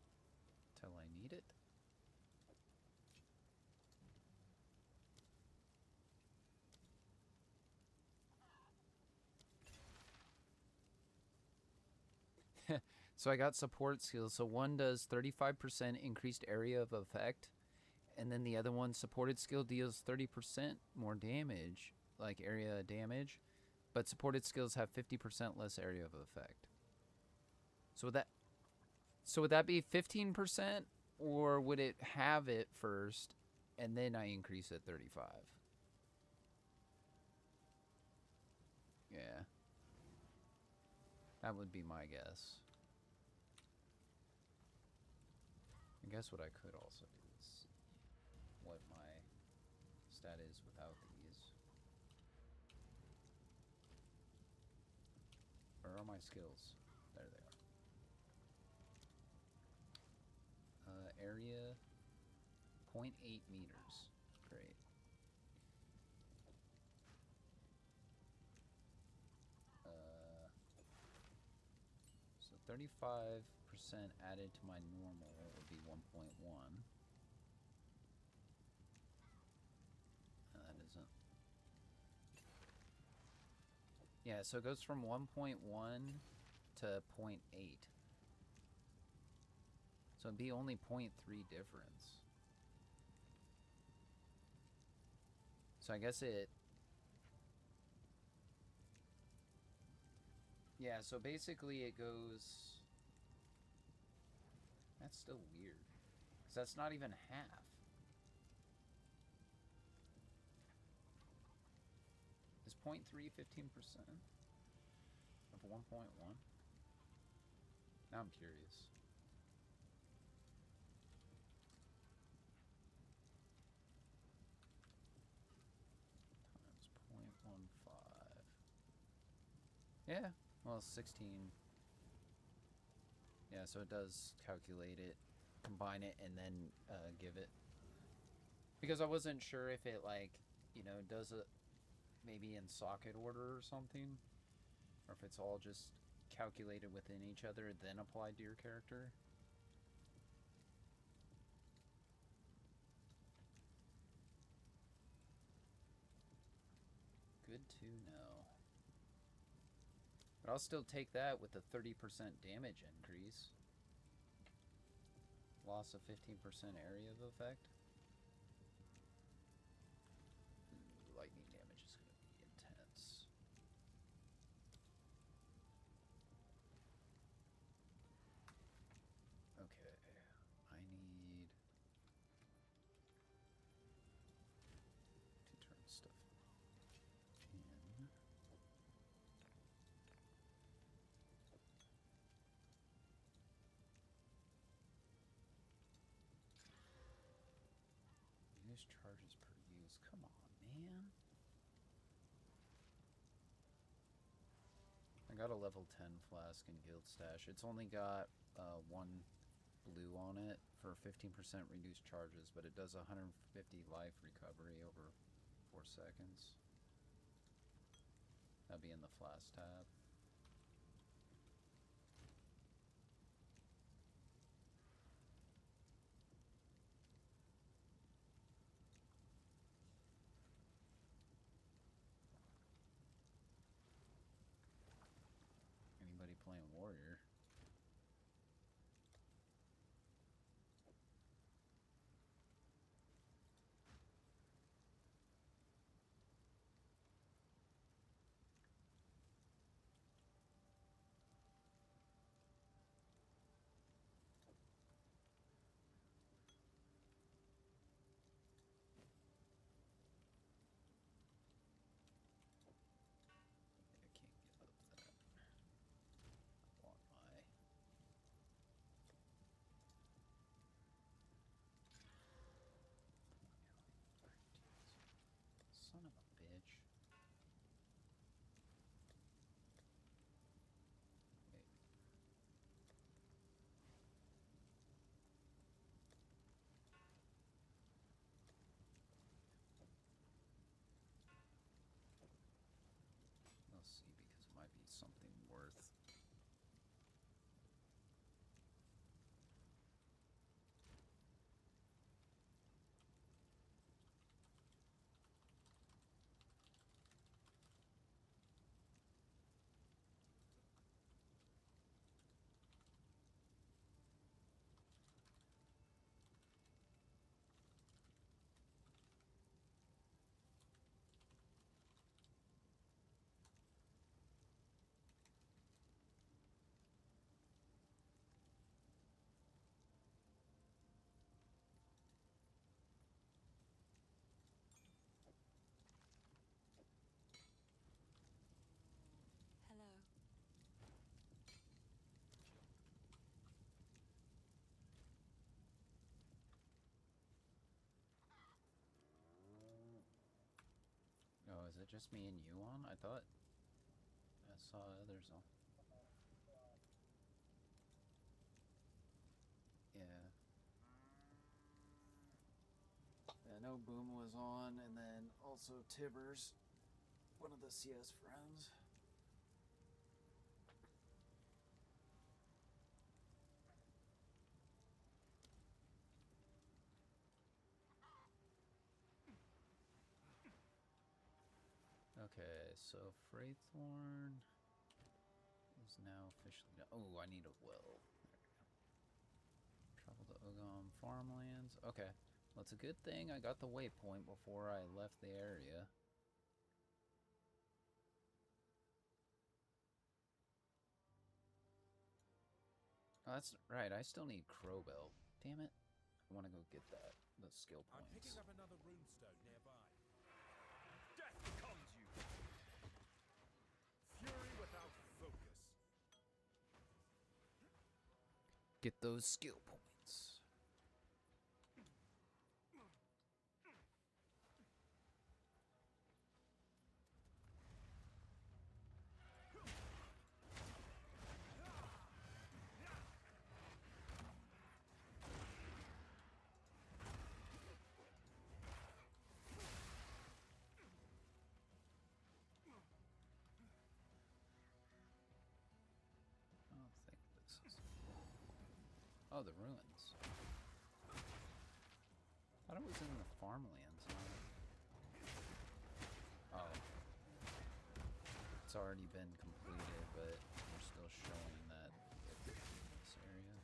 till I need it. So I got support skills. So one does 35% increased area of effect, and then the other one, supported skill, deals 30% more damage, like area damage, but supported skills have 50% less area of effect. So would that be 15%, or would it have it first and then I increase it 35? Yeah. That would be my guess. I guess what I could also do is see what my stat is without these. Where are my skills? There they are. Area 0.8 meters. Great. So 35% added to my normal would be 1.1. That isn't. Yeah, so it goes from 1.1 to 0.8. So it'd be only 0.3 difference. So I guess it... yeah, so basically it goes... that's still weird. Because that's not even half. Is 0.3 15% of 1.1? Now I'm curious. Yeah, well, 16. Yeah, so it does calculate it, combine it, and then give it. Because I wasn't sure if it, like, you know, does it maybe in socket order or something. Or if it's all just calculated within each other, then applied to your character. Good to know. But I'll still take that with the 30% damage increase. Loss of 15% area of effect. Ooh, lightning damage is going to be intense. Okay, I need to turn stuff in. Use charges per use. Come on, man. I got a level 10 flask in Guild Stash. It's only got one blue on it for 15% reduced charges, but it does 150 life recovery over 4 seconds. That'll be in the flask tab. Anybody playing Warrior? I can't give up that. I want my... Son of a bitch. Wait. We'll see, because it might be something worth. Hello. Oh, is it just me and you on? I thought I saw others on. Yeah. I know Boom was on, and then also Tibbers, one of the CS friends. Okay, so Fraythorn is now officially done. Oh, I need a well. There we go. Travel to Ogom farmlands. Okay, well, it's a good thing I got the waypoint before I left the area. Oh, that's right. I still need Crowbell. Damn it. I want to go get that. The skill I'm points. picking up another runestone nearby. Death comes, you! Fury without focus. Get those skill points. Oh, the ruins. I thought it was in the farmlands. Oh. It's already been completed, but we're still showing that it's in this area.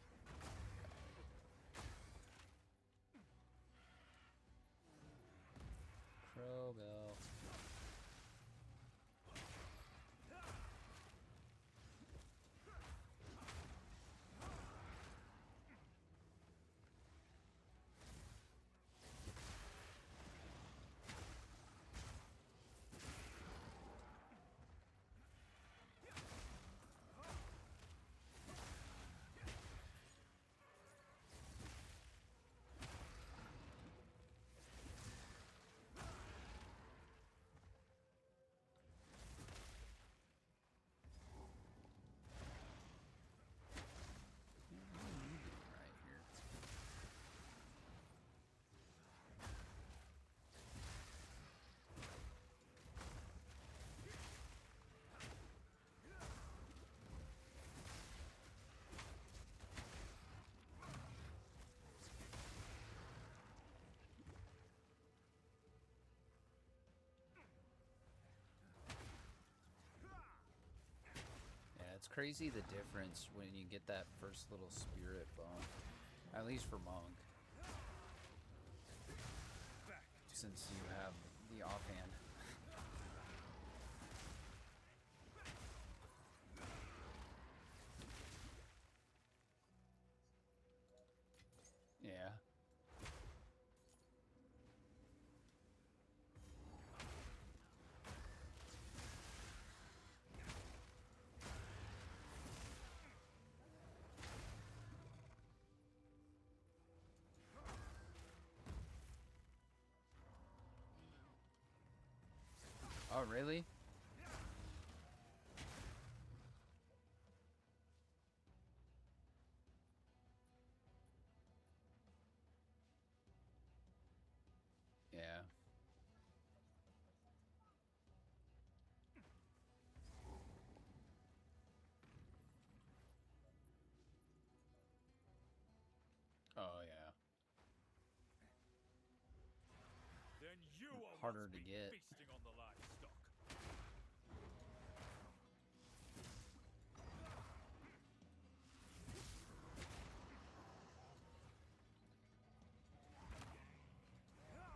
Crowbell. Right here. Yeah, it's crazy the difference when you get that first little spirit bump. At least for Monk. Since you have the offhand. Yeah. Oh, really? Yeah. Oh, yeah. Then you are Harder what's to been get. feasting on the livestock.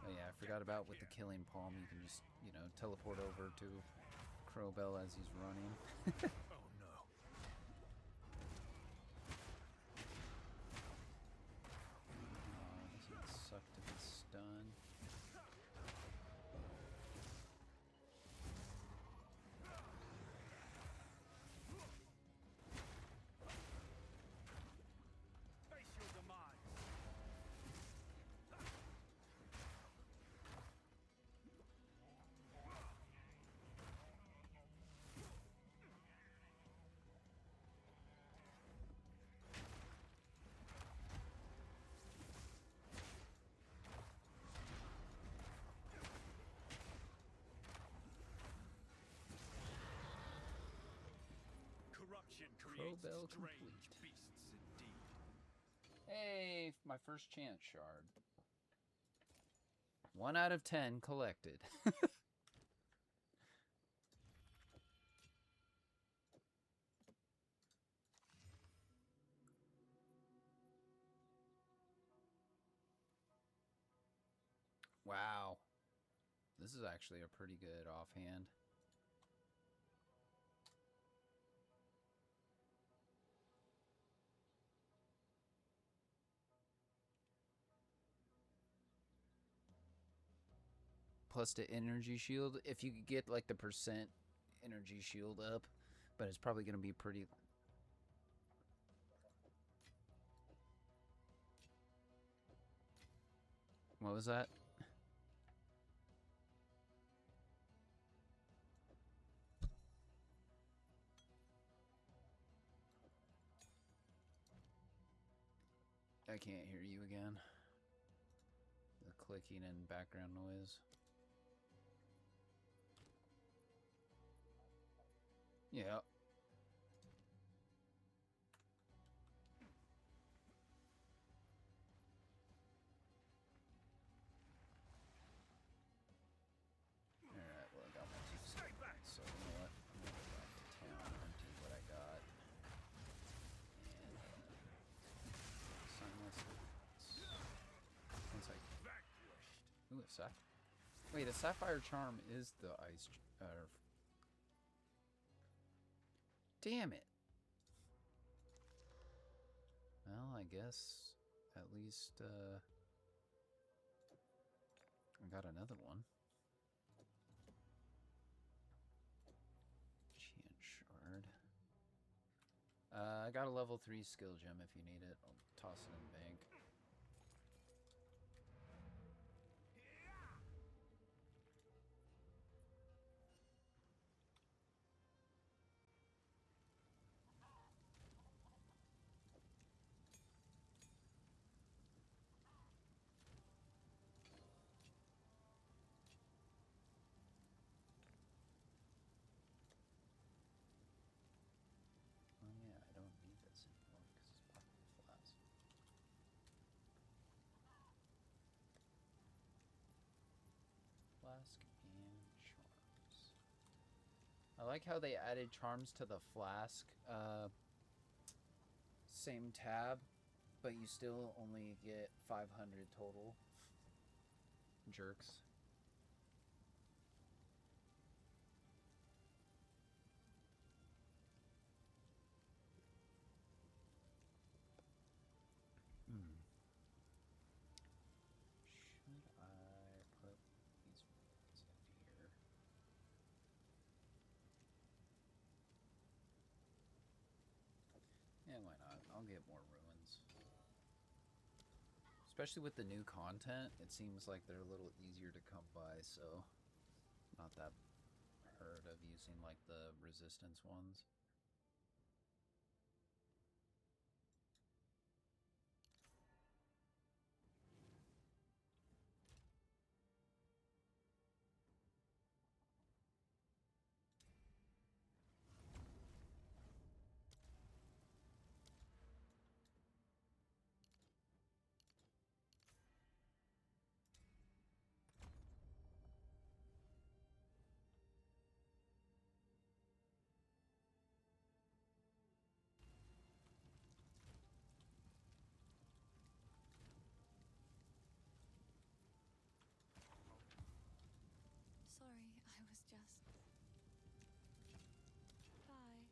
Oh yeah, I forgot about with the killing palm, you can just, you know, teleport over to Crowbell as he's running. Oh no. Doesn't suck to be stunned. Face your demise. Corruption creates Crowbell strange complete. beasts indeed. Hey, my first chance shard. 1 out of 10 collected. Wow. This is actually a pretty good offhand. Plus the energy shield, if you could get like the percent energy shield up, but it's probably going to be pretty... What was that? I can't hear you again. The clicking and background noise. Yeah. Wait, a sapphire charm is the ice. Damn it. Well, I guess at least I got another one. Chant shard. I got a level 3 skill gem if you need it. I'll toss it in the bank. Oh yeah, I don't need this anymore because it's part of the flask. Flask and charms. I like how they added charms to the flask. Same tab, but you still only get 500 total. Jerks. Should I put these ruins in here? Yeah, why not? I'll get more ruins. Especially with the new content, it seems like they're a little easier to come by, so not that hurt of using like the resistance ones. Sorry, I was just... Bye.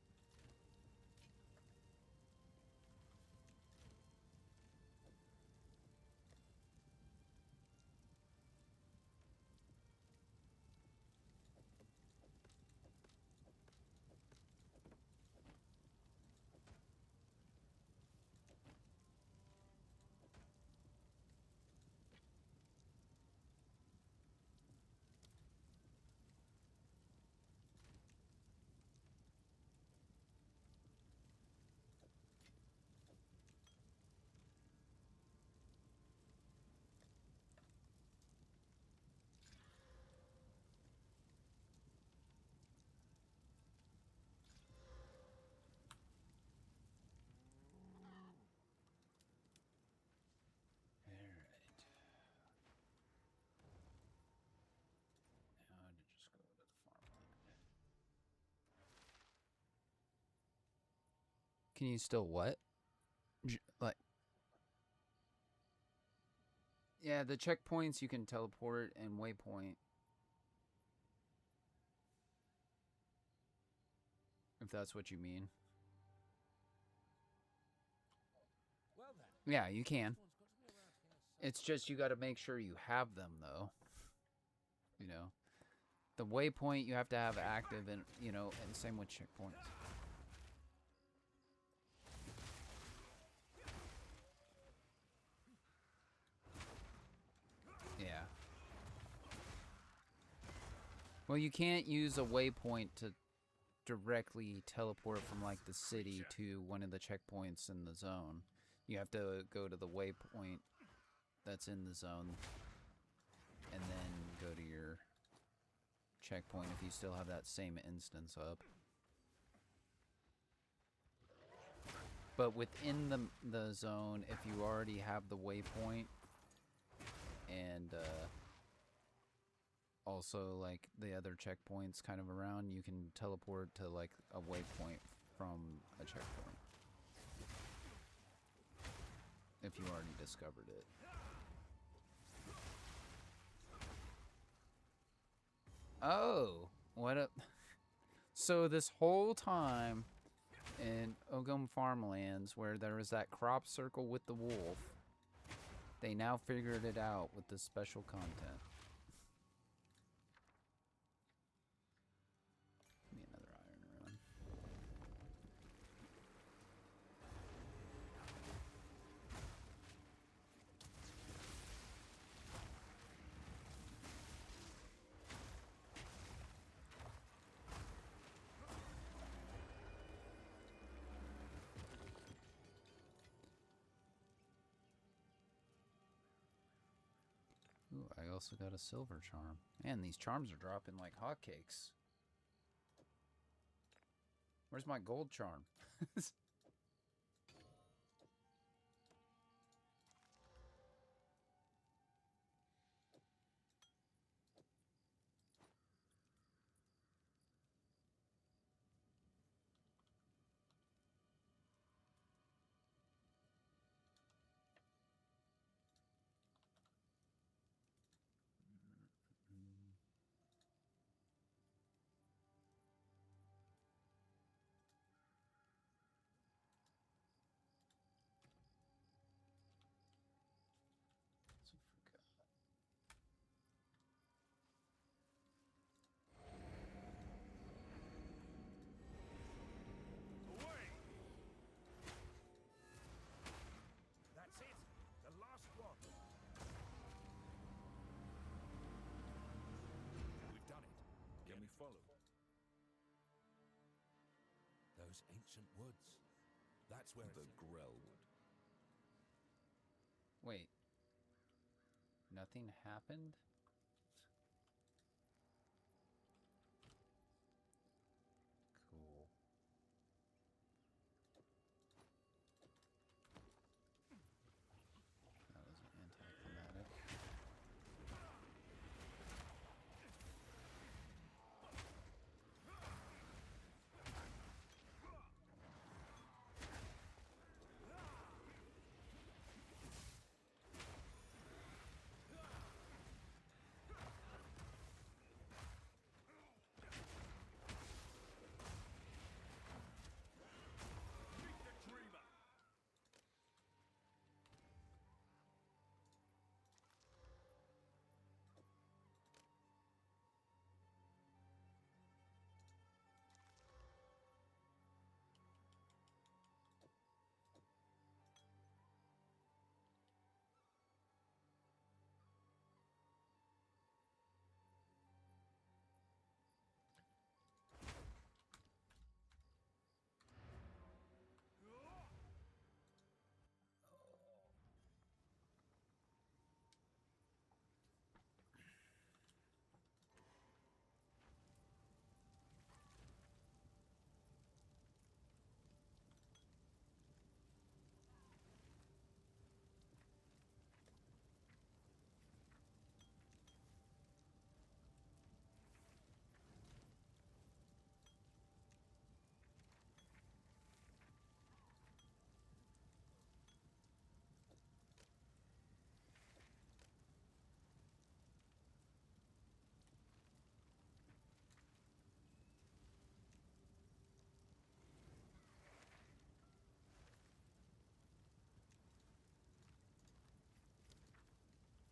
Alright. Now to just go to the farmland. Can you still what? Like... Yeah, the checkpoints you can teleport and waypoint. If that's what you mean. Well then, Yeah, you can. this one's got to be around here It's just you got to make sure you have them, though. You know, the waypoint you have to have active, and you know, and same with checkpoints. Yeah. Well, you can't use a waypoint to directly teleport from like the city to one of the checkpoints in the zone. You have to go to the waypoint that's in the zone and then go to your checkpoint if you still have that same instance up. But within the zone, if you already have the waypoint and also like the other checkpoints kind of around, you can teleport to like a waypoint from a checkpoint if you already discovered it. Oh, what a... So this whole time in Ogum Farmlands, where there was that crop circle with the wolf, they now figured it out with the special content. Give me another iron rune. Ooh, I also got a silver charm. Man, these charms are dropping like hotcakes. Where's my gold charm? Away! That's it. The last one. We've done it. Can we follow? Those ancient woods. That's where The Grellwood. Wait. Nothing happened? Cool. That was anticlimactic. Meet the dreamer.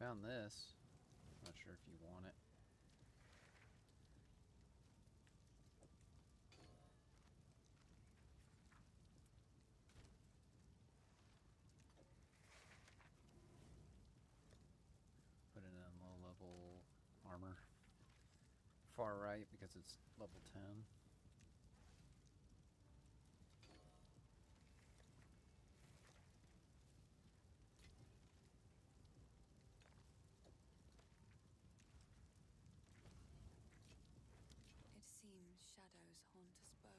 Found this. Not sure if you want it. Put it in low level armor. Far right because it's level 10. It seems shadows haunt us both.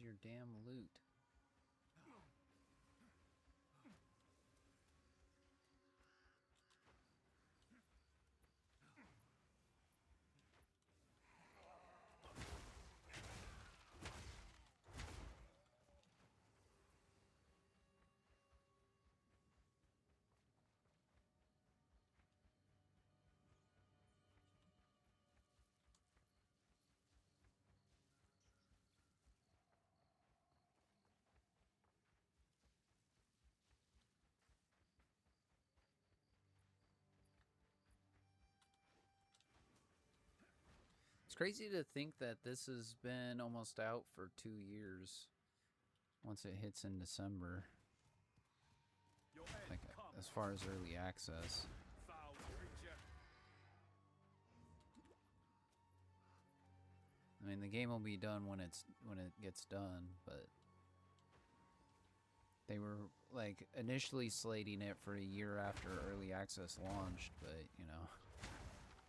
is your damn loot? It's crazy to think that this has been almost out for 2 years once it hits in December. Like, as far as early access. I mean, the game will be done when it gets done, but they were like initially slating it for a year after early access launched, but you know,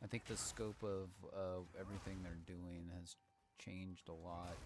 I think the scope of everything they're doing has changed a lot.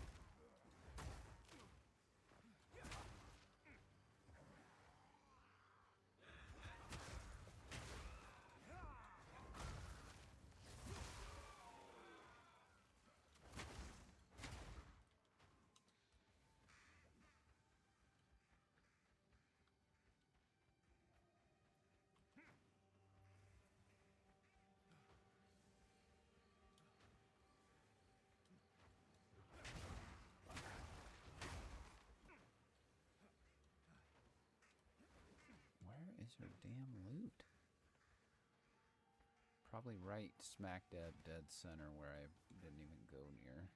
Is her damn loot? Probably right smack dab dead center where I didn't even go near.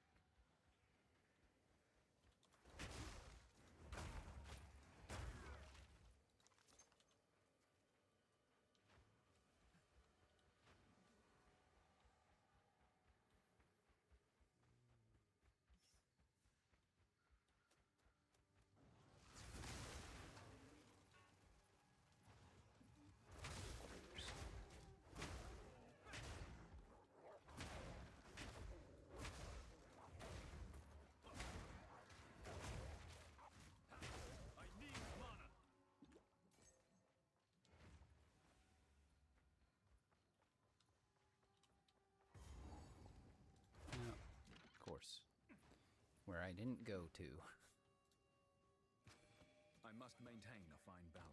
Where I didn't go to. I must maintain a fine balance.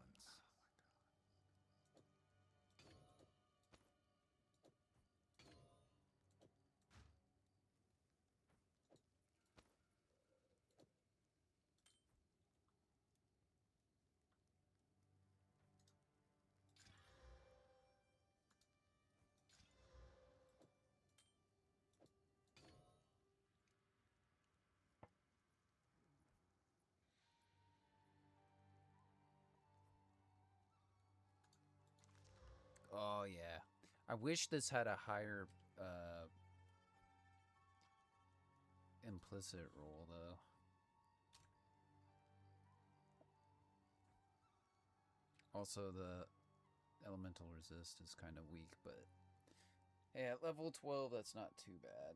Oh yeah, I wish this had a higher implicit roll though. Also, the elemental resist is kind of weak, but hey, at level 12, that's not too bad.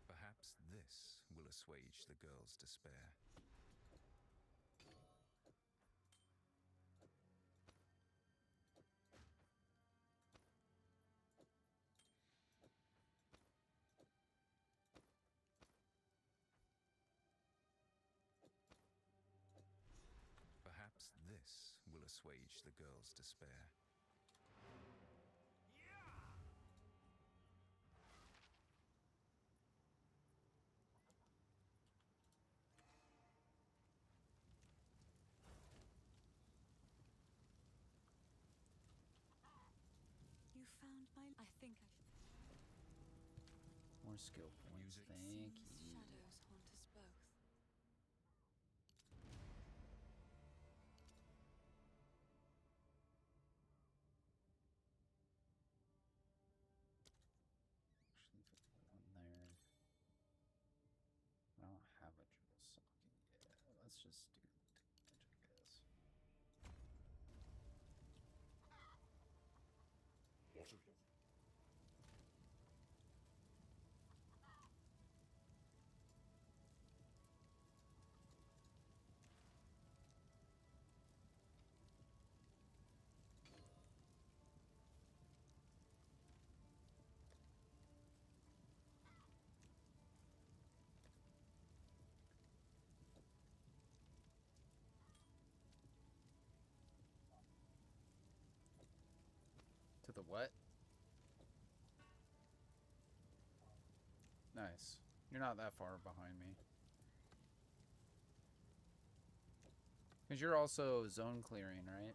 Perhaps this will assuage the girl's despair. Perhaps this will assuage the girl's despair. You found my... I think I should... More skill points, Music. thank you. Shadows haunt us both. Actually, put one there. I don't have a triple socking yet. Let's just do damage, I guess. What are you? For the what? Nice. You're not that far behind me. Because you're also zone clearing, right?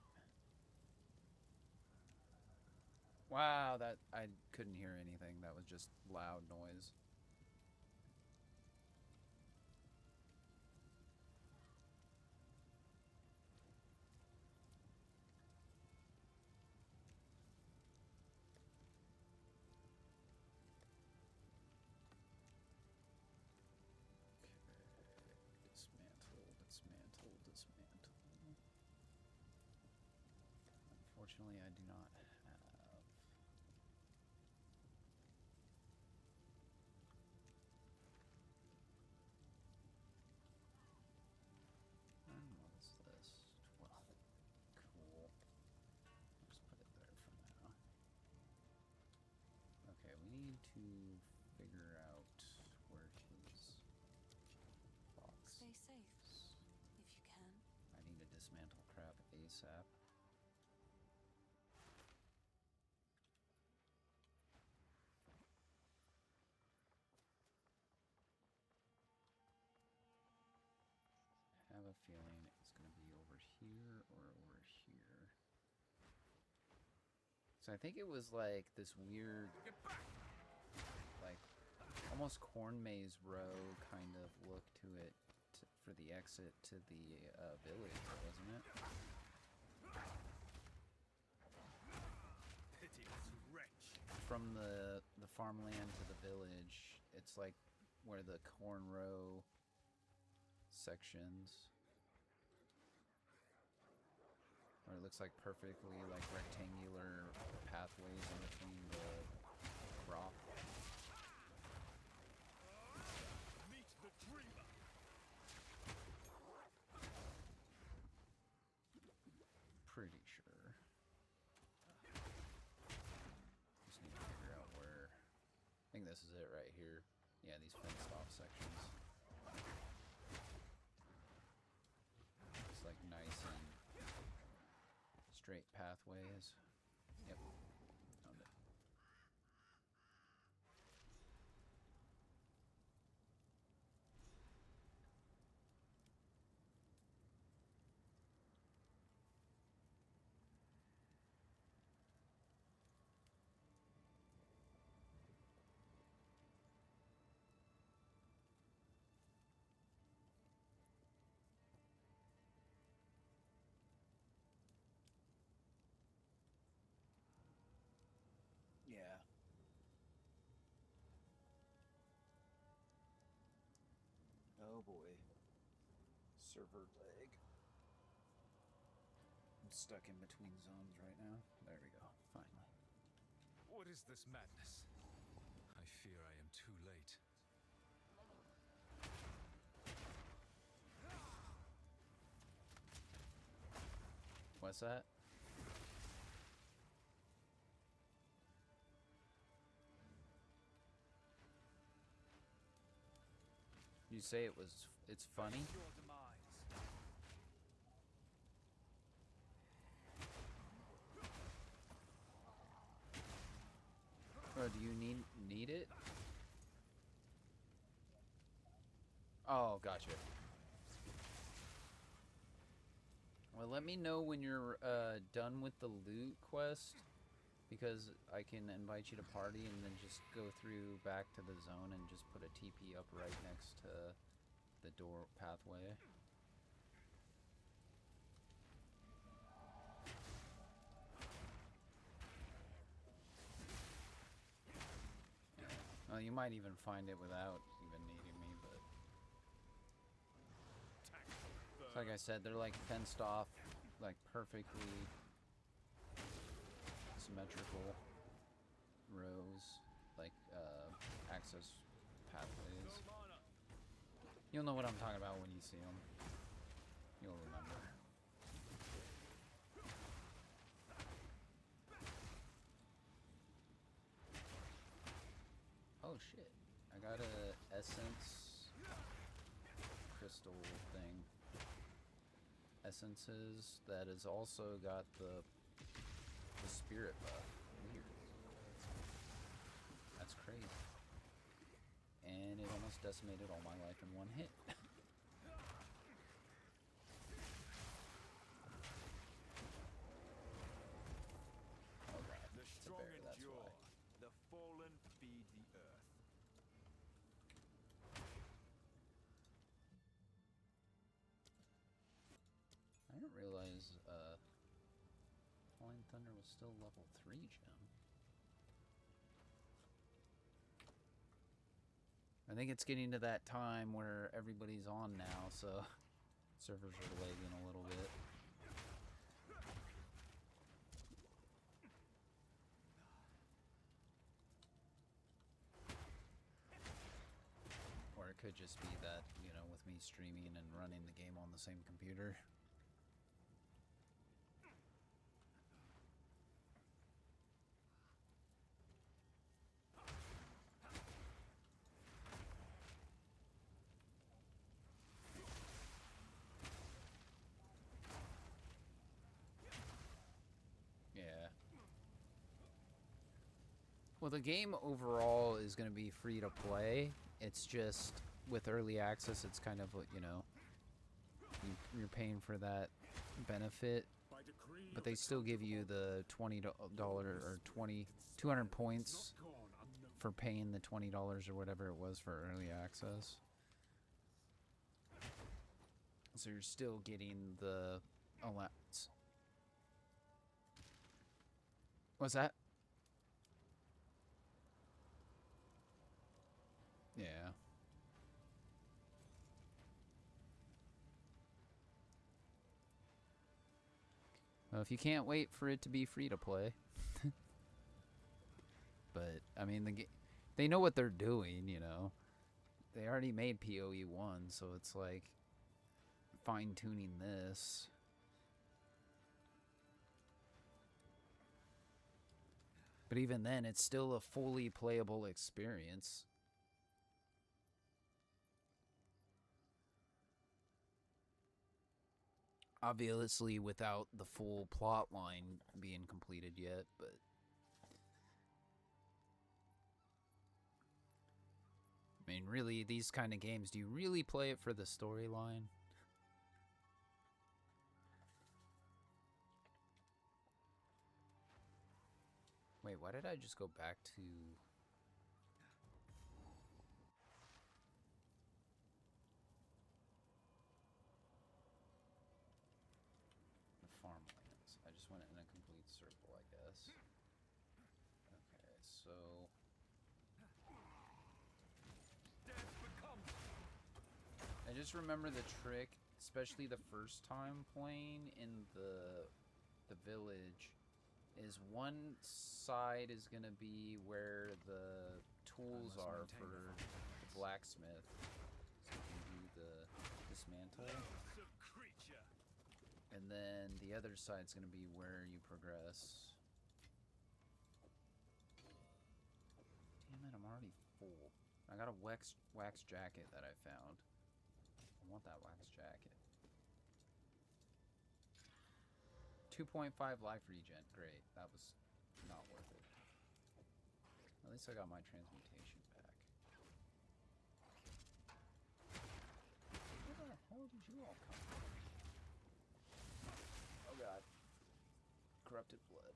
Wow, that I couldn't hear anything. That was just loud noise. Dismantle. Unfortunately, I do not have. When was this? 12. Cool. I'll just put it there for now. Okay, we need to figure out where his box Stay safe, if you can. I need to dismantle crap ASAP. I have a feeling it's going to be over here or over here. So I think it was like this weird, like almost corn maze row kind of look to it for the exit to the village, wasn't it? Pitiless wretch. From the farmland to the village, it's like where the corn row sections, where it looks like perfectly like rectangular pathways in between the crop. Meet the dreamer. Pretty sure. Just need to figure out where. I think this is it right here. Yeah, these fenced off sections. It's like nice and straight pathways. Yep. Found it. Yeah. Oh boy. Server lag. I'm stuck in between zones right now. There we go. Finally. What is this madness? I fear I am too late. What's that? You say it's funny? Your demise. Or do you need it? Oh, gotcha. Well, let me know when you're done with the loot quest, because I can invite you to party and then just go through back to the zone and just put a TP up right next to the door pathway. Well, you might even find it without even needing me, but so like I said, they're like fenced off, like perfectly symmetrical rows, like access pathways. You'll know what I'm talking about when you see them. You'll remember. Oh shit, I got a essence crystal thing. Essences that has also got the spirit buff. crazy. And it almost decimated all my life in one hit. Oh god, The it's a strong bear, that's endure. why. The fallen feed the earth. I didn't realize Flying Thunder was still level 3 gem. I think it's getting to that time where everybody's on now, so servers are lagging a little bit. Or it could just be that, you know, with me streaming and running the game on the same computer. Yeah. Well, the game overall is going to be free to play. It's just with early access, it's kind of, you know, you're paying for that benefit, but they still give you the $20 or 200 points for paying the $20 or whatever it was for early access. So you're still getting the allowance. What's that? Yeah. Well, if you can't wait for it to be free to play. But, I mean, they know what they're doing, you know. They already made PoE 1, so it's like fine-tuning this. But even then, it's still a fully playable experience. Obviously, without the full plot line being completed yet, but... I mean, really, these kind of games, do you really play it for the storyline? Wait, why did I just go back to... the farmlands? I just went in a complete circle, I guess. Okay, so... I just remember the trick, especially the first time playing in the village, is one side is gonna be where the tools are for the blacksmith, so you can do the dismantle. And then the other side's gonna be where you progress. Damn it, I'm already full. I got a wax jacket that I found. I want that wax jacket. 2.5 life regen. Great. That was not worth it. At least I got my transmutation back. Where the hell did you all come from? Oh god. Corrupted blood.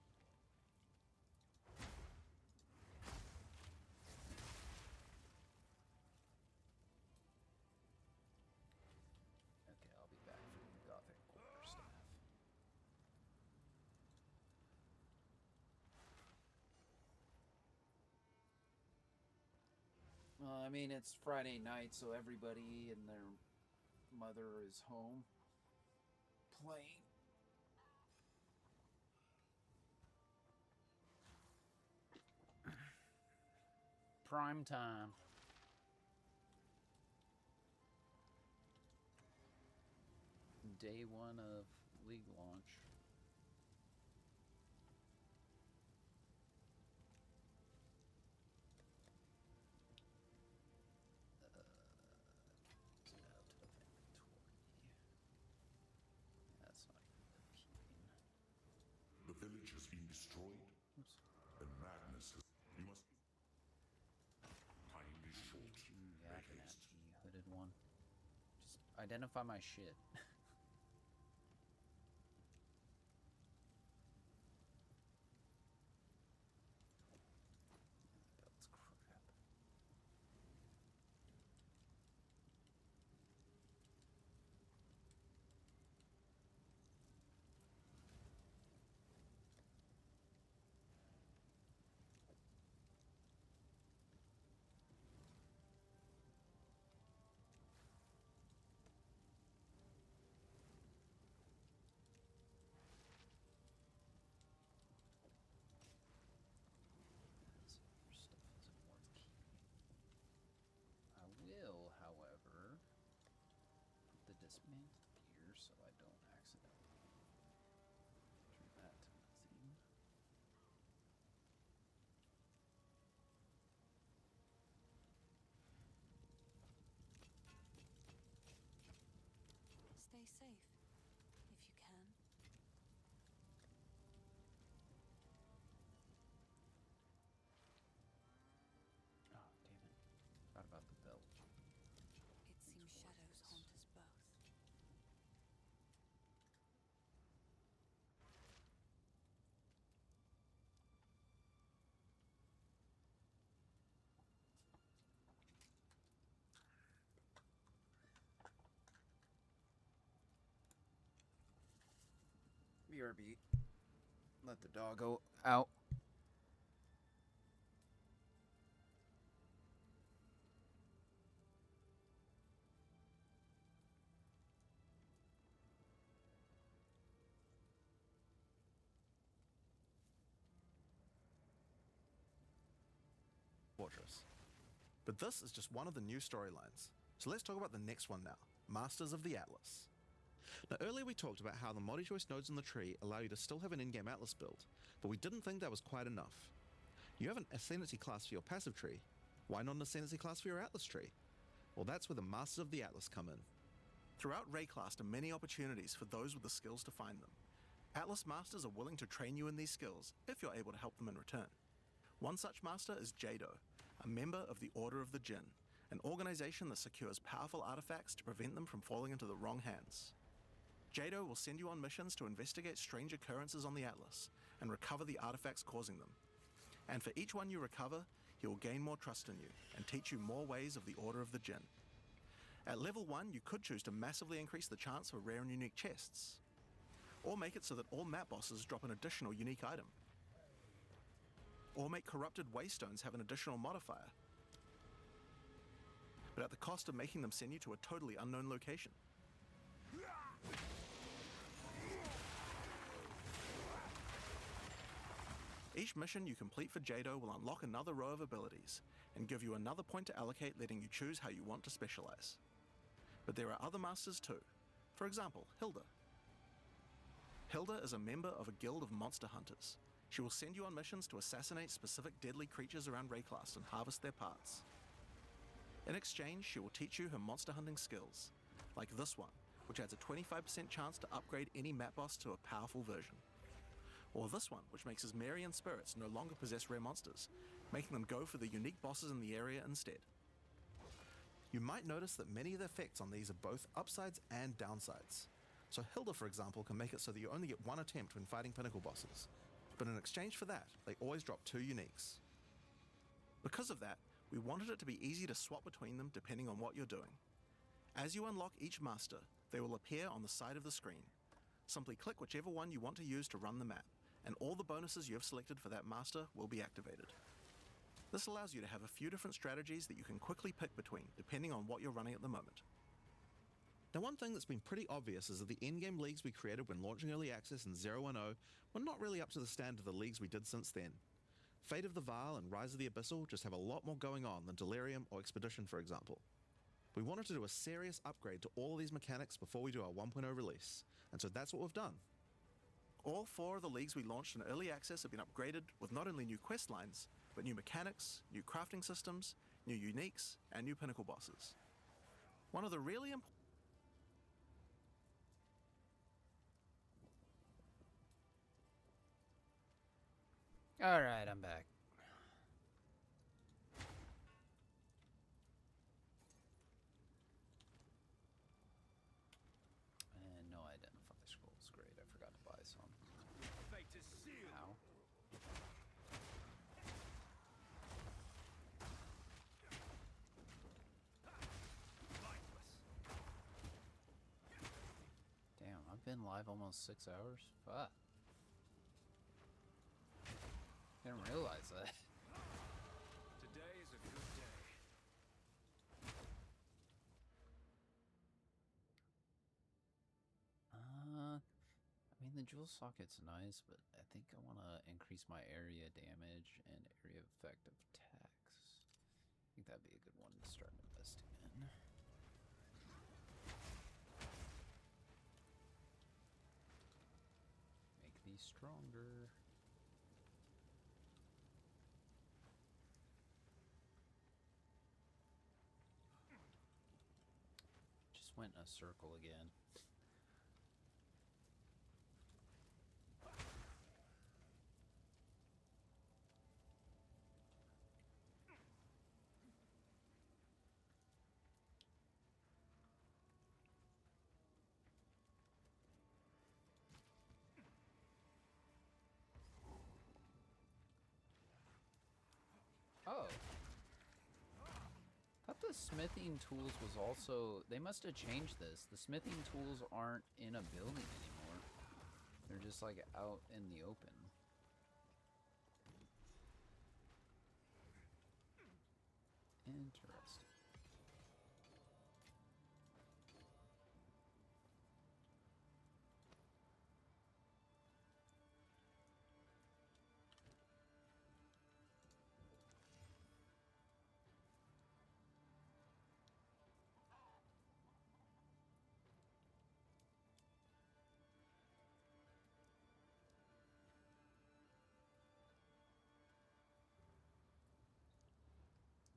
Okay, I'll be back for the Gothic quarterstaff. Well, I mean, it's Friday night, so everybody and their mother is home playing. Prime time. Day 1 of League launch. Out of inventory. That's not even keeping. The village has been destroyed, Oops. and madness has... You must... identify my shit. That's crap. Stuff isn't worth keeping. I will, however, put the dismantled gear so I don't accidentally turn that to nothing. Stay safe, if you can. Oh, damn it. Forgot about the belt. It seems shadows haunt us both. BRB. Let the dog go out. Fortress. But this is just one of the new storylines. So let's talk about the next one now, Masters of the Atlas. Now earlier we talked about how the multi-choice nodes in the tree allow you to still have an in-game Atlas build, but we didn't think that was quite enough. You have an Ascendancy class for your passive tree, why not an Ascendancy class for your Atlas tree? Well, that's where the Masters of the Atlas come in. Throughout Rayclast are many opportunities for those with the skills to find them. Atlas Masters are willing to train you in these skills if you're able to help them in return. One such master is Jado, a member of the Order of the Jinn, an organization that secures powerful artifacts to prevent them from falling into the wrong hands. Jado will send you on missions to investigate strange occurrences on the Atlas and recover the artifacts causing them. And for each one you recover, he will gain more trust in you and teach you more ways of the Order of the Jinn. At level 1, you could choose to massively increase the chance for rare and unique chests, or make it so that all map bosses drop an additional unique item, or make corrupted waystones have an additional modifier, but at the cost of making them send you to a totally unknown location. Each mission you complete for Jado will unlock another row of abilities and give you another point to allocate, letting you choose how you want to specialize. But there are other masters too. For example, Hilda. Hilda is a member of a guild of monster hunters. She will send you on missions to assassinate specific deadly creatures around Rayclast and harvest their parts. In exchange, she will teach you her monster hunting skills, like this one, which adds a 25% chance to upgrade any map boss to a powerful version. Or this one, which makes his Marian spirits no longer possess rare monsters, making them go for the unique bosses in the area instead. You might notice that many of the effects on these are both upsides and downsides. So Hilda, for example, can make it so that you only get one attempt when fighting pinnacle bosses, but in exchange for that, they always drop 2 uniques. Because of that, we wanted it to be easy to swap between them depending on what you're doing. As you unlock each master, they will appear on the side of the screen. Simply click whichever one you want to use to run the map, and all the bonuses you have selected for that master will be activated. This allows you to have a few different strategies that you can quickly pick between, depending on what you're running at the moment. Now, one thing that's been pretty obvious is that the endgame leagues we created when launching Early Access in 010 were not really up to the standard of the leagues we did since then. Fate of the Vaal and Rise of the Abyssal just have a lot more going on than Delirium or Expedition, for example. We wanted to do a serious upgrade to all of these mechanics before we do our 1.0 release, and so that's what we've done. All 4 of the leagues we launched in Early Access have been upgraded with not only new quest lines, but new mechanics, new crafting systems, new uniques, and new pinnacle bosses. One of the really important Alright, I'm back. 5, almost 6 hours. Fuck. Didn't realize that. Today is a good day. I mean, the jewel socket's nice, but I think I want to increase my area damage and area effect of attacks. I think that'd be a good one to start investing in. Make these stronger. Just went in a circle again. Oh. Thought the smithing tools was also... They must have changed this. The smithing tools aren't in a building anymore. They're just like out in the open. Interesting.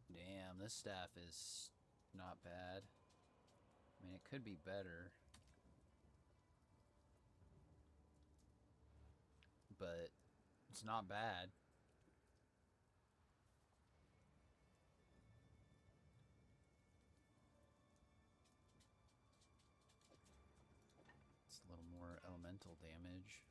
Damn, this staff is not bad. I mean, it could be better. But it's not bad. It's a little more elemental damage.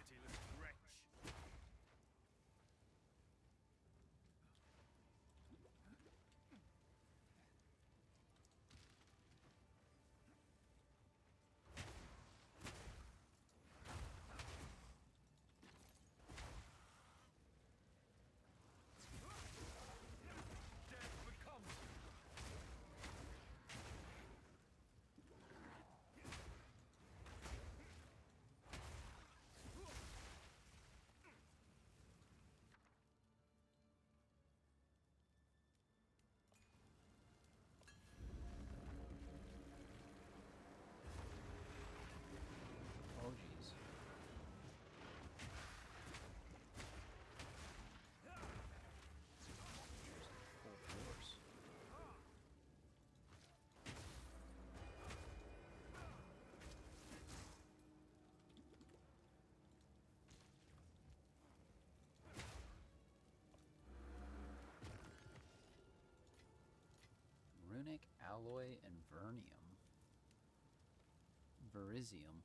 Pitiless wretch. Death becomes you. Oh, jeez. Full force. Runic alloy and vernium. Verisium.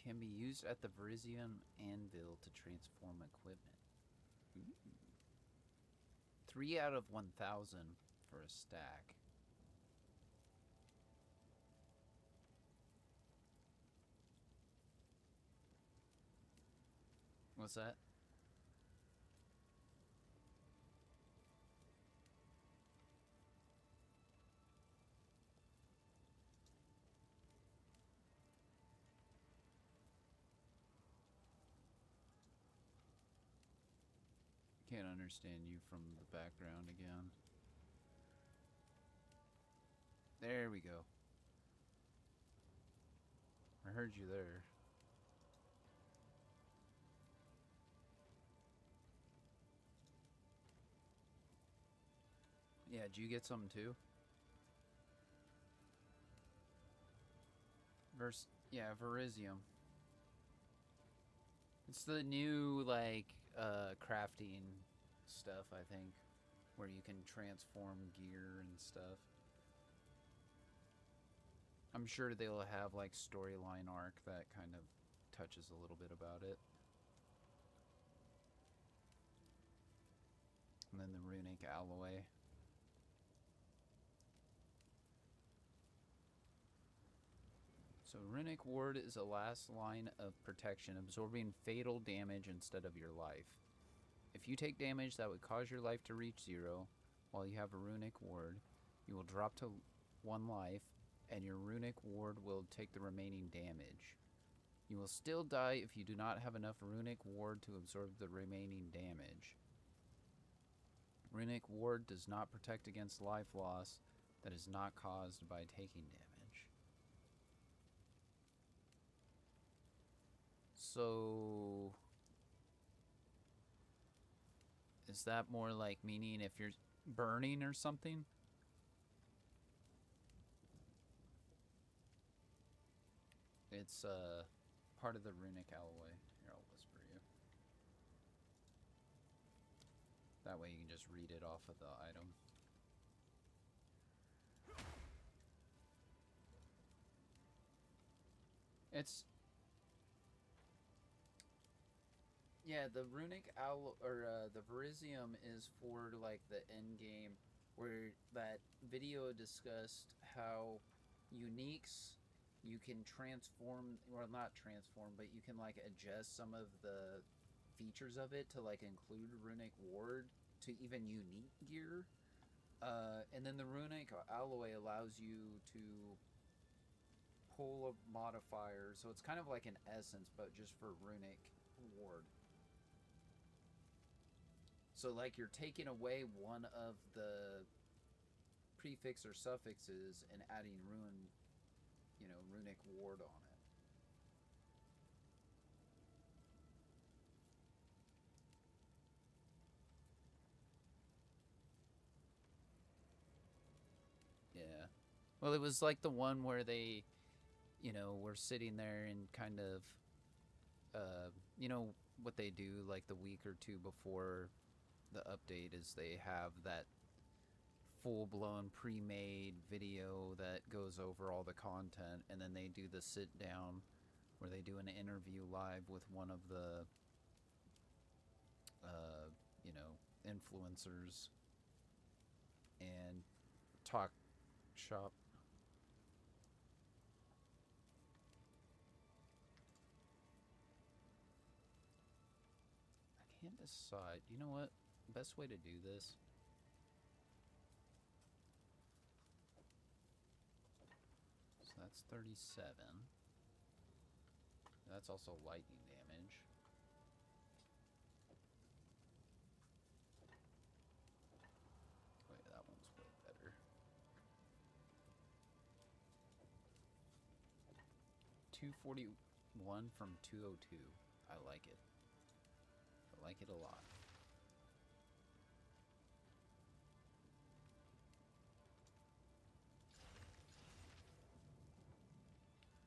Can be used at the Verisium anvil to transform equipment. Ooh. 3 out of 1,000 for a stack. What's that? Can't understand you from the background again. There we go. I heard you there. Yeah, did you get something too? Verisium. It's the new, like, crafting stuff, I think, where you can transform gear and stuff. I'm sure they'll have, like, storyline arc that kind of touches a little bit about it. And then the runic alloy. So runic ward is a last line of protection, absorbing fatal damage instead of your life. If you take damage that would cause your life to reach 0 while you have a runic ward, you will drop to 1 life, and your runic ward will take the remaining damage. You will still die if you do not have enough runic ward to absorb the remaining damage. Runic ward does not protect against life loss that is not caused by taking damage. So, is that more like meaning if you're burning or something? It's part of the runic alloy. Here, I'll whisper you. That way you can just read it off of the item. It's... Yeah, the runic alloy, or the verisium is for, like, the end game, where that video discussed how uniques you can transform, well, not transform, but you can, like, adjust some of the features of it to, like, include runic ward to even unique gear. And then the runic alloy allows you to pull a modifier, so it's kind of like an essence, but just for runic ward. So, like, you're taking away one of the prefix or suffixes and adding runic ward on it. Yeah. Well, it was like the one where they, were sitting there and kind of, what they do, like, the week or two before the update is they have that full-blown pre-made video that goes over all the content, and then they do the sit-down where they do an interview live with one of the influencers and talk shop. I can't decide. You know what? Best way to do this. So that's 37. That's also lightning damage. Wait, that one's way better. 241 from 202. I like it. I like it a lot.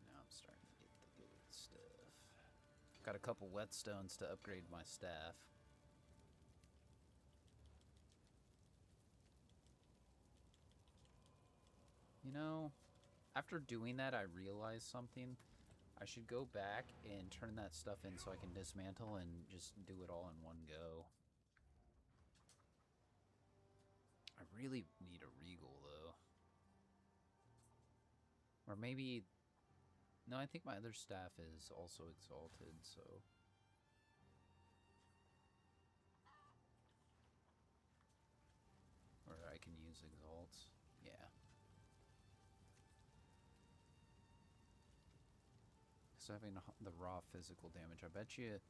Now I'm starting to get the good stuff. Got a couple whetstones to upgrade my staff. After doing that, I realized something. I should go back and turn that stuff in so I can dismantle and just do it all in one go. I really need a regal, though. Or maybe... No, I think my other staff is also exalted, so... Or I can use exalts. Yeah. So having the raw physical damage, I bet you...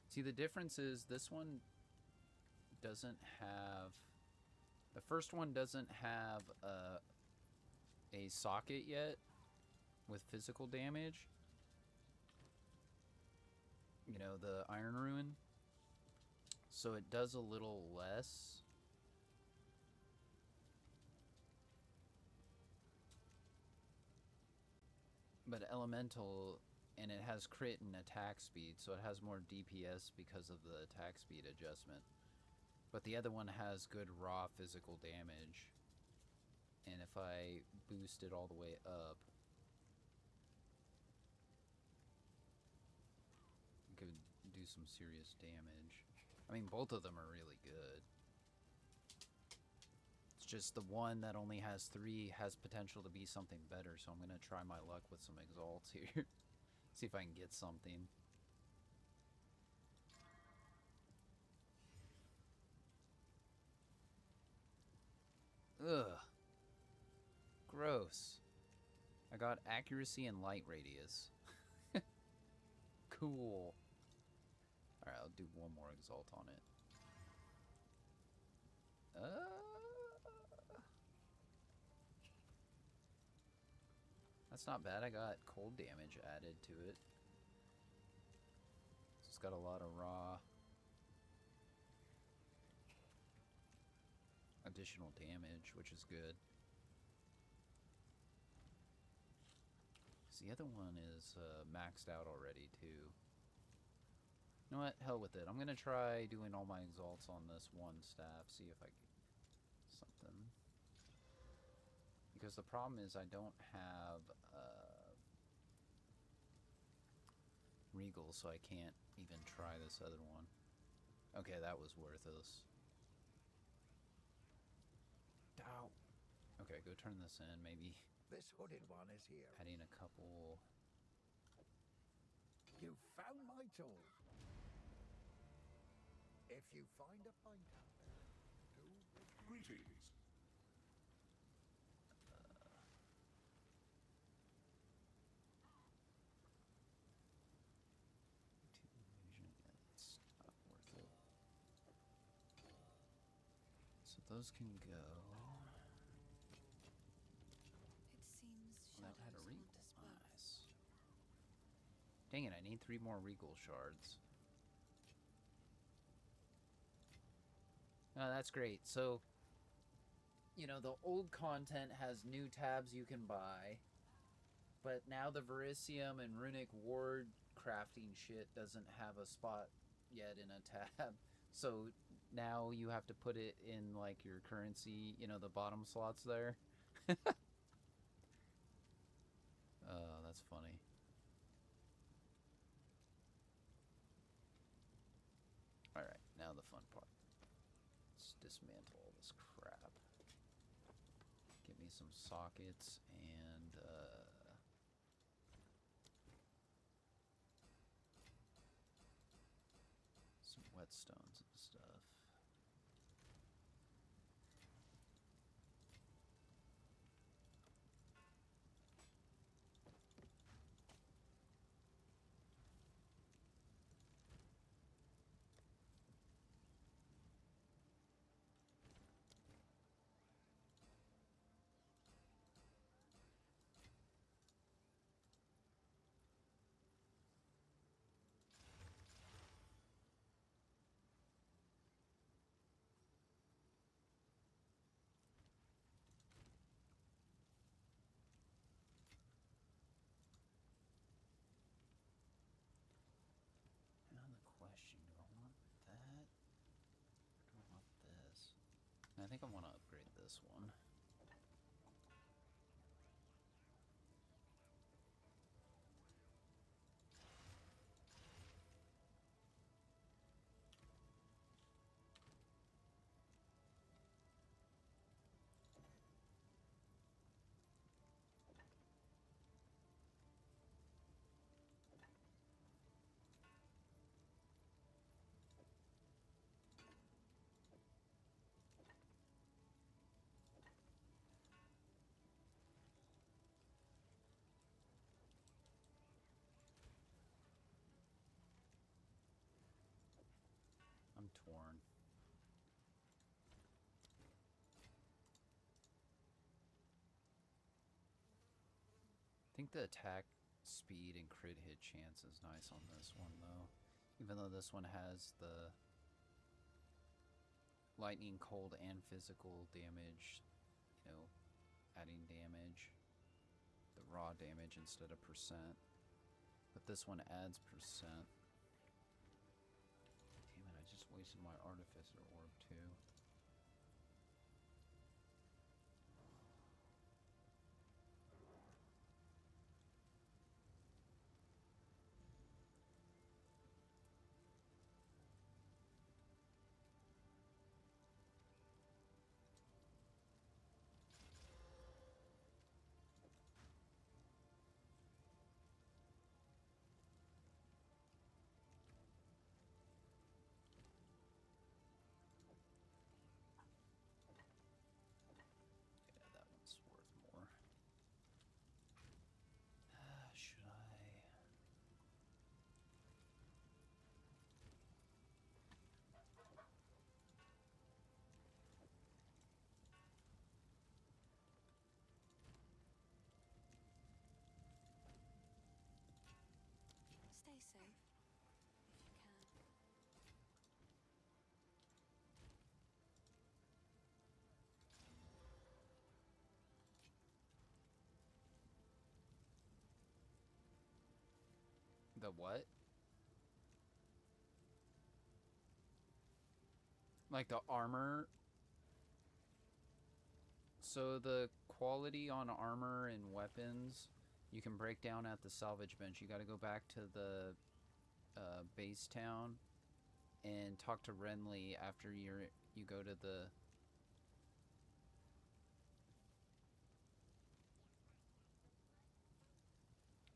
See, the difference is this one doesn't have... The first one doesn't have a socket yet with physical damage. you know, the Iron Ruin. So it does a little less. But Elemental, and it has crit and attack speed, so it has more DPS because of the attack speed adjustment. But the other one has good raw physical damage. And if I boost it all the way up, it could do some serious damage. I mean, both of them are really good. It's just the one that only has 3 has potential to be something better, so I'm going to try my luck with some exalts here. See if I can get something. Ugh. Gross. I got accuracy and light radius. Cool. Alright, I'll do one more exalt on it. That's not bad. I got cold damage added to it. So it's got a lot of raw additional damage, which is good. The other one is maxed out already, too. You know what? Hell with it. I'm going to try doing all my exalts on this one staff, see if I get something. Because the problem is I don't have Regal, so I can't even try this other one. Okay, that was worthless. Ow. Okay, go turn this in, maybe. This hooded one is here. Adding a couple. You found my tool. If you find a pint out there, do greetings. It's not worth it. So those can go. That had a regal. Nice. Dang it, I need 3 more regal shards. Oh, that's great. So, you know, the old content has new tabs you can buy, but now the Verisium and Runic Ward crafting shit doesn't have a spot yet in a tab. So now you have to put it in, like, your currency, you know, the bottom slots there. Oh, that's funny. Alright, now the fun part. Let's dismantle all this crap. Get me some sockets and, some whetstones and stuff. I think I want to upgrade this one. I'm torn. I think the attack speed and crit hit chance is nice on this one, though. Even though this one has the lightning, cold, and physical damage, you know, adding damage, the raw damage instead of percent. But this one adds percent. Damn it, I just wasted my artificer orb too. Yeah, that one's worth more. Should I? Stay safe, if you can. The what? Like the armor. So the quality on armor and weapons, you can break down at the salvage bench. You got to go back to the base town and talk to Renly after you go to the.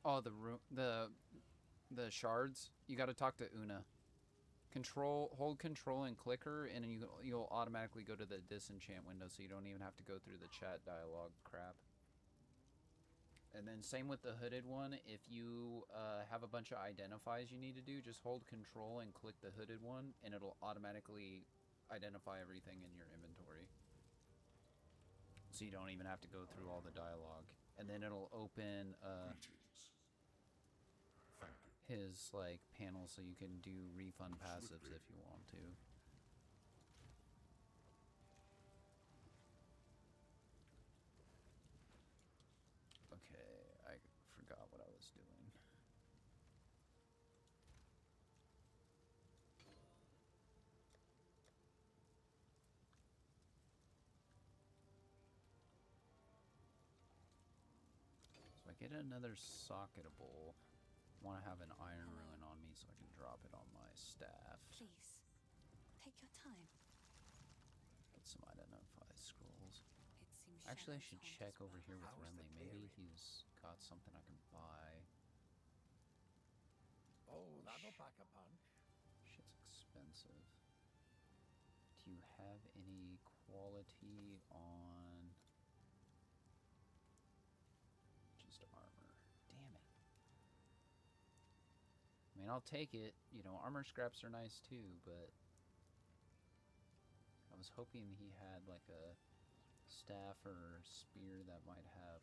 Oh, the shards. You got to talk to Una. Hold control and click her, and you'll automatically go to the disenchant window, so you don't even have to go through the chat dialogue crap. And then same with the hooded one. If you have a bunch of identifies you need to do, just hold control and click the hooded one, and it'll automatically identify everything in your inventory. So you don't even have to go through all the dialogue. And then it'll open his like panel so you can do refund passives if you want to. Okay, I forgot what I was doing. So I get another socketable. I want to have an iron ruin on me so I can drop it on my staff. Please, take your time. Get some identify scrolls. It seems Actually, I shadows should haunt check us over both. here with How's the Renly. Maybe clearing? he's got something I can buy. Oh, that'll pack a punch. Shit's expensive. Do you have any quality on just armor? Damn it. I mean, I'll take it. You know, armor scraps are nice too, but I was hoping he had like a staff or spear that might have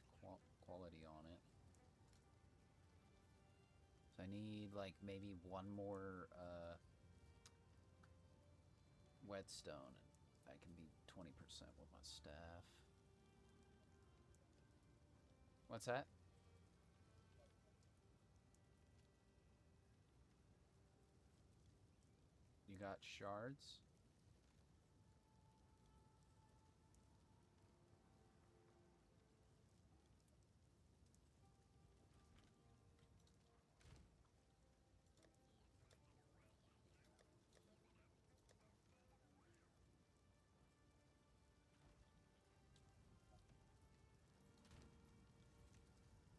quality on it. So I need like maybe one more whetstone, and I can be 20% with my staff. What's that? You got shards?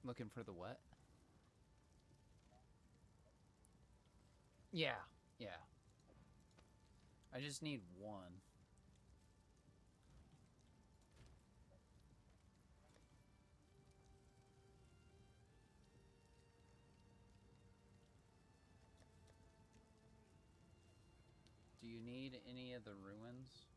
Looking for the what? Yeah, yeah. I just need one. Do you need any of the ruins?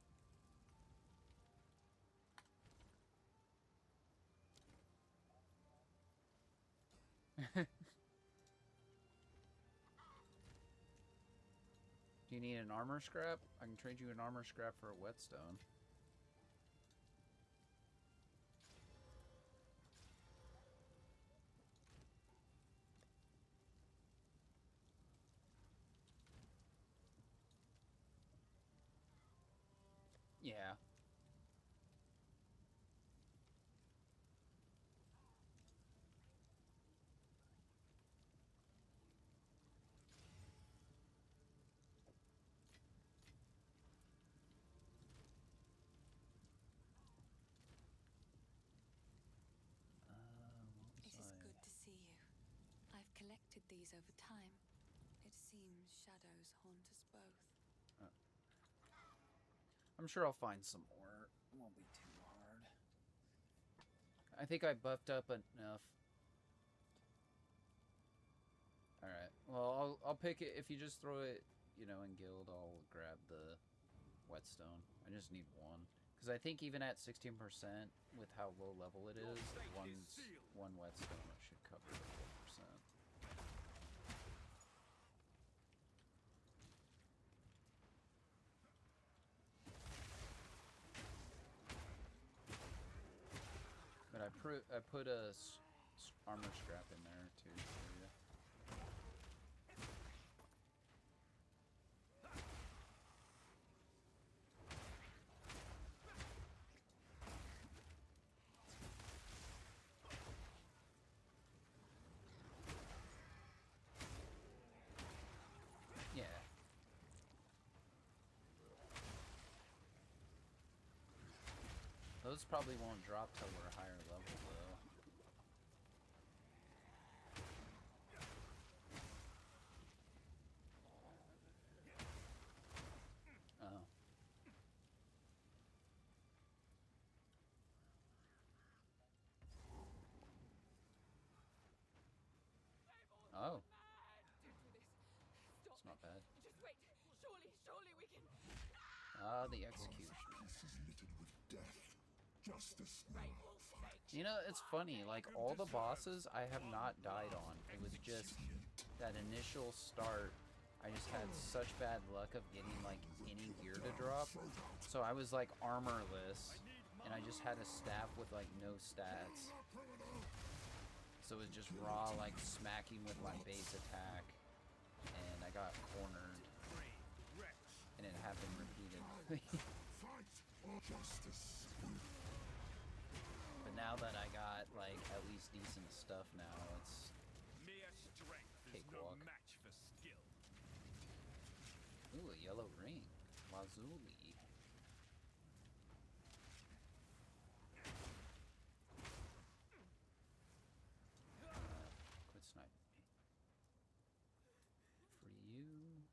need an armor scrap? I can trade you an armor scrap for a whetstone. Yeah. It is good to see you. I've collected these over time. It seems shadows haunt us both. I'm sure I'll find some more. It won't be too hard. I think I buffed up enough. Alright. Well, I'll pick it. If you just throw it, you know, in guild, I'll grab the whetstone. I just need one. Because I think even at 16%, with how low level it is, one whetstone should cover the 4%. But I put a armor scrap in there too for you. Yeah. Those probably won't drop till we're a higher level though. Oh. Oh. It's not bad. Just wait. Surely we can. Ah, the executioner. You know, it's funny, like, all the bosses I have not died on. It was just that initial start, I just had such bad luck of getting, like, any gear to drop. So I was, like, armorless, and I just had a staff with, like, no stats. So it was just raw, like, smacking with my base attack, and I got cornered. And it happened repeatedly. But now that I got, like, at least decent stuff now, it's cakewalk. Ooh, a yellow ring. Lazuli. Quit sniping me. For you.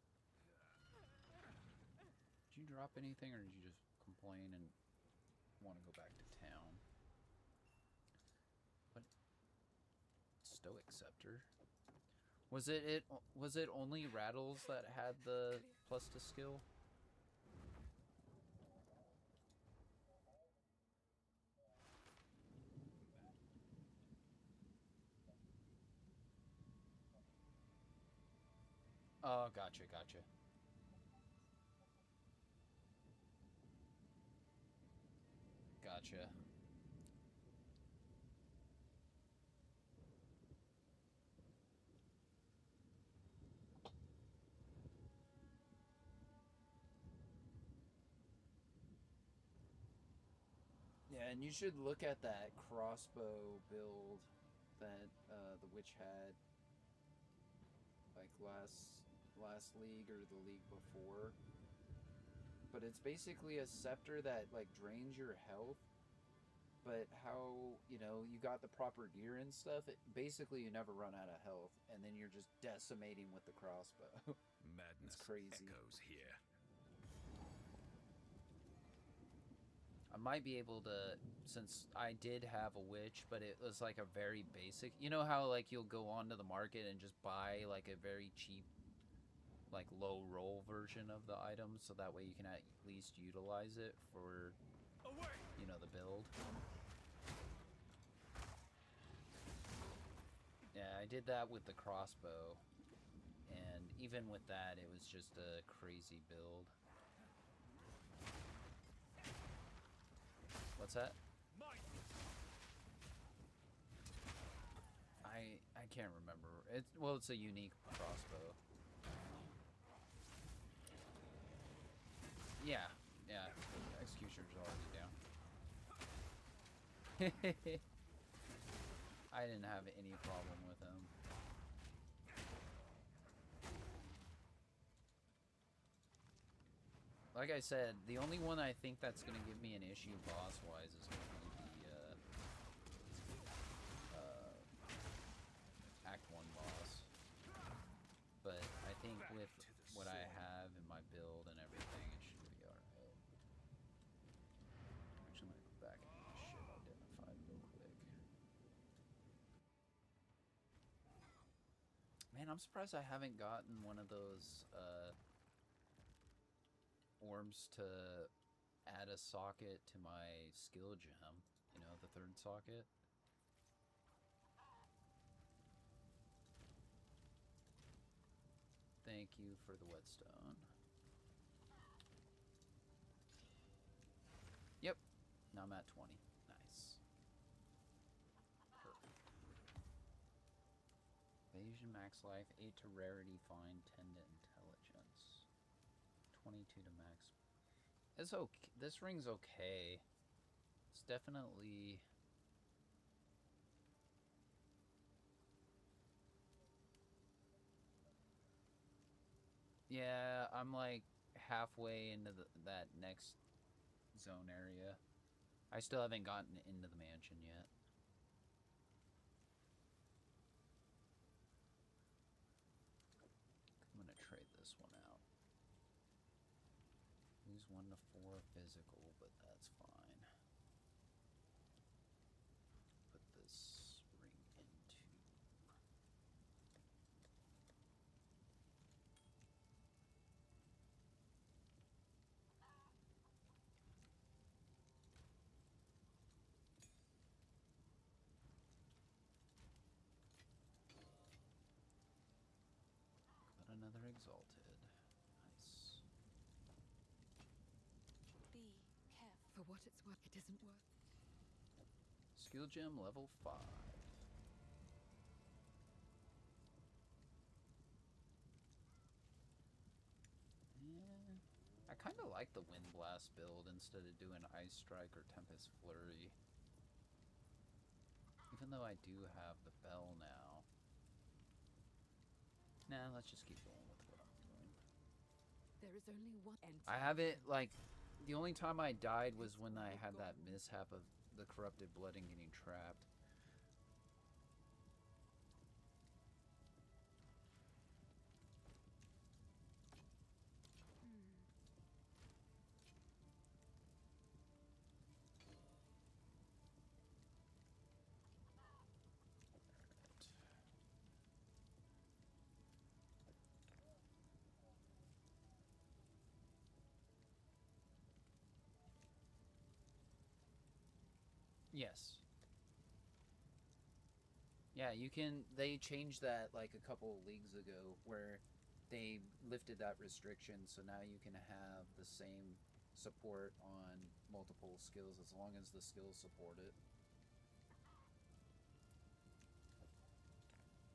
Did you drop anything, or did you just complain and want to go back to town? What? Stoic Scepter. Was it only Rattles that had the plus to skill? Oh, gotcha. Gotcha. Yeah, and you should look at that crossbow build that the witch had, like last league or the league before. But it's basically a scepter that, like, drains your health. But how, you know, you got the proper gear and stuff, basically you never run out of health, and then you're just decimating with the crossbow. Madness it's crazy. Echoes here. I might be able to, since I did have a witch, but it was like a very basic, you know how, like, you'll go onto the market and just buy, like, a very cheap, like, low roll version of the item, so that way you can at least utilize it for, you know, the build. Yeah, I did that with the crossbow, and even with that, it was just a crazy build. What's that? I can't remember. It's a unique crossbow. Yeah, Executioner's already down. I didn't have any problem with him. Like I said, the only one I think that's gonna give me an issue boss-wise is gonna be the Act 1 boss. But I think with what I have in my build and everything, it should be alright. Actually, I'm gonna go back and get this shit identified real quick. Man, I'm surprised I haven't gotten one of those, orbs to add a socket to my skill gem. You know, the third socket. Thank you for the whetstone. Yep. Now I'm at 20. Nice. Perfect. Evasion max life, 8 to rarity, fine, 10 to intelligence. 22 to max. It's okay. This ring's okay. It's definitely... Yeah, I'm like halfway into that next zone area. I still haven't gotten into the mansion yet. I'm gonna trade this one out. Lose 1 to 4 physical, but that's fine. Put this ring into... Got another exalted. Nice. Be careful. For what it's worth, it isn't worth. Skill gem level 5. Yeah, I kind of like the Wind Blast build instead of doing Ice Strike or Tempest Flurry. Even though I do have the bell now. Nah, let's just keep going with what I'm doing. There is only one entity. I haven't, like, the only time I died was when I had that mishap of the corrupted blood and getting trapped. Yes. Yeah, you can, they changed that like a couple of leagues ago where they lifted that restriction, so now you can have the same support on multiple skills as long as the skills support it.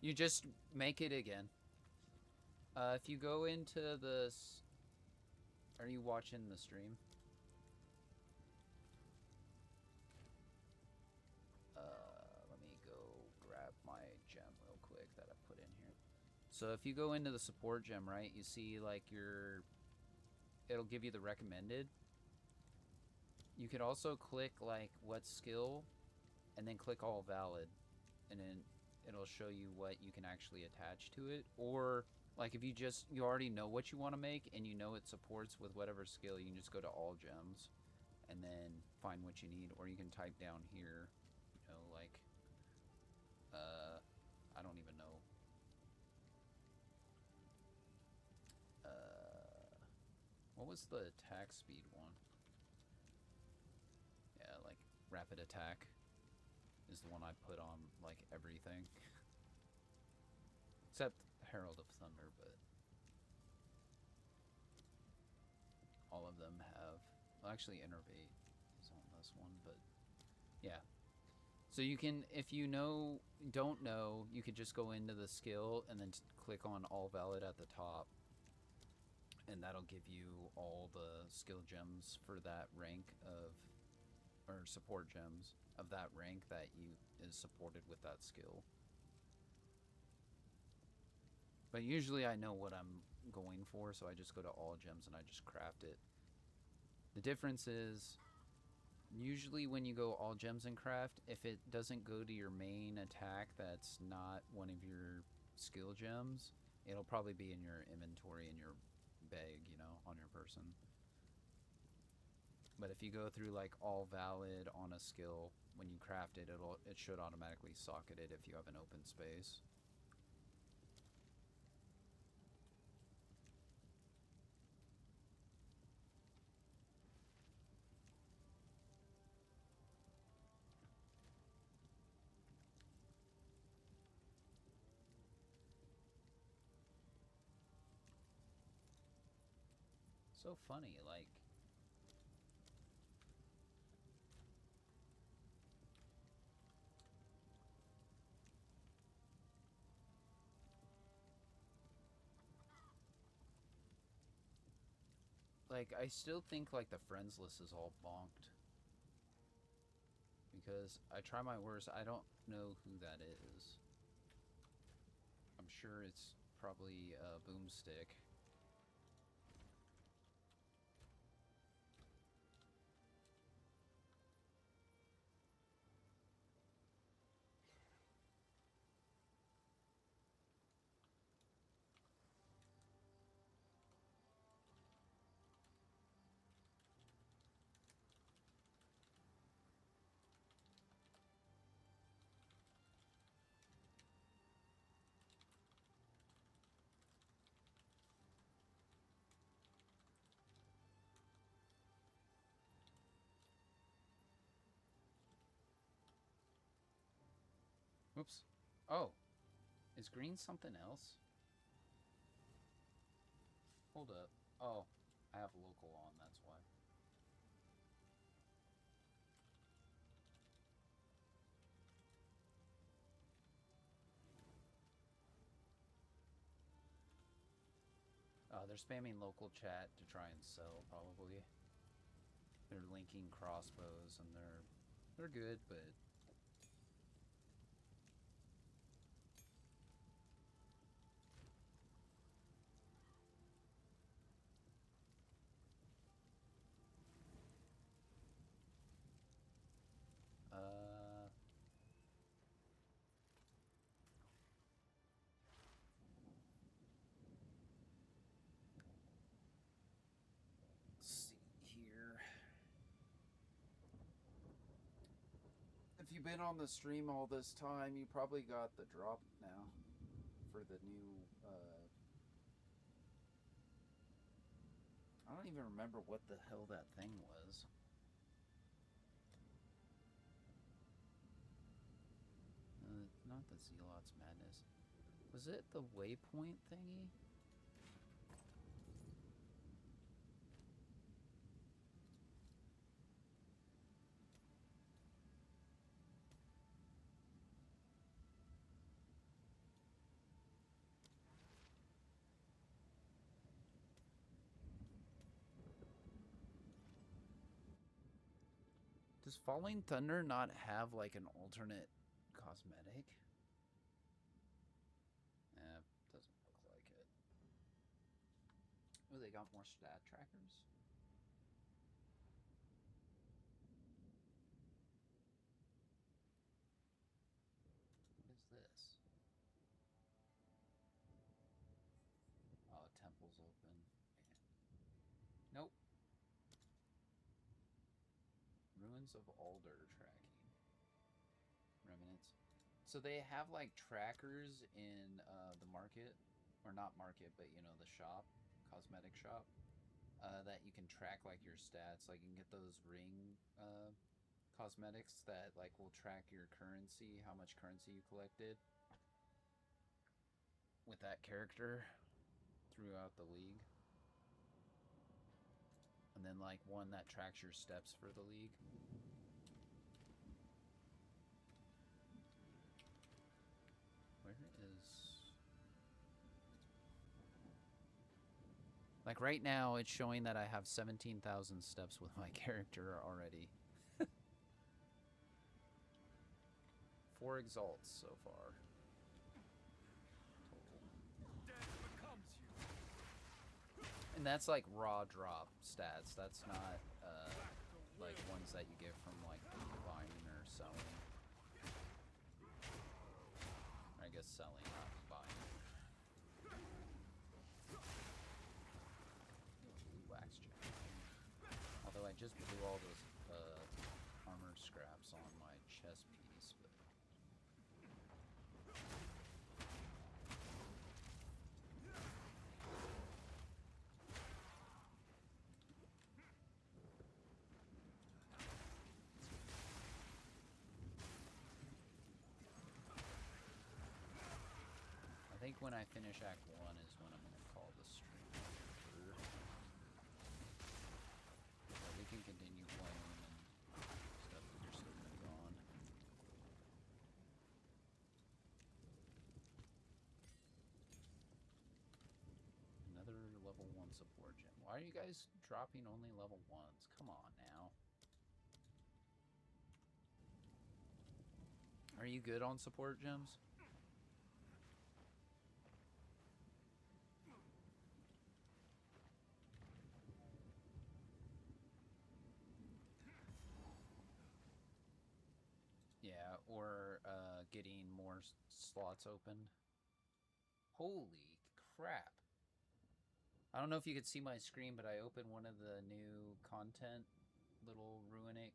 You just make it again. If you go into the... Are you watching the stream? Let me go grab my gem real quick that I put in here. So if you go into the support gem, right, you see like your... It'll give you the recommended. You could also click like what skill and then click all valid. And then it'll show you what you can actually attach to it. Or like if you already know what you want to make and you know it supports with whatever skill, you can just go to all gems and then find what you need. Or you can type down here, you know, like, I don't even know. What was the attack speed one? Yeah, like rapid attack is the one I put on like everything. Except Herald of Thunder, but all of them have. Well, actually, Innervate is on this one, but yeah. So you can, if you don't know, you could just go into the skill and then click on All Valid at the top, and that'll give you all the skill gems for that rank of, or support gems of that rank that is supported with that skill. But usually I know what I'm going for, so I just go to all gems and I just craft it. The difference is, usually when you go all gems and craft, if it doesn't go to your main attack that's not one of your skill gems, it'll probably be in your inventory in your bag, you know, on your person. But if you go through like all valid on a skill, when you craft it, it should automatically socket it if you have an open space. So funny, like, I still think like the friends list is all bonked, because I try my worst. I don't know who that is. I'm sure it's probably Boomstick. Oops. Oh, is green something else? Hold up. Oh, I have local on, that's why. They're spamming local chat to try and sell, probably. They're linking crossbows, and they're good, but let's see here. If you've been on the stream all this time, you probably got the drop now for the new, I don't even remember what the hell that thing was. Not the Zealot's Madness. Was it the waypoint thingy? Does Falling Thunder not have like an alternate cosmetic? Doesn't look like it. Oh, they got more stat trackers? What is this? Oh, temple's open. Nope. Ruins of Alder tracking. Remnants. So they have like trackers in the market, or not market, but you know, the shop, cosmetic shop, that you can track like your stats. Like you can get those ring cosmetics that like will track your currency, how much currency you collected with that character throughout the league. And then like one that tracks your steps for the league. Where is... Like right now it's showing that I have 17,000 steps with my character already. 4 exalts so far. And that's like raw drop stats. That's not like ones that you get from like buying or selling. I guess selling, not buying. Blue wax jacket. Although I just blew all those armor scraps on my chest piece, but I think when I finish Act 1 is when I'm going to call the stream over. So we can continue playing and stuff if you're still going to go on. Another level 1 support gem. Why are you guys dropping only level 1s? Come on now. Are you good on support gems? Yeah, or getting more slots opened. Holy crap. I don't know if you could see my screen, but I opened one of the new content little Runic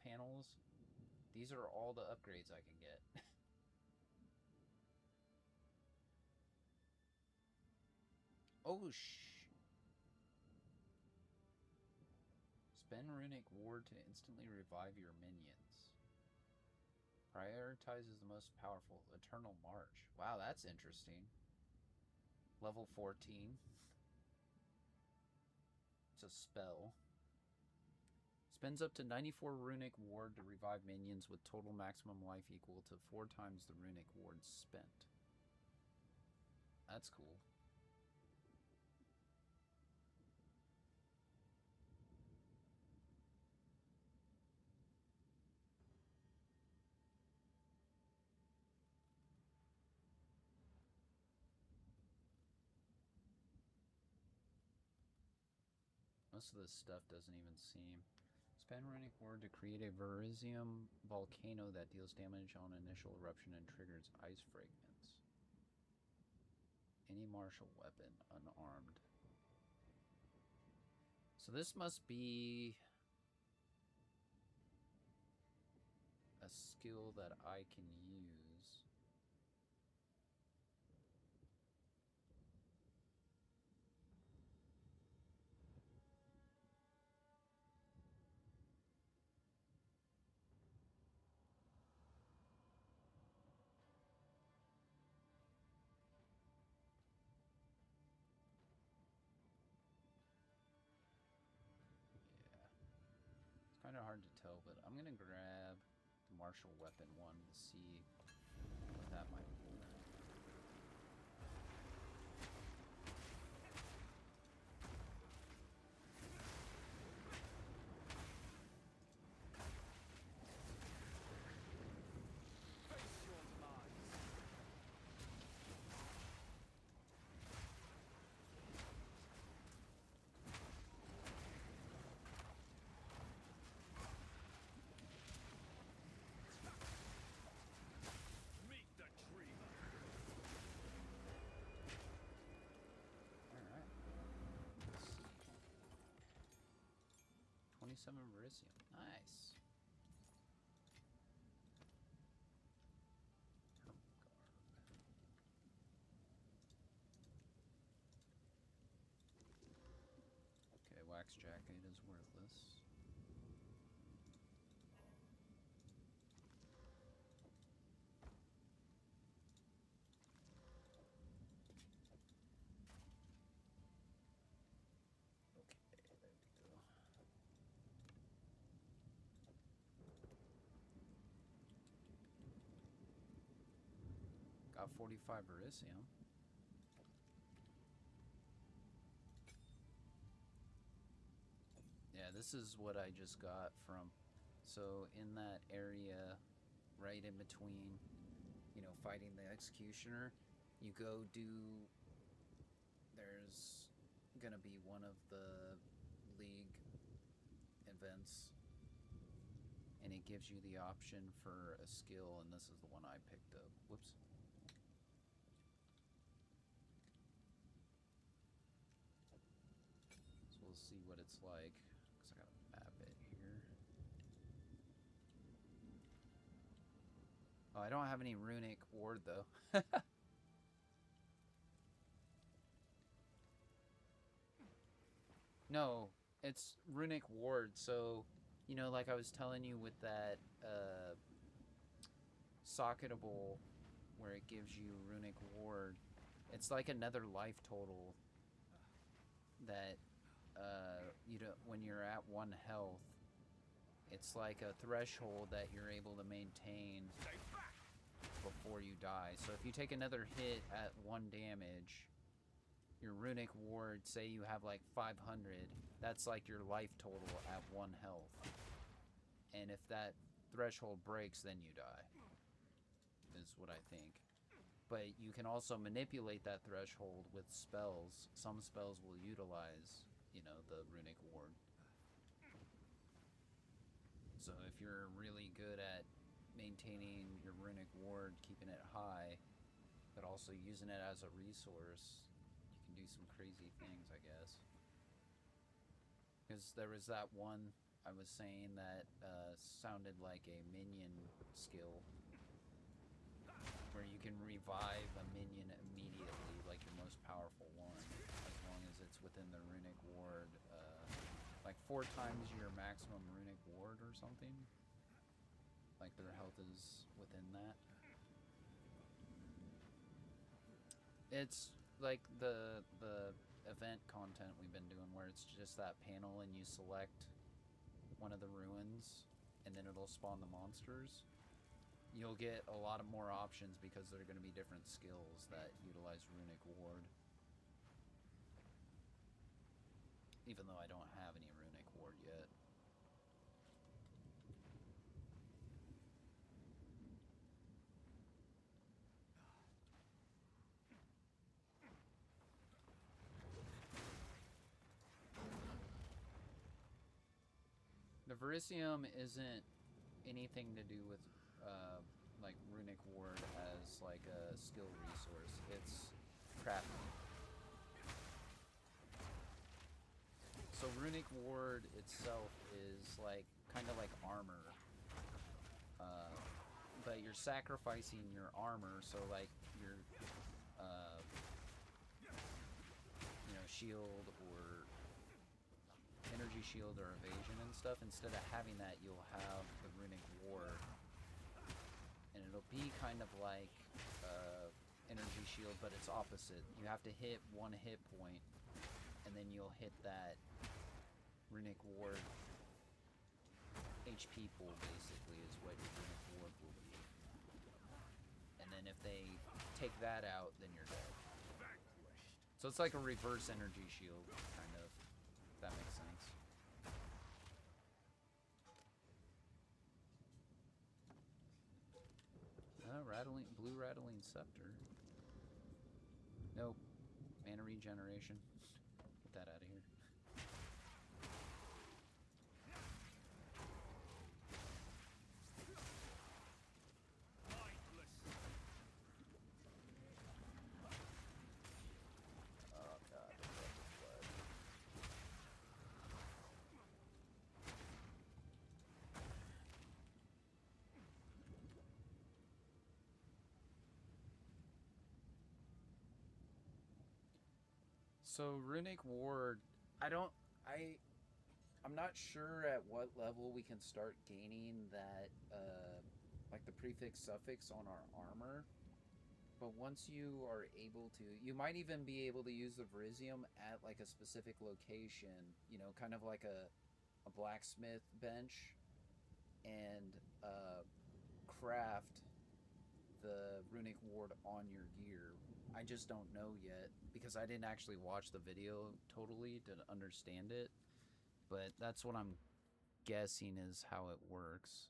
panels. These are all the upgrades I can get. Oh, Spend Runic Ward to instantly revive your minions. Prioritizes the most powerful. Eternal March. Wow, that's interesting. Level 14. It's a spell. Spends up to 94 Runic Ward to revive minions with total maximum life equal to 4 times the Runic Ward spent. That's cool. Most of this stuff doesn't even seem. Spend Runic Word to create a Verisium volcano that deals damage on initial eruption and triggers ice fragments. Any martial weapon, unarmed. So this must be a skill that I can use. Kind of hard to tell, but I'm gonna grab the martial weapon one to see what that might be. Meet the dreamer. Alright. Let's see. 27 Verisium. Nice. Okay, wax jacket is worthless. Okay, there we go. Have 45 Verisium. Yeah, this is what I just got from. So in that area, right in between, you know, fighting the Executioner, you go do. There's gonna be one of the League events, and it gives you the option for a skill, and this is the one I picked up. Whoops. So we'll see what it's like, because I gotta map it here. Oh, I don't have any runic ward though. No, it's runic ward. So, you know, like I was telling you with that socketable where it gives you runic ward, it's like another life total that you don't, when you're at 1 health, it's like a threshold that you're able to maintain before you die. So if you take another hit at 1 damage, your runic ward, say you have like 500, that's like your life total at 1 health. And if that threshold breaks, then you die, is what I think. But you can also manipulate that threshold with spells. Some spells will utilize, you know, the runic ward. So if you're really good at maintaining your runic ward, keeping it high, but also using it as a resource, you can do some crazy things, I guess. Because there was that one I was saying that sounded like a minion skill, where you can revive a minion immediately, like your most powerful one, as long as it's within the runic ward, like 4 times your maximum runic ward or something. Like their health is within that. It's like the event content we've been doing, where it's just that panel and you select one of the ruins and then it'll spawn the monsters. You'll get a lot of more options because there are going to be different skills that utilize runic ward. Even though I don't have any runic ward yet. The Verisium isn't anything to do with like runic ward as like a skill resource. It's crafting. So runic ward itself is like kind of like armor, but you're sacrificing your armor. So like your you know, shield or energy shield or evasion and stuff. Instead of having that, you'll have the runic ward, and it'll be kind of like energy shield, but it's opposite. You have to hit 1 hit point, and then you'll hit that runic ward HP pool, basically, is what your runic ward will be. And then if they take that out, then you're dead. So it's like a reverse energy shield, kind of, if that makes sense. Blue rattling scepter. Nope. Mana regeneration. Get that out of here. Oh god, the blood. So runic ward, I'm not sure at what level we can start gaining that like the prefix suffix on our armor. But once you are able to, you might even be able to use the Verisium at like a specific location, you know, kind of like a blacksmith bench, and craft the runic make ward on your gear. I just don't know yet because I didn't actually watch the video totally to understand it. But that's what I'm guessing is how it works.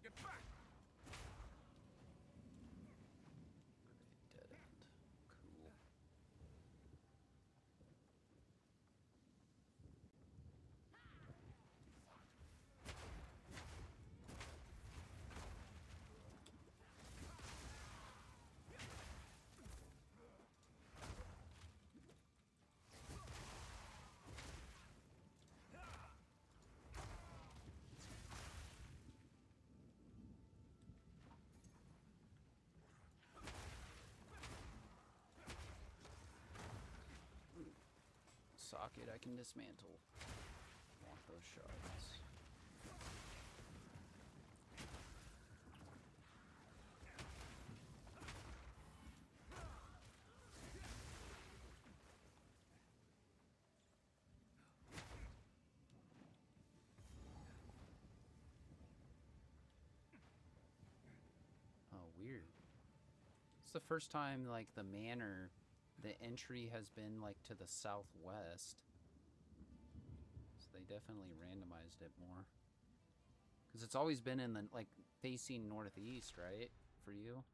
Get back! Dead end. Cool. Socket I can dismantle. Want those shards. Oh, weird. It's the first time like the manor, the entry has been like to the southwest. So they definitely randomized it more. Because it's always been in the like facing northeast, right? For you?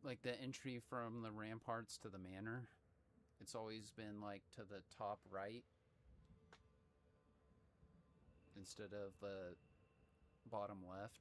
Like the entry from the ramparts to the manor, it's always been like to the top right instead of the bottom left.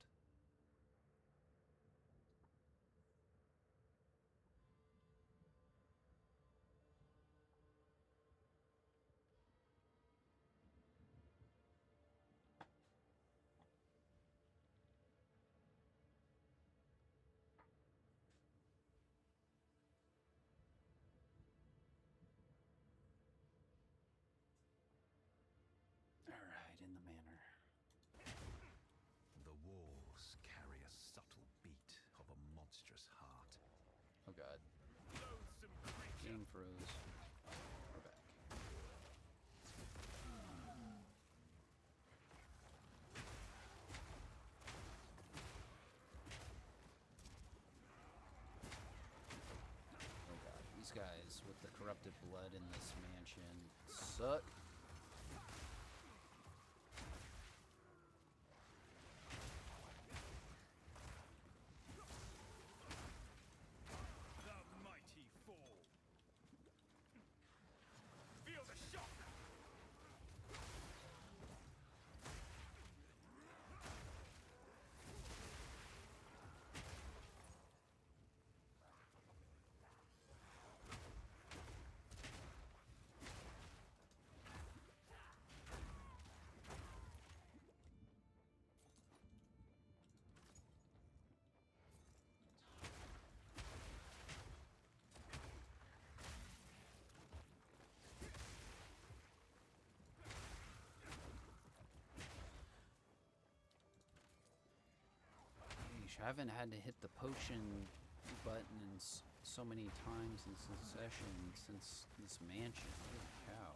Alright, in the manor. The walls carry a subtle beat of a monstrous heart. Oh god. Loathsome creature! Game froze. We're back. Oh god, these guys with the corrupted blood in this mansion suck. The mighty fall! Feel the shock! Yeesh, I haven't had to hit the potion button in so many times in succession since this mansion. Holy cow.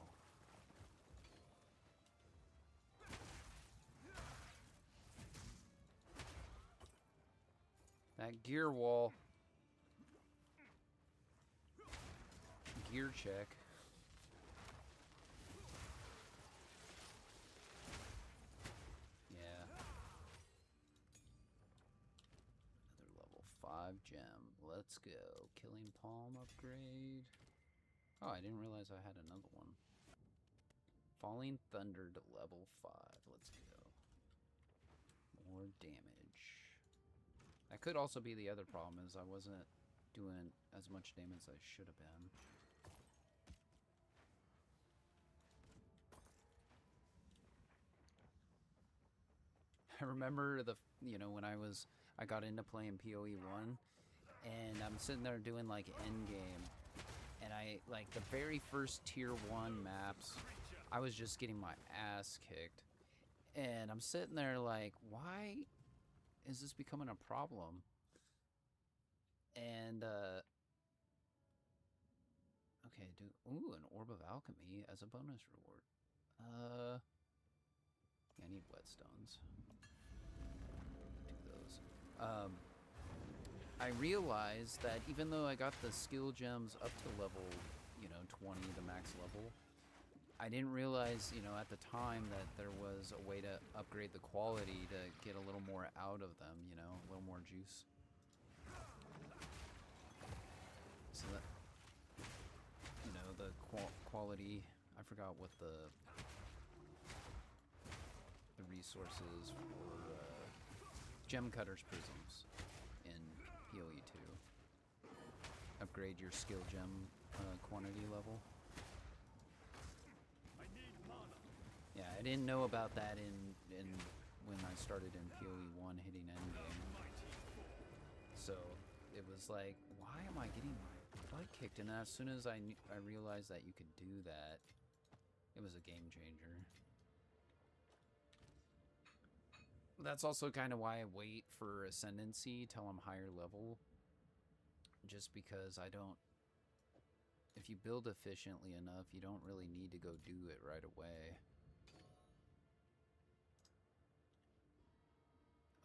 that gear wall. Gear check. Yeah. Another level 5 gem. Let's go. Killing Palm upgrade. Oh, I didn't realize I had another one. Falling Thunder to level 5. Let's go. More damage. That could also be the other problem, is I wasn't doing as much damage as I should have been. I remember when I got into playing PoE 1, and I'm sitting there doing like endgame, and like the very first tier 1 maps, I was just getting my ass kicked. And I'm sitting there like, why is this becoming a problem? And, okay, ooh, an Orb of Alchemy as a bonus reward. I need whetstones. Do those. I realized that even though I got the skill gems up to level, 20, the max level, I didn't realize, at the time that there was a way to upgrade the quality to get a little more out of them, a little more juice. So that, the quality, I forgot what the resources for gem cutters prisms in PoE 2. Upgrade your skill gem quantity level. Yeah, I didn't know about that in when I started in PoE 1 hitting endgame. So it was like, why am I getting my butt kicked? And as soon as I realized that you could do that, it was a game changer. That's also kind of why I wait for Ascendancy till I'm higher level. Just because if you build efficiently enough, you don't really need to go do it right away.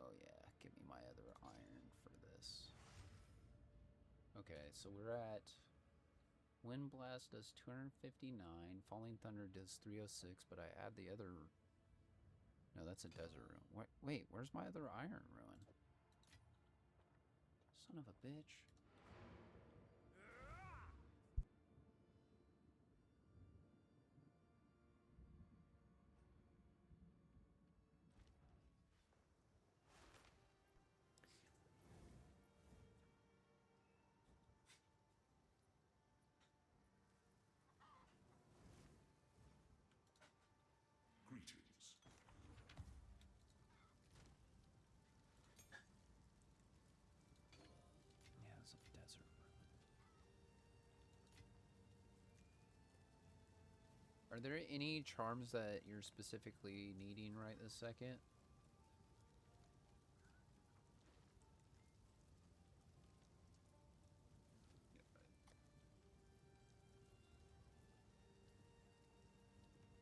Oh yeah, give me my other iron for this. Okay, so we're at... Wind Blast does 259, Falling Thunder does 306, but I add the other... No, that's a desert rune. Wait, where's my other iron rune? Son of a bitch. Are there any charms that you're specifically needing right this second?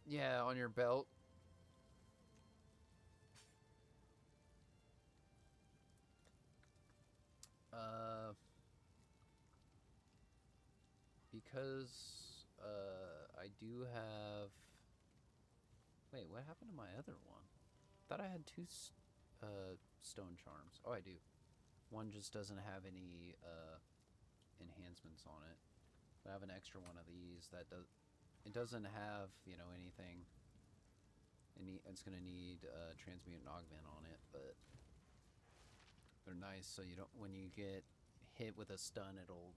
Yeah, on your belt. Because I do have... Wait, what happened to my other one? I thought I had two stone charms. Oh, I do. One just doesn't have any enhancements on it. But I have an extra one of these that does... It doesn't have, anything. It's gonna need transmute and augment on it, but they're nice, so you don't... When you get hit with a stun, it'll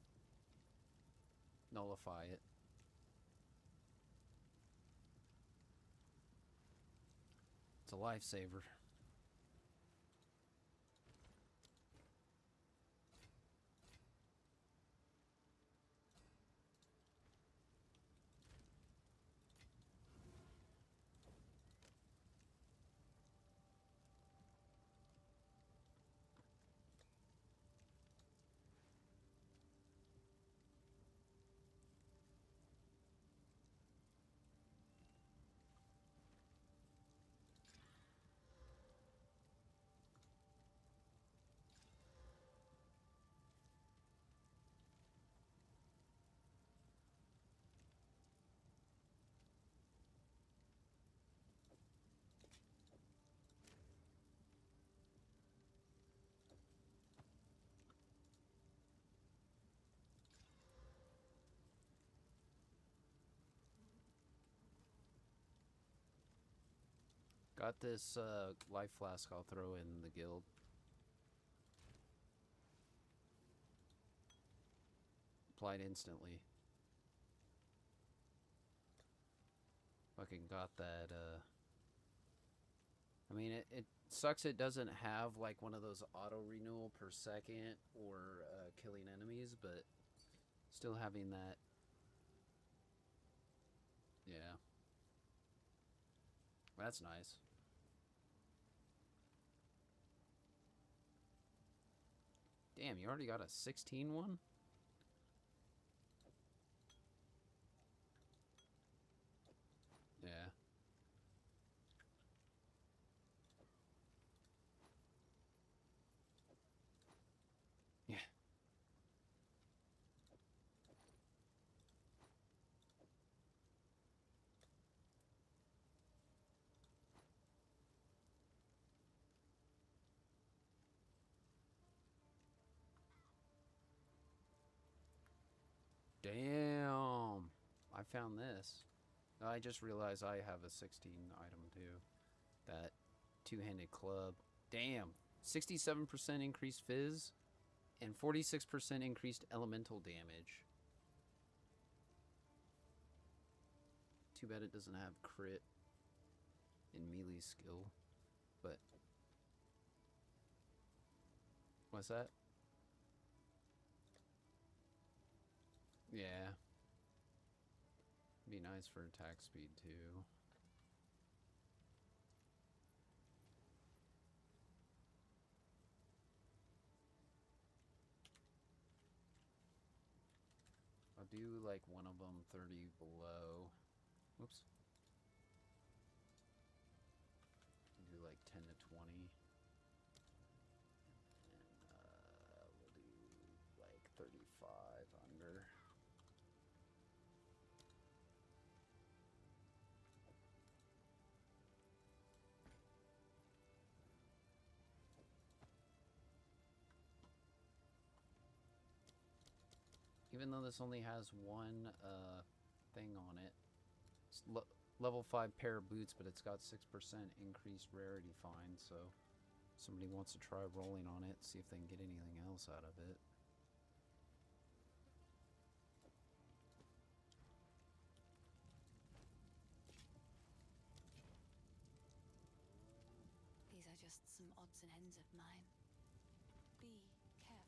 nullify it. It's a lifesaver. Got this life flask I'll throw in the guild. Applied instantly. Fucking got that, I mean, it sucks it doesn't have, like, one of those auto-renewal per second or killing enemies, but still having that. Yeah. That's nice. Damn, you already got a 16 one? Yeah. Yeah. Damn. I found this. I just realized I have a 16 item too. That two-handed club. Damn. 67% increased fizz and 46% increased elemental damage. Too bad it doesn't have crit and melee skill. But what's that? Yeah. Be nice for attack speed too. I'll do like one of them 30 below. Whoops. I'll do like 10 to 20. And we'll do like 35 under. Even though this only has one thing on it, it's level 5 pair of boots, but it's got 6% increased rarity find, so somebody wants to try rolling on it, see if they can get anything else out of it. These are just some odds and ends of mine. Be careful.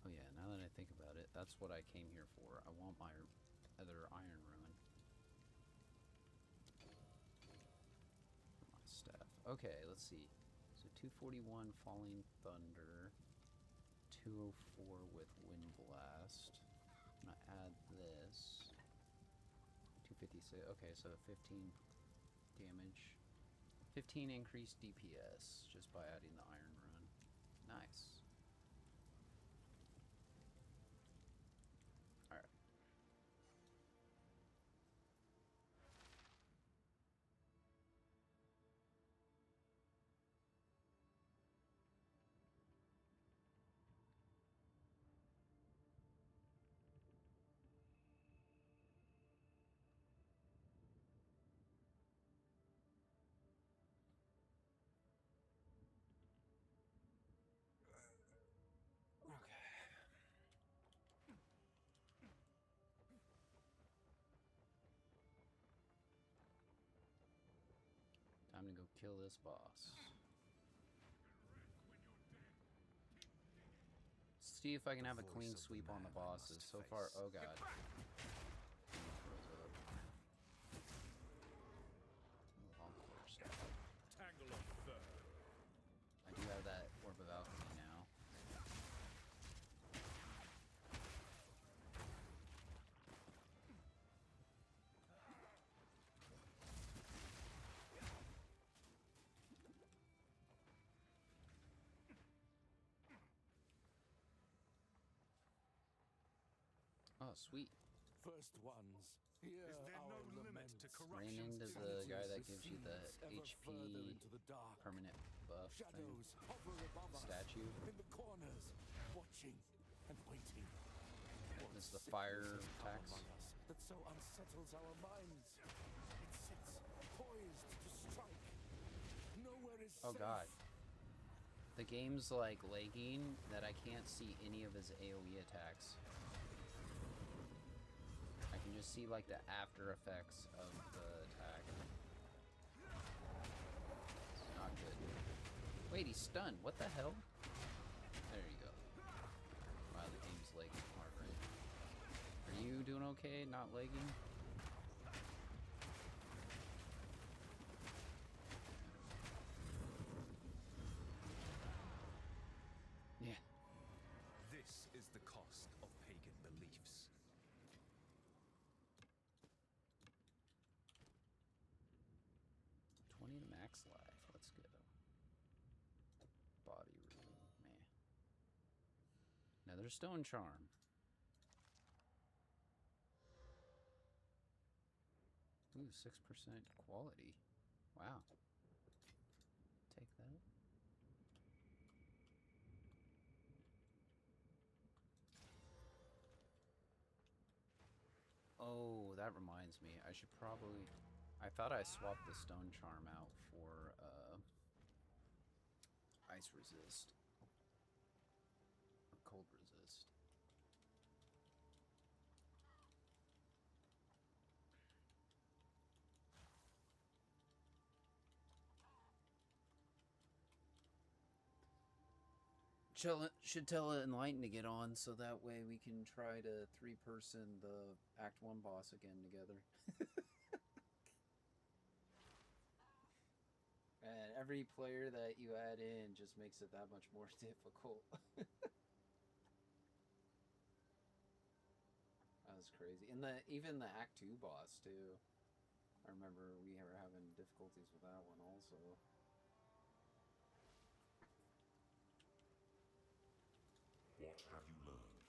Oh yeah, now that I think about it, that's what I came here for. I want my other iron ruin. My staff. Okay, let's see. So 241 Falling Thunder, 204 with Wind Blast. I'm gonna add this. 256. Okay, so 15 damage. 15 increased DPS just by adding the iron rune. Nice. Time to go kill this boss. See if I can have a clean sweep on the bosses. So far, oh god. Tangle of fur. I do have that Orb of Alchemy now. Oh, sweet. First ones. Here Is there our no limit laments. to Ran corruption's into the guy that gives you the Ever further HP into the dark. permanent buff thing. Shadows hover above us, Statue. in the corners, watching and waiting. This is the fire What sickness has come tax. among us that so unsettles our minds. It sits poised Oh god. The game's like lagging that I can't see any of his AoE attacks. I can just see like the after effects of the attack. It's not good. Wait, he's stunned. What the hell? There you go. Wow, the game's lagging hard right now. Are you doing okay? Not lagging? Yeah. This is the cost of pagan beliefs. 20 to max life. Let's go. Body room. Meh. Another stone charm. Ooh, 6% quality. Wow. Take that. Oh, that reminds me. I should probably... I thought I swapped the stone charm out for ice resist. Or cold resist. Should tell Enlighten to get on so that way we can try to 3-person the Act 1 boss again together. And every player that you add in just makes it that much more difficult. That was crazy. And even the Act 2 boss too. I remember we were having difficulties with that one also. What have you learned?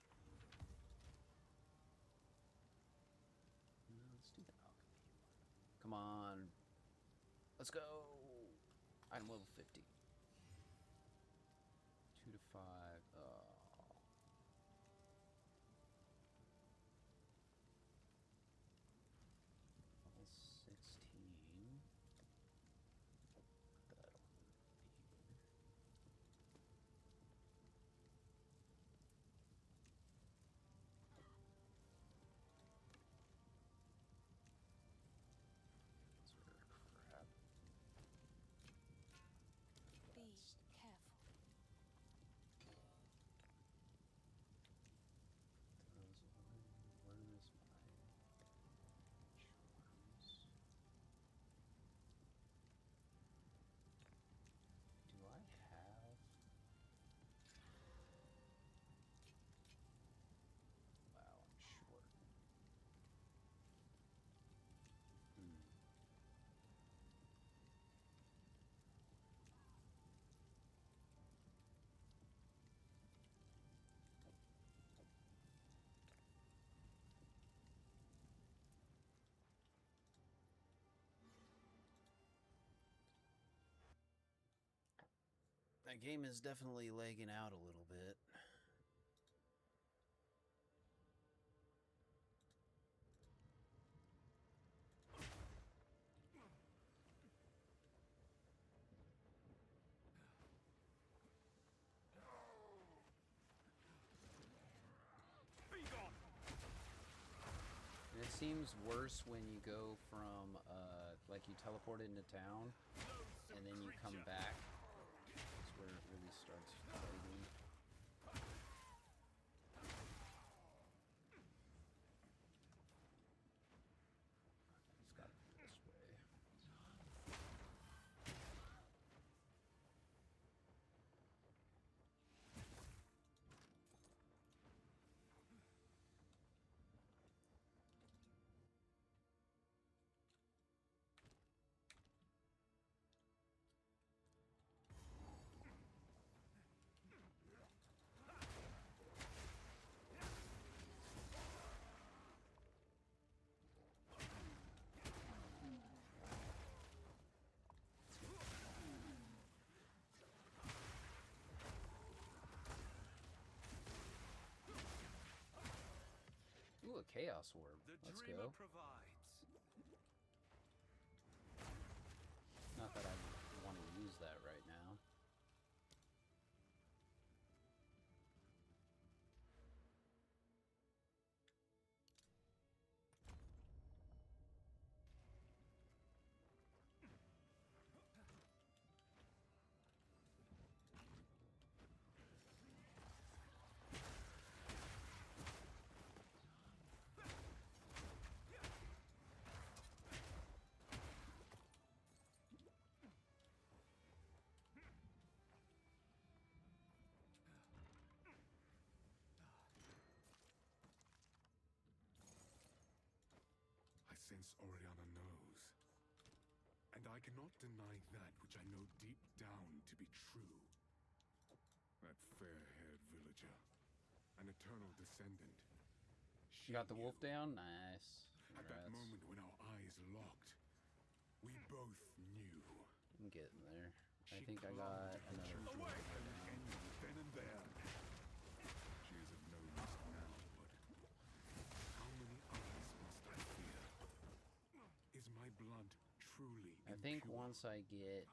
Let's do the alchemy. Come on. Let's go. Item level 50. 2 to 5. Oh. Level 16. Put that on here. Crap. Be careful. Throws away. Where is my charms? Do I have... Wow, I'm short. That game is definitely lagging out a little bit. And it seems worse when you go from, like you teleport into town, and then you come back. That's where it really starts lagging. It's got to be this way. Ooh, a chaos orb. Let's go. Not that I want to use that right now. sense Oriana knows. And I cannot deny that which I know deep down to be true. That fair-haired villager, an eternal descendant. You got the wolf down? Nice. At that moment when our eyes locked, we both knew. I'm getting there. I think I got another away then and there. She is of no use now, but how many eyes must I fear? Is my blood truly I think impure? once I get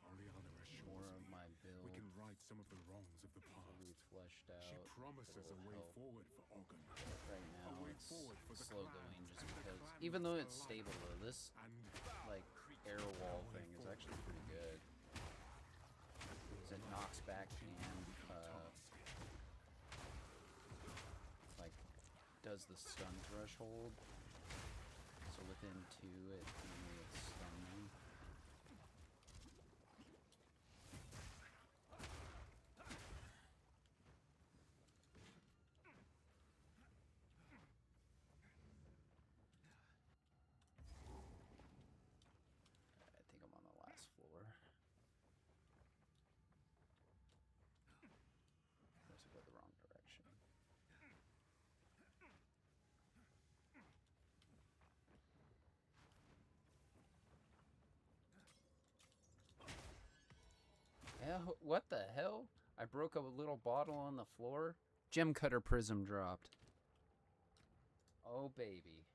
Oriana more assures of me my build we can right some of the wrongs of the fully past. fleshed out, She promises a it'll way help. forward for Ogun. Right now way it's forward for the slow clans going just and the because, clan even though alike. it's stable though, this And like arrow wall thing is actually pretty good. It knocks back and like does the stun threshold. So within 2 it only it's stunning. I think I'm on the last floor. Unless I go the wrong direction. Hell, what the hell? I broke a little bottle on the floor. Gem cutter prism dropped. Oh baby.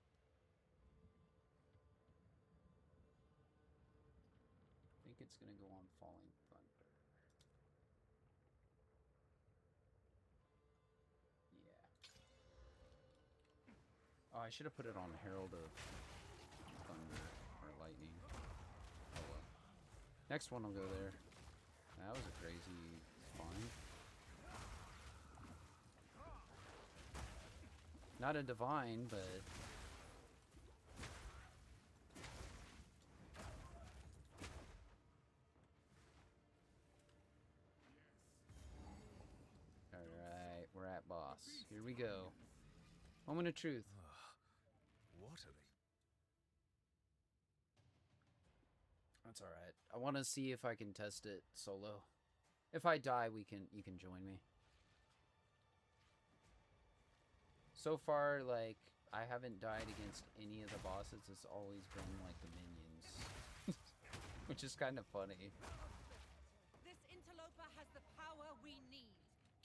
I think it's gonna go on Falling Thunder. Yeah. Oh, I should have put it on Herald of Thunder or Lightning. Oh well. Next one will go there. That was a crazy spawn. Not a divine, but alright, we're at boss. Here we go. Moment of truth. What are they? That's alright. I want to see if I can test it solo. If I die, you can join me. So far, like, I haven't died against any of the bosses. It's always been, like, the minions. Which is kind of funny. This interloper has the power we need.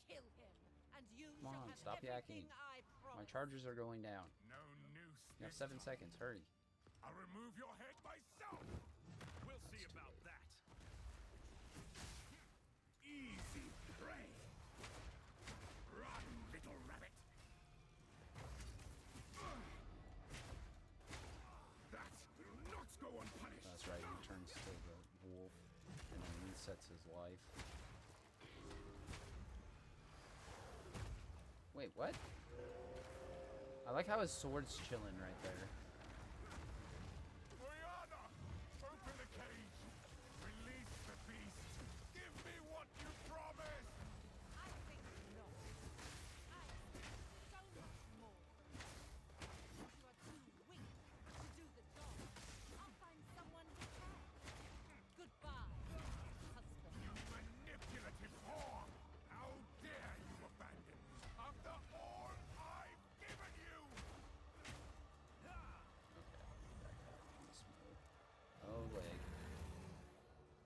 Kill him, and you Come shall on, have stop yakking. everything I promise. My chargers are going down. no noose. You have this 7 time. seconds. Hurry. I'll remove your head myself. We'll see about that. Easy prey. Run, little rabbit. That will not go unpunished. That's right. He turns to the wolf and then resets his life. Wait, what? I like how his sword's chilling right there. Oriana, open the cage. Release the beast. Give me what you promised. I think not. I expect so much more. You are too weak to do the job. I'll find someone who can. Goodbye, husband. You manipulative whore. How dare you abandon me after all I've given you? Oh, leg.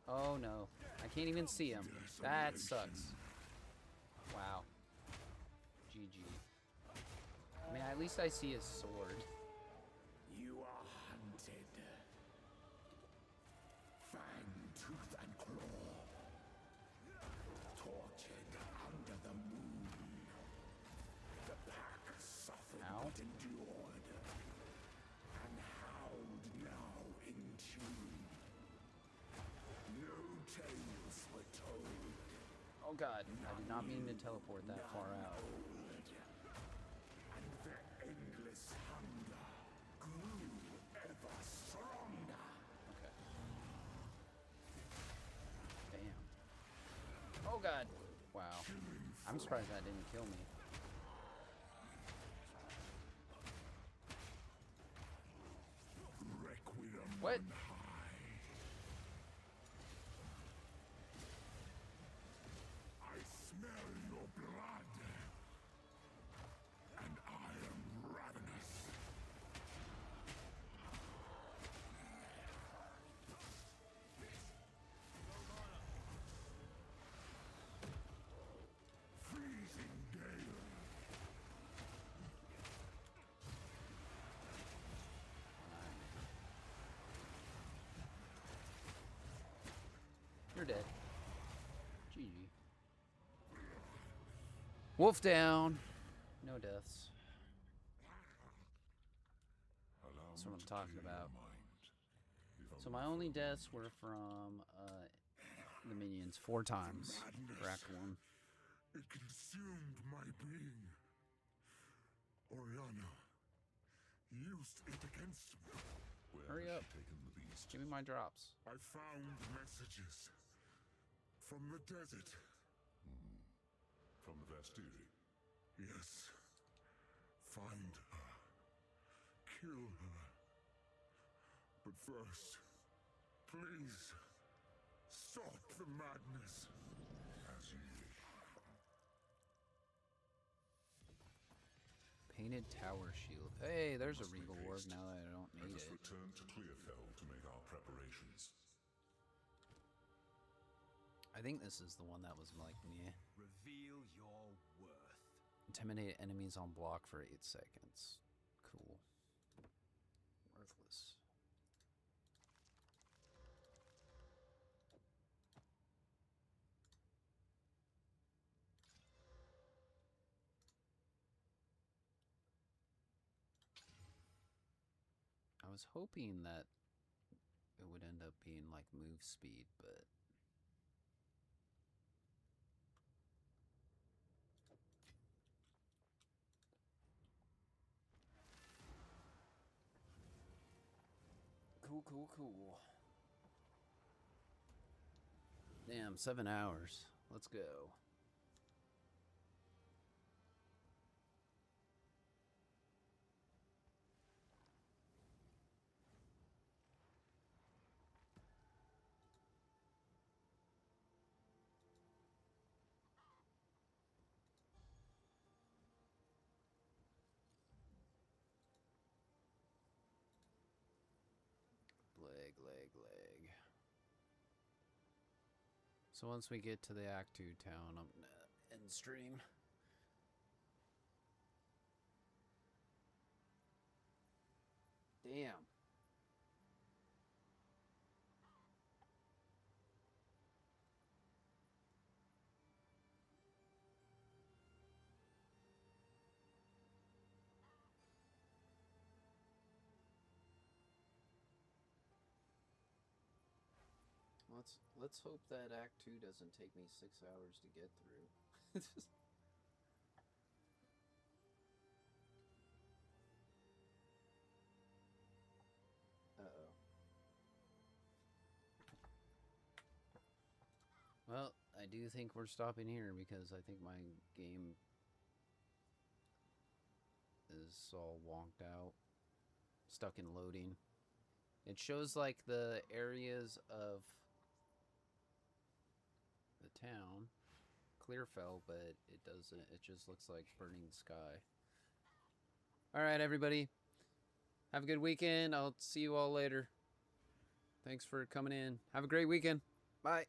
Oh, no. I can't even see him. That sucks. Wow. GG. I mean, at least I see his sword. You are hunted. Fang, tooth, and claw. Tortured under the moon. The pack suffered Ow. but endured. And howled now in tune. No tales were told. Oh god, I did not mean to teleport that far out. And their endless hunger grew ever stronger. Okay. Damn. Oh god. Wow. I'm surprised that didn't kill me. it. I smell your blood, and I am ravenous. Freezing gale. You're dead. GG. Wolf down. No deaths. That's what I'm talking about. So my only deaths were from the minions 4 times for Act 1. It consumed my being. Oriana used it against me. Hurry up. Give me my drops. I found messages from the desert. From the Vastiri? Yes. Find her. Kill her. But first, please, stop the madness. As you wish. Painted tower shield. Hey, there's a regal orb now that I don't need Let us it. return to Clearfell to make our preparations. I think this is the one that was like meh. Reveal your worth. Intimidate enemies on block for 8 seconds. Cool. Worthless. I was hoping that it would end up being like move speed, but cool. Damn, 7 hours. Let's go. Leg. So once we get to the Act 2 town, I'm gonna end stream. Damn. Let's hope that Act 2 doesn't take me 6 hours to get through. Uh-oh. Well, I do think we're stopping here because I think my game is all wonked out. Stuck in loading. It shows like the areas of the town, Clearfell, but it doesn't. It just looks like burning sky. Alright, everybody. Have a good weekend. I'll see you all later. Thanks for coming in. Have a great weekend. Bye.